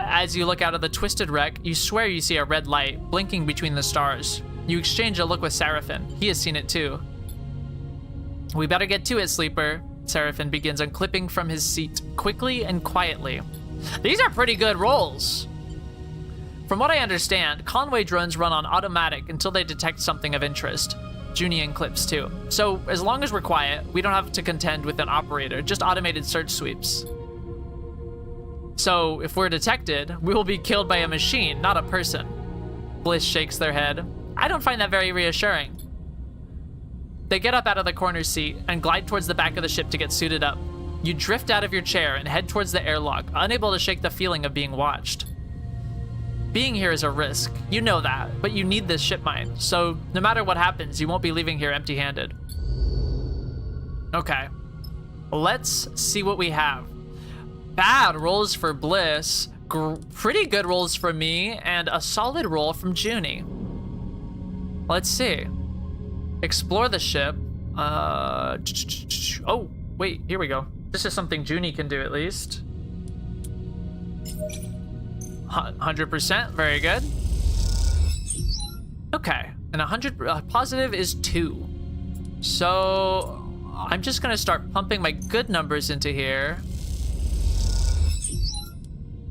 As you look out of the twisted wreck, you swear you see a red light blinking between the stars. You exchange a look with Seraphim. He has seen it too. We better get to it, sleeper. Seraphim begins unclipping from his seat, quickly and quietly. These are pretty good rolls. From what I understand, Conway drones run on automatic until they detect something of interest. Junie unclips too. So as long as we're quiet, we don't have to contend with an operator, just automated search sweeps. So if we're detected, we will be killed by a machine, not a person. Bliss shakes their head. I don't find that very reassuring. They get up out of the corner seat and glide towards the back of the ship to get suited up. You drift out of your chair and head towards the airlock, unable to shake the feeling of being watched. Being here is a risk. You know that, but you need this ship mine, so no matter what happens, you won't be leaving here empty-handed. Okay. Let's see what we have. Bad rolls for Bliss, pretty good rolls for me, and a solid roll from Junie. Let's see. Explore the ship. Oh, wait, here we go. This is something Junie can do at least. 100%, very good. Okay, and 100 positive is 2. So I'm just gonna start pumping my good numbers into here.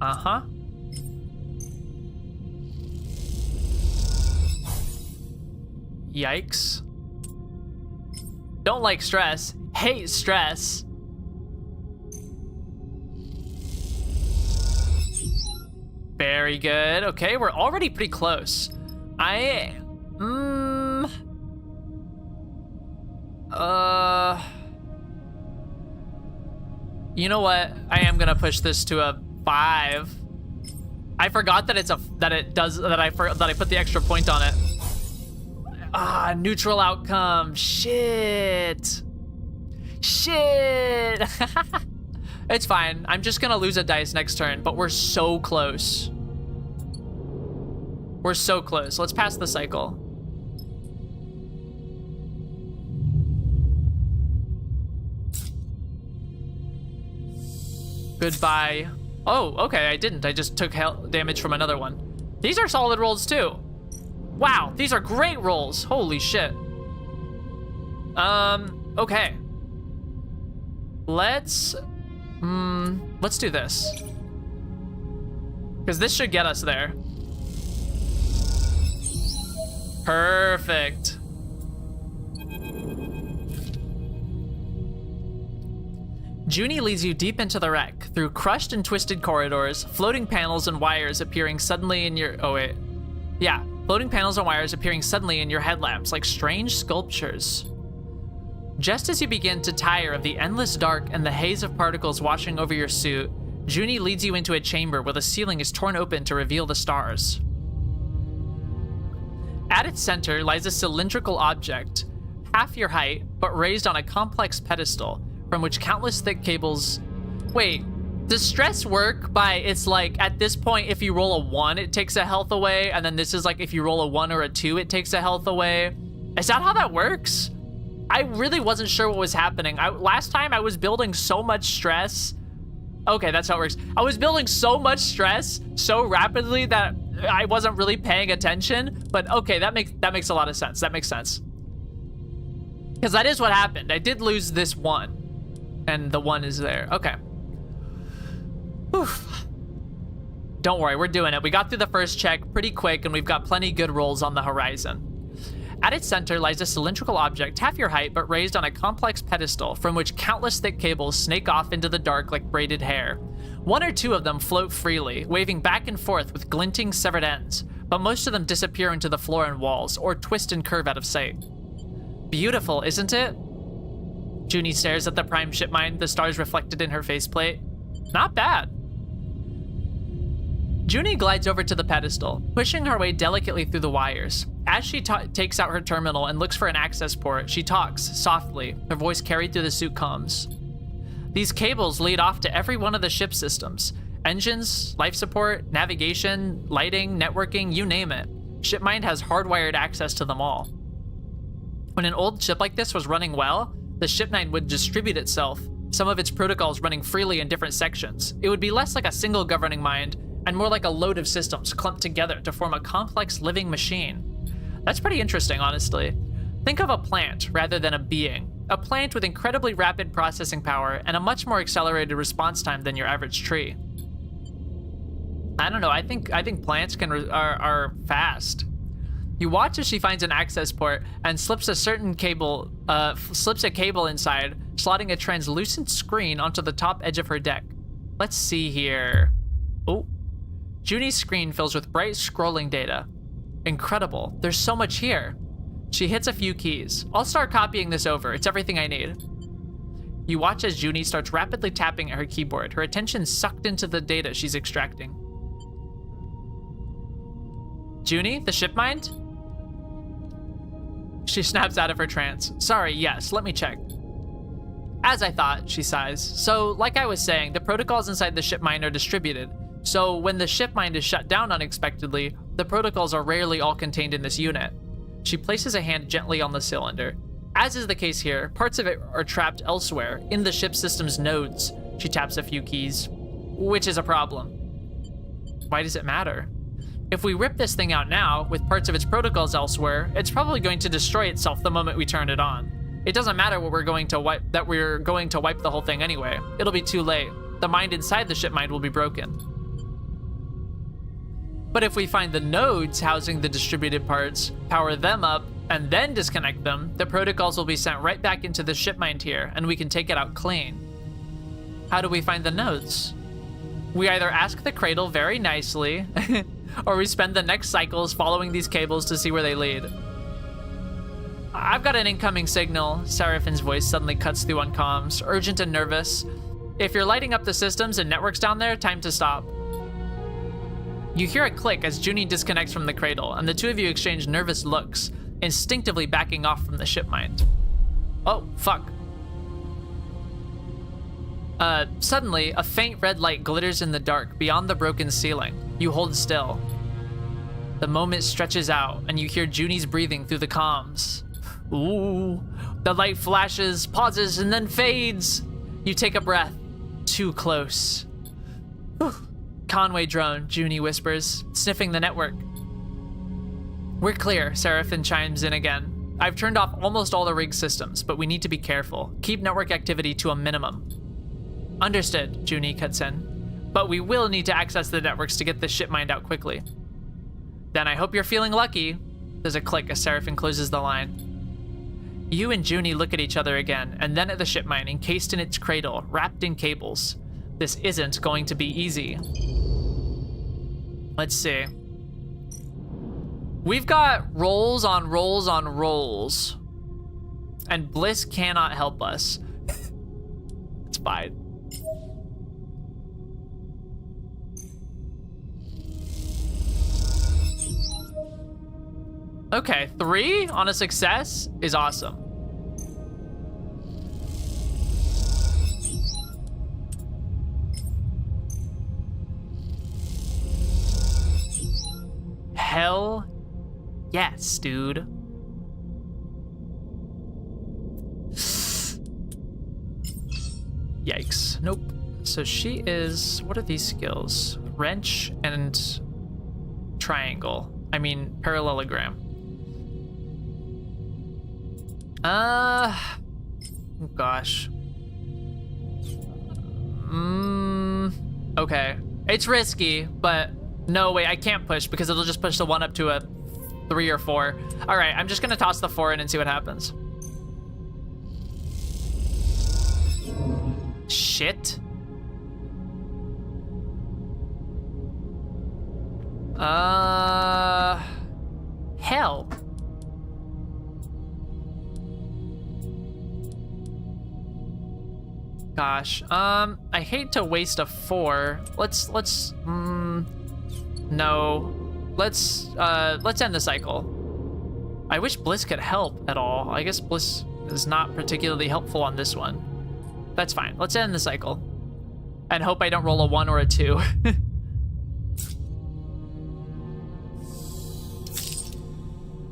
Uh-huh. Yikes. Don't like stress. Hate stress. Very good. Okay, we're already pretty close. You know what? I am gonna push this to a 5. I forgot that I put the extra point on it. Ah, neutral outcome. Shit. It's fine. I'm just gonna lose a dice next turn, but we're so close. We're so close. Let's pass the cycle. Goodbye. Oh, okay, I didn't. I just took damage from another one. These are solid rolls too. Wow, these are great rolls. Holy shit. Okay. Let's do this. Because this should get us there. Perfect. Junie leads you deep into the wreck, through crushed and twisted corridors, floating panels and wires appearing suddenly in your... Oh, wait. Yeah, floating panels and wires appearing suddenly in your headlamps like strange sculptures. Just as you begin to tire of the endless dark and the haze of particles washing over your suit, Junie leads you into a chamber where the ceiling is torn open to reveal the stars. At its center lies a cylindrical object, half your height, but raised on a complex pedestal, from which countless thick cables... Wait, does stress work by, it's like, at this point, if you roll a 1, it takes a health away, and then this is like, if you roll a 1 or a 2, it takes a health away? Is that how that works? I really wasn't sure what was happening. Last time I was building so much stress. Okay, that's how it works. I was building so much stress so rapidly that I wasn't really paying attention, but okay, that makes a lot of sense. That makes sense. Because that is what happened. I did lose this 1, and the 1 is there. Okay. Oof. Don't worry, we're doing it. We got through the first check pretty quick, and we've got plenty good rolls on the horizon. At its center lies a cylindrical object half your height, but raised on a complex pedestal from which countless thick cables snake off into the dark like braided hair. 1 or 2 of them float freely, waving back and forth with glinting severed ends, but most of them disappear into the floor and walls, or twist and curve out of sight. Beautiful, isn't it? Junie stares at the prime ship mine, the stars reflected in her faceplate. Not bad. Junie glides over to the pedestal, pushing her way delicately through the wires. As she takes out her terminal and looks for an access port, she talks, softly, her voice carried through the suit comms. These cables lead off to every one of the ship systems. Engines, life support, navigation, lighting, networking, you name it. ShipMind has hardwired access to them all. When an old ship like this was running well, the ShipMind would distribute itself, some of its protocols running freely in different sections. It would be less like a single governing mind, and more like a load of systems clumped together to form a complex living machine. That's pretty interesting, honestly. Think of a plant rather than a being. A plant with incredibly rapid processing power and a much more accelerated response time than your average tree. I don't know, I think plants are fast. You watch as she finds an access port and slips a cable inside, slotting a translucent screen onto the top edge of her deck. Let's see here. Oh. Junie's screen fills with bright scrolling data. Incredible, there's so much here. She hits a few keys. I'll start copying this over. It's everything I need. You watch as Junie starts rapidly tapping at her keyboard, her attention sucked into the data she's extracting. Junie, the ship mind? She snaps out of her trance. Sorry, yes, let me check. As I thought, she sighs. So, like I was saying, the protocols inside the ship mind are distributed. So, when the ship mind is shut down unexpectedly, the protocols are rarely all contained in this unit. She places a hand gently on the cylinder. As is the case here, parts of it are trapped elsewhere, in the ship system's nodes. She taps a few keys, which is a problem. Why does it matter? If we rip this thing out now, with parts of its protocols elsewhere, it's probably going to destroy itself the moment we turn it on. It doesn't matter what we're going to wipe the whole thing anyway. It'll be too late. The mind inside the ship mind will be broken. But if we find the nodes housing the distributed parts, power them up, and then disconnect them, the protocols will be sent right back into the ship mind here, and we can take it out clean. How do we find the nodes? We either ask the cradle very nicely, or we spend the next cycles following these cables to see where they lead. I've got an incoming signal. Seraphine's voice suddenly cuts through on comms, urgent and nervous. If you're lighting up the systems and networks down there, time to stop. You hear a click as Junie disconnects from the cradle, and the two of you exchange nervous looks, instinctively backing off from the ship mind. Oh, fuck. Suddenly, a faint red light glitters in the dark beyond the broken ceiling. You hold still. The moment stretches out, and you hear Junie's breathing through the comms. Ooh. The light flashes, pauses, and then fades. You take a breath. Too close. Whew. Conway drone, Junie whispers, sniffing the network. We're clear, Seraphine chimes in again. I've turned off almost all the rig systems, but we need to be careful. Keep network activity to a minimum. Understood, Junie cuts in. But we will need to access the networks to get the ship mind out quickly. Then I hope you're feeling lucky. There's a click as Seraphine closes the line. You and Junie look at each other again, and then at the ship mind encased in its cradle, wrapped in cables. This isn't going to be easy. Let's see. We've got rolls on rolls on rolls. And Bliss cannot help us. It's fine. Okay, 3 on a success is awesome. Hell yes, dude. Yikes. Nope. So she is, what are these skills? Wrench and triangle. I mean, parallelogram. Gosh. Okay. It's risky, but no, wait, I can't push because it'll just push the 1 up to a 3 or 4. All right, I'm just gonna toss the 4 in and see what happens. Shit. Hell. Gosh, I hate to waste a 4. No. Let's end the cycle. I wish Bliss could help at all. I guess Bliss is not particularly helpful on this one. That's fine. Let's end the cycle. And hope I don't roll a 1 or a 2.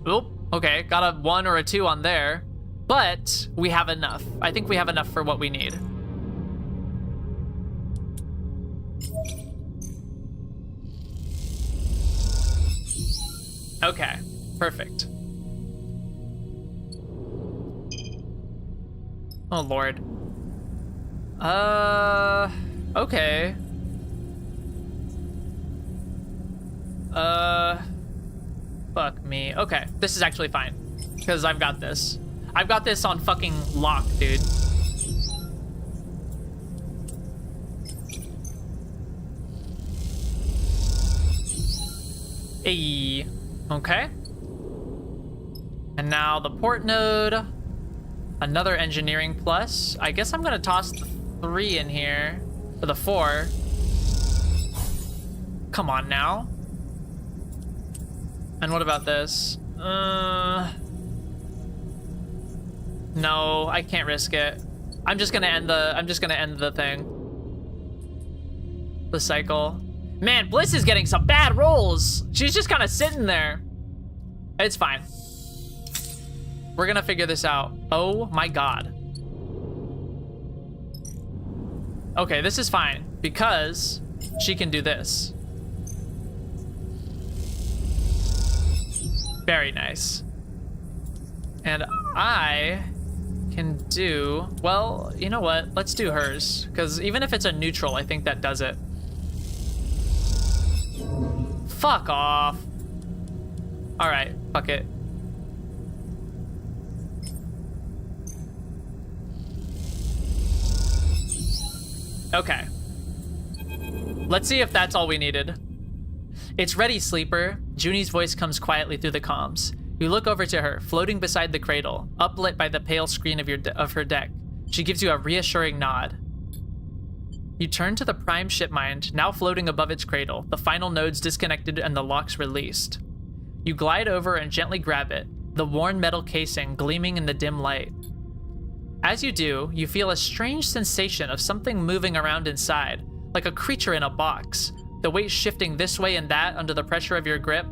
Oop, okay, got a 1 or a 2 on there. But we have enough. I think we have enough for what we need. Okay, perfect. Oh, Lord. Okay. Fuck me. Okay, this is actually fine. Because I've got this. I've got this on fucking lock, dude. Hey. Okay. And now the port node. Another engineering plus. I guess I'm gonna toss the 3 in here. Or the 4. Come on now. And what about this? No, I can't risk it. I'm just gonna end the thing. The cycle. Man, Bliss is getting some bad rolls. She's just kind of sitting there. It's fine. We're gonna figure this out. Oh my god. Okay, this is fine because she can do this. Very nice. And I can do, well, you know what? Let's do hers, because even if it's a neutral, I think that does it. Fuck off. All right, fuck it. Okay. Let's see if that's all we needed. It's ready, sleeper. Junie's voice comes quietly through the comms. You look over to her, floating beside the cradle, uplit by the pale screen of her deck. She gives you a reassuring nod. You turn to the prime ship mind, now floating above its cradle, the final nodes disconnected and the locks released. You glide over and gently grab it, the worn metal casing gleaming in the dim light. As you do, you feel a strange sensation of something moving around inside, like a creature in a box, the weight shifting this way and that under the pressure of your grip.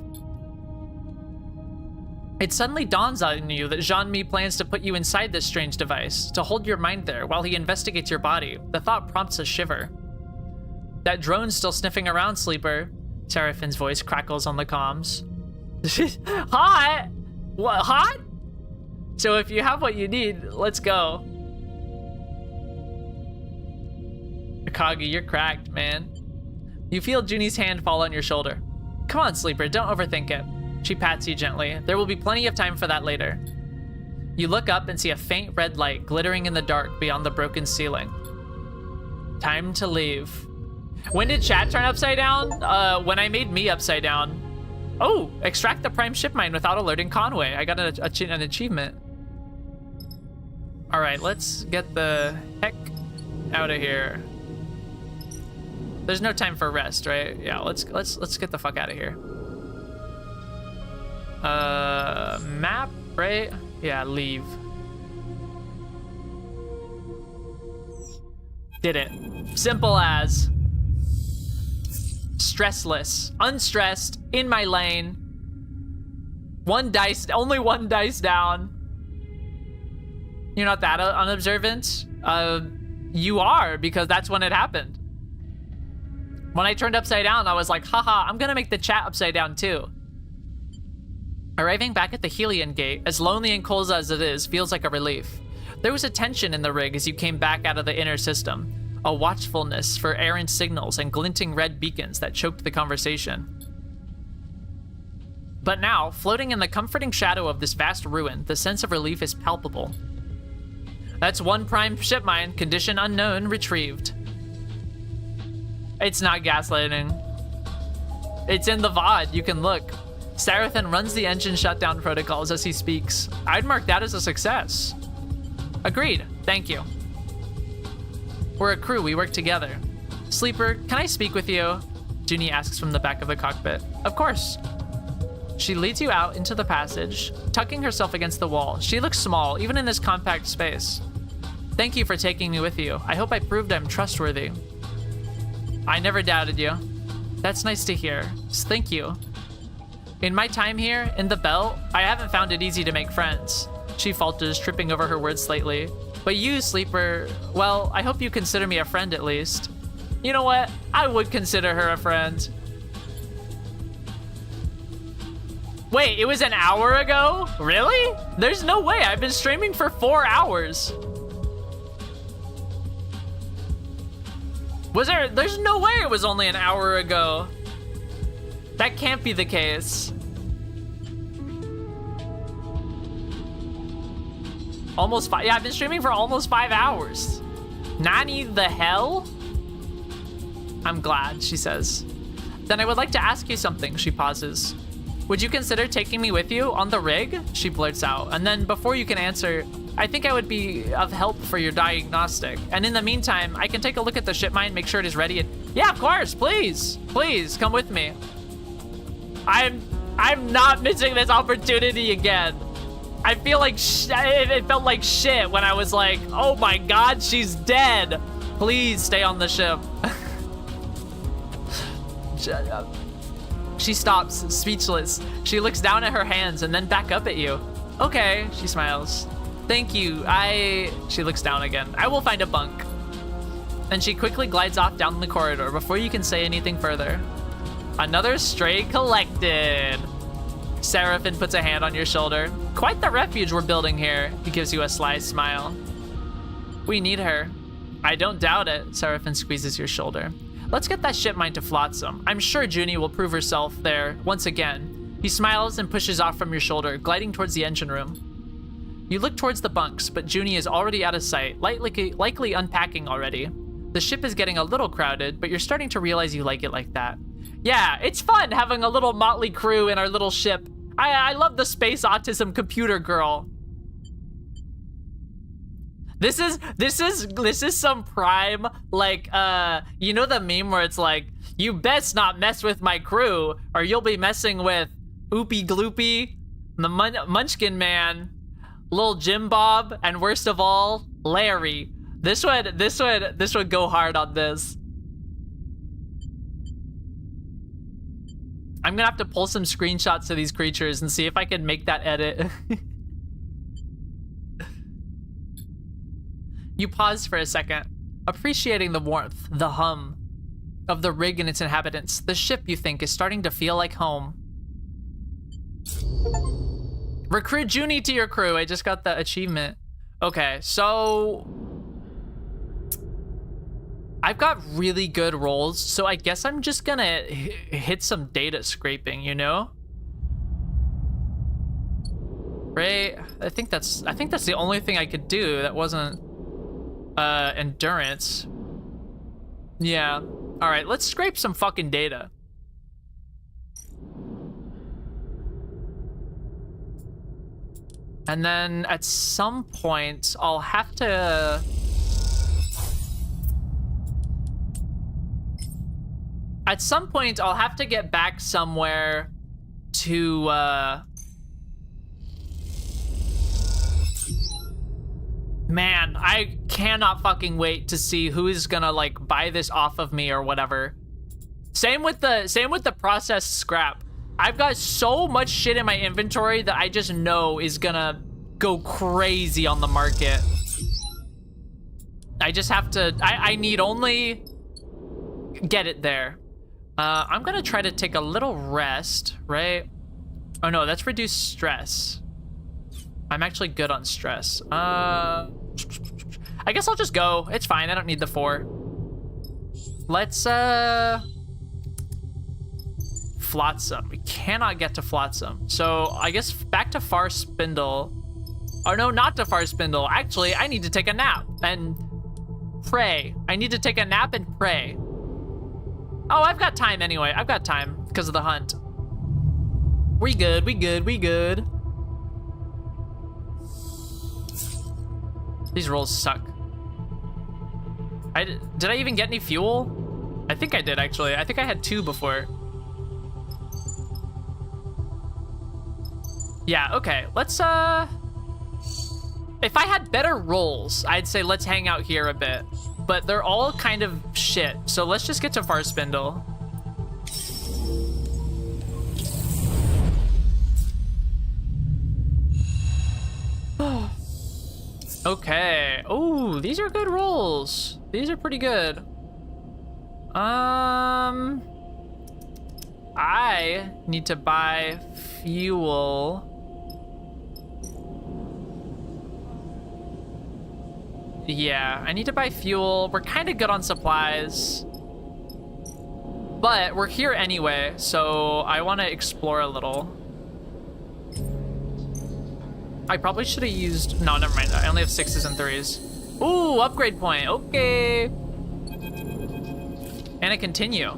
It suddenly dawns on you that Jean-Mi plans to put you inside this strange device, to hold your mind there while he investigates your body. The thought prompts a shiver. That drone's still sniffing around, sleeper. Seraphine's voice crackles on the comms. Hot? What, hot? So if you have what you need, let's go. Akagi, you're cracked, man. You feel Junie's hand fall on your shoulder. Come on, sleeper, don't overthink it. She pats you gently. There will be plenty of time for that later. You look up and see a faint red light glittering in the dark beyond the broken ceiling. Time to leave. When did chat turn upside down? When I made me upside down. Oh, extract the prime ship mine without alerting Conway. I got an achievement. All right, let's get the heck out of here. There's no time for rest, right? Yeah, let's get the fuck out of here. Map, right? Yeah, leave. Did it. Simple as. Stressless. Unstressed. In my lane. One dice. Only one dice down. You're not that unobservant? You are, because that's when it happened. When I turned upside down, I was like, haha, I'm gonna make the chat upside down too. Arriving back at the Helion gate, as lonely and cold as it is, feels like a relief. There was a tension in the rig as you came back out of the inner system, a watchfulness for errant signals and glinting red beacons that choked the conversation. But now, floating in the comforting shadow of this vast ruin, the sense of relief is palpable. That's one prime ship mine, condition unknown, retrieved. It's not gaslighting. It's in the VOD, you can look. Sarathon runs the engine shutdown protocols as he speaks. I'd mark that as a success. Agreed, thank you. We're a crew, we work together. Sleeper, can I speak with you? Junie asks from the back of the cockpit. Of course. She leads you out into the passage, tucking herself against the wall. She looks small, even in this compact space. Thank you for taking me with you. I hope I proved I'm trustworthy. I never doubted you. That's nice to hear. Thank you. In my time here, in the belt, I haven't found it easy to make friends. She falters, tripping over her words slightly. But you, sleeper, well, I hope you consider me a friend at least. You know what? I would consider her a friend. Wait, it was an hour ago? Really? There's no way. I've been streaming for 4 hours. There's no way it was only an hour ago. That can't be the case. Almost 5, yeah, I've been streaming for almost 5 hours. Nani the hell? I'm glad, she says. Then I would like to ask you something, she pauses. Would you consider taking me with you on the rig? She blurts out. And then before you can answer, I think I would be of help for your diagnostic. And in the meantime, I can take a look at the ship mine, make sure it is ready. And yeah, of course, please, please come with me. I'm not missing this opportunity again. I feel like it felt like shit when I was like, oh my God, she's dead. Please stay on the ship. Shut up. She stops, speechless. She looks down at her hands and then back up at you. Okay, she smiles. Thank you, She looks down again. I will find a bunk. And she quickly glides off down the corridor before you can say anything further. Another stray collected. Seraphin puts a hand on your shoulder. Quite the refuge we're building here. He gives you a sly smile. We need her. I don't doubt it. Seraphin squeezes your shoulder. Let's get that ship mine to Flotsam. I'm sure Junie will prove herself there once again. He smiles and pushes off from your shoulder, gliding towards the engine room. You look towards the bunks, but Junie is already out of sight, likely unpacking already. The ship is getting a little crowded, but you're starting to realize you like it like that. Yeah, it's fun having a little motley crew in our little ship. I love the space autism computer girl. This is some prime, like, you know the meme where it's like, you best not mess with my crew or you'll be messing with Oopie Gloopy, the Munchkin Man, Lil Jim Bob, and worst of all, Larry. This would go hard on this. I'm gonna have to pull some screenshots of these creatures and see if I can make that edit. You pause for a second, appreciating the warmth, the hum of the rig and its inhabitants. The ship, you think, is starting to feel like home. Recruit Junie to your crew. I just got the achievement. Okay, so I've got really good rolls, so I guess I'm just gonna hit some data scraping, you know? Right? I think that's the only thing I could do that wasn't endurance. Yeah. All right, let's scrape some fucking data. And then at some point, I'll have to get back somewhere to man, I cannot fucking wait to see who is gonna like buy this off of me or whatever. Same with the processed scrap. I've got so much shit in my inventory that I just know is gonna go crazy on the market. I just have to, I need only get it there. I'm gonna try to take a little rest, right? Oh no, that's reduced stress. I'm actually good on stress. I guess I'll just go. It's fine, I don't need the 4. Let's, Flotsam. We cannot get to Flotsam. So I guess back to Far Spindle. Oh no, not to Far Spindle. Actually, I need to take a nap and pray. I need to take a nap and pray. Oh, I've got time anyway. I've got time because of the hunt. We good, we good, we good. These rolls suck. Did I even get any fuel? I think I did, actually. I think I had 2 before. Yeah, okay. Let's, if I had better rolls, I'd say let's hang out here a bit. But they're all kind of shit. So let's just get to Far Spindle. Okay. Oh, these are good rolls. These are pretty good. I need to buy fuel. Yeah, I need to buy fuel. We're kind of good on supplies. But we're here anyway, so I want to explore a little. I probably should have used... No, never mind. I only have 6s and 3s. Ooh, upgrade point. Okay. And a continue.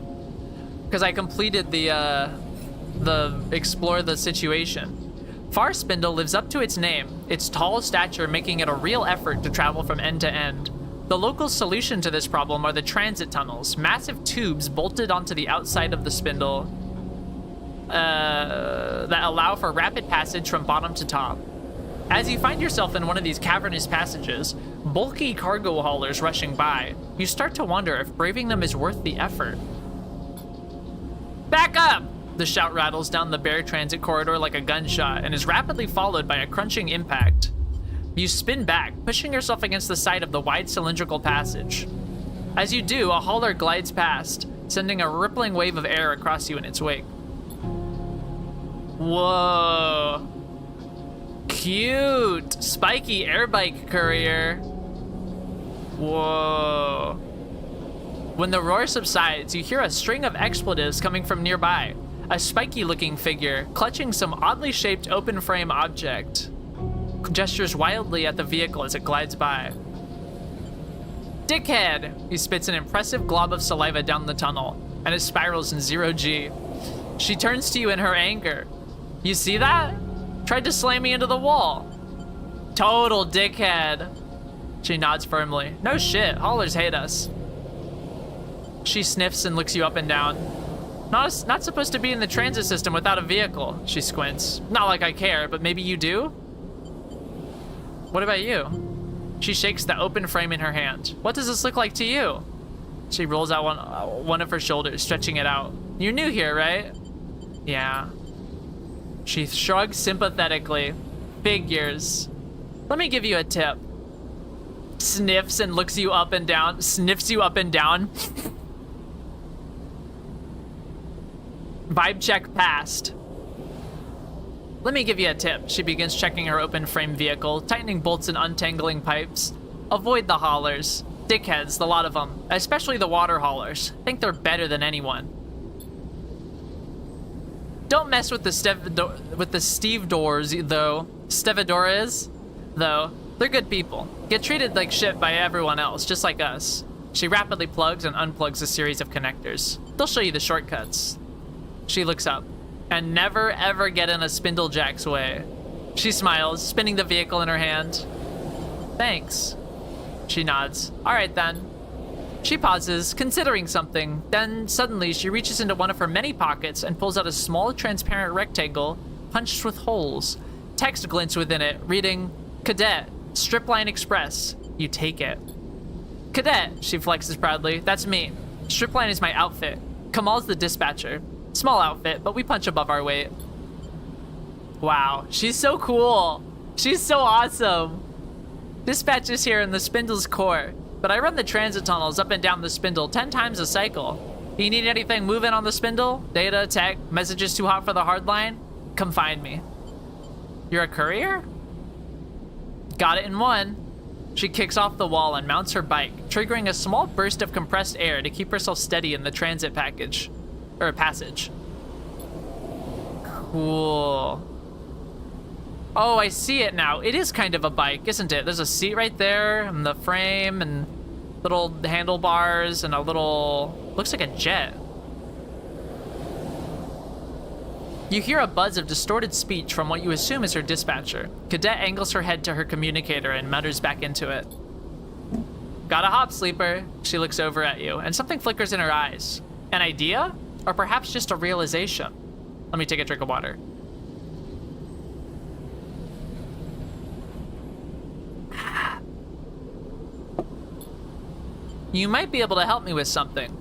Because I completed the explore the situation. Far Spindle lives up to its name, its tall stature making it a real effort to travel from end to end. The local solution to this problem are the transit tunnels, massive tubes bolted onto the outside of the spindle that allow for rapid passage from bottom to top. As you find yourself in one of these cavernous passages, bulky cargo haulers rushing by, you start to wonder if braving them is worth the effort. Back up! The shout rattles down the bare transit corridor like a gunshot and is rapidly followed by a crunching impact. You spin back, pushing yourself against the side of the wide cylindrical passage. As you do, a hauler glides past, sending a rippling wave of air across you in its wake. Whoa. Cute! Spiky airbike courier. Whoa. When the roar subsides, you hear a string of expletives coming from nearby. A spiky-looking figure, clutching some oddly shaped open-frame object, gestures wildly at the vehicle as it glides by. Dickhead! He spits an impressive glob of saliva down the tunnel, and it spirals in 0G. She turns to you in her anger. You see that? Tried to slam me into the wall. Total dickhead. She nods firmly. No shit, haulers hate us. She sniffs and looks you up and down. Not supposed to be in the transit system without a vehicle, she squints. Not like I care, but maybe you do? What about you? She shakes the open frame in her hand. What does this look like to you? She rolls out one of her shoulders, stretching it out. You're new here, right? Yeah. She shrugs sympathetically. Figures. Let me give you a tip. Sniffs and looks you up and down. Sniffs you up and down. Vibe check passed. Let me give you a tip. She begins checking her open frame vehicle, tightening bolts and untangling pipes. Avoid the haulers. Dickheads, the lot of them. Especially the water haulers. Think they're better than anyone. Don't mess with the stevedores, though. Stevedores, though. They're good people. Get treated like shit by everyone else, just like us. She rapidly plugs and unplugs a series of connectors. They'll show you the shortcuts. She looks up. And never ever get in a Spindlejack's way. She smiles, spinning the vehicle in her hand. Thanks. She nods. All right then. She pauses, considering something. Then suddenly she reaches into one of her many pockets and pulls out a small transparent rectangle punched with holes. Text glints within it, reading, Cadet, Stripline Express. You take it. Cadet, she flexes proudly. That's me. Stripline is my outfit. Kamal's the dispatcher. Small outfit, but we punch above our weight. Wow, she's so cool. She's so awesome. Dispatch is here in the Spindle's core, but I run the transit tunnels up and down the Spindle 10 times a cycle. You need anything moving on the Spindle? Data, tech, messages too hot for the hardline? Come find me. You're a courier? Got it in one. She kicks off the wall and mounts her bike, triggering a small burst of compressed air to keep herself steady in the transit passage. Cool. Oh, I see it now. It is kind of a bike, isn't it? There's a seat right there, and the frame, and little handlebars, and a little... looks like a jet. You hear a buzz of distorted speech from what you assume is her dispatcher. Cadet angles her head to her communicator and mutters back into it. Got a hop, sleeper. She looks over at you, and something flickers in her eyes. An idea? Or perhaps just a realization? Let me take a drink of water. You might be able to help me with something.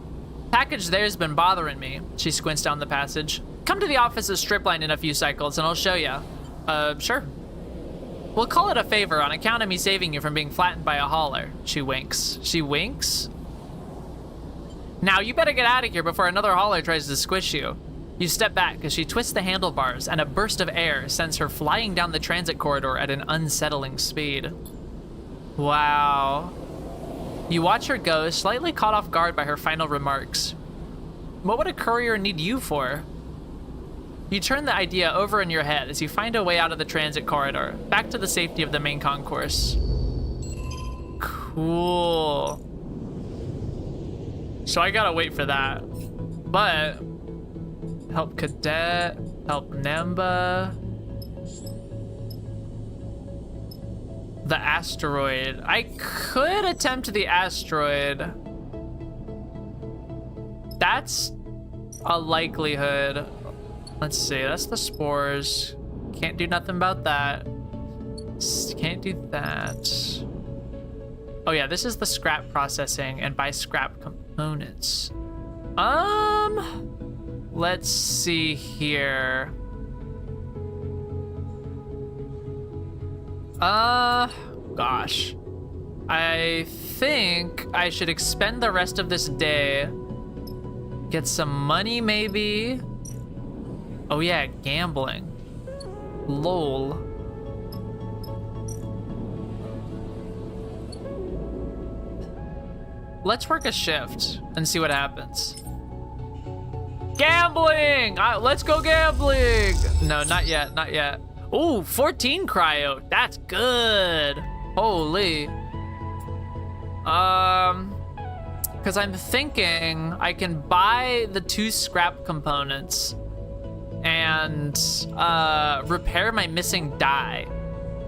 Package there's been bothering me. She squints down the passage. Come to the office of Stripline in a few cycles and I'll show you. Sure. We'll call it a favor on account of me saving you from being flattened by a hauler. She winks. She winks? Now you better get out of here before another hauler tries to squish you. You step back as she twists the handlebars and a burst of air sends her flying down the transit corridor at an unsettling speed. Wow. You watch her go, slightly caught off guard by her final remarks. What would a courier need you for? You turn the idea over in your head as you find a way out of the transit corridor, back to the safety of the main concourse. Cool. So I gotta wait for that. But, help Cadet. Help Namba. The asteroid. I could attempt the asteroid. That's a likelihood. Let's see, that's the spores. Can't do nothing about that. Can't do that. Oh yeah, this is the scrap processing and buy scrap components. Let's see here. Gosh. I think I should expend the rest of this day. Get some money, maybe. Oh yeah, gambling. Lol. Let's work a shift and see what happens. Gambling! Let's go gambling! No, not yet, not yet. Ooh, 14 cryo. That's good. Holy. Because I'm thinking I can buy the 2 scrap components and repair my missing die.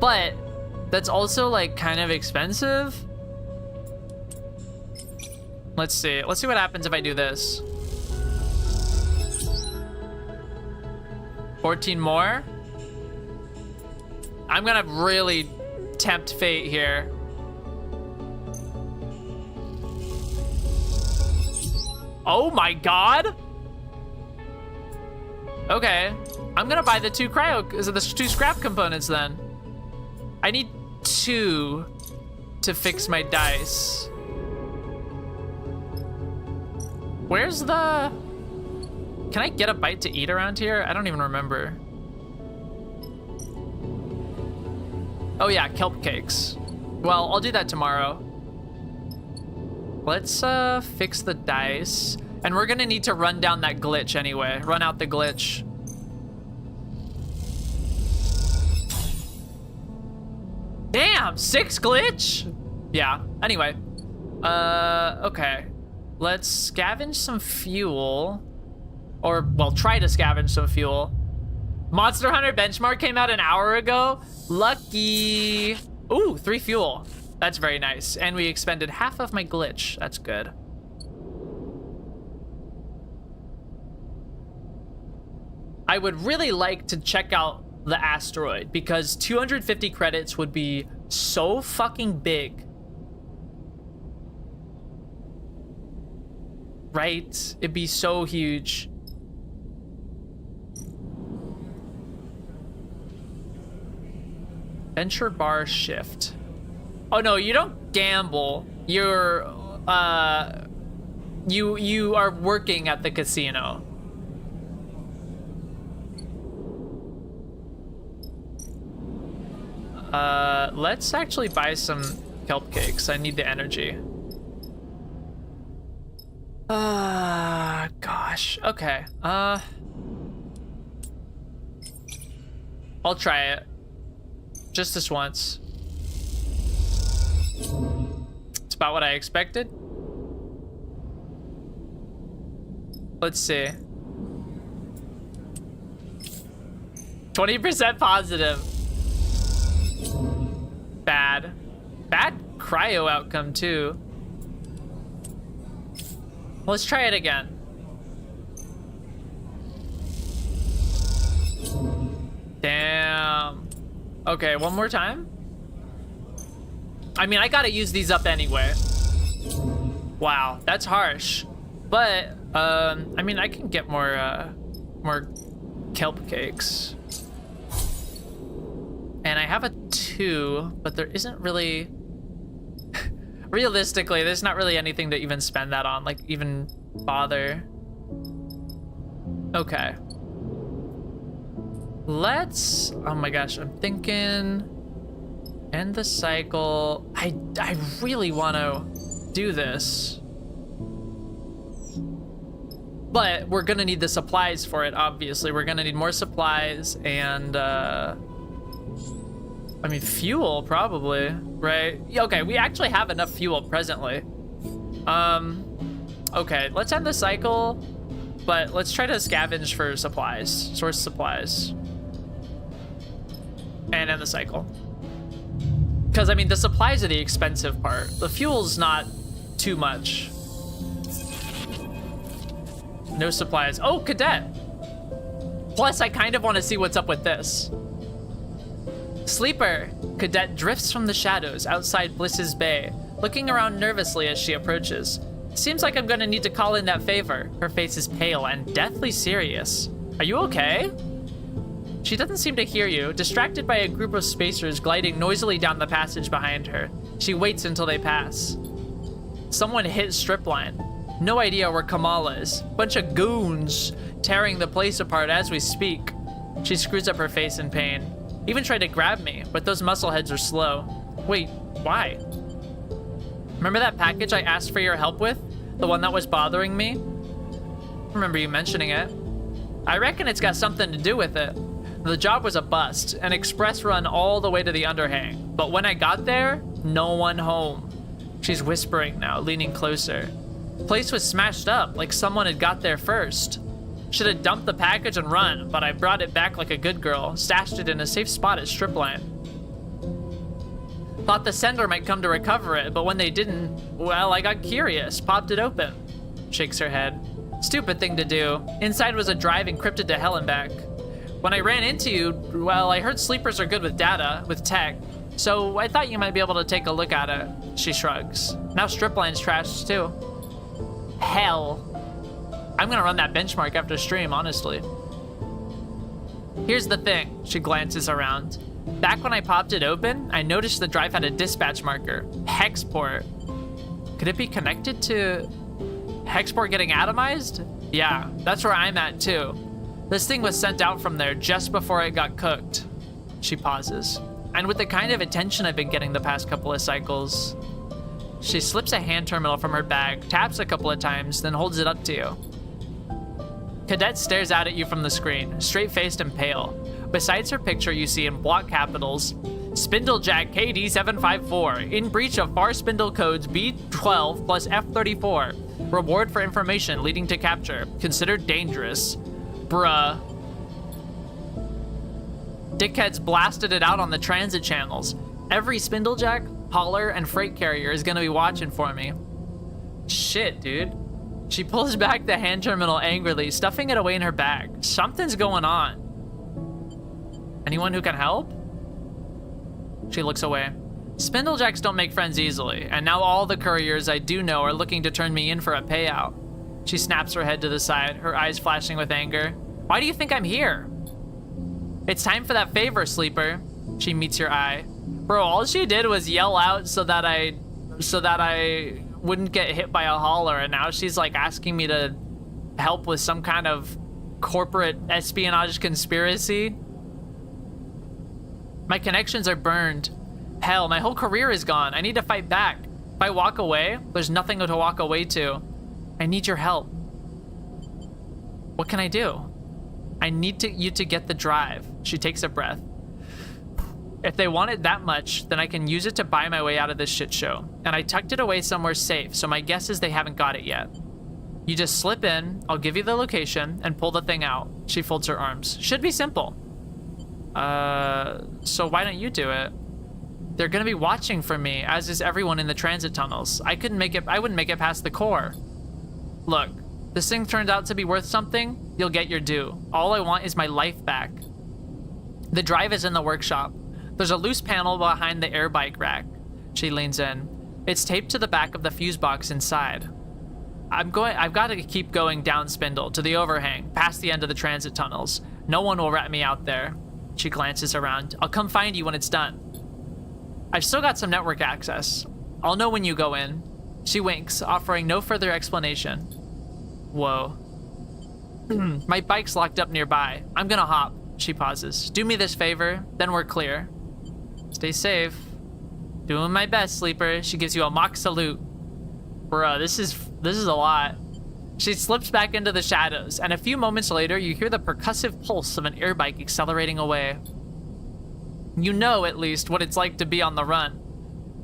But that's also like kind of expensive. Let's see. Let's see what happens if I do this. 14 more. I'm gonna really tempt fate here. Oh my god. Okay. I'm gonna buy the 2 the 2 scrap components then. I need 2 to fix my dice. Where's the... Can I get a bite to eat around here? I don't even remember. Oh yeah, kelp cakes. Well, I'll do that tomorrow. Let's fix the dice. And we're gonna need to run down that glitch anyway. Run out the glitch. Damn, 6 glitch? Yeah, anyway. Okay. Let's scavenge some fuel. Or, well, try to scavenge some fuel. Monster Hunter benchmark came out an hour ago. Lucky. Ooh, 3 fuel. That's very nice. And we expended half of my glitch. That's good. I would really like to check out the asteroid because 250 credits would be so fucking big. Right? It'd be so huge. Venture bar shift. Oh no, you don't gamble. You're you are working at the casino. Let's actually buy some kelp cakes. I need the energy. Gosh. Okay. I'll try it. Just this once. It's about what I expected. Let's see. 20% positive. Bad. Bad cryo outcome too. Let's try it again. Damn. Okay, one more time. I mean, I gotta use these up anyway. Wow, that's harsh. But, I mean, I can get more kelp cakes. And I have a 2, but there isn't really... Realistically, there's not really anything to even spend that on, like, even bother. Okay. Let's... Oh my gosh, I'm thinking... End the cycle. I really want to do this. But we're gonna need the supplies for it, obviously. We're gonna need more supplies and, I mean, fuel, probably, right? Okay, we actually have enough fuel presently. Okay, let's end the cycle. But let's try to scavenge for supplies. Source supplies. And end the cycle. Because, I mean, the supplies are the expensive part. The fuel's not too much. No supplies. Oh, cadet! Plus, I kind of want to see what's up with this. Sleeper! Cadet drifts from the shadows outside Bliss's Bay, looking around nervously as she approaches. Seems like I'm gonna need to call in that favor. Her face is pale and deathly serious. Are you okay? She doesn't seem to hear you, distracted by a group of spacers gliding noisily down the passage behind her. She waits until they pass. Someone hit stripline. No idea where Kamala is. Bunch of goons tearing the place apart as we speak. She screws up her face in pain. Even tried to grab me, but those muscleheads are slow. Wait, why? Remember that package I asked for your help with? The one that was bothering me? Remember you mentioning it. I reckon it's got something to do with it. The job was a bust, an express run all the way to the underhang. But when I got there, no one home. She's whispering now, leaning closer. Place was smashed up, like someone had got there first. Should have dumped the package and run, but I brought it back like a good girl, stashed it in a safe spot at Stripline. Thought the sender might come to recover it, but when they didn't, well, I got curious, popped it open. Shakes her head. Stupid thing to do. Inside was a drive encrypted to hell and back. When I ran into you, well, I heard sleepers are good with data, with tech, so I thought you might be able to take a look at it. She shrugs. Now Stripline's trashed too. Hell. I'm gonna run that benchmark after stream, honestly. Here's the thing. She glances around. Back when I popped it open, I noticed the drive had a dispatch marker. Hexport. Could it be connected to Hexport getting atomized? Yeah, that's where I'm at too. This thing was sent out from there just before it got cooked. She pauses. And with the kind of attention I've been getting the past couple of cycles, she slips a hand terminal from her bag, taps a couple of times, then holds it up to you. Cadet stares out at you from the screen, straight-faced and pale. Besides her picture, you see in block capitals, Spindlejack KD754, in breach of FAR spindle codes B12 plus F34. Reward for information leading to capture. Considered dangerous. Bruh. Dickheads blasted it out on the transit channels. Every Spindlejack, hauler, and freight carrier is gonna be watching for me. Shit, dude. She pulls back the hand terminal angrily, stuffing it away in her bag. Something's going on. Anyone who can help? She looks away. Spindlejacks don't make friends easily, and now all the couriers I do know are looking to turn me in for a payout. She snaps her head to the side, her eyes flashing with anger. Why do you think I'm here? It's time for that favor, Sleeper. She meets your eye. Bro, all she did was yell out so that I wouldn't get hit by a hauler, and now she's like asking me to help with some kind of corporate espionage conspiracy. My connections are burned. Hell, my whole career is gone. I need to fight back. If I walk away, there's nothing to walk away to. I need your help. What can I do? I need you to get the drive. She takes a breath. If they want it that much, then I can use it to buy my way out of this shit show. And I tucked it away somewhere safe, so my guess is they haven't got it yet. You just slip in, I'll give you the location, and pull the thing out. She folds her arms. Should be simple. So why don't you do it? They're gonna be watching for me, as is everyone in the transit tunnels. I wouldn't make it past the core. Look, this thing turned out to be worth something, you'll get your due. All I want is my life back. The drive is in the workshop. There's a loose panel behind the air bike rack. She leans in. It's taped to the back of the fuse box inside. I've got to keep going down Spindle to the overhang, past the end of the transit tunnels. No one will rat me out there. She glances around. I'll come find you when it's done. I've still got some network access. I'll know when you go in. She winks, offering no further explanation. Whoa. My bike's locked up nearby. I'm gonna hop. She pauses. Do me this favor, then we're clear. Stay safe. Doing my best, Sleeper. She gives you a mock salute. Bruh, this is a lot. She slips back into the shadows, and a few moments later, you hear the percussive pulse of an air bike accelerating away. You know, at least, what it's like to be on the run,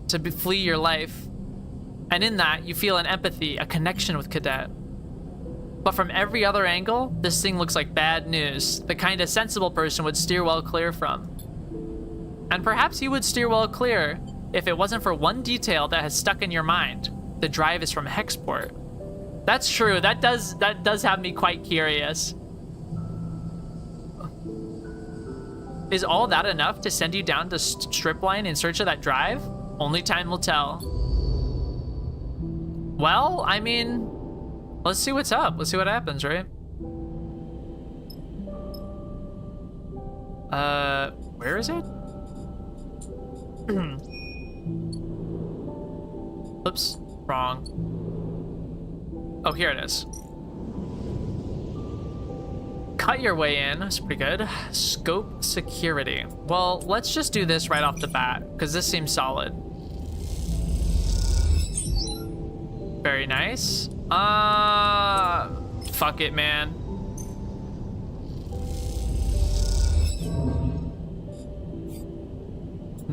to flee your life. And in that, you feel an empathy, a connection with Cadet. But from every other angle, this thing looks like bad news, the kind a sensible person would steer well clear from. And perhaps you would steer well clear if it wasn't for one detail that has stuck in your mind. The drive is from Hexport. That's true. That does have me quite curious. Is all that enough to send you down to Stripline in search of that drive? Only time will tell. Well, I mean, let's see what's up. Let's see what happens, right? Where is it? Oops, wrong. Oh, here it is. Cut your way in. That's pretty good. Scope security. Well, let's just do this right off the bat, because this seems solid. Very nice. Fuck it, man.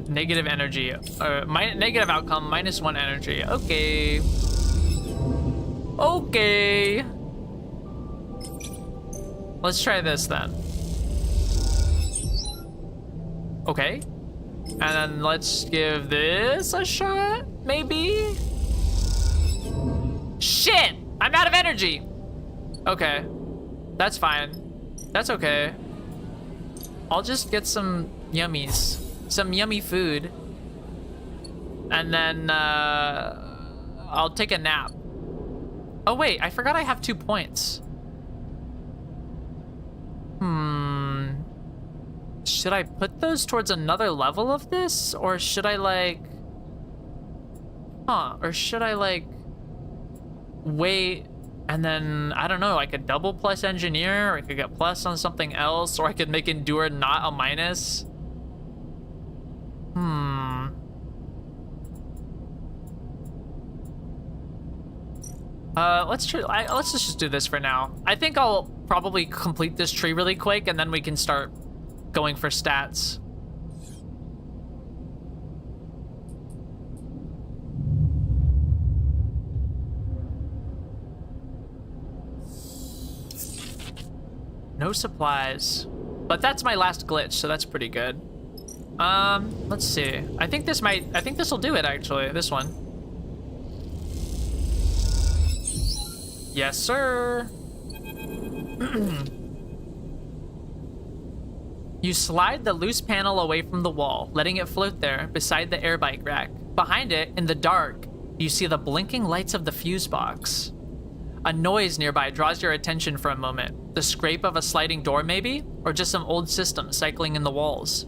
Negative energy. Negative outcome, -1 energy. Okay. Okay. Let's try this then. Okay. And then let's give this a shot, maybe? Shit! I'm out of energy! Okay. That's fine. That's okay. I'll just get some yummies. Some yummy food. And then, I'll take a nap. Oh wait, I forgot I have 2 points. Should I put those towards another level of this? Or should I like... Or should I like... wait and then, I don't know, I could double plus engineer, or I could get plus on something else, or I could make endure not a minus. Let's just do this for now. I think I'll probably complete this tree really quick, and then we can start going for stats. No supplies. But that's my last glitch, so that's pretty good. Let's see. I think this will do it, actually, this one. Yes, sir. You slide the loose panel away from the wall, letting it float there beside the air bike rack. Behind it, in the dark, you see the blinking lights of the fuse box. A noise nearby draws your attention for a moment. The scrape of a sliding door, maybe? Or just some old system cycling in the walls.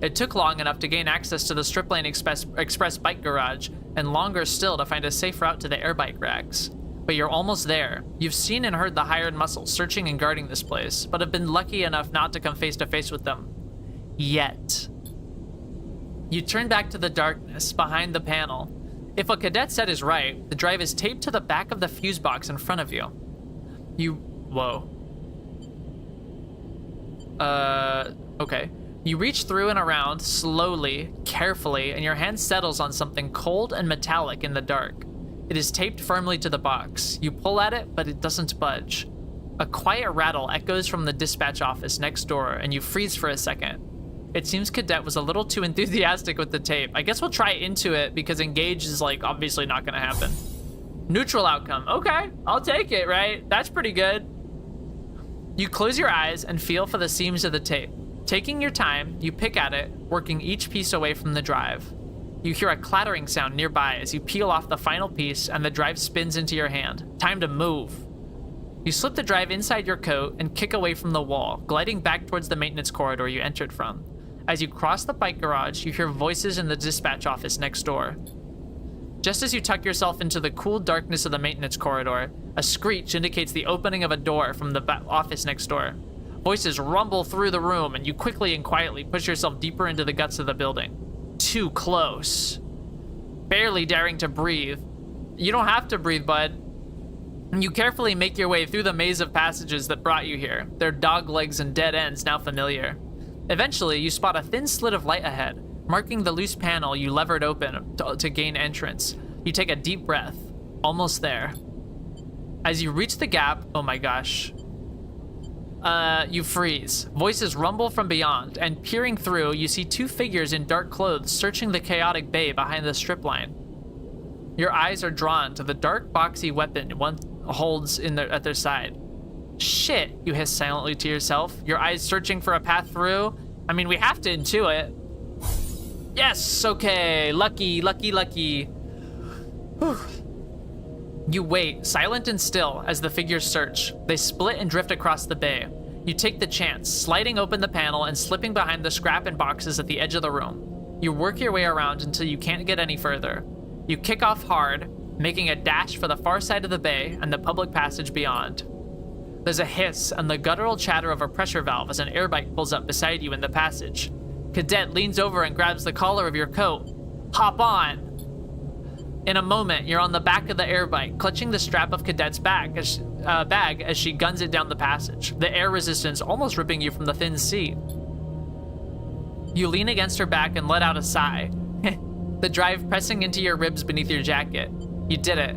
It took long enough to gain access to the Stripline Express bike garage, and longer still to find a safe route to the air bike racks. But you're almost there. You've seen and heard the hired muscles searching and guarding this place, but have been lucky enough not to come face to face with them. Yet. You turn back to the darkness behind the panel. If what Cadet said is right, the drive is taped to the back of the fuse box in front of you. Whoa. Okay. You reach through and around, slowly, carefully, and your hand settles on something cold and metallic in the dark. It is taped firmly to the box. You pull at it, but it doesn't budge. A quiet rattle echoes from the dispatch office next door, and you freeze for a second. It seems Cadet was a little too enthusiastic with the tape. I guess we'll try into it, because engage is, like, obviously not gonna happen. Neutral outcome. Okay, I'll take it, right? That's pretty good. You close your eyes and feel for the seams of the tape. Taking your time, you pick at it, working each piece away from the drive. You hear a clattering sound nearby as you peel off the final piece and the drive spins into your hand. Time to move. You slip the drive inside your coat and kick away from the wall, gliding back towards the maintenance corridor you entered from. As you cross the bike garage, you hear voices in the dispatch office next door. Just as you tuck yourself into the cool darkness of the maintenance corridor, a screech indicates the opening of a door from the office next door. Voices rumble through the room, and you quickly and quietly push yourself deeper into the guts of the building. Too close. Barely daring to breathe. You don't have to breathe, bud. You carefully make your way through the maze of passages that brought you here, their dog legs and dead ends now familiar. Eventually, you spot a thin slit of light ahead, marking the loose panel you levered open to gain entrance. You take a deep breath. Almost there. As you reach the gap, oh my gosh. You freeze. Voices rumble from beyond, and peering through, you see two figures in dark clothes searching the chaotic bay behind the strip line. Your eyes are drawn to the dark, boxy weapon one holds at their side. Shit, you hiss silently to yourself, your eyes searching for a path through. I mean, we have to intuit. Yes, okay, lucky, lucky, lucky. Whew. You wait, silent and still, as the figures search. They split and drift across the bay. You take the chance, sliding open the panel and slipping behind the scrap and boxes at the edge of the room. You work your way around until you can't get any further. You kick off hard, making a dash for the far side of the bay and the public passage beyond. There's a hiss and the guttural chatter of a pressure valve as an airbike pulls up beside you in the passage. Cadet leans over and grabs the collar of your coat. Hop on! In a moment, you're on the back of the airbike, clutching the strap of Cadet's bag as she guns it down the passage, the air resistance almost ripping you from the thin seat. You lean against her back and let out a sigh, the drive pressing into your ribs beneath your jacket. You did it.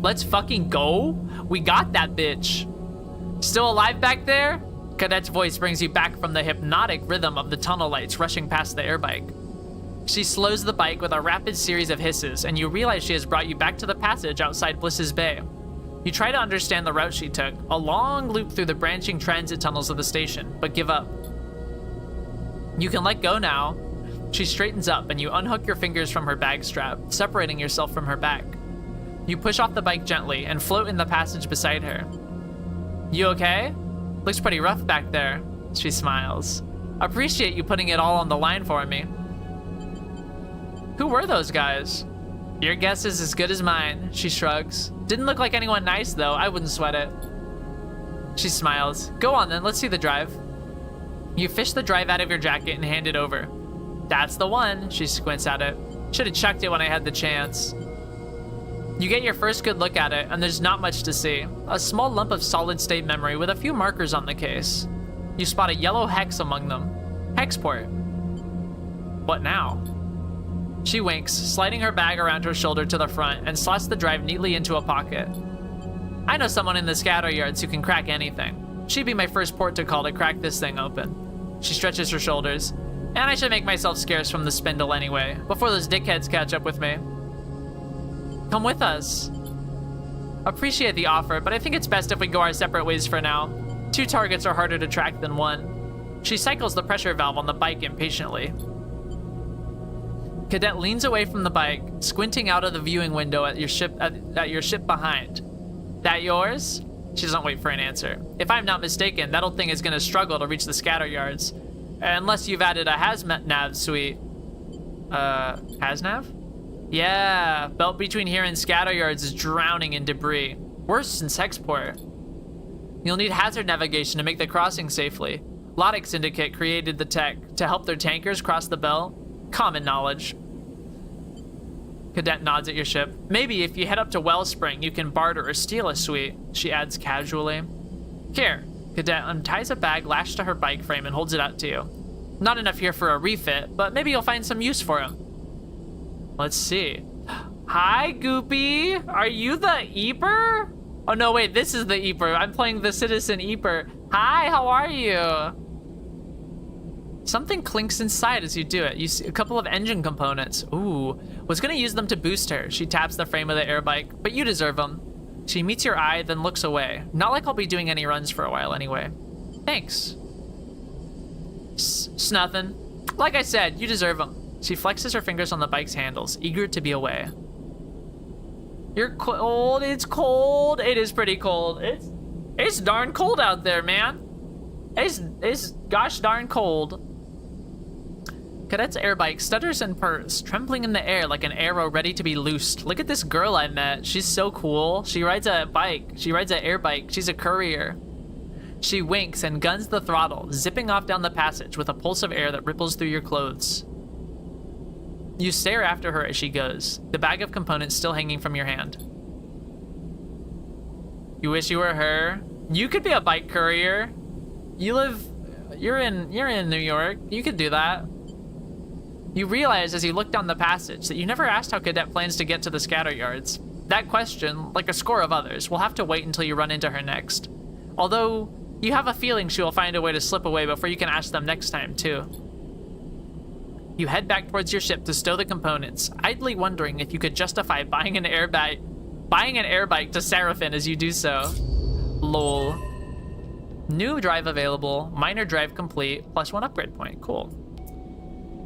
Let's fucking go? We got that bitch. Still alive back there? Cadet's voice brings you back from the hypnotic rhythm of the tunnel lights rushing past the airbike. She slows the bike with a rapid series of hisses, and you realize she has brought you back to the passage outside Bliss's Bay. You try to understand the route she took, a long loop through the branching transit tunnels of the station, but give up. You can let go now. She straightens up, and you unhook your fingers from her bag strap, separating yourself from her back. You push off the bike gently and float in the passage beside her. You okay? Looks pretty rough back there. She smiles. Appreciate you putting it all on the line for me. Who were those guys? Your guess is as good as mine, she shrugs. Didn't look like anyone nice though, I wouldn't sweat it. She smiles. Go on then, let's see the drive. You fish the drive out of your jacket and hand it over. That's the one, she squints at it. Should've chucked it when I had the chance. You get your first good look at it, and there's not much to see. A small lump of solid-state memory with a few markers on the case. You spot a yellow hex among them. Hexport. What now? She winks, sliding her bag around her shoulder to the front and slots the drive neatly into a pocket. I know someone in the scatter yards who can crack anything. She'd be my first port to call to crack this thing open. She stretches her shoulders. And I should make myself scarce from the spindle anyway, before those dickheads catch up with me. Come with us. Appreciate the offer, but I think it's best if we go our separate ways for now. Two targets are harder to track than one. She cycles the pressure valve on the bike impatiently. Cadet leans away from the bike, squinting out of the viewing window at your ship behind. That yours? She doesn't wait for an answer. If I'm not mistaken, that old thing is gonna struggle to reach the scatter yards. Unless you've added a hazmat suite. Hasnav? Yeah, belt between here and scatter yards is drowning in debris. Worse than Sexport. You'll need hazard navigation to make the crossing safely. Lodic Syndicate created the tech to help their tankers cross the belt. Common knowledge. Cadet nods at your ship. Maybe if you head up to Wellspring, you can barter or steal a suite, she adds casually. Here. Cadet unties a bag lashed to her bike frame and holds it out to you. Not enough here for a refit, but maybe you'll find some use for him. Let's see. Hi, Goopy. Are you the Eeper? Oh, no, wait. This is the Eeper. I'm playing the Citizen Eeper. Hi, how are you? Something clinks inside as you do it. You see a couple of engine components. Ooh. Was gonna use them to boost her. She taps the frame of the air bike, but you deserve them. She meets your eye, then looks away. Not like I'll be doing any runs for a while anyway. Thanks. Nothing. Like I said, you deserve them. She flexes her fingers on the bike's handles, eager to be away. You're cold. It's cold. It is pretty cold. It's darn cold out there, man. It's gosh darn cold. Cadet's airbike stutters and purrs, trembling in the air like an arrow ready to be loosed. Look at this girl I met. She's so cool. She rides a bike. She rides an air bike. She's a courier. She winks and guns the throttle, zipping off down the passage with a pulse of air that ripples through your clothes. You stare after her as she goes, the bag of components still hanging from your hand. You wish you were her? You could be a bike courier. You're in New York. You could do that. You realize as you look down the passage that you never asked how Cadet plans to get to the scatter yards. That question, like a score of others, will have to wait until you run into her next. Although, you have a feeling she will find a way to slip away before you can ask them next time, too. You head back towards your ship to stow the components, idly wondering if you could justify buying an air bike to Seraphin as you do so. Lol. New drive available, minor drive complete, +1 upgrade point. Cool.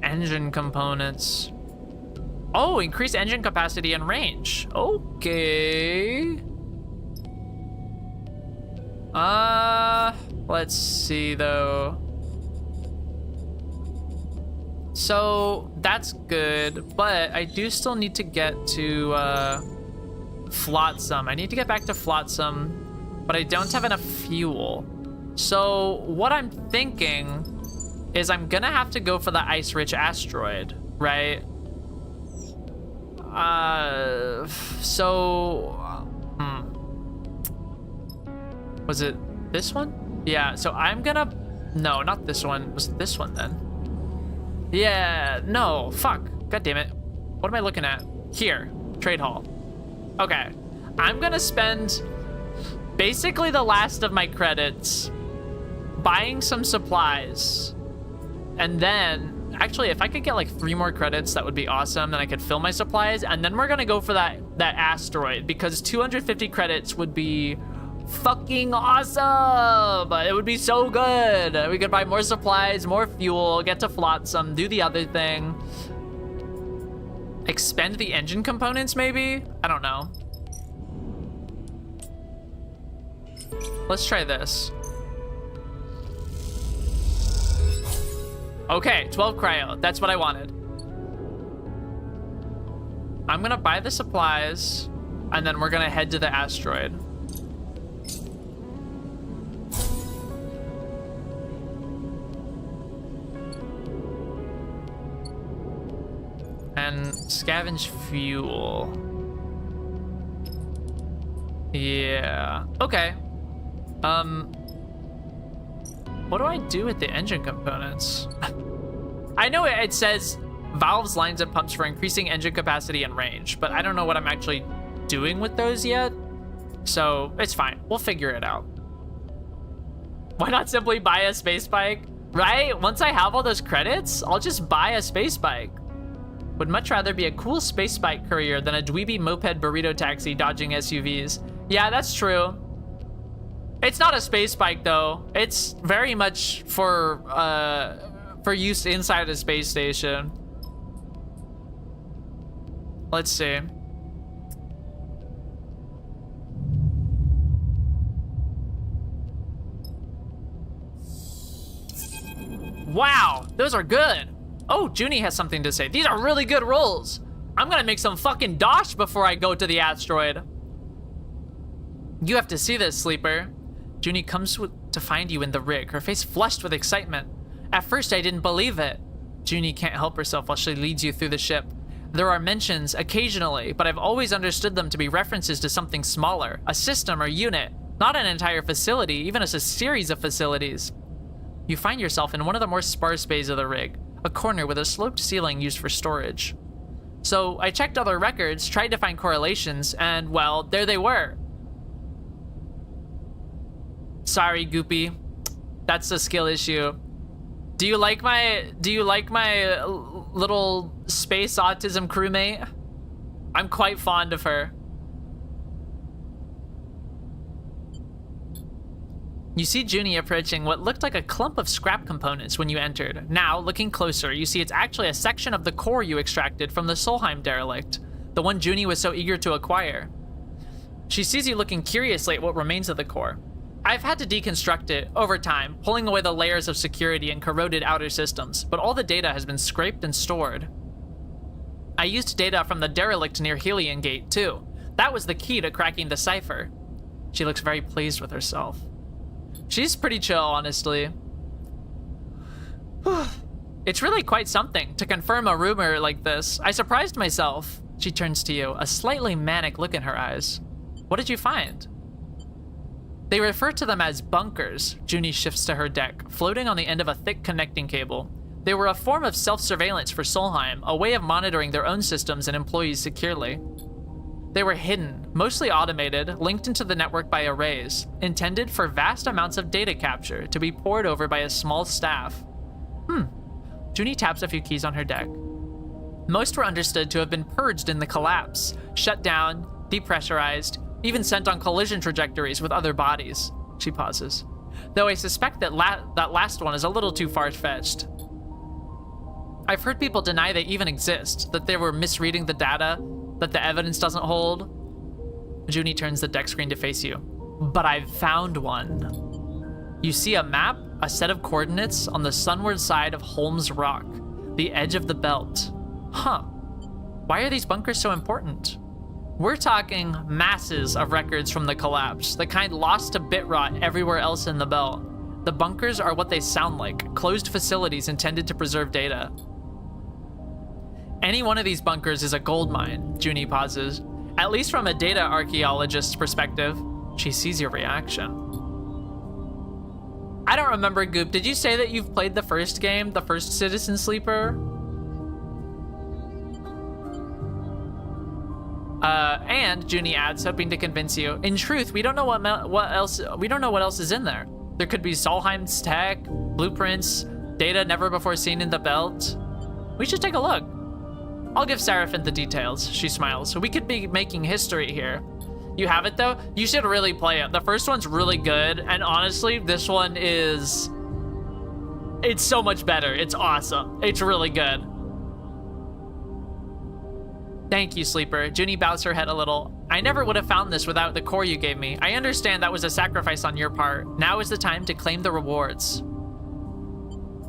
Engine components. Oh, increase engine capacity and range. Okay. Let's see though. So that's good, but I do still need to get to Flotsam. I need to get back to Flotsam, but I don't have enough fuel. So what I'm thinking is I'm gonna have to go for the ice-rich asteroid, right? Was it this one? Yeah, so I'm gonna... No, not this one. Was it this one then? Yeah, no, fuck. God damn it. What am I looking at? Here, trade hall. Okay, I'm gonna spend basically the last of my credits buying some supplies, and then actually if I could get like 3 more credits, that would be awesome. Then I could fill my supplies, and then we're gonna go for that asteroid, because 250 credits would be fucking awesome. It would be so good. We could buy more supplies, more fuel, get to Flotsam, do the other thing, expend the engine components maybe. I don't know. Let's try this. Okay, 12 cryo. That's what I wanted. I'm gonna buy the supplies, and then we're gonna head to the asteroid. And scavenge fuel. Yeah. Okay. What do I do with the engine components? I know it says valves, lines, and pumps for increasing engine capacity and range, but I don't know what I'm actually doing with those yet. So it's fine. We'll figure it out. Why not simply buy a space bike? Right? Once I have all those credits, I'll just buy a space bike. Would much rather be a cool space bike courier than a dweeby moped burrito taxi dodging SUVs. Yeah, that's true. It's not a space bike though. It's very much for use inside a space station. Let's see. Wow, those are good. Oh, Junie has something to say. These are really good rolls. I'm gonna make some fucking dosh before I go to the asteroid. You have to see this, Sleeper. Junie comes to find you in the rig, her face flushed with excitement. At first, I didn't believe it. Junie can't help herself while she leads you through the ship. There are mentions occasionally, but I've always understood them to be references to something smaller, a system or unit, not an entire facility, even as a series of facilities. You find yourself in one of the more sparse bays of the rig, a corner with a sloped ceiling used for storage. So I checked other records, tried to find correlations, and well, there they were. Sorry, Goopy. That's a skill issue. Do you like my little space autism crewmate? I'm quite fond of her. You see Junie approaching what looked like a clump of scrap components when you entered. Now, looking closer, you see it's actually a section of the core you extracted from the Solheim derelict, the one Junie was so eager to acquire. She sees you looking curiously at what remains of the core. I've had to deconstruct it over time, pulling away the layers of security and corroded outer systems, but all the data has been scraped and stored. I used data from the derelict near Helion Gate, too. That was the key to cracking the cipher. She looks very pleased with herself. She's pretty chill, honestly. It's really quite something to confirm a rumor like this. I surprised myself. She turns to you, a slightly manic look in her eyes. What did you find? They refer to them as bunkers. Junie shifts to her deck, floating on the end of a thick connecting cable. They were a form of self-surveillance for Solheim, a way of monitoring their own systems and employees securely. They were hidden, mostly automated, linked into the network by arrays, intended for vast amounts of data capture to be poured over by a small staff. Junie taps a few keys on her deck. Most were understood to have been purged in the collapse, shut down, depressurized, even sent on collision trajectories with other bodies. She pauses. Though I suspect that that last one is a little too far-fetched. I've heard people deny they even exist, that they were misreading the data, that the evidence doesn't hold. Junie turns the deck screen to face you. But I've found one. You see a map, a set of coordinates on the sunward side of Holmes Rock, the edge of the belt. Huh. Why are these bunkers so important? We're talking masses of records from the collapse, the kind lost to bit rot everywhere else in the belt. The bunkers are what they sound like, closed facilities intended to preserve data. Any one of these bunkers is a gold mine, Junie pauses. At least from a data archaeologist's perspective. She sees your reaction. I don't remember, Goop. Did you say that you've played the first game, the first Citizen Sleeper? And Junie adds, hoping to convince you. In truth, we don't know what else is in there. There could be Solheim's tech, blueprints, data never before seen in the belt. We should take a look. I'll give Seraphin the details, she smiles. We could be making history here. You have it though? You should really play it. The first one's really good, and honestly, this one is... It's so much better. It's awesome. It's really good. Thank you, Sleeper. Junie bows her head a little. I never would have found this without the core you gave me. I understand that was a sacrifice on your part. Now is the time to claim the rewards.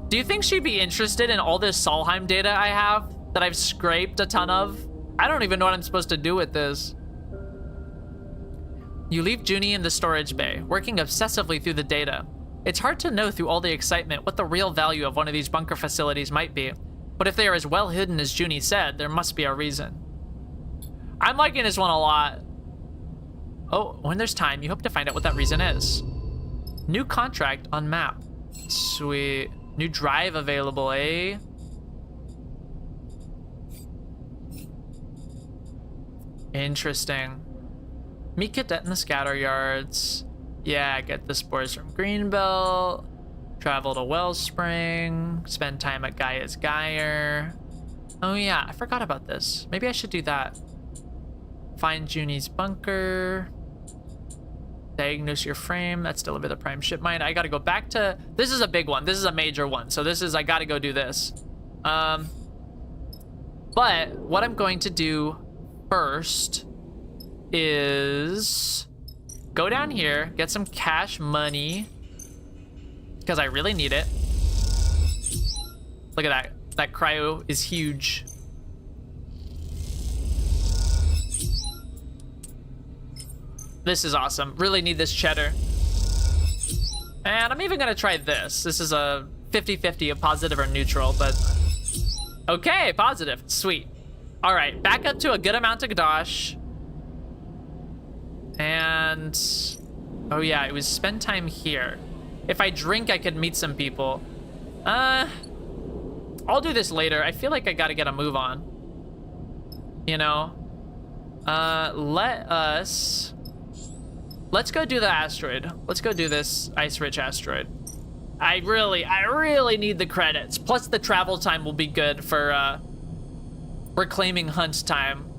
Do you think she'd be interested in all this Solheim data I have? That I've scraped a ton of? I don't even know what I'm supposed to do with this. You leave Junie in the storage bay, working obsessively through the data. It's hard to know through all the excitement what the real value of one of these bunker facilities might be, but if they are as well hidden as Junie said, there must be a reason. I'm liking this one a lot. Oh, when there's time, you hope to find out what that reason is. New contract on map. Sweet. New drive available, eh? Interesting. Meet Cadet in the scatter yards. Yeah, get the spores from Greenbelt. Travel to Wellspring. Spend time at Gaia's Gyre. Oh yeah, I forgot about this. Maybe I should do that. Find Junie's bunker. Diagnose your frame. That's deliver the prime ship mine. I gotta go back to... This is a big one. This is a major one. So this is... I gotta go do this. But what I'm going to do first is go down here, get some cash money, because I really need it. Look at that. That cryo is huge. This is awesome. Really need this cheddar. And I'm even gonna try this. This is a 50-50, a positive or neutral, but... Okay, positive. Sweet. All right, back up to a good amount of Gdosh. And... Oh yeah, it was spend time here. If I drink, I could meet some people. I'll do this later. I feel like I gotta get a move on. You know? Let's go do the asteroid. Let's go do this ice-rich asteroid. I really need the credits. Plus the travel time will be good for reclaiming hunt time.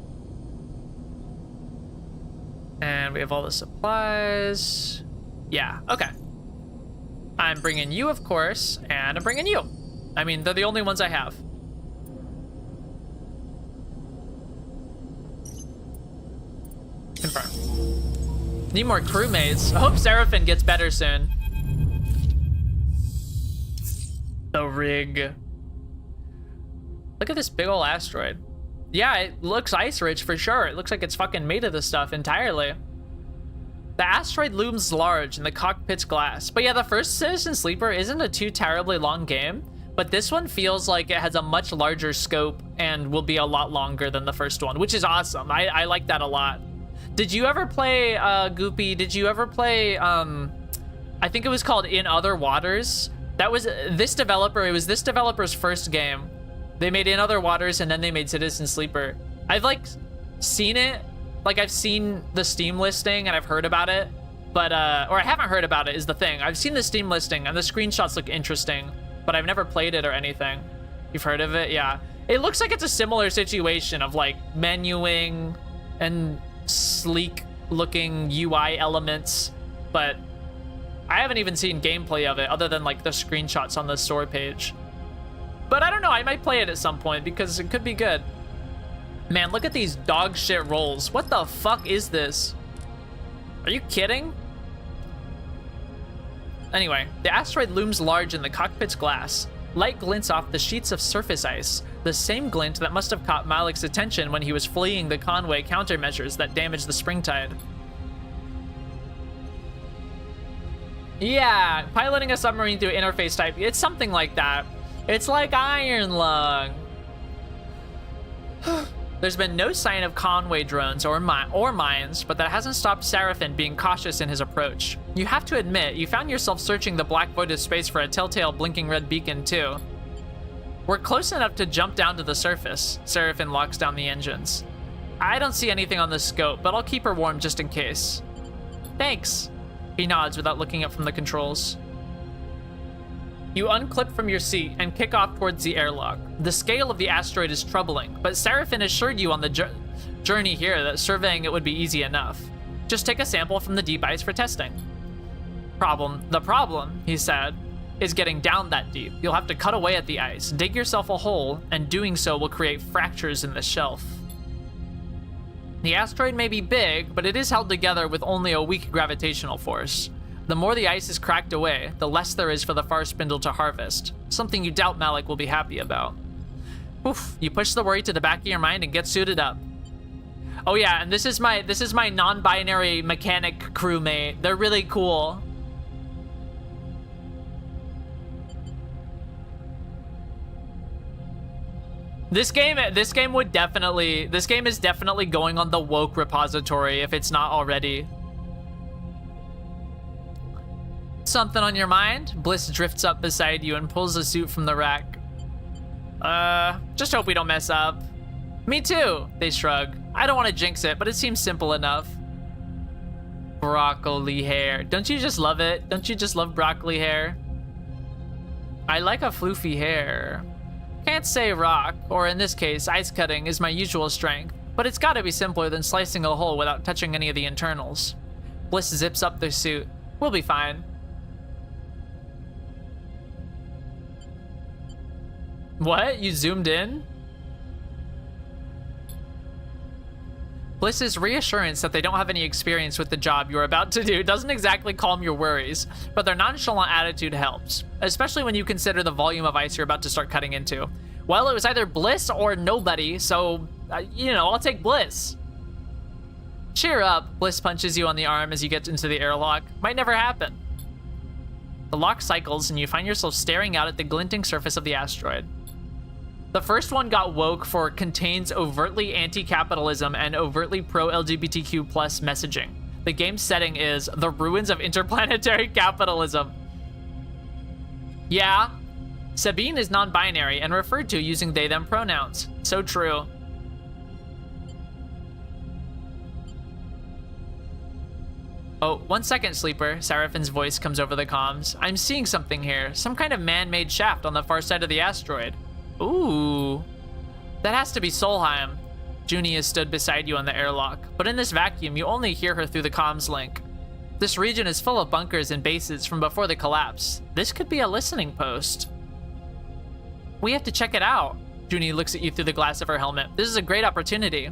And we have all the supplies. Yeah, okay. I'm bringing you, of course, and I'm bringing you. I mean, they're the only ones I have. Confirm. Need more crewmates. I hope Seraphin gets better soon. The rig. Look at this big old asteroid. Yeah, it looks ice-rich for sure. It looks like it's fucking made of this stuff entirely. The asteroid looms large in the cockpit's glass. But yeah, the first Citizen Sleeper isn't a too terribly long game, but this one feels like it has a much larger scope and will be a lot longer than the first one, which is awesome. I like that a lot. Did you ever play, Goopy, did you ever play, I think it was called In Other Waters? That was this developer, it was this developer's first game. They made In Other Waters and then they made Citizen Sleeper. I've like seen it Like, I've seen the Steam listing and I've heard about it, but, or I haven't heard about it is the thing. I've seen the Steam listing and the screenshots look interesting, but I've never played it or anything. You've heard of it? Yeah. It looks like it's a similar situation of, like, menuing and sleek looking UI elements, but I haven't even seen gameplay of it other than, like, the screenshots on the store page. But I don't know, I might play it at some point because it could be good. Man, look at these dog shit rolls. What the fuck is this? Are you kidding? Anyway, the asteroid looms large in the cockpit's glass. Light glints off the sheets of surface ice, the same glint that must have caught Malik's attention when he was fleeing the Conway countermeasures that damaged the springtide. Yeah, piloting a submarine through interface type, it's something like that. It's like Iron Lung. There's been no sign of Conway drones or mines, but that hasn't stopped Seraphin being cautious in his approach. You have to admit, you found yourself searching the black void of space for a telltale blinking red beacon too. We're close enough to jump down to the surface. Seraphin locks down the engines. I don't see anything on the scope, but I'll keep her warm just in case. Thanks. He nods without looking up from the controls. You unclip from your seat and kick off towards the airlock. The scale of the asteroid is troubling, but Seraphin assured you on the journey here that surveying it would be easy enough. Just take a sample from the deep ice for testing. The problem, he said, is getting down that deep. You'll have to cut away at the ice, dig yourself a hole, and doing so will create fractures in the shelf. The asteroid may be big, but it is held together with only a weak gravitational force. The more the ice is cracked away, the less there is for the far spindle to harvest. Something you doubt Malik will be happy about. Oof, you push the worry to the back of your mind and get suited up. Oh yeah, and this is my non-binary mechanic crewmate. They're really cool. This game is definitely going on the woke repository if it's not already. Something on your mind? Bliss drifts up beside you and pulls a suit from the rack. Just hope we don't mess up. Me too, they shrug. I don't want to jinx it, but it seems simple enough. Broccoli hair. Don't you just love it? Don't you just love broccoli hair? I like a floofy hair. Can't say rock, or in this case, ice cutting is my usual strength, but it's gotta be simpler than slicing a hole without touching any of the internals. Bliss zips up their suit. We'll be fine. What? You zoomed in? Bliss's reassurance that they don't have any experience with the job you're about to do doesn't exactly calm your worries, but their nonchalant attitude helps, especially when you consider the volume of ice you're about to start cutting into. Well, it was either Bliss or nobody, so, you know, I'll take Bliss. Cheer up, Bliss punches you on the arm as you get into the airlock. Might never happen. The lock cycles and you find yourself staring out at the glinting surface of the asteroid. The first one got woke for contains overtly anti-capitalism and overtly pro-LGBTQ+ messaging. The game's setting is the ruins of interplanetary capitalism. Yeah, Sabine is non-binary and referred to using they-them pronouns. So true. Oh, 1 second, Sleeper. Seraphin's voice comes over the comms. I'm seeing something here. Some kind of man-made shaft on the far side of the asteroid. Ooh. That has to be Solheim. Junie has stood beside you on the airlock, but in this vacuum, you only hear her through the comms link. This region is full of bunkers and bases from before the collapse. This could be a listening post. We have to check it out. Junie looks at you through the glass of her helmet. This is a great opportunity.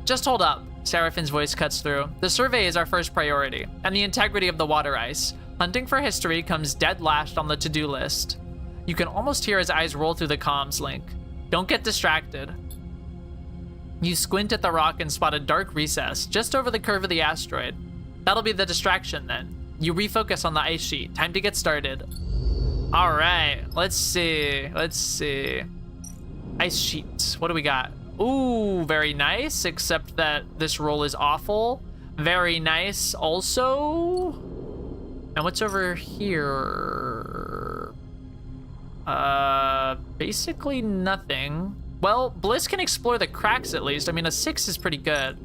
Just hold up. Seraphin's voice cuts through. The survey is our first priority, and the integrity of the water ice. Hunting for history comes dead last on the to-do list. You can almost hear his eyes roll through the comms link. Don't get distracted. You squint at the rock and spot a dark recess just over the curve of the asteroid. That'll be the distraction then. You refocus on the ice sheet. Time to get started. All right, let's see. Ice sheet, what do we got? Ooh, very nice, except that this roll is awful. Very nice also. And what's over here? Basically nothing. Well, Bliss can explore the cracks at least. I mean, a 6 is pretty good.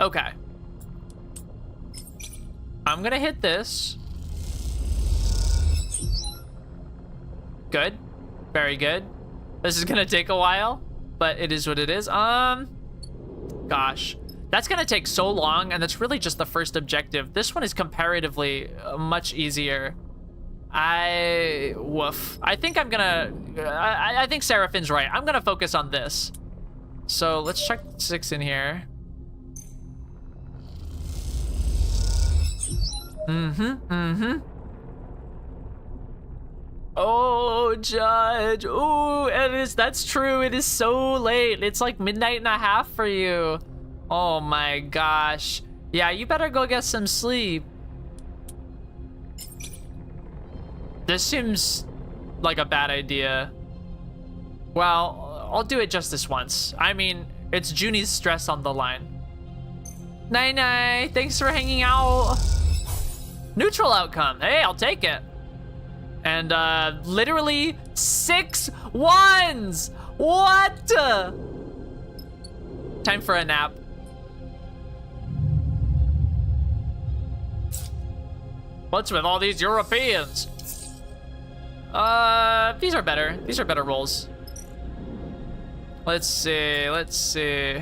Okay. I'm gonna hit this. Good. Very good. This is gonna take a while, but it is what it is. Gosh. That's gonna take so long, and that's really just the first objective. This one is comparatively much easier. Woof. I think I'm gonna, I think Seraphine's right. I'm gonna focus on this. So let's check 6 in here. Oh, Judge. Oh, that's true. It is so late. It's like midnight and a half for you. Oh my gosh. Yeah, you better go get some sleep. This seems like a bad idea. Well, I'll do it just this once. I mean, it's Junie's stress on the line. Night-night. Thanks for hanging out. Neutral outcome. Hey, I'll take it. And literally 6 ones. What? Time for a nap. What's with all these Europeans? These are better. These are better rolls. Let's see. Let's see.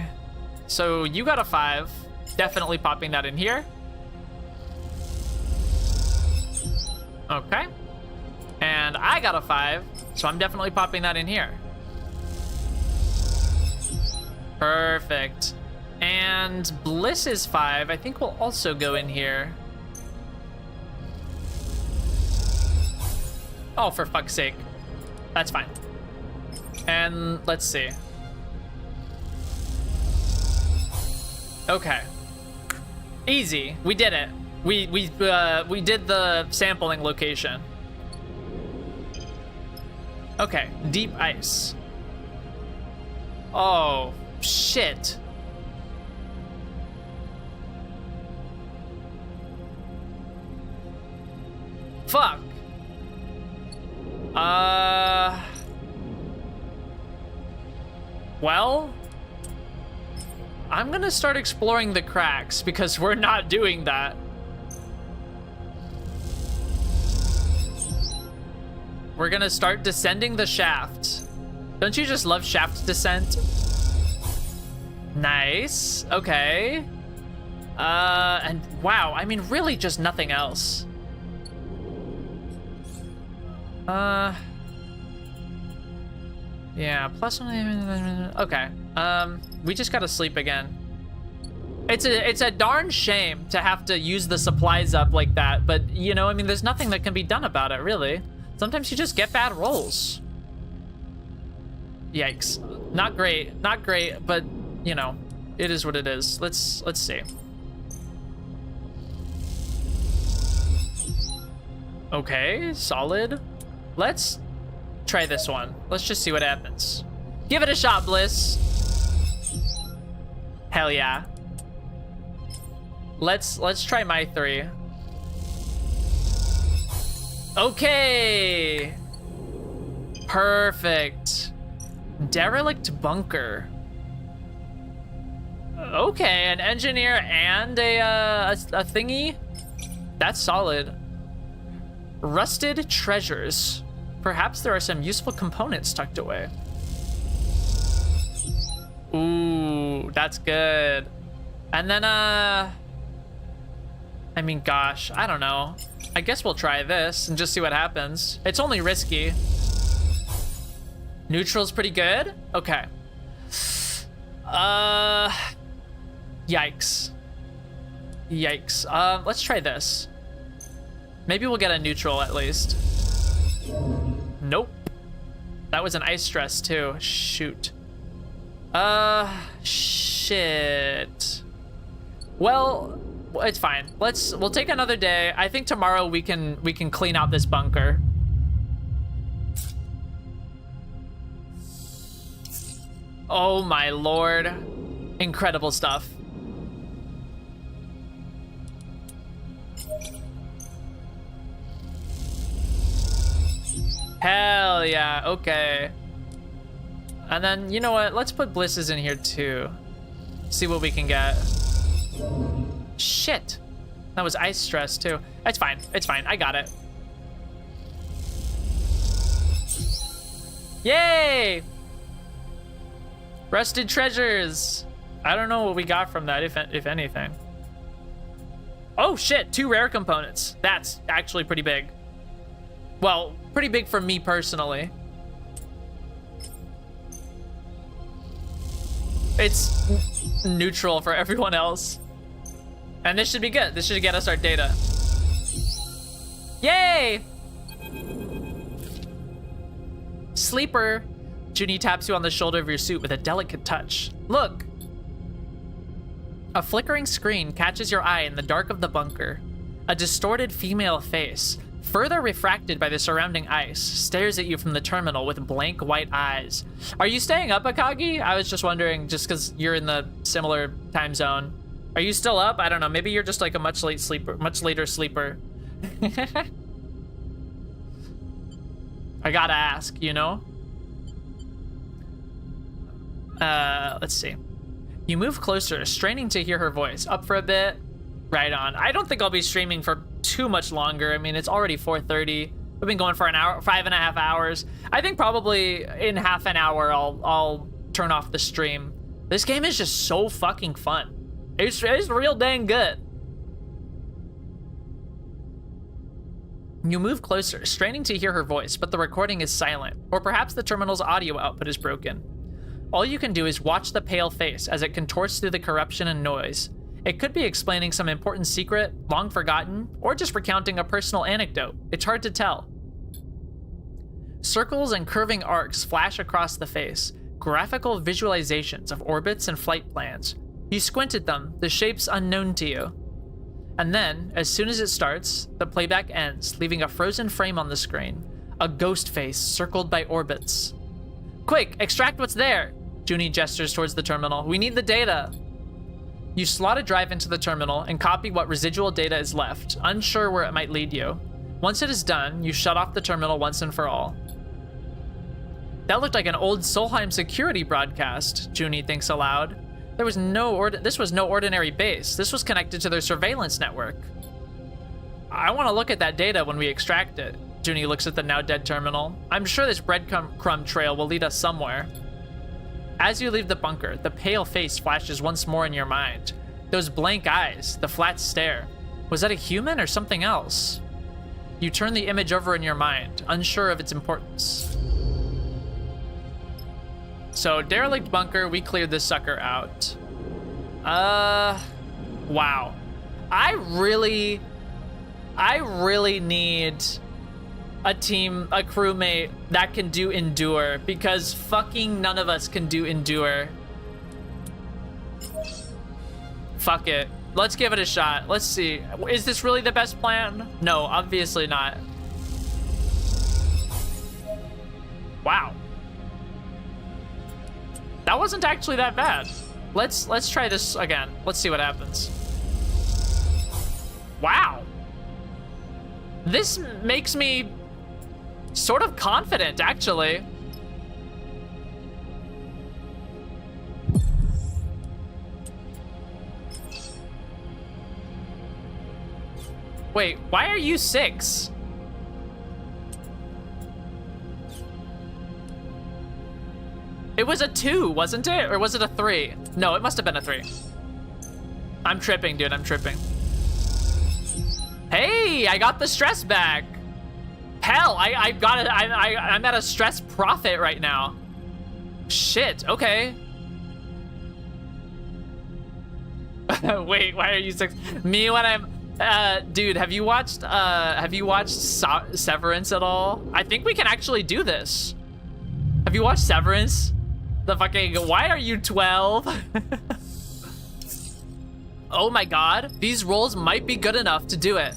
So you got a 5. Definitely popping that in here. Okay. And I got a 5, so I'm definitely popping that in here. Perfect. And Bliss is 5. I think will also go in here. Oh, for fuck's sake. That's fine. And let's see. Okay. Easy. We did it. We did the sampling location. Okay, deep ice. Oh, shit. Fuck. Well, I'm gonna start exploring the cracks because we're not doing that. We're gonna start descending the shaft. Don't you just love shaft descent? Nice, okay. And wow, I mean, really just nothing else. Yeah, plus one, okay. We just gotta sleep again. It's a darn shame to have to use the supplies up like that, but you know, I mean, there's nothing that can be done about it, really. Sometimes you just get bad rolls. Yikes. Not great, but you know, it is what it is. Let's see. Okay, solid. Let's try this one. Let's just see what happens. Give it a shot, Bliss. Hell yeah. Let's try my 3. Okay. Perfect. Derelict bunker. Okay, an engineer and a thingy. That's solid. Rusted treasures. Perhaps there are some useful components tucked away. Ooh, that's good. And then, I mean, gosh, I don't know. I guess we'll try this and just see what happens. It's only risky. Neutral's pretty good? Okay. Yikes. Yikes. Let's try this. Maybe we'll get a neutral at least. Nope. That was an ice stress too. Shoot. Shit. Well, it's fine. We'll take another day. I think tomorrow we can clean out this bunker. Oh my lord. Incredible stuff. Hell yeah, okay. And then, you know what? Let's put Blisses in here too. See what we can get. Shit. That was ice stress too. It's fine. It's fine. I got it. Yay! Rusted treasures. I don't know what we got from that, if anything. Oh shit, 2 rare components. That's actually pretty big. Well, pretty big for me personally. It's neutral for everyone else. And this should be good. This should get us our data. Yay! Sleeper. Junie taps you on the shoulder of your suit with a delicate touch. Look! A flickering screen catches your eye in the dark of the bunker. A distorted female face, further refracted by the surrounding ice, stares at you from the terminal with blank white eyes. Are you staying up, Akagi? I was just wondering, just because you're in the similar time zone. Are you still up? I don't know. Maybe you're just like a much later sleeper. I gotta ask, you know? Let's see. You move closer, straining to hear her voice. Up for a bit? Right on. I don't think I'll be streaming for too much longer. I mean, it's already 4:30. We've been going for an hour, 5.5 hours. I think probably in half an hour, I'll turn off the stream. This game is just so fucking fun. It's real dang good. You move closer, straining to hear her voice, but the recording is silent. Or perhaps the terminal's audio output is broken. All you can do is watch the pale face as it contorts through the corruption and noise. It could be explaining some important secret, long forgotten, or just recounting a personal anecdote. It's hard to tell. Circles and curving arcs flash across the face, graphical visualizations of orbits and flight plans. You squint at them, the shapes unknown to you. And then, as soon as it starts, the playback ends, leaving a frozen frame on the screen. A ghost face circled by orbits. Quick, extract what's there! Junie gestures towards the terminal. We need the data! You slot a drive into the terminal and copy what residual data is left, unsure where it might lead you. Once it is done, you shut off the terminal once and for all. That looked like an old Solheim security broadcast, Junie thinks aloud. This was no ordinary base. This was connected to their surveillance network. I want to look at that data when we extract it. Junie looks at the now dead terminal. I'm sure this breadcrumb trail will lead us somewhere. As you leave the bunker, the pale face flashes once more in your mind. Those blank eyes, the flat stare. Was that a human or something else? You turn the image over in your mind, unsure of its importance. So, derelict bunker, we cleared this sucker out. Wow. I really need a crewmate that can do endure, because fucking none of us can do endure. Fuck it. Let's give it a shot. Let's see. Is this really the best plan? No, obviously not. Wow. That wasn't actually that bad. Let's try this again. Let's see what happens. Wow. This makes me sort of confident, actually. Wait, why are you 6? It was a 2, wasn't it? Or was it a 3? No, it must have been a 3. I'm tripping, dude, I'm tripping. Hey, I got the stress back. Hell, I got it. I'm at a stress profit right now. Shit, okay. Wait, why are you 6? Me when I'm, dude, have you watched Severance at all? I think we can actually do this. Have you watched Severance? The fucking, why are you 12? Oh my god, these rolls might be good enough to do it.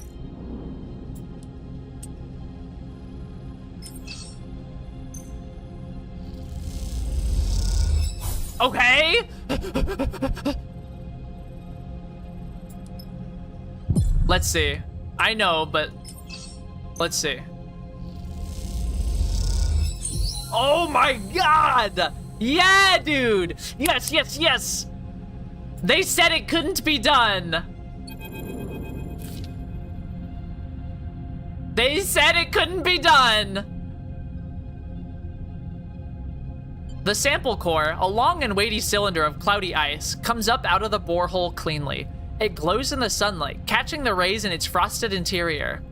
Okay. Let's see. I know, but let's see. Oh my god! Yeah, dude! Yes, yes, yes! They said it couldn't be done! They said it couldn't be done! The sample core, a long and weighty cylinder of cloudy ice, comes up out of the borehole cleanly. It glows in the sunlight, catching the rays in its frosted interior.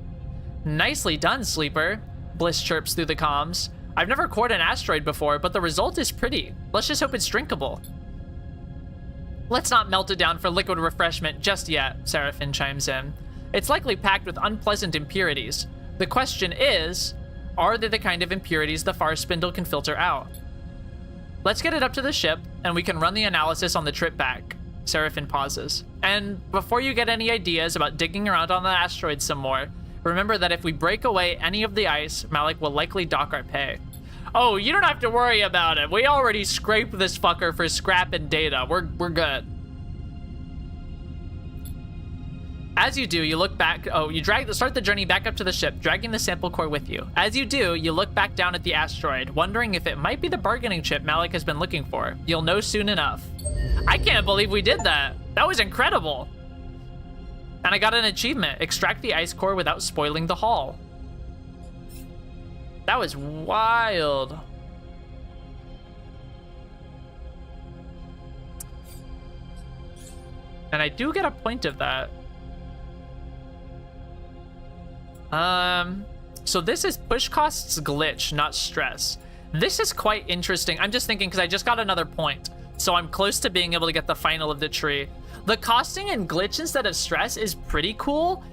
Nicely done, Sleeper, Bliss chirps through the comms. I've never cored an asteroid before, but the result is pretty. Let's just hope it's drinkable. Let's not melt it down for liquid refreshment just yet, Seraphine chimes in. It's likely packed with unpleasant impurities. The question is, are they the kind of impurities the far spindle can filter out? Let's get it up to the ship, and we can run the analysis on the trip back. Seraphine pauses. And before you get any ideas about digging around on the asteroid some more, remember that if we break away any of the ice, Malik will likely dock our pay. Oh, you don't have to worry about it. We already scraped this fucker for scrap and data. We're good. As you do, you look back. Oh, you start the journey back up to the ship, dragging the sample core with you. As you do, you look back down at the asteroid, wondering if it might be the bargaining chip Malik has been looking for. You'll know soon enough. I can't believe we did that. That was incredible. And I got an achievement. Extract the ice core without spoiling the hull. That was wild. And I do get a point of that. So this is push costs glitch, not stress. This is quite interesting. I'm just thinking because I just got another point. So I'm close to being able to get the final of the tree. The costing and glitch instead of stress is pretty cool,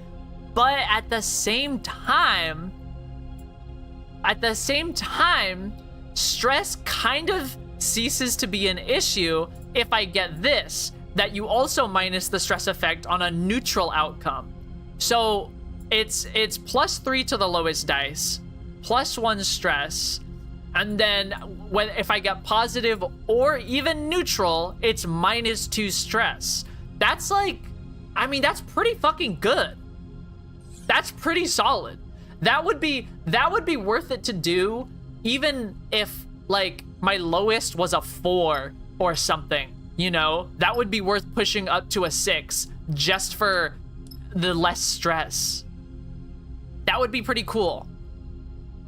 but at the same time, stress kind of ceases to be an issue if I get this, that you also minus the stress effect on a neutral outcome. So it's +3 to the lowest dice, +1 stress, and then if I get positive or even neutral, it's -2 stress. That's like, I mean, that's pretty fucking good. That's pretty solid. That would be worth it to do, even if like my lowest was a 4 or something, you know? That would be worth pushing up to a 6 just for the less stress. That would be pretty cool.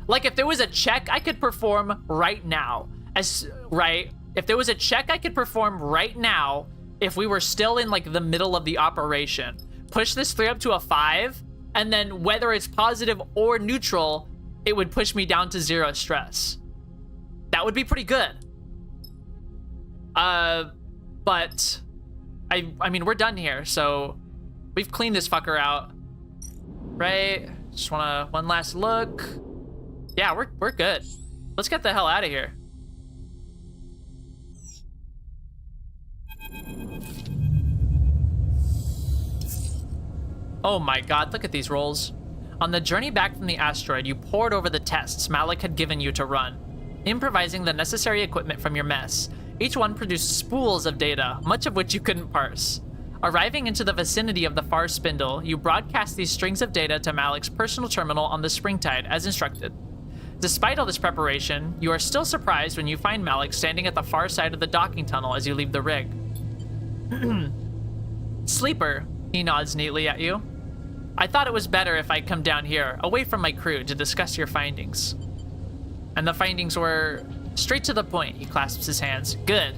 Like if there was a check I could perform right now, if there was a check I could perform right now, if we were still in like the middle of the operation, push this 3 up to a 5, and then whether it's positive or neutral, it would push me down to 0 stress. That would be pretty good. But I mean, we're done here, so we've cleaned this fucker out, right? Just wanna one last look. Yeah, we're good. Let's get the hell out of here. Oh my god, look at these rolls. On the journey back from the asteroid, you pored over the tests Malik had given you to run, improvising the necessary equipment from your mess. Each one produced spools of data, much of which you couldn't parse. Arriving into the vicinity of the far spindle, you broadcast these strings of data to Malik's personal terminal on the Springtide, as instructed. Despite all this preparation, you are still surprised when you find Malik standing at the far side of the docking tunnel as you leave the rig. Sleeper, he nods neatly at you. I thought it was better if I'd come down here, away from my crew, to discuss your findings. And the findings were straight to the point, he clasps his hands. Good.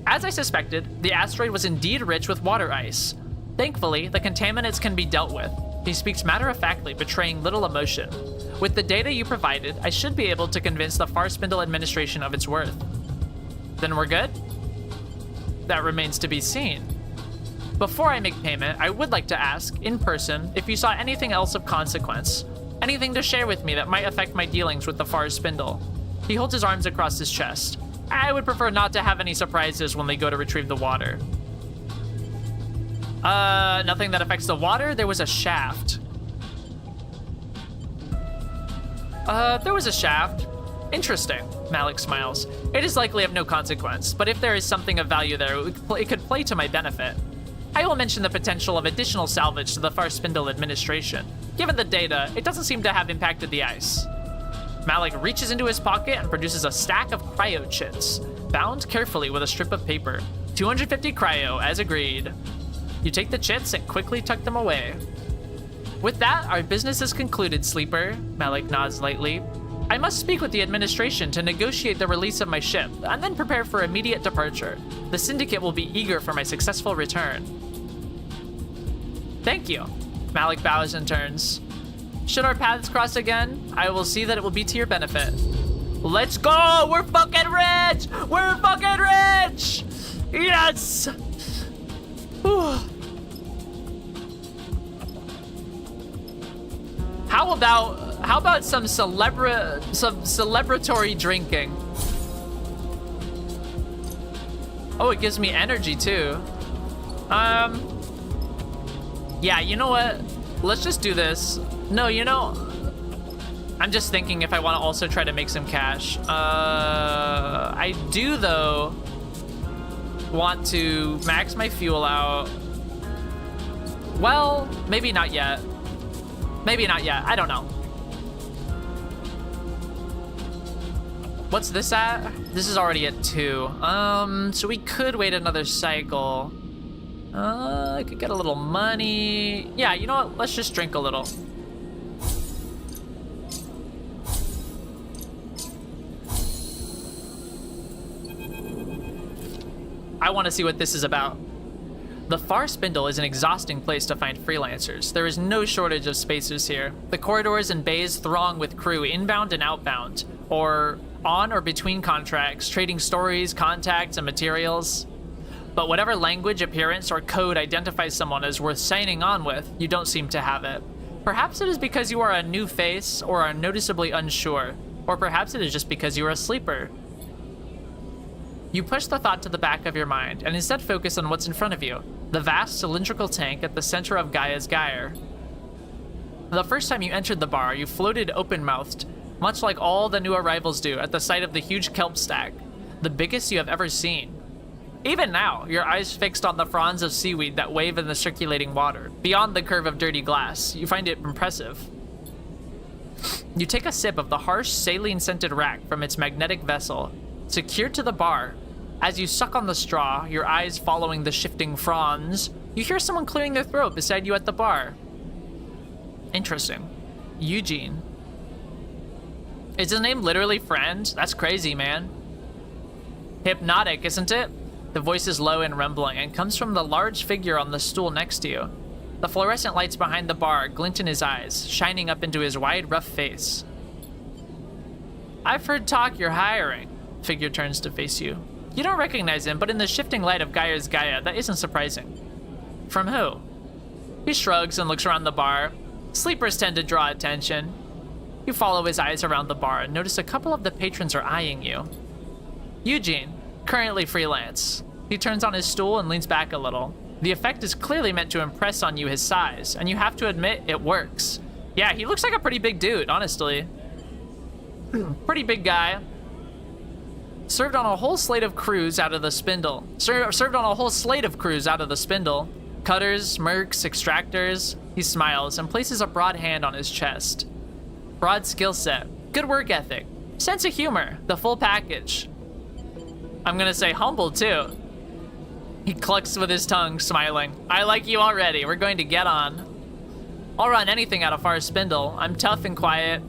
As I suspected, the asteroid was indeed rich with water ice. Thankfully, the contaminants can be dealt with. He speaks matter-of-factly, betraying little emotion. With the data you provided, I should be able to convince the Far Spindle administration of its worth. Then we're good? That remains to be seen. Before I make payment, I would like to ask, in person, if you saw anything else of consequence. Anything to share with me that might affect my dealings with the Far Spindle. He holds his arms across his chest. I would prefer not to have any surprises when they go to retrieve the water. Nothing that affects the water? There was a shaft. There was a shaft. Interesting, Malik smiles. It is likely of no consequence, but if there is something of value there, it could play to my benefit. I will mention the potential of additional salvage to the Far Spindle administration. Given the data, it doesn't seem to have impacted the ice. Malik reaches into his pocket and produces a stack of cryo chits, bound carefully with a strip of paper. 250 cryo, as agreed. You take the chits and quickly tuck them away. With that, our business is concluded, Sleeper. Malik nods lightly. I must speak with the administration to negotiate the release of my ship, and then prepare for immediate departure. The Syndicate will be eager for my successful return. Thank you. Malik bows and turns. Should our paths cross again, I will see that it will be to your benefit. Let's go! We're fucking rich! We're fucking rich! Yes! Whew. How about some celebratory drinking? Oh, it gives me energy too. Yeah, you know what? Let's just do this. No, you know, I'm just thinking if I want to also try to make some cash. I do though want to max my fuel out. Well, maybe not yet. Maybe not yet. I don't know. What's this at? This is already at 2. So we could wait another cycle. I could get a little money. Yeah, you know what? Let's just drink a little. I want to see what this is about. The Far Spindle is an exhausting place to find freelancers. There is no shortage of spacers here. The corridors and bays throng with crew inbound and outbound, or on or between contracts, trading stories, contacts, and materials. But whatever language, appearance, or code identifies someone as worth signing on with, you don't seem to have it. Perhaps it is because you are a new face or are noticeably unsure, or perhaps it is just because you are a sleeper. You push the thought to the back of your mind and instead focus on what's in front of you, the vast cylindrical tank at the center of Gaia's gyre. The first time you entered the bar, you floated open-mouthed, much like all the new arrivals do at the sight of the huge kelp stack, the biggest you have ever seen. Even now, your eyes fixed on the fronds of seaweed that wave in the circulating water, beyond the curve of dirty glass, you find it impressive. You take a sip of the harsh, saline-scented rack from its magnetic vessel, secured to the bar. As you suck on the straw, your eyes following the shifting fronds, you hear someone clearing their throat beside you at the bar. Interesting. Eugene. Is his name literally friend? That's crazy, man. Hypnotic, isn't it? The voice is low and rumbling and comes from the large figure on the stool next to you. The fluorescent lights behind the bar glint in his eyes, shining up into his wide, rough face. I've heard talk you're hiring. Figure turns to face you. You don't recognize him, but in the shifting light of Gaia's Gaia, that isn't surprising. From who? He shrugs and looks around the bar. Sleepers tend to draw attention. You follow his eyes around the bar and notice a couple of the patrons are eyeing you. Eugene, currently freelance. He turns on his stool and leans back a little. The effect is clearly meant to impress on you his size, and you have to admit it works. Yeah, he looks like a pretty big dude, honestly. Pretty big guy. Served on a whole slate of crews out of the Spindle. Served on a whole slate of crews out of the Spindle. Cutters, mercs, extractors. He smiles and places a broad hand on his chest. Broad skill set, good work ethic, sense of humor, the full package. I'm gonna say humble too. He clucks with his tongue, smiling. I like you already, we're going to get on. I'll run anything out of Far Spindle. I'm tough and quiet,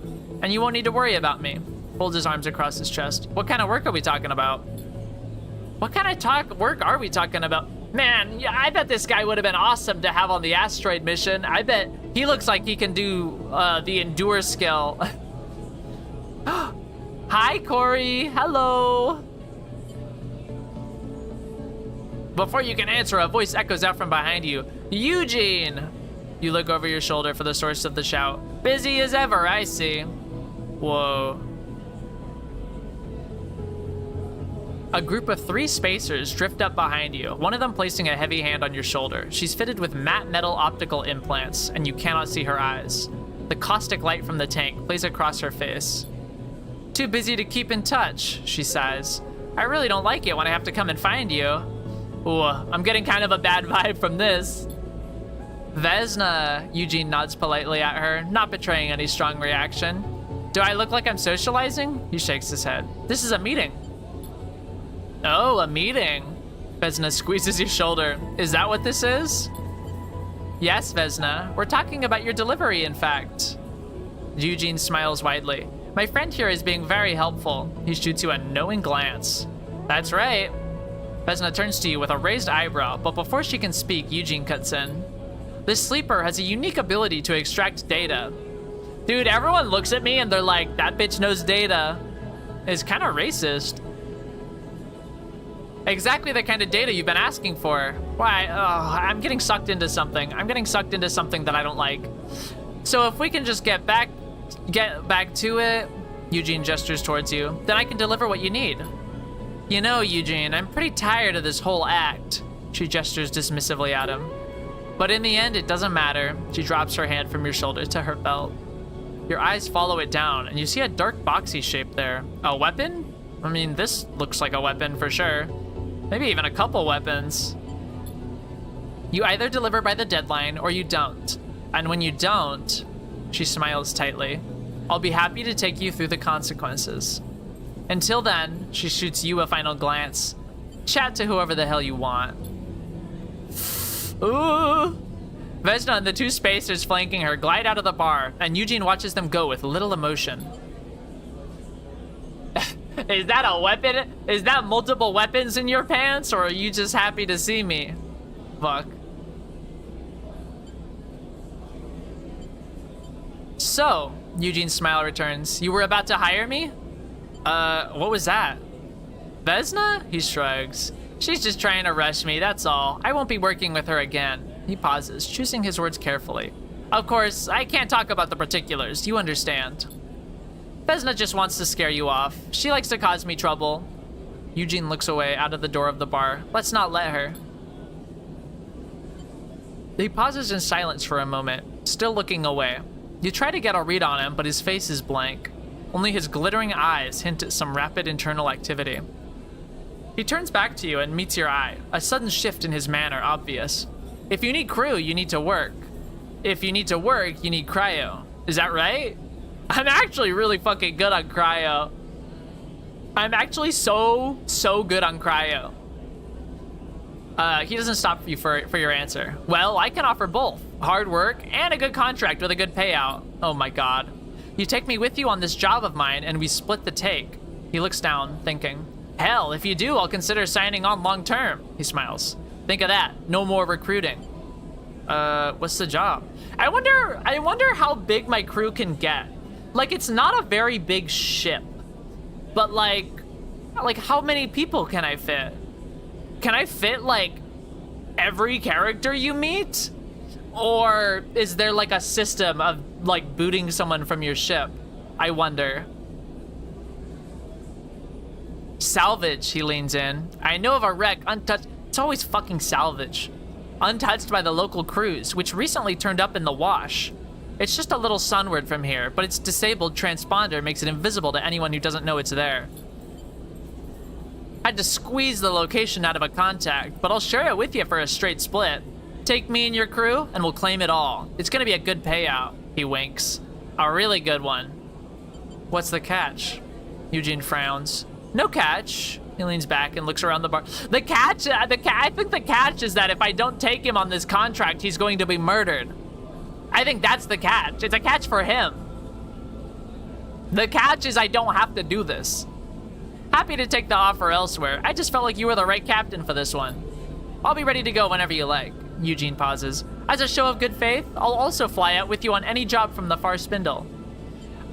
and you won't need to worry about me. Folds his arms across his chest. What kind of work are we talking about? What kind of work are we talking about? Man, yeah, I bet this guy would have been awesome to have on the asteroid mission. I bet he looks like he can do the endure skill. Hi, Corey. Hello. Before you can answer, a voice echoes out from behind you. Eugene! You look over your shoulder for the source of the shout. Busy as ever, I see. Whoa. A group of 3 spacers drift up behind you, one of them placing a heavy hand on your shoulder. She's fitted with matte metal optical implants, and you cannot see her eyes. The caustic light from the tank plays across her face. Too busy to keep in touch, she sighs. I really don't like it when I have to come and find you. Ooh, I'm getting kind of a bad vibe from this. Vesna, Eugene nods politely at her, not betraying any strong reaction. Do I look like I'm socializing? He shakes his head. This is a meeting. Oh, a meeting. Vesna squeezes your shoulder. Is that what this is? Yes, Vesna. We're talking about your delivery, in fact. Eugene smiles widely. My friend here is being very helpful. He shoots you a knowing glance. That's right. Vesna turns to you with a raised eyebrow, but before she can speak, Eugene cuts in. This sleeper has a unique ability to extract data. Dude, everyone looks at me and they're like, that bitch knows data. It's kind of racist. Exactly the kind of data you've been asking for. Why? Oh, I'm getting sucked into something. I'm getting sucked into something that I don't like. So if we can just get back to it, Eugene gestures towards you, then I can deliver what you need. You know, Eugene, I'm pretty tired of this whole act. She gestures dismissively at him. But in the end, it doesn't matter. She drops her hand from your shoulder to her belt. Your eyes follow it down, and you see a dark boxy shape there. A weapon? I mean, this looks like a weapon for sure. Maybe even a couple weapons. You either deliver by the deadline or you don't. And when you don't, she smiles tightly, I'll be happy to take you through the consequences. Until then, she shoots you a final glance. Chat to whoever the hell you want. Ooh! Vesna and the two spacers flanking her glide out of the bar, and Eugene watches them go with little emotion. Is that a weapon? Is that multiple weapons in your pants, or are you just happy to see me? Fuck. So, Eugene's smile returns. You were about to hire me? What was that? Vesna? He shrugs. She's just trying to rush me, that's all. I won't be working with her again. He pauses, choosing his words carefully. Of course, I can't talk about the particulars, you understand. Vesna just wants to scare you off. She likes to cause me trouble. Eugene looks away out of the door of the bar. Let's not let her. He pauses in silence for a moment, still looking away. You try to get a read on him, but his face is blank. Only his glittering eyes hint at some rapid internal activity. He turns back to you and meets your eye, a sudden shift in his manner obvious. If you need crew, you need to work. If you need to work, you need cryo. Is that right? I'm actually really fucking good on cryo. I'm actually so good on cryo. He doesn't stop you for your answer. Well, I can offer both. Hard work and a good contract with a good payout. Oh my god. You take me with you on this job of mine and we split the take. He looks down, thinking. Hell, if you do, I'll consider signing on long term. He smiles. Think of that. No more recruiting. What's the job? I wonder how big my crew can get. Like, it's not a very big ship. But like how many people can I fit? Can I fit like every character you meet? Or is there like a system of like booting someone from your ship? I wonder. Salvage, he leans in. I know of a wreck untouched. It's always fucking salvage. Untouched by the local crews, which recently turned up in the wash. It's just a little sunward from here, but its disabled transponder makes it invisible to anyone who doesn't know it's there. Had to squeeze the location out of a contact, but I'll share it with you for a straight split. Take me and your crew, and we'll claim it all. It's gonna be a good payout. He winks. A really good one. What's the catch? Eugene frowns. No catch. He leans back and looks around the bar. I think the catch is that if I don't take him on this contract, he's going to be murdered. I think that's the catch. It's a catch for him. The catch is I don't have to do this. Happy to take the offer elsewhere. I just felt like you were the right captain for this one. I'll be ready to go whenever you like. Eugene pauses. As a show of good faith, I'll also fly out with you on any job from the far spindle.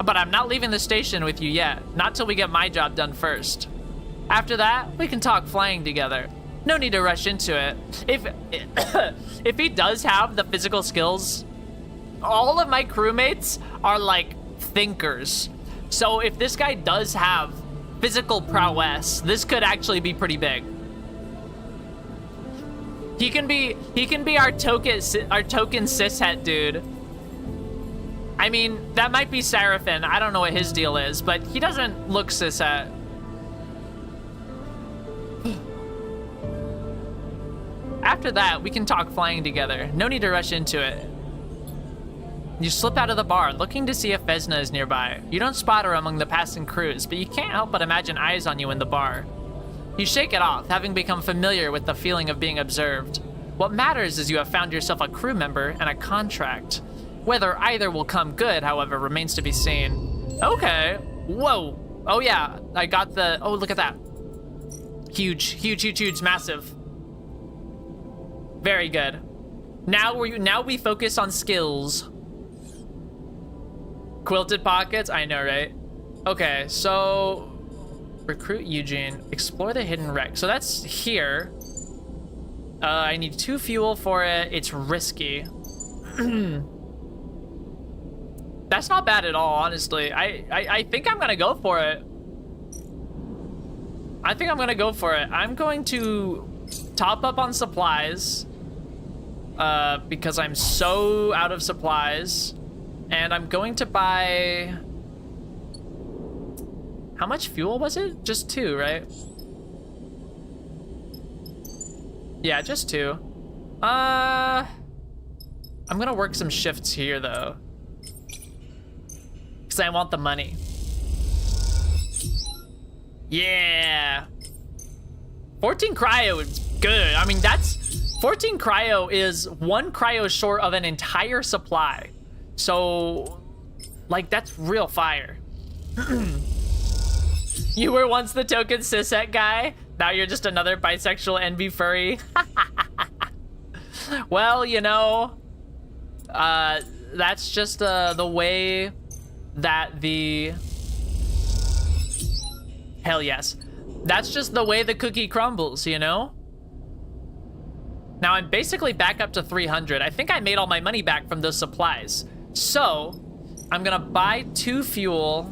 But I'm not leaving the station with you yet. Not till we get my job done first. After that, we can talk flying together. No need to rush into it. If he does have the physical skills, all of my crewmates are like thinkers. So if this guy does have physical prowess, this could actually be pretty big. He can be our token cishet dude. I mean, that might be Seraphin. I don't know what his deal is, but he doesn't look cishet. After that, we can talk flying together. No need to rush into it. You slip out of the bar, looking to see if Vesna is nearby. You don't spot her among the passing crews, but you can't help but imagine eyes on you in the bar. You shake it off, having become familiar with the feeling of being observed. What matters is you have found yourself a crew member and a contract. Whether either will come good, however, remains to be seen. Okay. Whoa. Oh yeah, I got the, oh, look at that. Huge, huge, huge, huge, massive. Very good. Now we focus on skills. Quilted pockets, I know, right? Okay, so recruit Eugene, explore the hidden wreck. So that's here. I need 2 fuel for it. It's risky. That's not bad at all, honestly. I think I'm gonna go for it. I think I'm gonna go for it. I'm going to top up on supplies because I'm so out of supplies. And I'm going to buy... How much fuel was it? Just 2, right? Yeah, just 2. I'm gonna work some shifts here, though. Because I want the money. Yeah! 14 cryo is good. I mean, that's... 14 cryo is 1 cryo short of an entire supply. So, like, that's real fire. You were once the token cishet guy. Now you're just another bisexual NB furry. Well, you know, that's just the way that the... Hell yes. That's just the way the cookie crumbles, you know? Now I'm basically back up to 300. I think I made all my money back from those supplies. So, I'm gonna buy 2 fuel.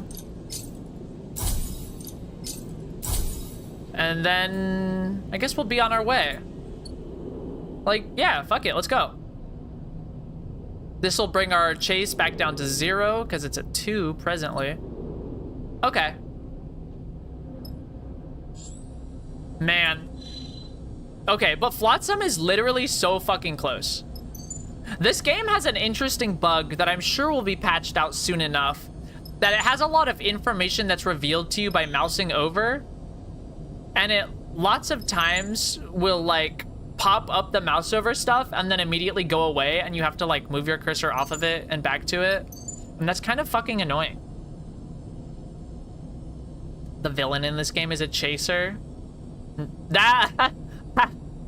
And then I guess we'll be on our way. Like, yeah, fuck it, let's go. This will bring our chase back down to 0 because it's at 2 presently. Okay. Man. Okay, but Flotsam is literally so fucking close. This game has an interesting bug that I'm sure will be patched out soon enough. That it has a lot of information that's revealed to you by mousing over. And it lots of times will like pop up the mouse over stuff and then immediately go away and you have to like move your cursor off of it and back to it. And that's kind of fucking annoying. The villain in this game is a chaser.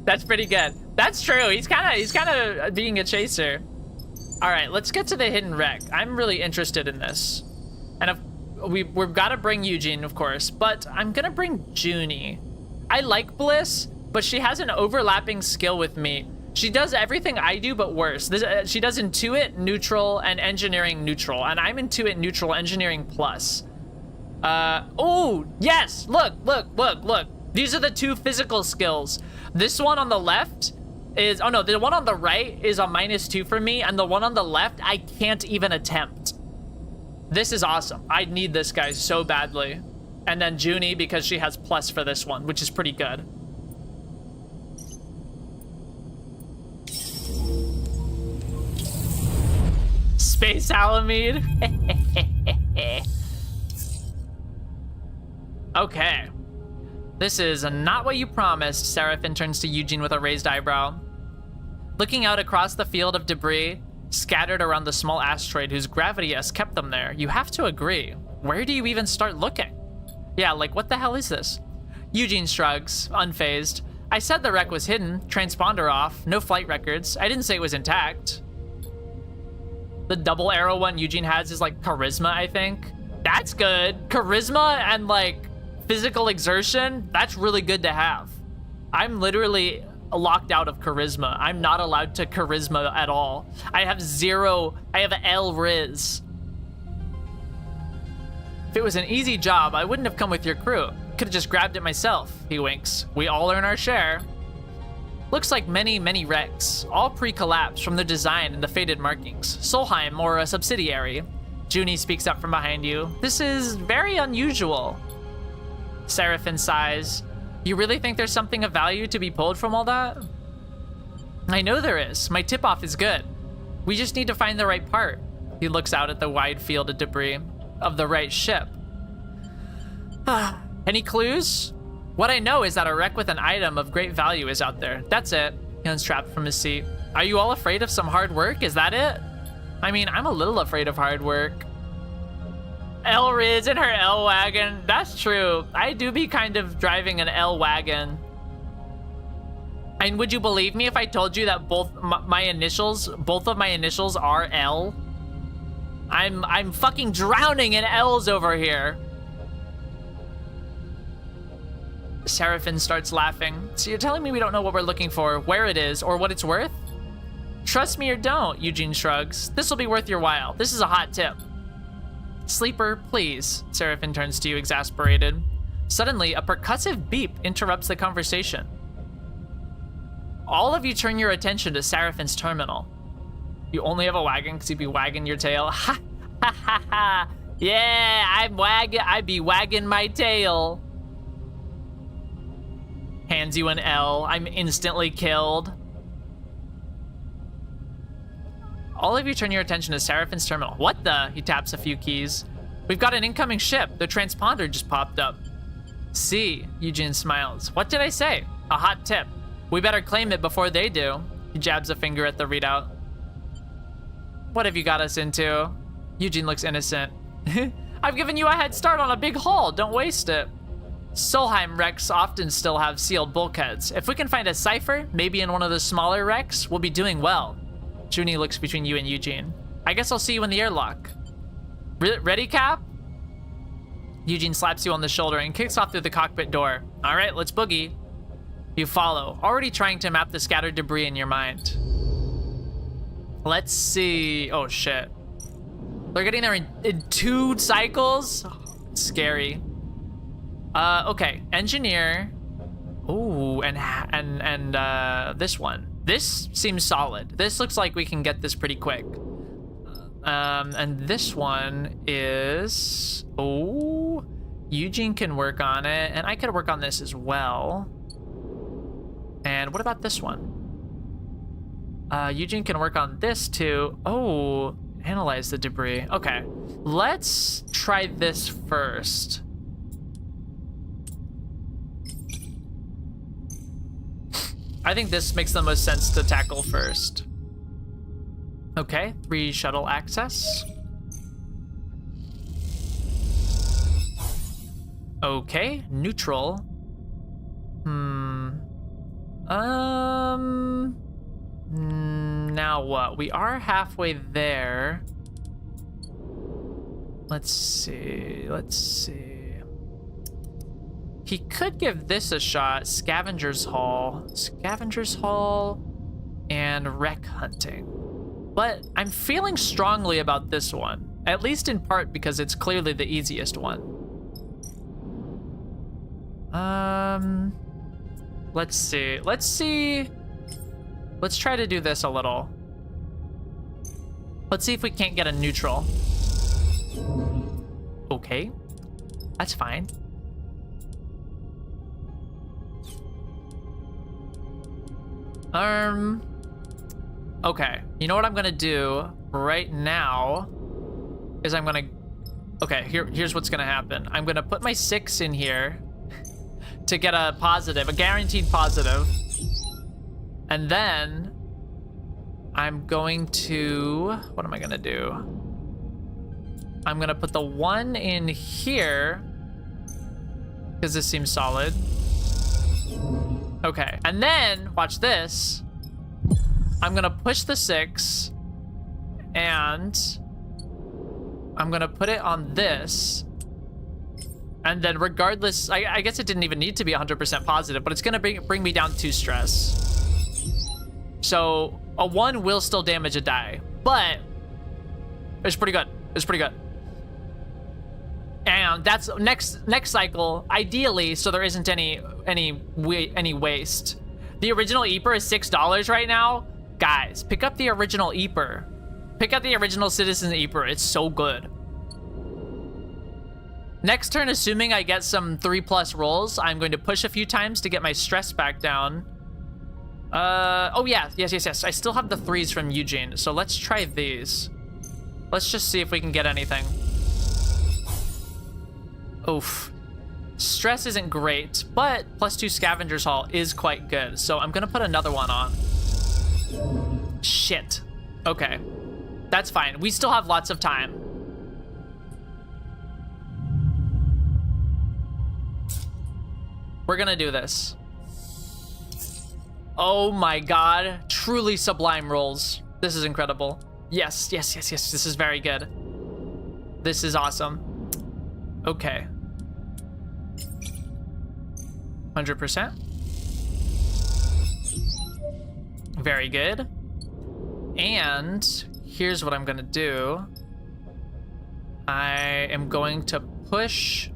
That's pretty good. That's true. He's kind of being a chaser. All right, let's get to the hidden wreck. I'm really interested in this. And if we've got to bring Eugene, of course, but I'm gonna bring Junie. I like Bliss, but she has an overlapping skill with me. She does everything I do, but worse. She does Intuit, Neutral, and Engineering Neutral, and I'm Intuit, Neutral, Engineering Plus. Oh, yes, look. These are the 2 physical skills. This one on the left is, oh no, the one on the right is a -2 for me, and the one on the left, I can't even attempt. This is awesome. I need this guy so badly. And then Junie, because she has plus for this one, which is pretty good. Space Alamede. Okay. This is not what you promised, Seraphin turns to Eugene with a raised eyebrow. Looking out across the field of debris scattered around the small asteroid whose gravity has kept them there, you have to agree. Where do you even start looking? Yeah, like what the hell is this? Eugene shrugs, unfazed. I said the wreck was hidden, transponder off, no flight records. I didn't say it was intact. The double arrow one Eugene has is like charisma, I think. That's good. Charisma and like physical exertion, that's really good to have. I'm literally locked out of charisma. I'm not allowed to charisma at all. I have L Riz. If it was an easy job, I wouldn't have come with your crew. Could have just grabbed it myself, he winks. We all earn our share. Looks like many, many wrecks, all pre-collapse from the design and the faded markings. Solheim, or a subsidiary. Junie speaks up from behind you. This is very unusual. Seraphin sighs. You really think there's something of value to be pulled from all that? I know there is. My tip-off is good. We just need to find the right part. He looks out at the wide field of debris of the right ship. Any clues? What I know is that a wreck with an item of great value is out there. That's it. He unstrapped from his seat. Are you all afraid of some hard work? Is that it? I mean, I'm a little afraid of hard work. L-Riz in her L-Wagon. That's true. I do be kind of driving an L-Wagon. And would you believe me if I told you that both of my initials are L? I'm fucking drowning in L's over here. Seraphin starts laughing. So you're telling me we don't know what we're looking for, where it is, or what it's worth? Trust me or don't, Eugene shrugs. This will be worth your while. This is a hot tip. Sleeper, please. Seraphin turns to you, exasperated. Suddenly, a percussive beep interrupts the conversation. All of you turn your attention to Seraphin's terminal. You only have a wagon because you be wagging your tail. Ha ha ha ha. Yeah, I be wagging my tail. Hands you an L. I'm instantly killed. All of you turn your attention to Seraphin's terminal. What the? He taps a few keys. We've got an incoming ship. The transponder just popped up. See, Eugene smiles. What did I say? A hot tip. We better claim it before they do. He jabs a finger at the readout. What have you got us into? Eugene looks innocent. I've given you a head start on a big haul. Don't waste it. Solheim wrecks often still have sealed bulkheads. If we can find a cipher, maybe in one of the smaller wrecks, we'll be doing well. Junie looks between you and Eugene. I guess I'll see you in the airlock. Ready, Cap? Eugene slaps you on the shoulder and kicks off through the cockpit door. All right, let's boogie. You follow, already trying to map the scattered debris in your mind. Let's see. Oh, shit. They're getting there in 2 cycles? Oh, scary. Okay. Engineer. Ooh, and this one. This seems solid. This looks like we can get this pretty quick. And this one is... Oh, Eugene can work on it, and I could work on this as well. And what about this one? Eugene can work on this too. Oh, analyze the debris. Okay, let's try this first. I think this makes the most sense to tackle first. Okay, 3 shuttle access. Okay, neutral. Now what? We are halfway there. Let's see. He could give this a shot. Scavenger's Hall, and wreck hunting. But I'm feeling strongly about this one, at least in part because it's clearly the easiest one. Let's see. Let's try to do this a little. Let's see if we can't get a neutral. Okay, that's fine. Okay, you know what I'm gonna do right now is I'm gonna... Okay, here's what's gonna happen. I'm gonna put my 6 in here to get a positive, a guaranteed positive. And then I'm going to... What am I gonna do? I'm gonna put the 1 in here because this seems solid. Okay, and then, watch this. I'm gonna push the 6, and I'm gonna put it on this. And then regardless, I guess it didn't even need to be 100% positive, but it's gonna bring me down 2 stress. So a 1 will still damage a die, but it's pretty good. It's pretty good. And that's next cycle, ideally, so there isn't any waste. The original Eaper is $6 right now. Guys, pick up the original Eaper. Pick up the original Citizen Eaper. It's so good. Next turn, assuming I get some 3+ rolls, I'm going to push a few times to get my stress back down. Oh yeah, yes. I still have the 3s from Eugene, so let's try these. Let's just see if we can get anything. Oof. Stress isn't great, but +2 Scavenger's Haul is quite good. So I'm gonna put another one on. Shit. Okay. That's fine. We still have lots of time. We're gonna do this. Oh my god. Truly sublime rolls. This is incredible. Yes, yes, yes, yes. This is very good. This is awesome. Okay. 100%. Very good. And here's what I'm gonna do. I am going to push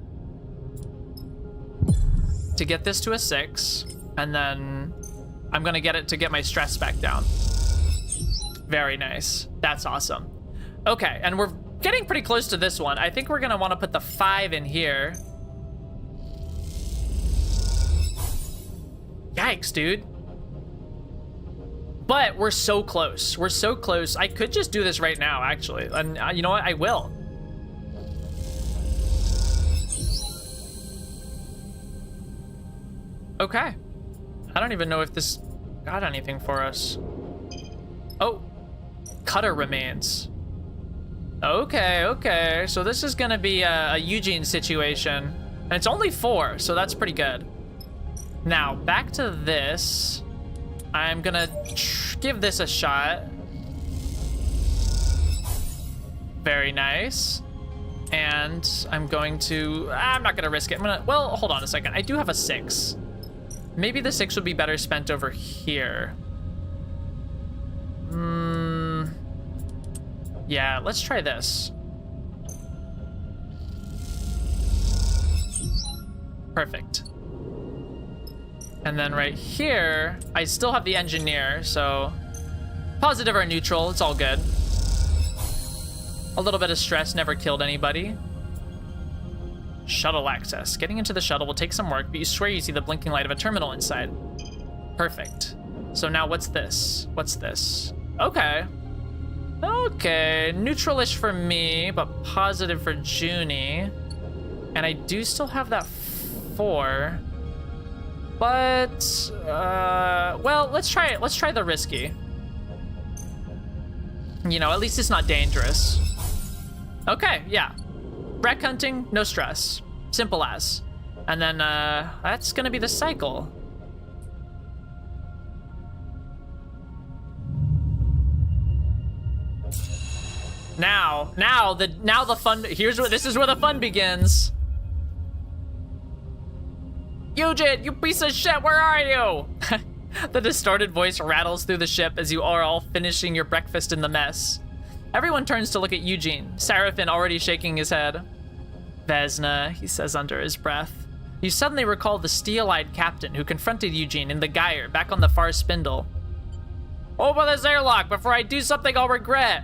to get this to a 6, and then I'm gonna get it to get my stress back down. Very nice. That's awesome. Okay, and we're getting pretty close to this one. I think we're gonna wanna put the 5 in here. Yikes, dude. But we're so close. We're so close. I could just do this right now, actually. And you know what? I will. Okay. I don't even know if this got anything for us. Oh, Cutter remains. Okay, okay. So this is gonna be a Eugene situation. And it's only 4, so that's pretty good. Now, back to this. I'm gonna give this a shot. Very nice. And I'm going to, I'm not gonna risk it. I'm gonna, well, hold on a second. I do have a 6. Maybe the 6 would be better spent over here. Yeah, let's try this. Perfect. And then right here, I still have the engineer, so positive or neutral, it's all good. A little bit of stress never killed anybody. Shuttle access. Getting into the shuttle will take some work, but you swear you see the blinking light of a terminal inside. Perfect. So now what's this? What's this? Okay. Okay, neutral-ish for me, but positive for Junie. And I do still have that 4. But, well, let's try it. Let's try the risky. You know, at least it's not dangerous. Okay, yeah. Wreck hunting, no stress. Simple as. And then, that's gonna be the cycle. Now the fun, this is where the fun begins. Eugene, you piece of shit, where are you? The distorted voice rattles through the ship as you are all finishing your breakfast in the mess. Everyone turns to look at Eugene, Seraphin already shaking his head. Vesna, he says under his breath. You suddenly recall the steel-eyed captain who confronted Eugene in the gyre back on the far spindle. Open this airlock before I do something I'll regret.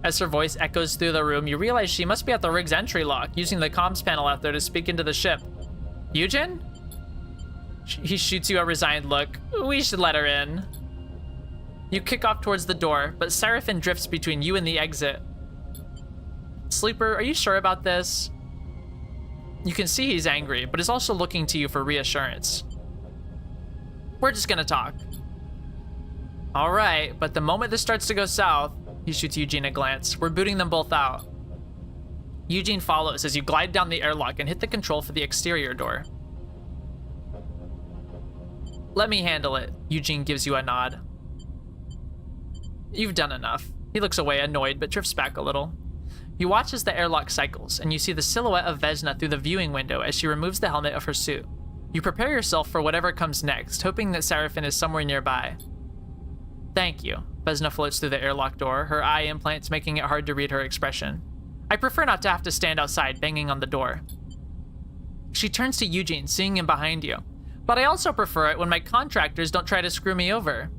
As her voice echoes through the room, you realize she must be at the rig's entry lock, using the comms panel out there to speak into the ship. Eugene? He shoots you a resigned look. We should let her in. You kick off towards the door, but Seraphin drifts between you and the exit. Sleeper, are you sure about this? You can see he's angry, but is also looking to you for reassurance. We're just gonna talk. All right, but the moment this starts to go south, he shoots Eugene a glance. We're booting them both out. Eugene follows as you glide down the airlock and hit the control for the exterior door. Let me handle it. Eugene gives you a nod. You've done enough. He looks away, annoyed, but drifts back a little. You watch as the airlock cycles, and you see the silhouette of Vesna through the viewing window as she removes the helmet of her suit. You prepare yourself for whatever comes next, hoping that Seraphin is somewhere nearby. Thank you. Vesna floats through the airlock door, her eye implants making it hard to read her expression. I prefer not to have to stand outside banging on the door. She turns to Eugene, seeing him behind you. But I also prefer it when my contractors don't try to screw me over.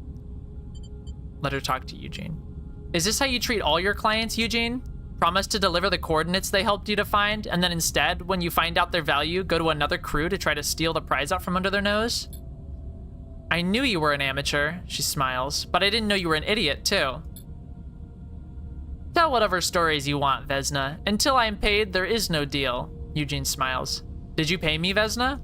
Let her talk to Eugene. Is this how you treat all your clients, Eugene? Promise to deliver the coordinates they helped you to find, and then instead, when you find out their value, go to another crew to try to steal the prize out from under their nose? I knew you were an amateur, she smiles, but I didn't know you were an idiot, too. Tell whatever stories you want, Vesna. Until I am paid, there is no deal. Eugene smiles. Did you pay me, Vesna?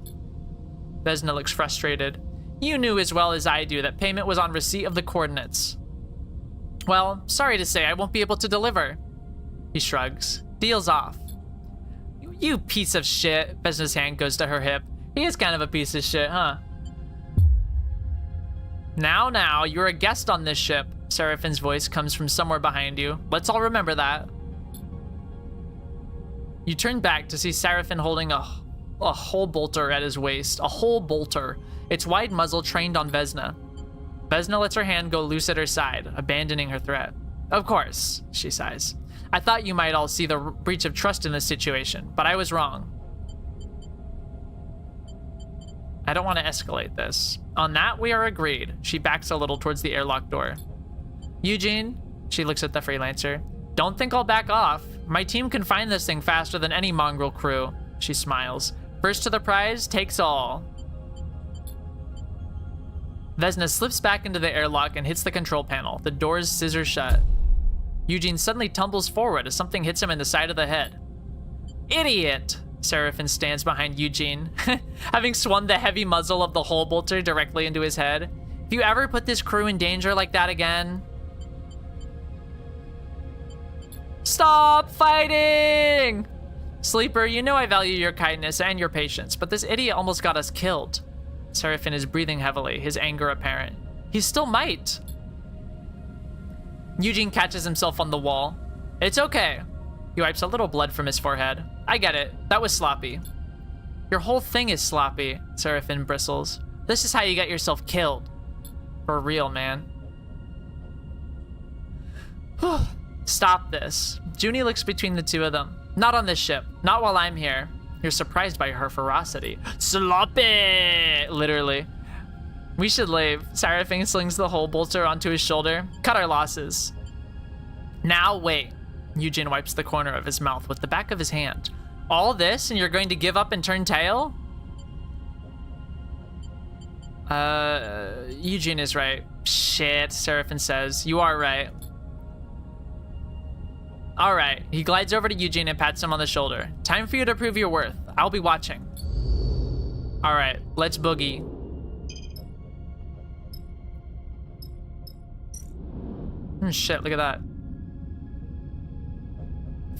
Vesna looks frustrated. You knew as well as I do that payment was on receipt of the coordinates. Well, sorry to say, I won't be able to deliver. He shrugs. Deal's off. You piece of shit. Vesna's hand goes to her hip. He is kind of a piece of shit, huh? Now, you're a guest on this ship. Seraphine's voice comes from somewhere behind you. Let's all remember that. You turn back to see Seraphine holding a whole bolter at his waist. A whole bolter. Its wide muzzle trained on Vesna. Vesna lets her hand go loose at her side, abandoning her threat. Of course, she sighs. I thought you might all see the breach of trust in this situation, but I was wrong. I don't want to escalate this. On that, we are agreed. She backs a little towards the airlock door. Eugene, she looks at the freelancer. Don't think I'll back off. My team can find this thing faster than any mongrel crew. She smiles. First to the prize takes all. Vesna slips back into the airlock and hits the control panel. The doors scissor shut. Eugene suddenly tumbles forward as something hits him in the side of the head. Idiot! Seraphine stands behind Eugene, having swung the heavy muzzle of the hull bolter directly into his head. If you ever put this crew in danger like that again... Stop fighting! Sleeper, you know I value your kindness and your patience, but this idiot almost got us killed. Seraphine is breathing heavily, his anger apparent. He still might. Eugene catches himself on the wall. It's okay. He wipes a little blood from his forehead. I get it. That was sloppy. Your whole thing is sloppy, Seraphine bristles. This is how you get yourself killed. For real, man. Stop this. Junie looks between the two of them. Not on this ship. Not while I'm here. You're surprised by her ferocity. Sloppy! Literally. We should leave. Seraphine slings the hull bolter onto his shoulder. Cut our losses. Now wait. Eugene wipes the corner of his mouth with the back of his hand. All this and you're going to give up and turn tail? Eugene is right. Shit, Seraphine says. You are right. All right. He glides over to Eugene and pats him on the shoulder. Time for you to prove your worth. I'll be watching. All right, let's boogie. Shit, look at that.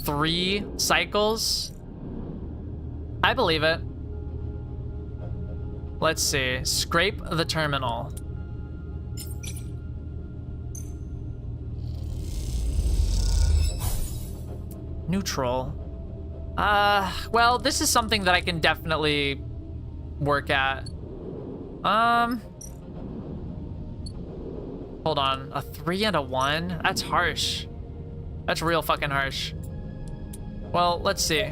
3 cycles? I believe it. Let's see. Scrape the terminal. Neutral. Well, this is something that I can definitely work at. Hold on. A 3 and a 1? That's harsh. That's real fucking harsh. Well, let's see.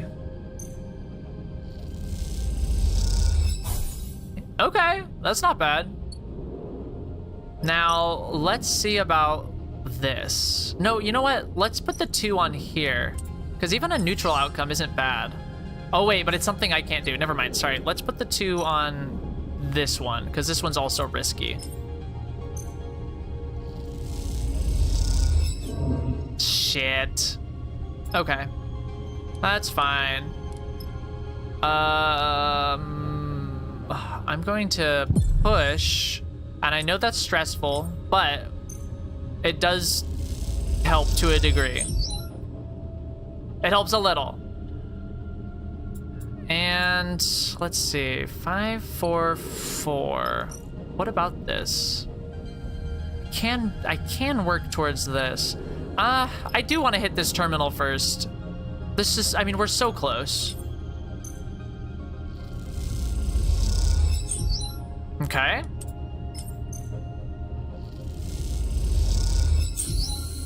Okay, that's not bad. Now, let's see about this. No, you know what? Let's put the 2 on here. Because even a neutral outcome isn't bad. Oh, wait, but it's something I can't do. Never mind, sorry. Let's put the 2 on this one, because this one's also risky. Shit. Okay. That's fine. I'm going to push, and I know that's stressful, but it does help to a degree. It helps a little. And let's see, 5, 4, 4. What about this? I can work towards this. I do want to hit this terminal first. This is, I mean, we're so close. Okay.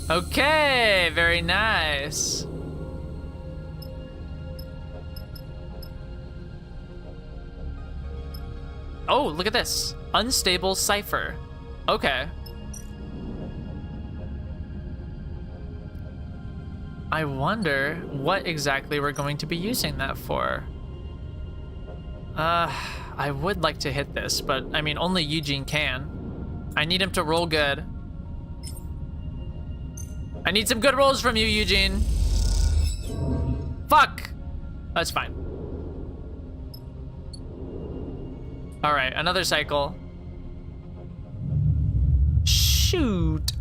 Okay, very nice. Oh, look at this. Unstable cipher. Okay. I wonder what exactly we're going to be using that for. I would like to hit this, but I mean, only Eugene can. I need him to roll good. I need some good rolls from you, Eugene. Fuck. That's fine. All right, another cycle. Shoot.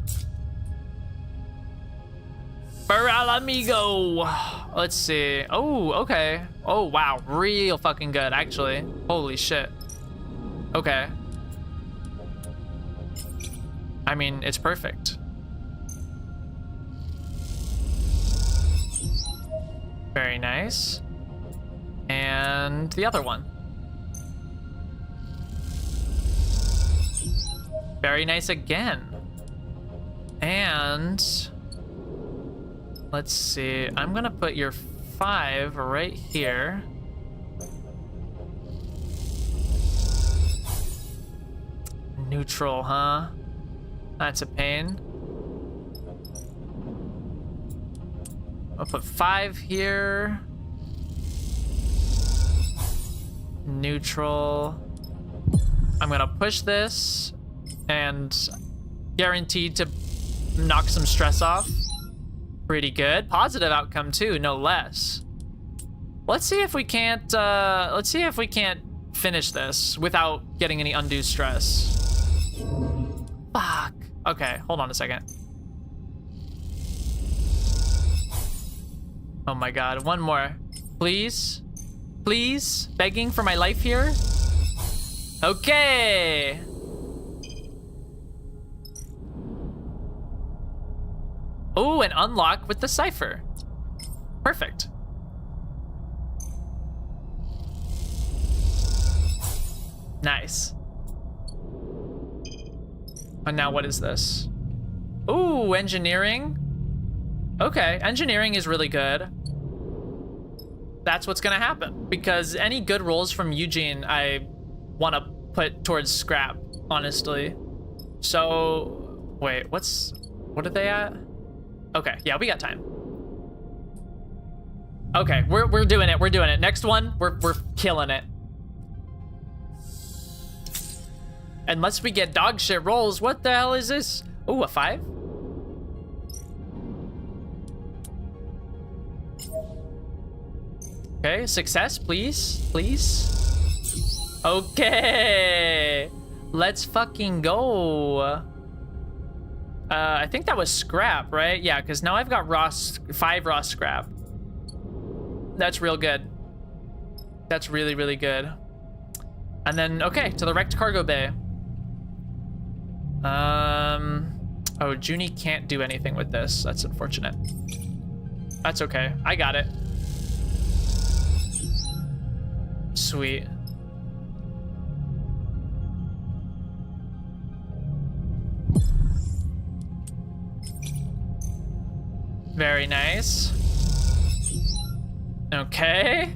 Para amigo. Let's see. Oh, okay. Oh, wow. Real fucking good, actually. Holy shit. Okay. I mean, it's perfect. Very nice. And the other one. Very nice again. And let's see. I'm gonna put your 5 right here. Neutral, huh? That's a pain. I'll put 5 here. Neutral. I'm gonna push this and guaranteed to knock some stress off. Pretty good. Positive outcome too, no less. Let's see if we can't finish this without getting any undue stress. Fuck. Okay, hold on a second. Oh my god, one more. Please? Please? Begging for my life here? Okay. Oh, an unlock with the cipher. Perfect. Nice. And now what is this? Ooh, engineering. Okay, engineering is really good. That's what's gonna happen, because any good rolls from Eugene I want to put towards scrap, honestly. So, wait, what are they at? Okay, yeah, we got time. Okay, we're doing it. We're doing it. Next one, we're killing it. Unless we get dog shit rolls, what the hell is this? Ooh, a 5? Okay, success, please, please. Okay, let's fucking go. I think that was scrap, right? Yeah, because now I've got 5 raw scrap. That's real good. That's really, really good. And then, okay, to the wrecked cargo bay. Oh, Junie can't do anything with this. That's unfortunate. That's okay. I got it. Sweet. Very nice. Okay.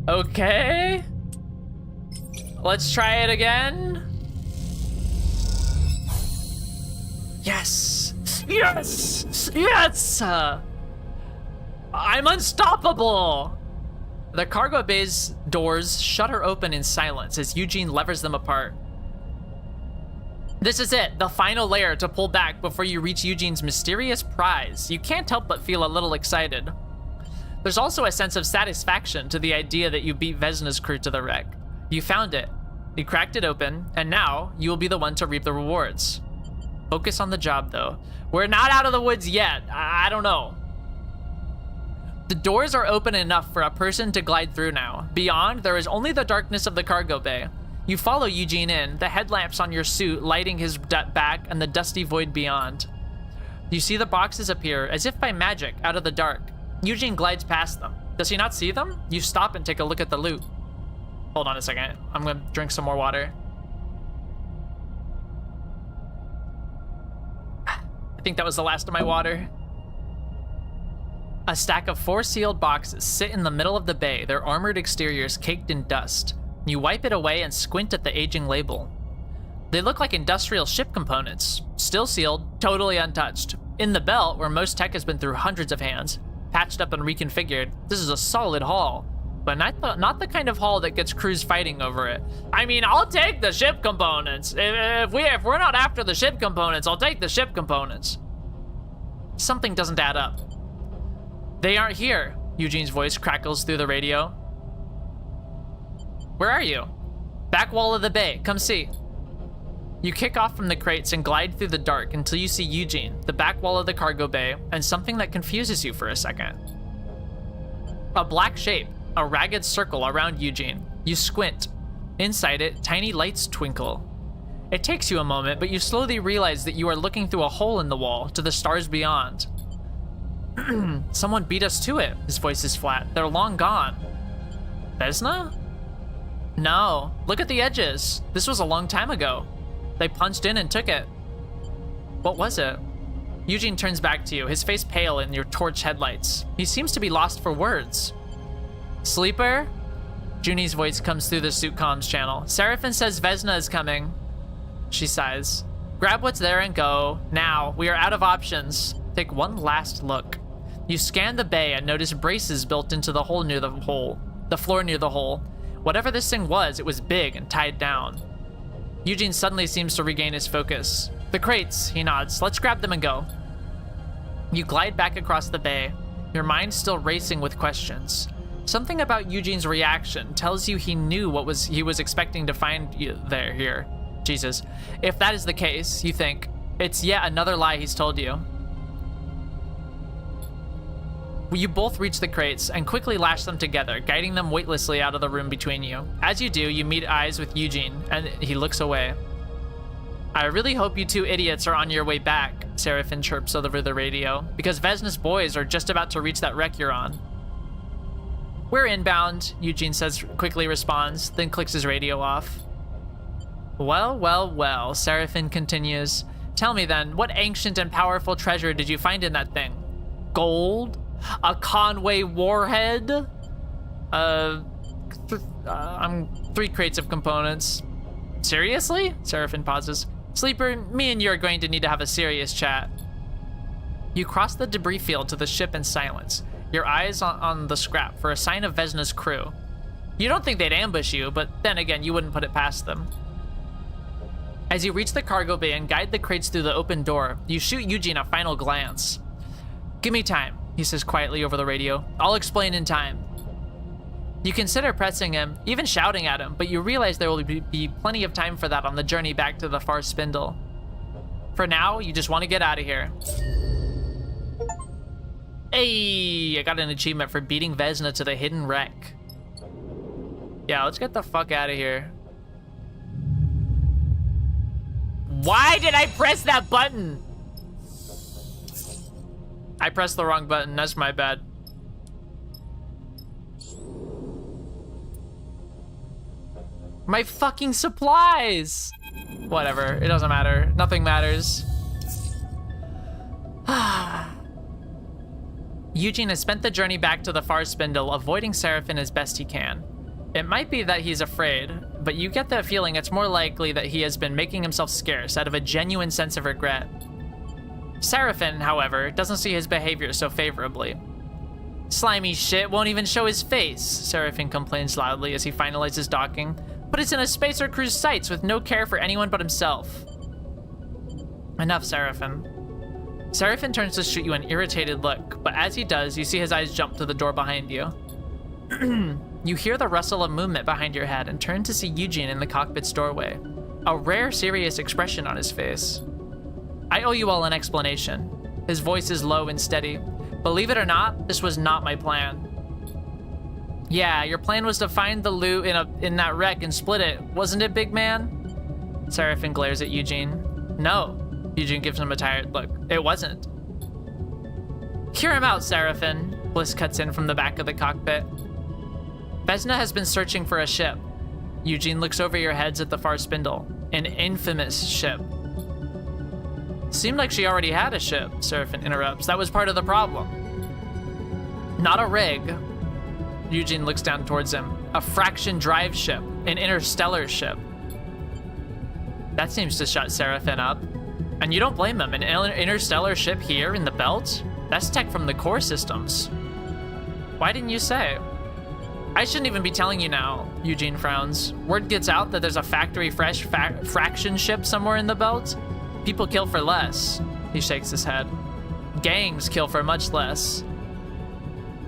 Okay. Let's try it again. Yes. Yes. Yes. I'm unstoppable. The cargo bay's doors shutter open in silence as Eugene levers them apart. This is it, the final layer to pull back before you reach Eugene's mysterious prize. You can't help but feel a little excited. There's also a sense of satisfaction to the idea that you beat Vesna's crew to the wreck. You found it, you cracked it open, and now you will be the one to reap the rewards. Focus on the job, though. We're not out of the woods yet. I don't know. The doors are open enough for a person to glide through now. Beyond, there is only the darkness of the cargo bay. You follow Eugene in, the headlamps on your suit lighting his back and the dusty void beyond. You see the boxes appear, as if by magic, out of the dark. Eugene glides past them. Does he not see them? You stop and take a look at the loot. Hold on a second. I'm gonna drink some more water. I think that was the last of my water. A stack of 4 sealed boxes sit in the middle of the bay, their armored exteriors caked in dust. You wipe it away and squint at the aging label. They look like industrial ship components, still sealed, totally untouched. In the belt, where most tech has been through hundreds of hands, patched up and reconfigured, this is a solid haul. But not the kind of haul that gets crews fighting over it. I mean, I'll take the ship components. If we're not after the ship components, I'll take the ship components. Something doesn't add up. They aren't here, Eugene's voice crackles through the radio. Where are you? Back wall of the bay, come see. You kick off from the crates and glide through the dark until you see Eugene, the back wall of the cargo bay, and something that confuses you for a second. A black shape, a ragged circle around Eugene. You squint. Inside it, tiny lights twinkle. It takes you a moment, but you slowly realize that you are looking through a hole in the wall to the stars beyond. Someone beat us to it. His voice is flat. They're long gone. Vesna? No, look at the edges. This was a long time ago. They punched in and took it. What was it? Eugene turns back to you, his face pale in your torch headlights. He seems to be lost for words. Sleeper? Junie's voice comes through the suit comms channel. Seraphin says Vesna is coming. She sighs. Grab what's there and go. Now, we are out of options. Take one last look. You scan the bay and notice braces built into the hole near the hole. The floor near the hole. Whatever this thing was, it was big and tied down. Eugene suddenly seems to regain his focus. The crates, he nods. Let's grab them and go. You glide back across the bay, your mind still racing with questions. Something about Eugene's reaction tells you he knew what he was expecting to find here. Jesus. If that is the case, you think, it's yet another lie he's told you. You both reach the crates and quickly lash them together, guiding them weightlessly out of the room between you. As you do, you meet eyes with Eugene, and he looks away. I really hope you two idiots are on your way back, Seraphin chirps over the radio, because Vesna's boys are just about to reach that wreck you're on. We're inbound, Eugene says, quickly responds, then clicks his radio off. Well, Seraphin continues. Tell me then, what ancient and powerful treasure did you find in that thing? Gold? A Conway warhead? 3 crates of components. Seriously? Seraphin pauses. Sleeper, me and you are going to need to have a serious chat. You cross the debris field to the ship in silence, your eyes on the scrap for a sign of Vesna's crew. You don't think they'd ambush you, but then again, you wouldn't put it past them. As you reach the cargo bay and guide the crates through the open door, you shoot Eugene a final glance. Give me time, he says quietly over the radio. I'll explain in time. You consider pressing him, even shouting at him, but you realize there will be plenty of time for that on the journey back to the far spindle. For now, you just want to get out of here. Hey, I got an achievement for beating Vesna to the hidden wreck. Yeah, let's get the fuck out of here. Why did I press that button? I pressed the wrong button, that's my bad. My fucking supplies! Whatever, it doesn't matter. Nothing matters. Eugene has spent the journey back to the far spindle, avoiding Seraphin as best he can. It might be that he's afraid, but you get the feeling it's more likely that he has been making himself scarce out of a genuine sense of regret. Seraphin, however, doesn't see his behavior so favorably. Slimy shit won't even show his face, Seraphin complains loudly as he finalizes docking. But it's in a spacer crew's sights with no care for anyone but himself. Enough, Seraphin. Seraphin turns to shoot you an irritated look, but as he does, you see his eyes jump to the door behind you. You hear the rustle of movement behind your head and turn to see Eugene in the cockpit's doorway, a rare, serious expression on his face. I owe you all an explanation. His voice is low and steady. Believe it or not, this was not my plan. Yeah, your plan was to find the loot in that wreck and split it, wasn't it, big man? Seraphin glares at Eugene. No. Eugene gives him a tired look. It wasn't. Hear him out, Seraphin. Bliss cuts in from the back of the cockpit. Vesna has been searching for a ship. Eugene looks over your heads at the far spindle. An infamous ship. Seemed like she already had a ship, Seraphin interrupts. That was part of the problem. Not a rig. Eugene looks down towards him. A fraction drive ship. An interstellar ship. That seems to shut Seraphin up. And you don't blame him. An interstellar ship here in the belt? That's tech from the core systems. Why didn't you say? I shouldn't even be telling you now, Eugene frowns. Word gets out that there's a factory fresh fraction ship somewhere in the belt. People kill for less. He shakes his head. Gangs kill for much less.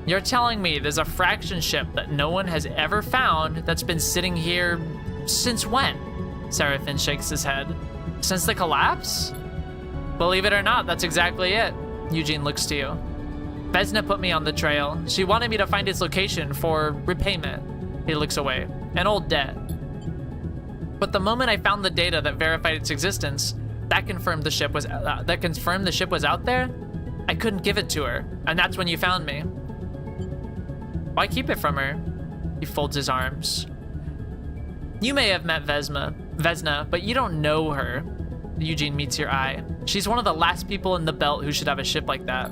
You're telling me there's a fraction ship that no one has ever found that's been sitting here since when? Seraphin shakes his head. Since the collapse? Believe it or not, that's exactly it. Eugene looks to you. Vesna put me on the trail. She wanted me to find its location for repayment. He looks away. An old debt. But the moment I found the data that verified its existence, that confirmed the ship was out there, I couldn't give it to her, and that's when you found me. Why keep it from her? He folds his arms. You may have met Vesna, but you don't know her. Eugene meets your eye. She's one of the last people in the belt who should have a ship like that.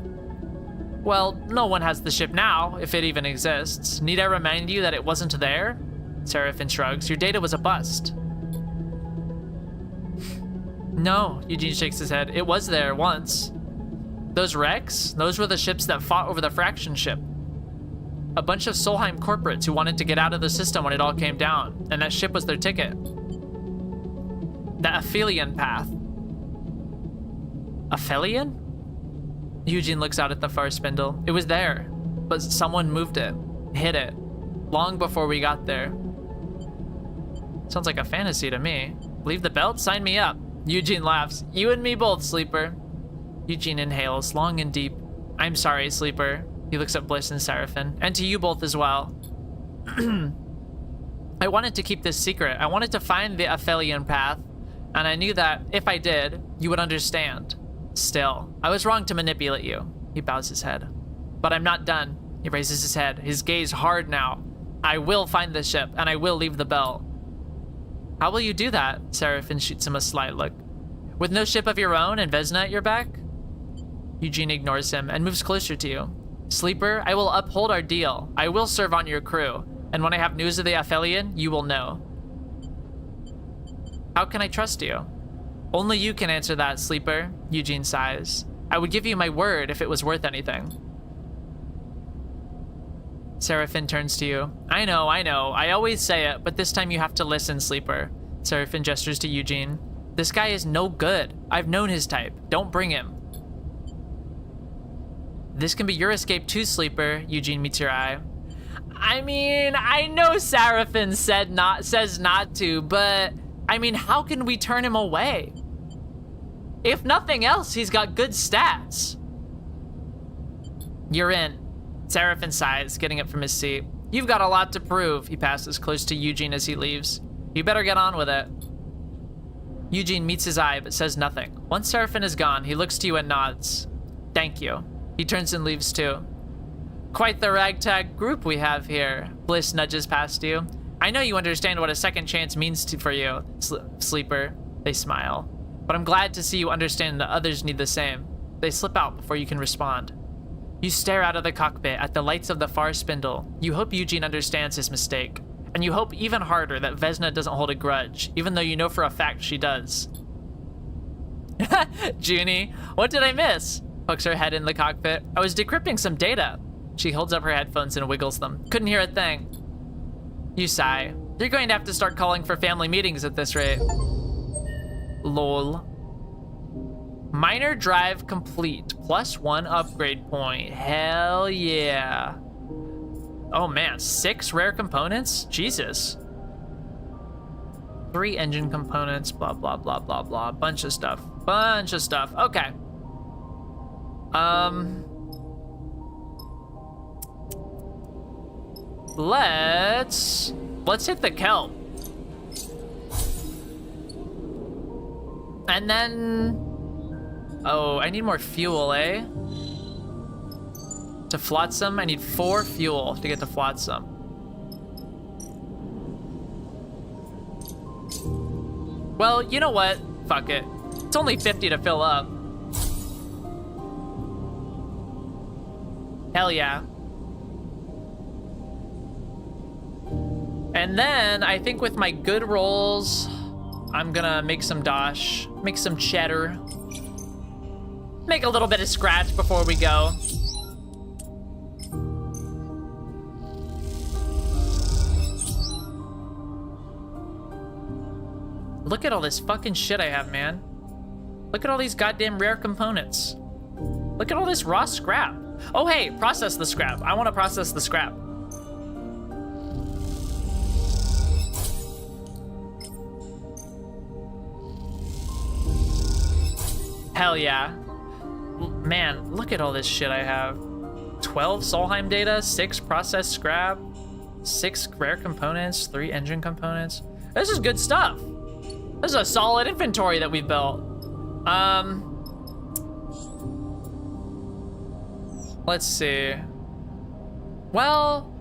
Well, no one has the ship now, if it even exists. Need I remind you that it wasn't there? Seraphin shrugs. Your data was a bust. No, Eugene shakes his head. It was there once. Those wrecks? Those were the ships that fought over the fraction ship. A bunch of Solheim corporates who wanted to get out of the system when it all came down, and that ship was their ticket. The Aphelion path. Aphelion? Eugene looks out at the far spindle. It was there, but someone moved it, hid it, long before we got there. Sounds like a fantasy to me. Leave the belt? Sign me up. Eugene laughs. You and me both, Sleeper. Eugene inhales, long and deep. I'm sorry, Sleeper. He looks at Bliss and Seraphin, and to you both as well. I wanted to keep this secret. I wanted to find the Aphelion path, and I knew that if I did, you would understand. Still, I was wrong to manipulate you. He bows his head. But I'm not done. He raises his head, his gaze hard now. I will find the ship, and I will leave the belt. How will you do that? Seraphin shoots him a sly look. With no ship of your own and Vesna at your back? Eugene ignores him and moves closer to you. Sleeper, I will uphold our deal. I will serve on your crew. And when I have news of the Aphelion, you will know. How can I trust you? Only you can answer that, Sleeper. Eugene sighs. I would give you my word if it was worth anything. Seraphin turns to you. I know. I always say it, but this time you have to listen, Sleeper. Seraphin gestures to Eugene. This guy is no good. I've known his type. Don't bring him. This can be your escape too, Sleeper. Eugene meets your eye. I mean, I know Seraphin says not to, but I mean, how can we turn him away? If nothing else, he's got good stats. You're in. Seraphin sighs, getting up from his seat. You've got a lot to prove. He passes close to Eugene as he leaves. You better get on with it. Eugene meets his eye, but says nothing. Once Seraphin is gone, he looks to you and nods. Thank you. He turns and leaves too. Quite the ragtag group we have here. Bliss nudges past you. I know you understand what a second chance means for you, Sleeper. They smile. But I'm glad to see you understand that others need the same. They slip out before you can respond. You stare out of the cockpit at the lights of the far spindle. You hope Eugene understands his mistake. And you hope even harder that Vesna doesn't hold a grudge, even though you know for a fact she does. Junie, what did I miss? Pokes her head in the cockpit. I was decrypting some data. She holds up her headphones and wiggles them. Couldn't hear a thing. You sigh. You're going to have to start calling for family meetings at this rate. Lol. Minor drive complete. +1 upgrade point. Hell yeah. Oh man, 6 rare components? Jesus. 3 engine components, blah, blah, blah, blah, blah. Bunch of stuff. Okay. Let's hit the kelp. And then, oh, I need more fuel, eh? To flotsam, I need 4 fuel to get to flotsam. Well, you know what? Fuck it. It's only 50 to fill up. Hell yeah. And then I think with my good rolls, I'm gonna make some dosh, make some cheddar, make a little bit of scratch before we go. Look at all this fucking shit I have, man. Look at all these goddamn rare components. Look at all this raw scrap. Oh, hey, process the scrap. I want to process the scrap. Hell yeah. Man, look at all this shit I have. 12 Solheim data, 6 processed scrap, 6 rare components, 3 engine components. This is good stuff. This is a solid inventory that we built. Let's see. Well,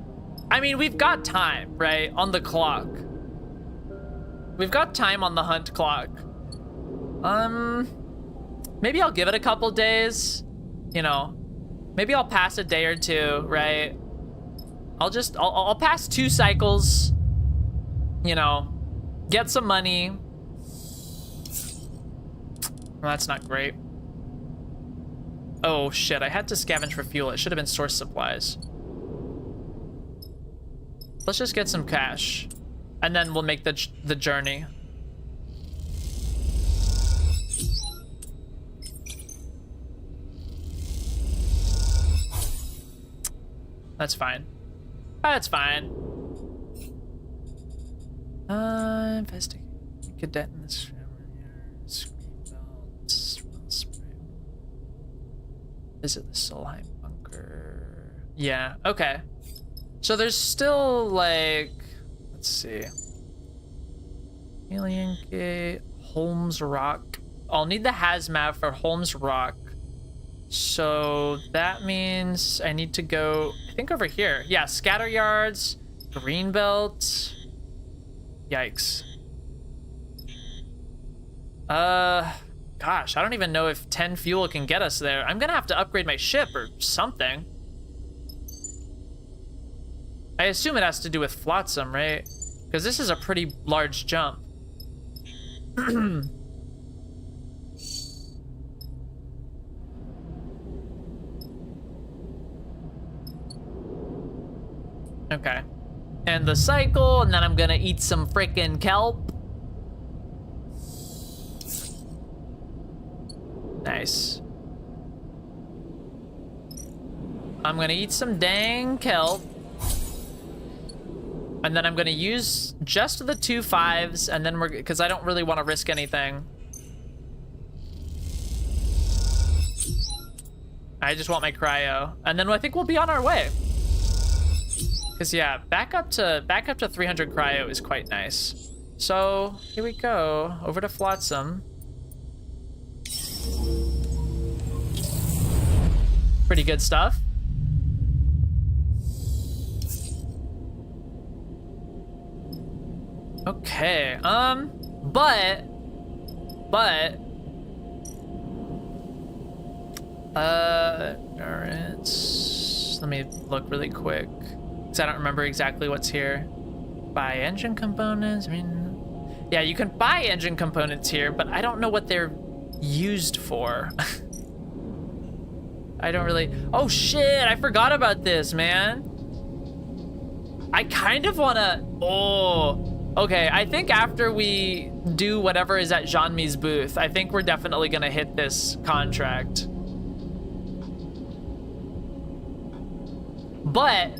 I mean, we've got time, right? On the clock. We've got time on the hunt clock. Maybe I'll give it a couple days, you know. Maybe I'll pass a day or two, right? I'll pass 2 cycles, you know, get some money. Well, that's not great. Oh shit, I had to scavenge for fuel. It should have been source supplies. Let's just get some cash and then we'll make the journey. That's fine. That's fine. Investigate. Cadet in this screen belt. Visit the Solheim bunker. Yeah, okay. So there's still like, let's see. Alien Gate, Holmes Rock. I'll need the hazmat for Holmes Rock. So that means I need to go, I think over here. Yeah, scatter yards, green belt. Yikes. Gosh, I don't even know if 10 fuel can get us there. I'm gonna have to upgrade my ship or something. I assume it has to do with flotsam, right? Because this is a pretty large jump. Okay. And the cycle, and then I'm gonna eat some frickin' kelp. Nice. I'm gonna eat some dang kelp. And then I'm gonna use just the 2 5s, and then because I don't really want to risk anything. I just want my cryo. And then I think we'll be on our way. Because yeah, back up to 300 cryo is quite nice. So here we go, over to Flotsam. Pretty good stuff. Okay, but let me look really quick. I don't remember exactly what's here. Buy engine components. I mean, yeah, you can buy engine components here, but I don't know what they're used for. I don't really. Oh shit! I forgot about this, man. I kind of wanna. Oh, okay. I think after we do whatever is at Jean-Mi's booth, I think we're definitely gonna hit this contract. But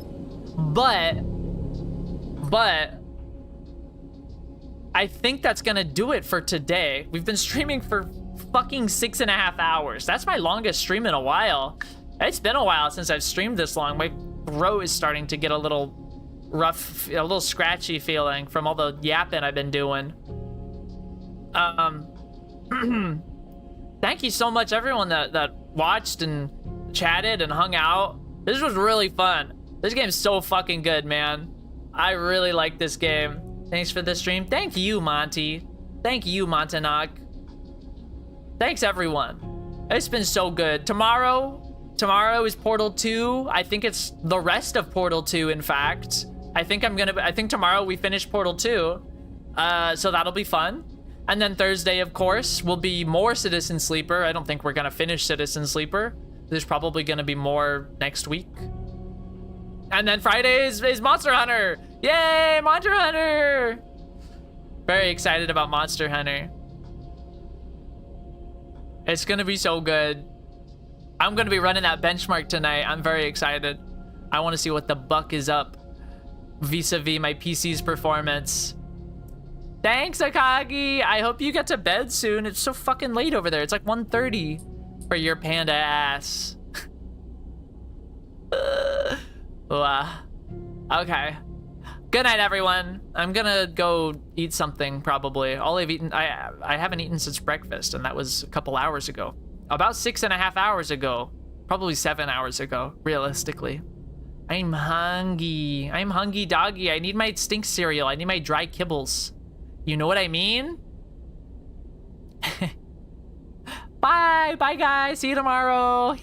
I think that's gonna do it for today. We've been streaming for fucking 6.5 hours. That's my longest stream in a while. It's been a while since I've streamed this long. My throat is starting to get a little rough, a little scratchy feeling from all the yapping I've been doing. Thank you so much, everyone that watched and chatted and hung out. This was really fun. This game's so fucking good, man. I really like this game. Thanks for the stream. Thank you, Monty. Thank you, Montanak. Thanks, everyone. It's been so good. Tomorrow is Portal 2. I think it's the rest of Portal 2, in fact. I think tomorrow we finish Portal 2. So that'll be fun. And then Thursday, of course, will be more Citizen Sleeper. I don't think we're gonna finish Citizen Sleeper. There's probably gonna be more next week. And then Friday is Monster Hunter. Yay, Monster Hunter. Very excited about Monster Hunter. It's gonna be so good. I'm gonna be running that benchmark tonight. I'm very excited. I want to see what the buck is up vis-a-vis my PC's performance. Thanks, Akagi. I hope you get to bed soon. It's so fucking late over there. It's like 1:30 for your panda ass. Okay. Good night, everyone. I'm gonna go eat something, probably. All I've eaten, I haven't eaten since breakfast, and that was a couple hours ago. About 6.5 hours ago. Probably 7 hours ago, realistically. I'm hungry. I'm hungry doggy. I need my stink cereal. I need my dry kibbles. You know what I mean? Bye. Bye, guys. See you tomorrow.